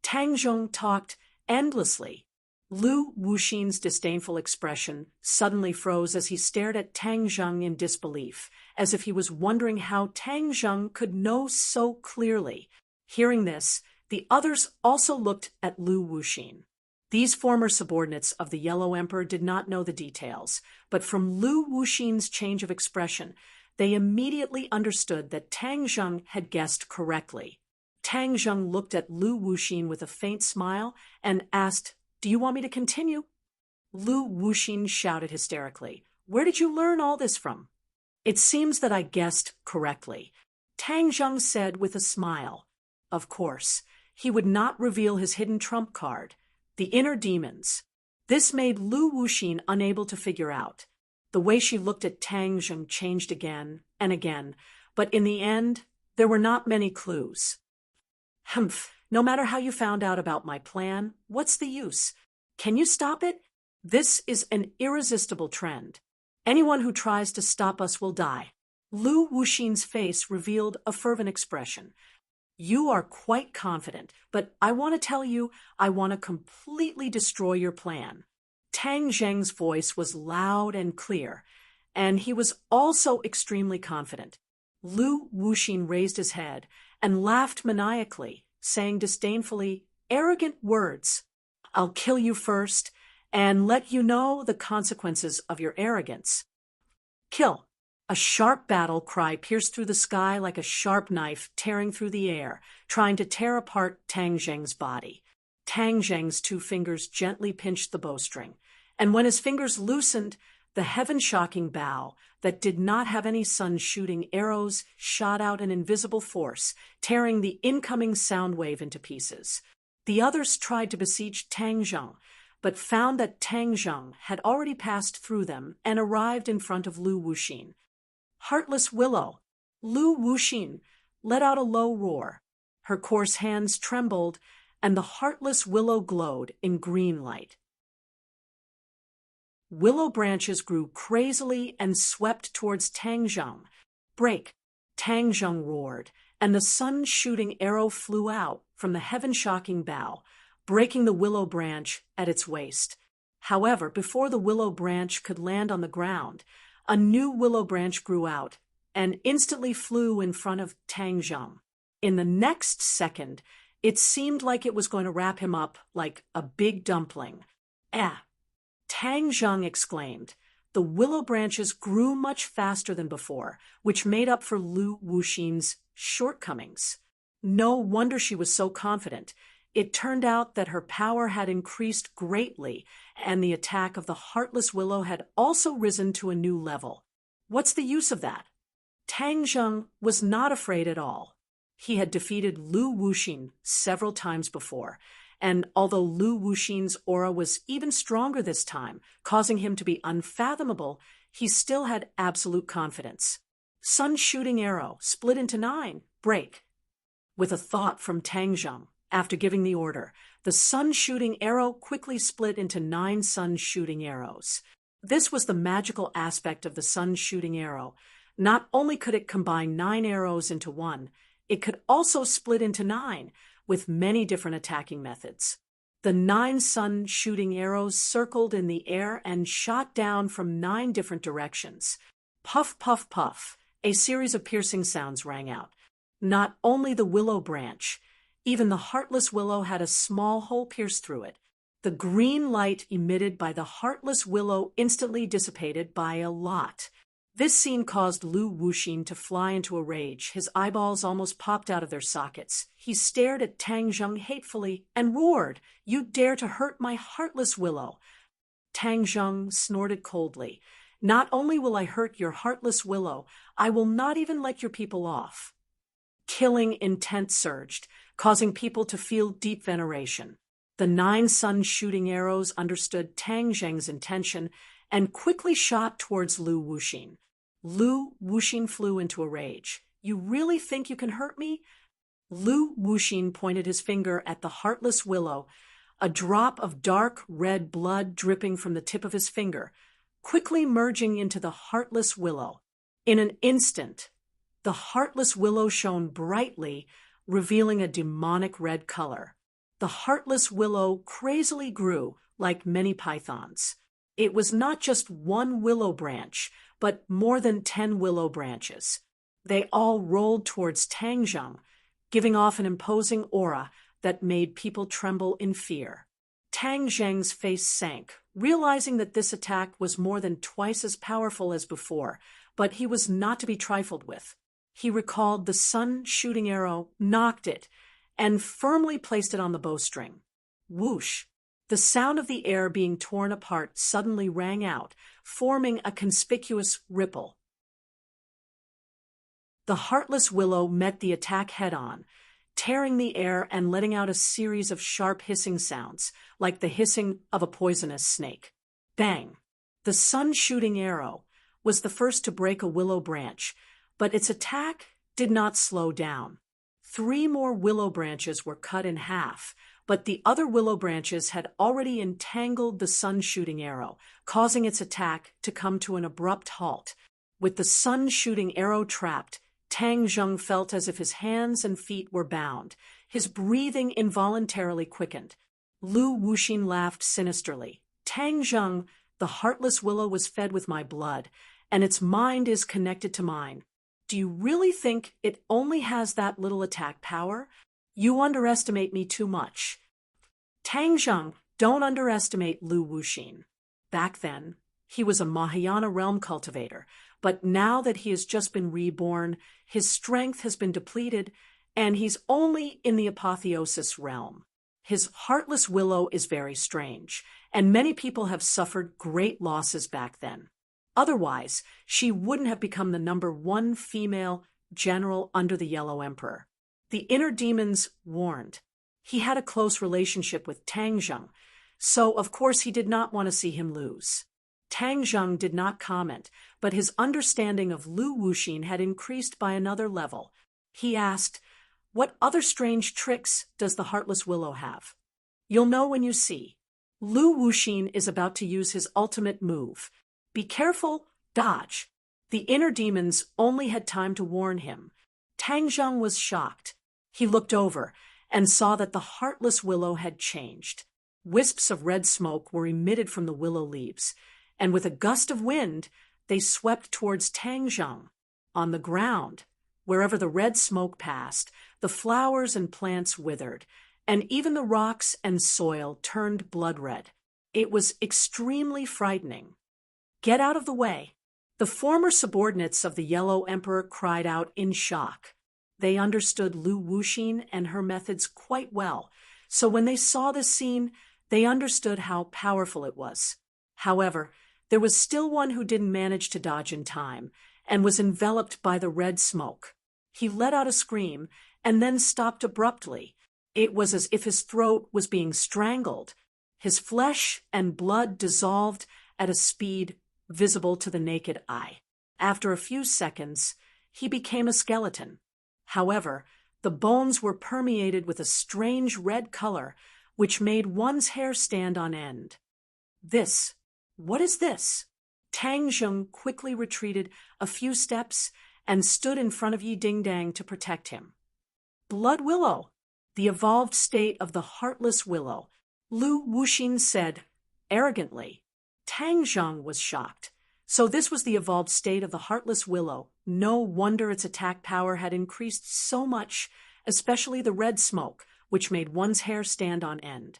Tang Zheng talked endlessly. Lu Wuxin's disdainful expression suddenly froze as he stared at Tang Zheng in disbelief, as if he was wondering how Tang Zheng could know so clearly. Hearing this, the others also looked at Lu Wuxin. These former subordinates of the Yellow Emperor did not know the details, but from Lu Wuxin's change of expression, they immediately understood that Tang Zheng had guessed correctly. Tang Zheng looked at Lu Wuxin with a faint smile and asked, "Do you want me to continue?" Lu Wuxin shouted hysterically, "Where did you learn all this from?" "It seems that I guessed correctly." Tang Zheng said with a smile. Of course, he would not reveal his hidden trump card, the inner demons. This made Lu Wuxin unable to figure out. The way she looked at Tang Zheng changed again and again, but in the end, there were not many clues. Humph, no matter how you found out about my plan, what's the use? Can you stop it? This is an irresistible trend. Anyone who tries to stop us will die. Lu Wuxin's face revealed a fervent expression. You are quite confident, but I want to tell you, I want to completely destroy your plan. Tang Zheng's voice was loud and clear, and he was also extremely confident. Lu Wuxin raised his head and laughed maniacally, saying disdainfully, "Arrogant words. I'll kill you first and let you know the consequences of your arrogance." Kill. A sharp battle cry pierced through the sky like a sharp knife tearing through the air, trying to tear apart Tang Zheng's body. Tang Zheng's 2 fingers gently pinched the bowstring, and when his fingers loosened, the heaven-shocking bow that did not have any sun-shooting arrows shot out an invisible force, tearing the incoming sound wave into pieces. The others tried to besiege Tang Zheng, but found that Tang Zheng had already passed through them and arrived in front of Lu Wuxin. Heartless Willow! Lu Wuxin let out a low roar. Her coarse hands trembled, and the heartless willow glowed in green light. Willow branches grew crazily and swept towards Tang Zheng. Break! Tang Zheng roared, and the sun-shooting arrow flew out from the heaven-shocking bough, breaking the willow branch at its waist. However, before the willow branch could land on the ground, a new willow branch grew out and instantly flew in front of Tang Zheng. In the next second, it seemed like it was going to wrap him up like a big dumpling. Ah! Tang Zheng exclaimed. The willow branches grew much faster than before, which made up for Lu Wuxin's shortcomings. No wonder she was so confident. It turned out that her power had increased greatly, and the attack of the heartless willow had also risen to a new level. What's the use of that? Tang Zheng was not afraid at all. He had defeated Lu Wuxin several times before, and although Lu Wuxin's aura was even stronger this time, causing him to be unfathomable, he still had absolute confidence. Sun-shooting arrow, split into 9, break. With a thought from Tang Zheng, after giving the order, the sun-shooting arrow quickly split into 9 sun-shooting arrows. This was the magical aspect of the sun-shooting arrow. Not only could it combine 9 arrows into one, it could also split into 9, with many different attacking methods. The 9 sun-shooting arrows circled in the air and shot down from 9 different directions. Puff, puff, puff, a series of piercing sounds rang out. Not only the willow branch, even the heartless willow had a small hole pierced through it. The green light emitted by the heartless willow instantly dissipated by a lot. This scene caused Lu Wuxin to fly into a rage. His eyeballs almost popped out of their sockets. He stared at Tang Zheng hatefully and roared, "You dare to hurt my heartless willow!" Tang Zheng snorted coldly. "Not only will I hurt your heartless willow, I will not even let your people off." Killing intent surged, causing people to feel deep veneration. The 9 sun-shooting arrows understood Tang Zheng's intention and quickly shot towards Lu Wuxin. Lu Wuxin flew into a rage. "You really think you can hurt me?" Lu Wuxin pointed his finger at the heartless willow, a drop of dark red blood dripping from the tip of his finger, quickly merging into the heartless willow. In an instant, the heartless willow shone brightly, revealing a demonic red color. The heartless willow crazily grew like many pythons. It was not just one willow branch, but more than 10 willow branches. They all rolled towards Tang Zheng, giving off an imposing aura that made people tremble in fear. Tang Zheng's face sank, realizing that this attack was more than twice as powerful as before, but he was not to be trifled with. He recalled the sun-shooting arrow, knocked it, and firmly placed it on the bowstring. Whoosh! The sound of the air being torn apart suddenly rang out, forming a conspicuous ripple. The heartless willow met the attack head-on, tearing the air and letting out a series of sharp hissing sounds, like the hissing of a poisonous snake. Bang! The sun-shooting arrow was the first to break a willow branch, but its attack did not slow down. 3 more willow branches were cut in half, but the other willow branches had already entangled the sun-shooting arrow, causing its attack to come to an abrupt halt. With the sun-shooting arrow trapped, Tang Zheng felt as if his hands and feet were bound. His breathing involuntarily quickened. Lu Wuxin laughed sinisterly. Tang Zheng, the heartless willow was fed with my blood, and its mind is connected to mine. Do you really think it only has that little attack power? You underestimate me too much. Tang Zheng, don't underestimate Lu Wuxin. Back then, he was a Mahayana realm cultivator, but now that he has just been reborn, his strength has been depleted, and he's only in the apotheosis realm. His heartless willow is very strange, and many people have suffered great losses back then. Otherwise, she wouldn't have become the #1 female general under the Yellow Emperor. The inner demons warned. He had a close relationship with Tang Zheng, so of course he did not want to see him lose. Tang Zheng did not comment, but his understanding of Lu Wuxin had increased by another level. He asked, "What other strange tricks does the heartless willow have?" "You'll know when you see. Lu Wuxin is about to use his ultimate move. Be careful, dodge." The inner demons only had time to warn him. Tang Zheng was shocked. He looked over and saw that the heartless willow had changed. Wisps of red smoke were emitted from the willow leaves, and with a gust of wind, they swept towards Tang Zheng. On the ground, wherever the red smoke passed, the flowers and plants withered, and even the rocks and soil turned blood red. It was extremely frightening. "Get out of the way." The former subordinates of the Yellow Emperor cried out in shock. They understood Lu Wuxin and her methods quite well, so when they saw this scene, they understood how powerful it was. However, there was still one who didn't manage to dodge in time, and was enveloped by the red smoke. He let out a scream, and then stopped abruptly. It was as if his throat was being strangled. His flesh and blood dissolved at a speed visible to the naked eye. After a few seconds, he became a skeleton. However, the bones were permeated with a strange red color, which made one's hair stand on end. What is this? Tang Zheng quickly retreated a few steps and stood in front of Yi Dingdang to protect him. "Blood willow, the evolved state of the heartless willow," Lu Wuxin said arrogantly. Tang Zheng was shocked. So this was the evolved state of the heartless willow. No wonder its attack power had increased so much, especially the red smoke, which made one's hair stand on end.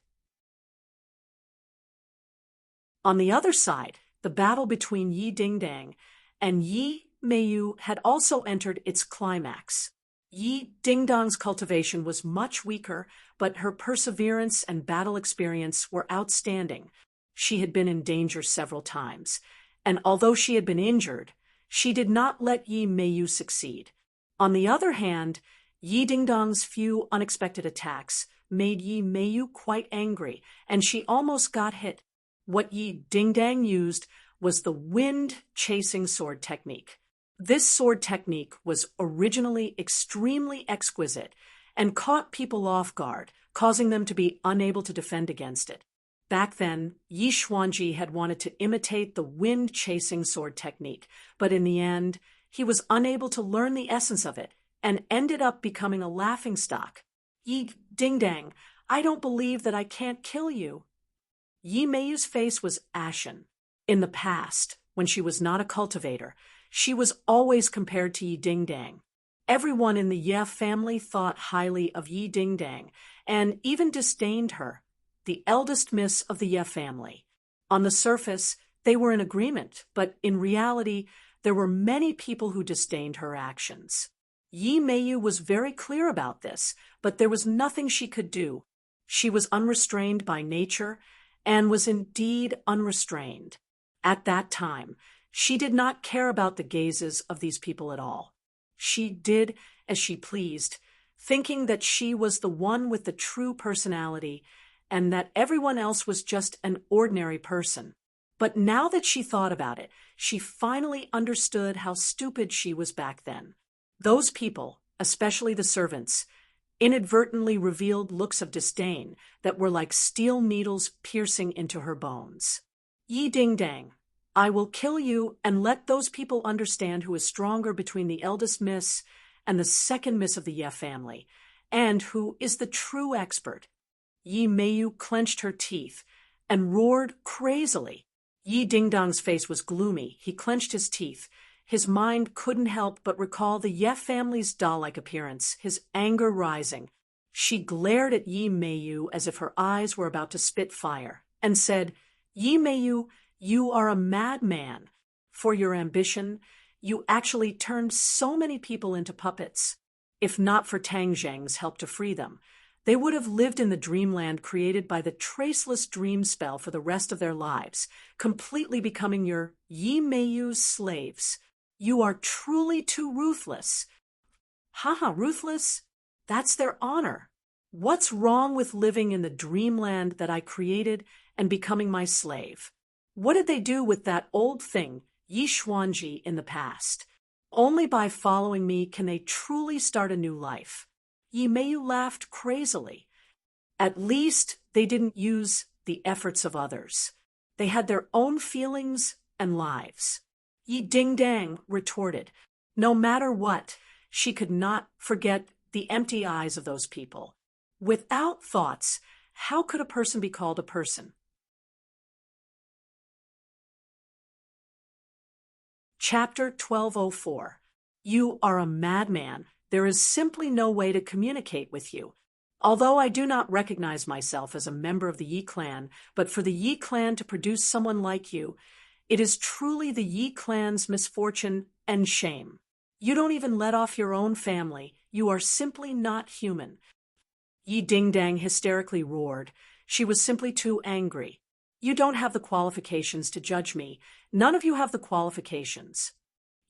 On the other side, the battle between Yi Dingdang and Yi Meiyu had also entered its climax. Yi Dingdang's cultivation was much weaker, but her perseverance and battle experience were outstanding. She had been in danger several times, and although she had been injured, she did not let Yi Meiyu succeed. On the other hand, Yi Dingdang's few unexpected attacks made Yi Meiyu quite angry, and she almost got hit. What Yi Dingdang used was the wind-chasing sword technique. This sword technique was originally extremely exquisite and caught people off guard, causing them to be unable to defend against it. Back then, Yi Xuanji had wanted to imitate the wind-chasing sword technique, but in the end, he was unable to learn the essence of it and ended up becoming a laughingstock. "Yi Dingdang, I don't believe that I can't kill you." Yi Meiyu's face was ashen. In the past, when she was not a cultivator, she was always compared to Yi Dingdang. Everyone in the Ye family thought highly of Yi Dingdang and even disdained her, the eldest miss of the Ye family. On the surface, they were in agreement, but in reality, there were many people who disdained her actions. Yi Meiyu was very clear about this, but there was nothing she could do. She was unrestrained by nature, and was indeed unrestrained. At that time, she did not care about the gazes of these people at all. She did as she pleased, thinking that she was the one with the true personality and that everyone else was just an ordinary person. But now that she thought about it, she finally understood how stupid she was back then. Those people, especially the servants, inadvertently revealed looks of disdain that were like steel needles piercing into her bones. Yi Ding Dang, I will kill you and let those people understand who is stronger between the eldest miss and the second miss of the Ye family, and who is the true expert. Yi Meiyu clenched her teeth and roared crazily. Yi Ding Dong's face was gloomy. He clenched his teeth. His mind couldn't help but recall the Ye family's doll-like appearance, his anger rising. She glared at Yi Meiyu as if her eyes were about to spit fire, and said, Yi Meiyu, you are a madman. For your ambition, you actually turned so many people into puppets. If not for Tang Zheng's help to free them, they would have lived in the dreamland created by the traceless dream spell for the rest of their lives, completely becoming your Yi Meiyu's slaves. You are truly too ruthless. Haha, ruthless? That's their honor. What's wrong with living in the dreamland that I created and becoming my slave? What did they do with that old thing, Yi Xuanji, in the past? Only by following me can they truly start a new life. Yi Meiyu laughed crazily. At least they didn't use the efforts of others. They had their own feelings and lives. Yi Ding Dang retorted. No matter what, she could not forget the empty eyes of those people. Without thoughts, how could a person be called a person? Chapter 1204. You are a madman. There is simply no way to communicate with you. Although I do not recognize myself as a member of the Yi clan, but for the Yi clan to produce someone like you, it is truly the Yi clan's misfortune and shame. You don't even let off your own family. You are simply not human. Yi Ding Dang hysterically roared. She was simply too angry. You don't have the qualifications to judge me. None of you have the qualifications.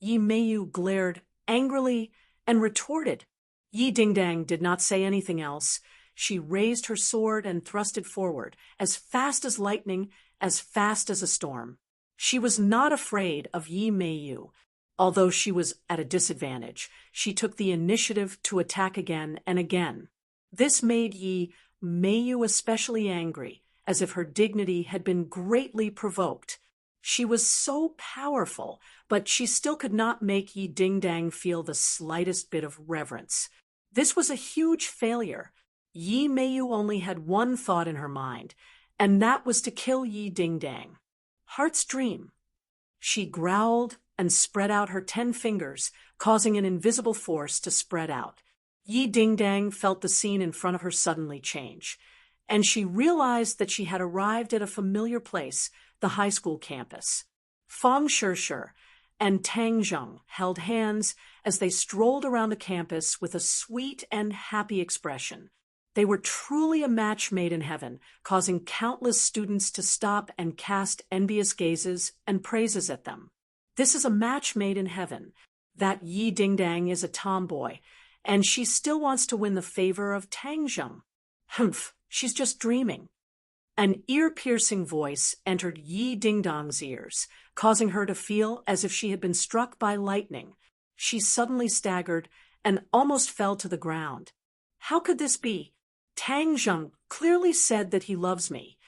Yi Meiyu glared angrily and retorted. Yi Ding Dang did not say anything else. She raised her sword and thrust it forward, as fast as lightning, as fast as a storm. She was not afraid of Yi Meiyu. Although she was at a disadvantage, she took the initiative to attack again and again. This made Yi Meiyu especially angry, as if her dignity had been greatly provoked. She was so powerful, but she still could not make Yi Ding Dang feel the slightest bit of reverence. This was a huge failure. Yi Meiyu only had one thought in her mind, and that was to kill Yi Ding Dang. Heart's dream. She growled and spread out her 10 fingers, causing an invisible force to spread out. Yi Ding Dang felt the scene in front of her suddenly change, and she realized that she had arrived at a familiar place, the high school campus. Fang Shishir and Tang Zheng held hands as they strolled around the campus with a sweet and happy expression. They were truly a match made in heaven, causing countless students to stop and cast envious gazes and praises at them. This is a match made in heaven. That Yi Ding Dang is a tomboy, and she still wants to win the favor of Tang Zheng. Humph, she's just dreaming. An ear-piercing voice entered Yi Ding Dong's ears, causing her to feel as if she had been struck by lightning. She suddenly staggered and almost fell to the ground. How could this be? Tang Zheng clearly said that he loves me.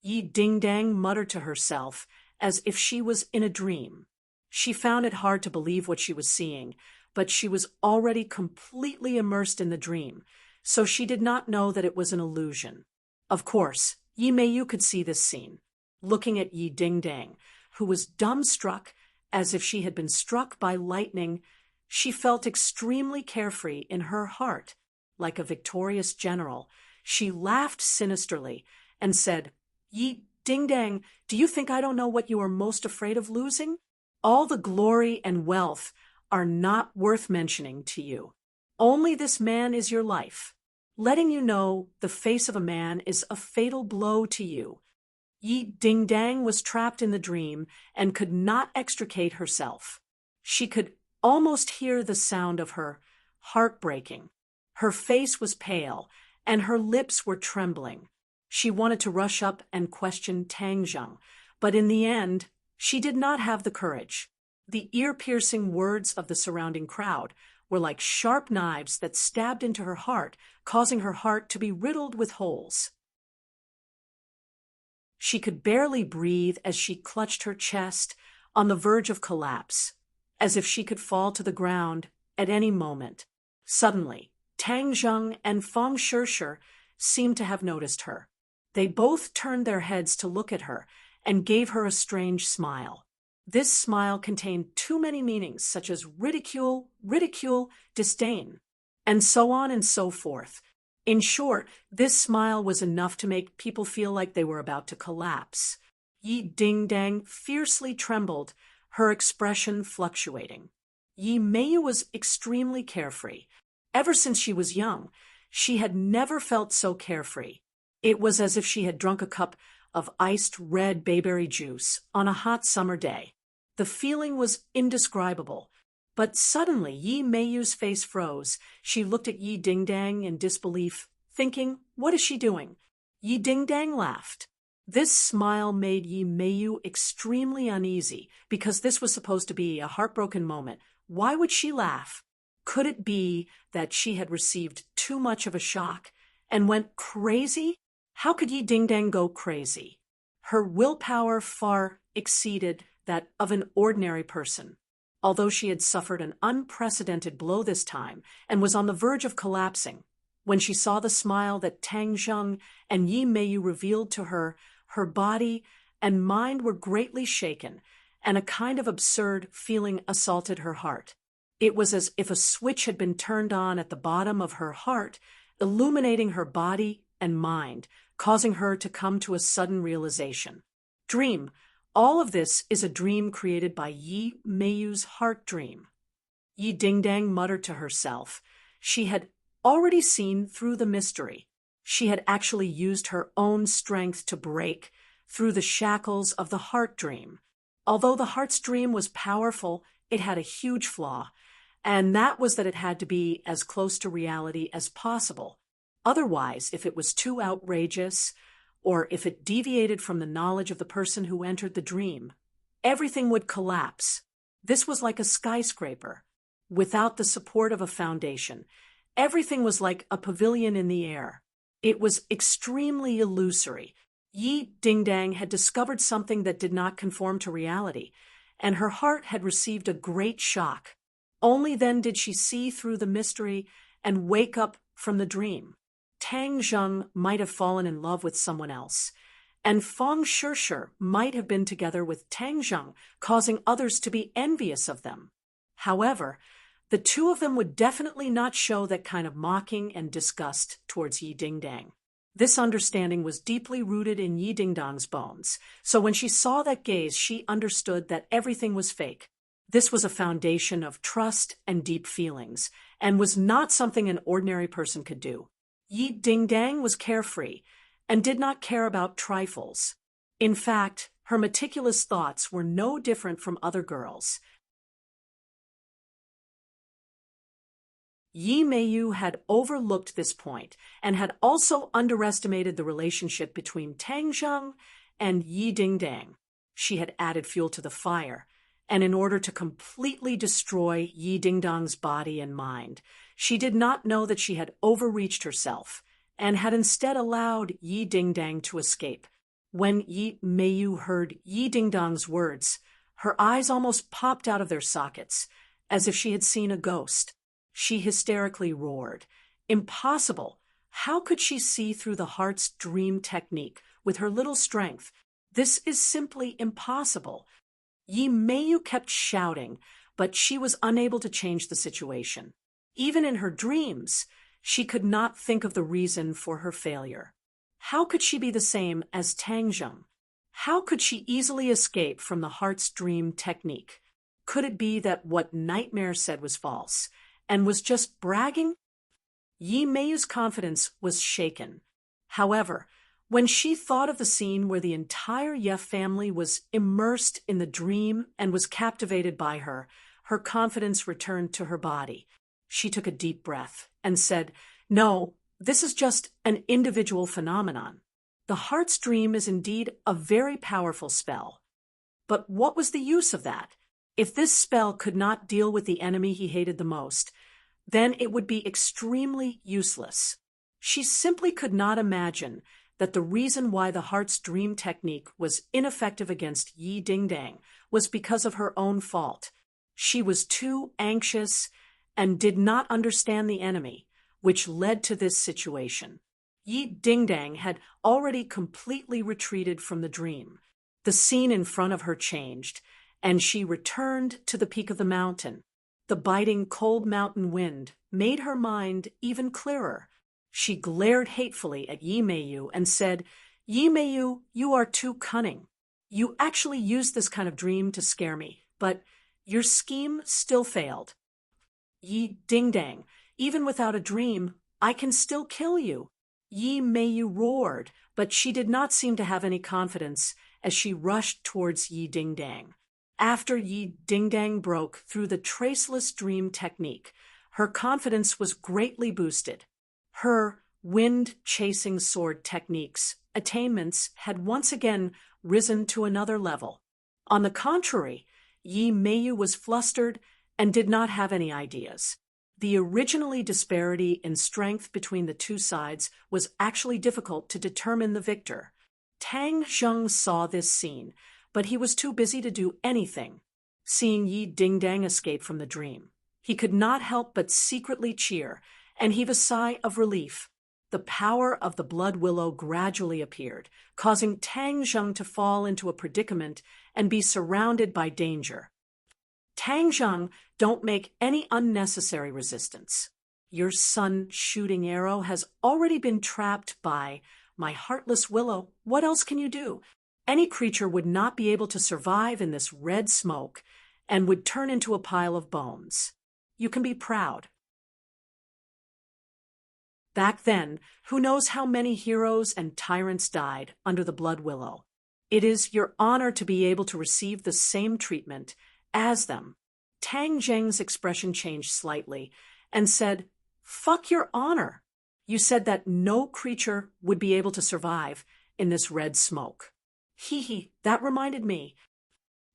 Yi Ding Dang muttered to herself as if she was in a dream. She found it hard to believe what she was seeing, but she was already completely immersed in the dream, so she did not know that it was an illusion. Of course, Yi Meiyu could see this scene, looking at Yi Ding Dang, who was dumbstruck as if she had been struck by lightning. She felt extremely carefree in her heart. Like a victorious general, she laughed sinisterly and said, Yi Ding Dang, do you think I don't know what you are most afraid of losing? All the glory and wealth are not worth mentioning to you. Only this man is your life. Letting you know the face of a man is a fatal blow to you. Yi Ding Dang was trapped in the dream and could not extricate herself. She could almost hear the sound of her heart breaking. Her face was pale, and her lips were trembling. She wanted to rush up and question Tang Zheng, but in the end, she did not have the courage. The ear-piercing words of the surrounding crowd were like sharp knives that stabbed into her heart, causing her heart to be riddled with holes. She could barely breathe as she clutched her chest, on the verge of collapse, as if she could fall to the ground at any moment. Suddenly, Tang Zheng and Feng Shishir seemed to have noticed her. They both turned their heads to look at her and gave her a strange smile. This smile contained too many meanings, such as ridicule, disdain, and so on and so forth. In short, this smile was enough to make people feel like they were about to collapse. Yi Dingdang fiercely trembled, her expression fluctuating. Yi Meiyu was extremely carefree. Ever since she was young, she had never felt so carefree. It was as if she had drunk a cup of iced red bayberry juice on a hot summer day. The feeling was indescribable. But suddenly Yi Meiyu's face froze. She looked at Yi Dingdang in disbelief, thinking, "What is she doing?" Yi Dingdang laughed. This smile made Yi Meiyu extremely uneasy, because this was supposed to be a heartbroken moment. Why would she laugh? Could it be that she had received too much of a shock and went crazy? How could Yi Dingdang go crazy? Her willpower far exceeded that of an ordinary person. Although she had suffered an unprecedented blow this time and was on the verge of collapsing, when she saw the smile that Tang Zheng and Yi Meiyu revealed to her, her body and mind were greatly shaken, and a kind of absurd feeling assaulted her heart. It was as if a switch had been turned on at the bottom of her heart, illuminating her body and mind, causing her to come to a sudden realization. Dream. All of this is a dream created by Yi Meiyu's heart dream. Yi Dingdang muttered to herself. She had already seen through the mystery. She had actually used her own strength to break through the shackles of the heart dream. Although the heart's dream was powerful, it had a huge flaw, and that was that it had to be as close to reality as possible. Otherwise, if it was too outrageous, or if it deviated from the knowledge of the person who entered the dream, everything would collapse. This was like a skyscraper, without the support of a foundation. Everything was like a pavilion in the air. It was extremely illusory. Yi Dingdang had discovered something that did not conform to reality, and her heart had received a great shock. Only then did she see through the mystery and wake up from the dream. Tang Zheng might have fallen in love with someone else, and Feng Shishir might have been together with Tang Zheng, causing others to be envious of them. However, the two of them would definitely not show that kind of mocking and disgust towards Yi Dingdang. This understanding was deeply rooted in Yi Dingdang's bones, so when she saw that gaze, she understood that everything was fake. This was a foundation of trust and deep feelings, and was not something an ordinary person could do. Yi Dingdang was carefree and did not care about trifles. In fact, her meticulous thoughts were no different from other girls. Yi Meiyu had overlooked this point and had also underestimated the relationship between Tang Zheng and Yi Dingdang. She had added fuel to the fire, and in order to completely destroy Yi Dingdang's body and mind, she did not know that she had overreached herself and had instead allowed Yi Dingdang to escape. When Yi Meiyu heard Yi Dingdang's words, her eyes almost popped out of their sockets, as if she had seen a ghost. She hysterically roared. Impossible! How could she see through the heart's dream technique with her little strength? This is simply impossible. Yi Meiyu kept shouting, but she was unable to change the situation. Even in her dreams, she could not think of the reason for her failure. How could she be the same as Tang Zheng? How could she easily escape from the heart's dream technique? Could it be that what Nightmare said was false, and was just bragging? Yi Meiyu's confidence was shaken. However, when she thought of the scene where the entire Ye family was immersed in the dream and was captivated by her, her confidence returned to her body. She took a deep breath and said, "No, this is just an individual phenomenon. The heart's dream is indeed a very powerful spell. But what was the use of that? If this spell could not deal with the enemy he hated the most, then it would be extremely useless." She simply could not imagine that the reason why the heart's dream technique was ineffective against Yi Dingdang was because of her own fault. She was too anxious and did not understand the enemy, which led to this situation. Yi Dingdang had already completely retreated from the dream. The scene in front of her changed, and she returned to the peak of the mountain. The biting cold mountain wind made her mind even clearer. She glared hatefully at Yi Meiyu and said, "Yi Meiyu, you are too cunning. You actually used this kind of dream to scare me, but your scheme still failed. Yi Dingdang, even without a dream, I can still kill you." Yi Meiyu roared, but she did not seem to have any confidence as she rushed towards Yi Dingdang. After Yi Dingdang broke through the traceless dream technique, her confidence was greatly boosted. Her wind-chasing sword techniques, attainments, had once again risen to another level. On the contrary, Yi Meiyu was flustered and did not have any ideas. The originally disparity in strength between the two sides was actually difficult to determine the victor. Tang Zheng saw this scene, but he was too busy to do anything. Seeing Yi Dingdang escape from the dream, he could not help but secretly cheer and heave a sigh of relief. The power of the blood willow gradually appeared, causing Tang Zheng to fall into a predicament and be surrounded by danger. "Tang Zheng, don't make any unnecessary resistance. Your sun-shooting arrow has already been trapped by my heartless willow. What else can you do? Any creature would not be able to survive in this red smoke and would turn into a pile of bones. You can be proud." Back then, who knows how many heroes and tyrants died under the blood willow. It is your honor to be able to receive the same treatment as them. Tang Zheng's expression changed slightly and said, "Fuck your honor. You said that no creature would be able to survive in this red smoke." "Hee, that reminded me."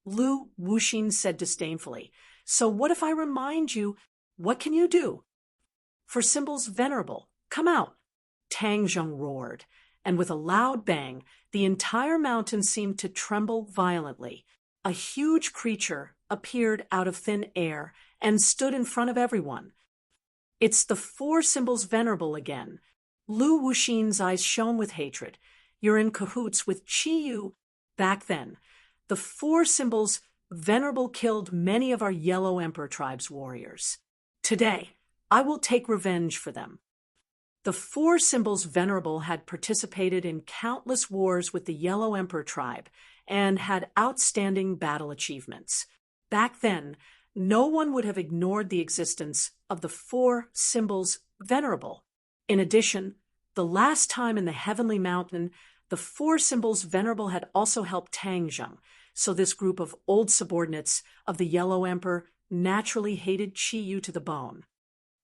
Lu Wuxin said disdainfully, "So what if I remind you, what can you do?" "For symbols venerable, come out." Tang Zheng roared, and with a loud bang, the entire mountain seemed to tremble violently. A huge creature appeared out of thin air and stood in front of everyone. "It's the four symbols venerable again." Lu Wuxin's eyes shone with hatred. "You're in cahoots with Qi Yu." Back then, the four symbols venerable killed many of our Yellow Emperor tribe's warriors. Today, I will take revenge for them. The four symbols venerable had participated in countless wars with the Yellow Emperor tribe and had outstanding battle achievements. Back then, no one would have ignored the existence of the four symbols venerable. In addition, the last time in the Heavenly Mountain, the four symbols venerable had also helped Tang Zheng, so this group of old subordinates of the Yellow Emperor naturally hated Qi Yu to the bone.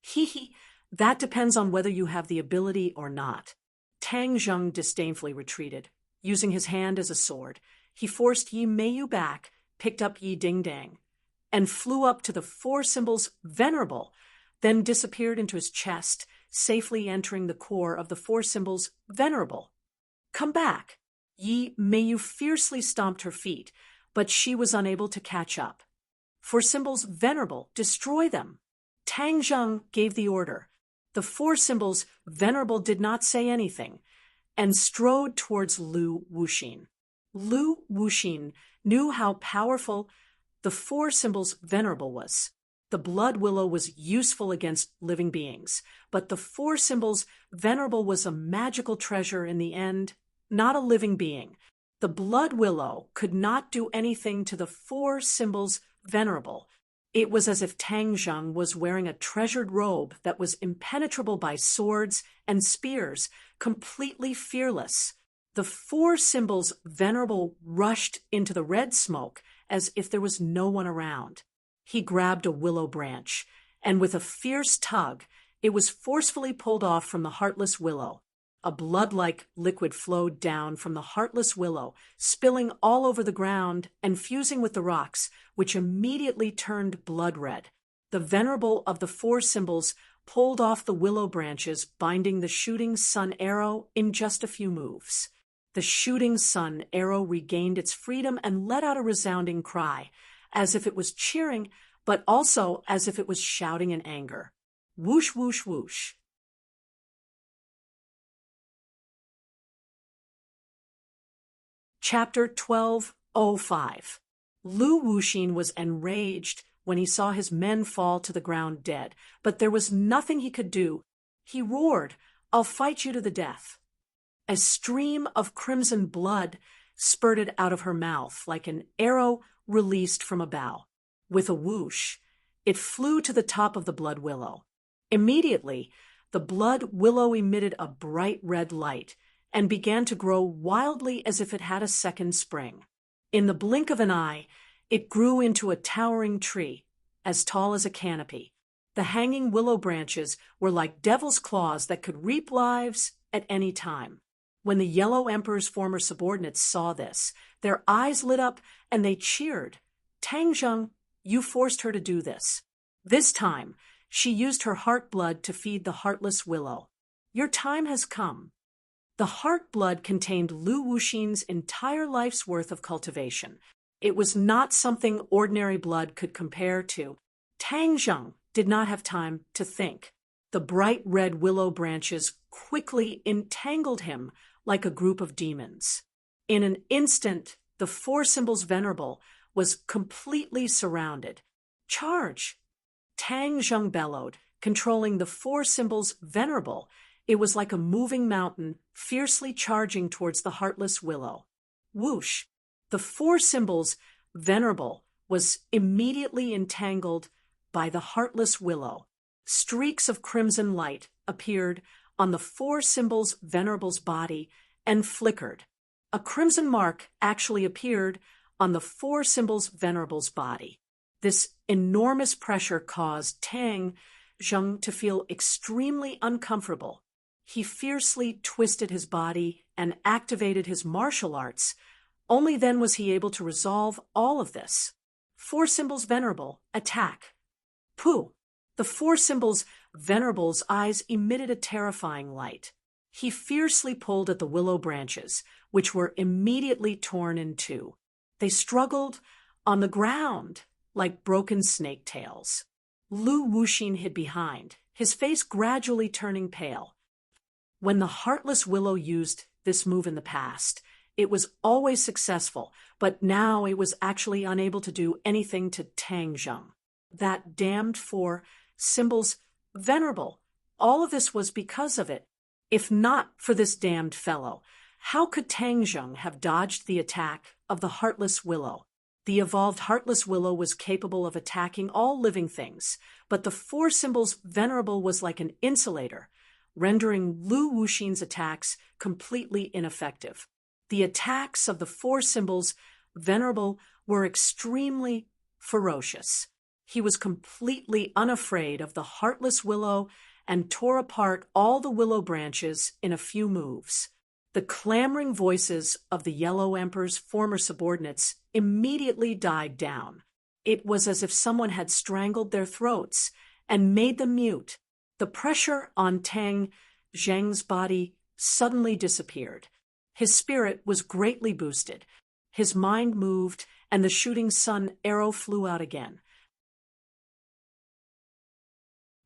"Hee, that depends on whether you have the ability or not." Tang Zheng disdainfully retreated. Using his hand as a sword, he forced Yi Meiyu back, picked up Yi Dingdang, and flew up to the four symbols venerable, then disappeared into his chest, safely entering the core of the four symbols venerable. "Come back." Yi Meiyu fiercely stomped her feet, but she was unable to catch up. "For symbols venerable, destroy them." Tang Zheng gave the order. The four symbols venerable did not say anything and strode towards Lu Wuxin. Lu Wuxin knew how powerful the four symbols venerable was. The blood willow was useful against living beings, but the four symbols venerable was a magical treasure in the end, not a living being. The blood willow could not do anything to the four symbols venerable. It was as if Tang Zheng was wearing a treasured robe that was impenetrable by swords and spears, completely fearless. The four symbols venerable rushed into the red smoke as if there was no one around. He grabbed a willow branch, and with a fierce tug, it was forcefully pulled off from the heartless willow. A blood-like liquid flowed down from the heartless willow, spilling all over the ground and fusing with the rocks, which immediately turned blood-red. The venerable of the four symbols pulled off the willow branches, binding the shooting sun arrow in just a few moves. The shooting sun arrow regained its freedom and let out a resounding cry, as if it was cheering, but also as if it was shouting in anger. Whoosh, whoosh, whoosh. Chapter 12:05. Lu Wuxin was enraged when he saw his men fall to the ground dead, but there was nothing he could do. He roared, "I'll fight you to the death." A stream of crimson blood spurted out of her mouth like an arrow released from a bow. With a whoosh, it flew to the top of the blood willow. Immediately, the blood willow emitted a bright red light and began to grow wildly as if it had a second spring. In the blink of an eye, it grew into a towering tree, as tall as a canopy. The hanging willow branches were like devil's claws that could reap lives at any time. When the Yellow Emperor's former subordinates saw this, their eyes lit up and they cheered. "Tang Zheng, you forced her to do this. This time, she used her heart blood to feed the heartless willow. Your time has come." The heart blood contained Lu Wuxin's entire life's worth of cultivation. It was not something ordinary blood could compare to. Tang Zheng did not have time to think. The bright red willow branches quickly entangled him like a group of demons. In an instant, the four symbols venerable was completely surrounded. "Charge!" Tang Zheng bellowed, controlling the four symbols venerable. It was like a moving mountain, fiercely charging towards the heartless willow. Whoosh! The four symbols venerable was immediately entangled by the heartless willow. Streaks of crimson light appeared on the four symbols venerable's body and flickered. A crimson mark actually appeared on the four symbols venerable's body. This enormous pressure caused Tang Zheng to feel extremely uncomfortable. He fiercely twisted his body and activated his martial arts. Only then was he able to resolve all of this. Four symbols venerable, attack. Pooh! The four symbols venerable's eyes emitted a terrifying light. He fiercely pulled at the willow branches, which were immediately torn in two. They struggled on the ground like broken snake tails. Lu Wuxin hid behind, his face gradually turning pale. When the heartless willow used this move in the past, it was always successful, but now it was actually unable to do anything to Tang Zheng. That damned four symbols venerable. All of this was because of it. If not for this damned fellow, how could Tang Zheng have dodged the attack of the heartless willow? The evolved heartless willow was capable of attacking all living things, but the four symbols venerable was like an insulator, rendering Lu Wuxin's attacks completely ineffective. The attacks of the four symbols venerable were extremely ferocious. He was completely unafraid of the heartless willow and tore apart all the willow branches in a few moves. The clamoring voices of the Yellow Emperor's former subordinates immediately died down. It was as if someone had strangled their throats and made them mute. The pressure on Tang Zheng's body suddenly disappeared. His spirit was greatly boosted. His mind moved, and the shooting sun arrow flew out again.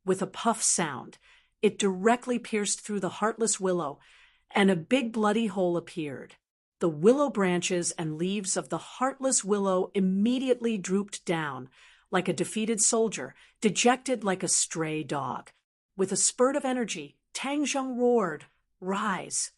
With a puff sound, it directly pierced through the heartless willow, and a big bloody hole appeared. The willow branches and leaves of the heartless willow immediately drooped down, like a defeated soldier, dejected like a stray dog. With a spurt of energy, Tang Zheng roared, "Rise!"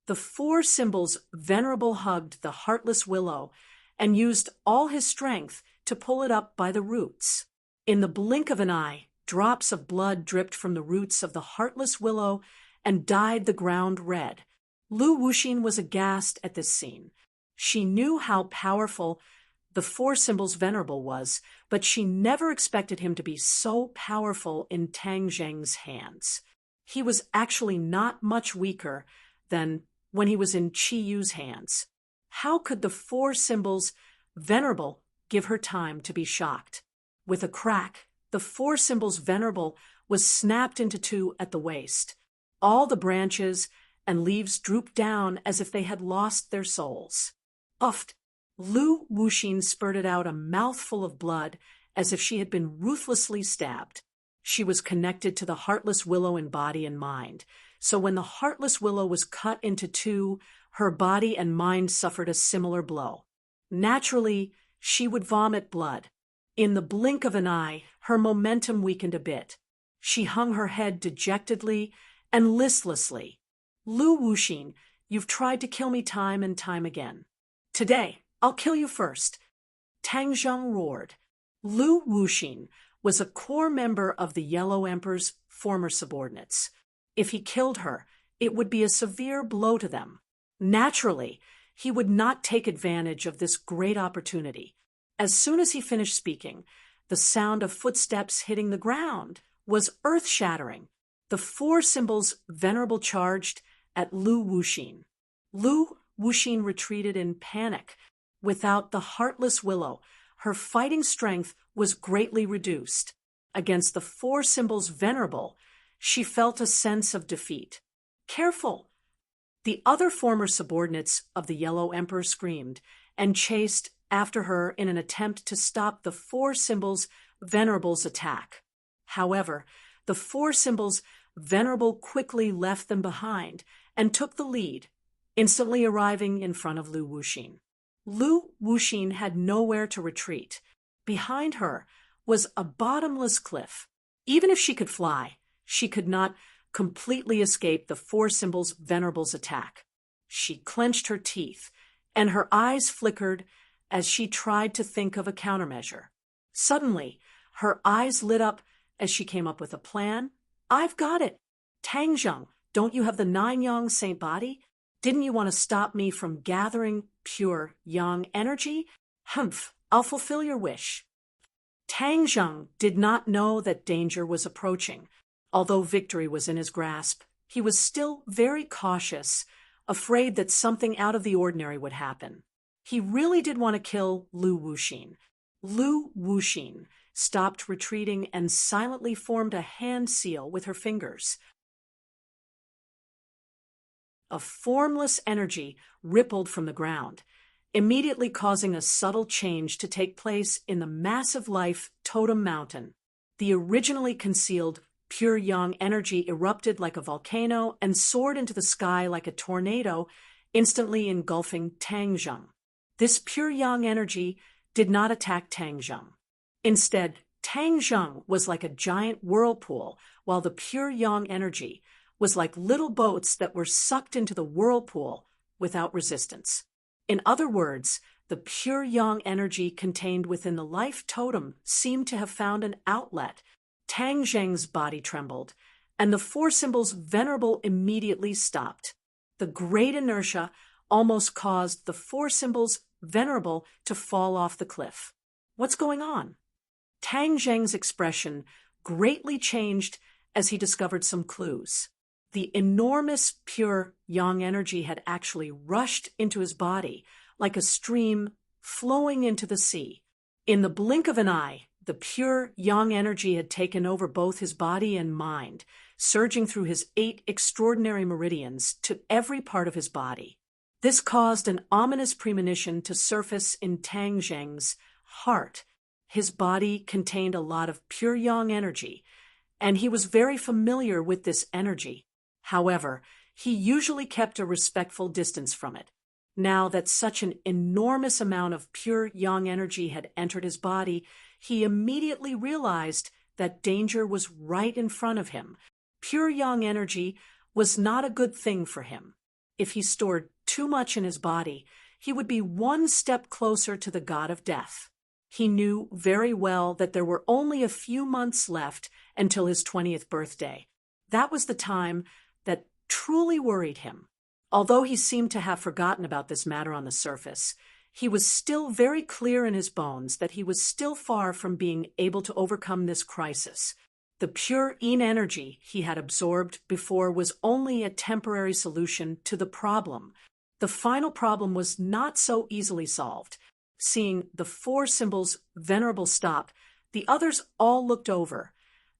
The four symbols venerable hugged the heartless willow and used all his strength to pull it up by the roots. In the blink of an eye, drops of blood dripped from the roots of the heartless willow and dyed the ground red. Lu Wuxin was aghast at this scene. She knew how powerful the four symbols venerable was, but she never expected him to be so powerful in Tang Zheng's hands. He was actually not much weaker than when he was in Qi Yu's hands. How could the four symbols venerable give her time to be shocked? With a crack, the four symbols venerable was snapped into two at the waist. All the branches and leaves drooped down as if they had lost their souls. Uffed, Lu Wuxin spurted out a mouthful of blood as if she had been ruthlessly stabbed. She was connected to the heartless willow in body and mind, so when the heartless willow was cut into two, her body and mind suffered a similar blow. Naturally, she would vomit blood. In the blink of an eye, her momentum weakened a bit. She hung her head dejectedly and listlessly. Lu Wuxin, you've tried to kill me time and time again. Today, I'll kill you first. Tang Zheng roared. Lu Wuxin was a core member of the Yellow Emperor's former subordinates. If he killed her, it would be a severe blow to them. Naturally, he would not take advantage of this great opportunity. As soon as he finished speaking, the sound of footsteps hitting the ground was earth-shattering. The four symbols venerable charged at Lu Wuxin. Lu Wuxin retreated in panic. Without the heartless willow, her fighting strength was greatly reduced. Against the four symbols venerable, she felt a sense of defeat. Careful! The other former subordinates of the Yellow Emperor screamed and chased after her in an attempt to stop the four symbols venerable's attack. However, the four symbols venerable quickly left them behind and took the lead, instantly arriving in front of Lu Wuxin. Lu Wuxin had nowhere to retreat. Behind her was a bottomless cliff. Even if she could fly, she could not completely escape the four symbols venerable's attack. She clenched her teeth, and her eyes flickered as she tried to think of a countermeasure. Suddenly, her eyes lit up as she came up with a plan. I've got it! Tang Zheng, don't you have the 9 yang saint body? Didn't you want to stop me from gathering pure yang energy? Humph, I'll fulfill your wish. Tang Zheng did not know that danger was approaching. Although victory was in his grasp, he was still very cautious, afraid that something out of the ordinary would happen. He really did want to kill Lu Wuxin. Lu Wuxin stopped retreating and silently formed a hand seal with her fingers. A formless energy rippled from the ground, immediately causing a subtle change to take place in the massive life totem mountain. The originally concealed pure yang energy erupted like a volcano and soared into the sky like a tornado, instantly engulfing Tang Zheng. This pure yang energy did not attack Tang Zheng. Instead, Tang Zheng was like a giant whirlpool, while the pure yang energy was like little boats that were sucked into the whirlpool without resistance. In other words, the pure yang energy contained within the life totem seemed to have found an outlet. Tang Zheng's body trembled, and the four symbols venerable immediately stopped. The great inertia almost caused the four symbols venerable to fall off the cliff. What's going on? Tang Zheng's expression greatly changed as he discovered some clues. The enormous pure yang energy had actually rushed into his body like a stream flowing into the sea. In the blink of an eye, the pure yang energy had taken over both his body and mind, surging through his 8 extraordinary meridians to every part of his body. This caused an ominous premonition to surface in Tang Zheng's heart. His body contained a lot of pure yang energy, and he was very familiar with this energy. However, he usually kept a respectful distance from it. Now that such an enormous amount of pure yang energy had entered his body, he immediately realized that danger was right in front of him. Pure yang energy was not a good thing for him. If he stored too much in his body, he would be one step closer to the god of death. He knew very well that there were only a few months left until his 20th birthday. That was the time that truly worried him. Although he seemed to have forgotten about this matter on the surface, He was still very clear in his bones that he was still far from being able to overcome this crisis. The pure yin energy he had absorbed before was only a temporary solution to the problem. The final problem was not so easily solved. Seeing the four symbols venerable stop, the others all looked over,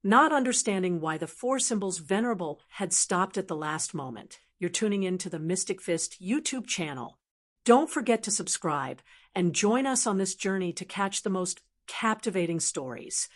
not understanding why the four symbols venerable had stopped at the last moment. You're tuning in to the Mystic Fist YouTube channel. Don't forget to subscribe and join us on this journey to catch the most captivating stories.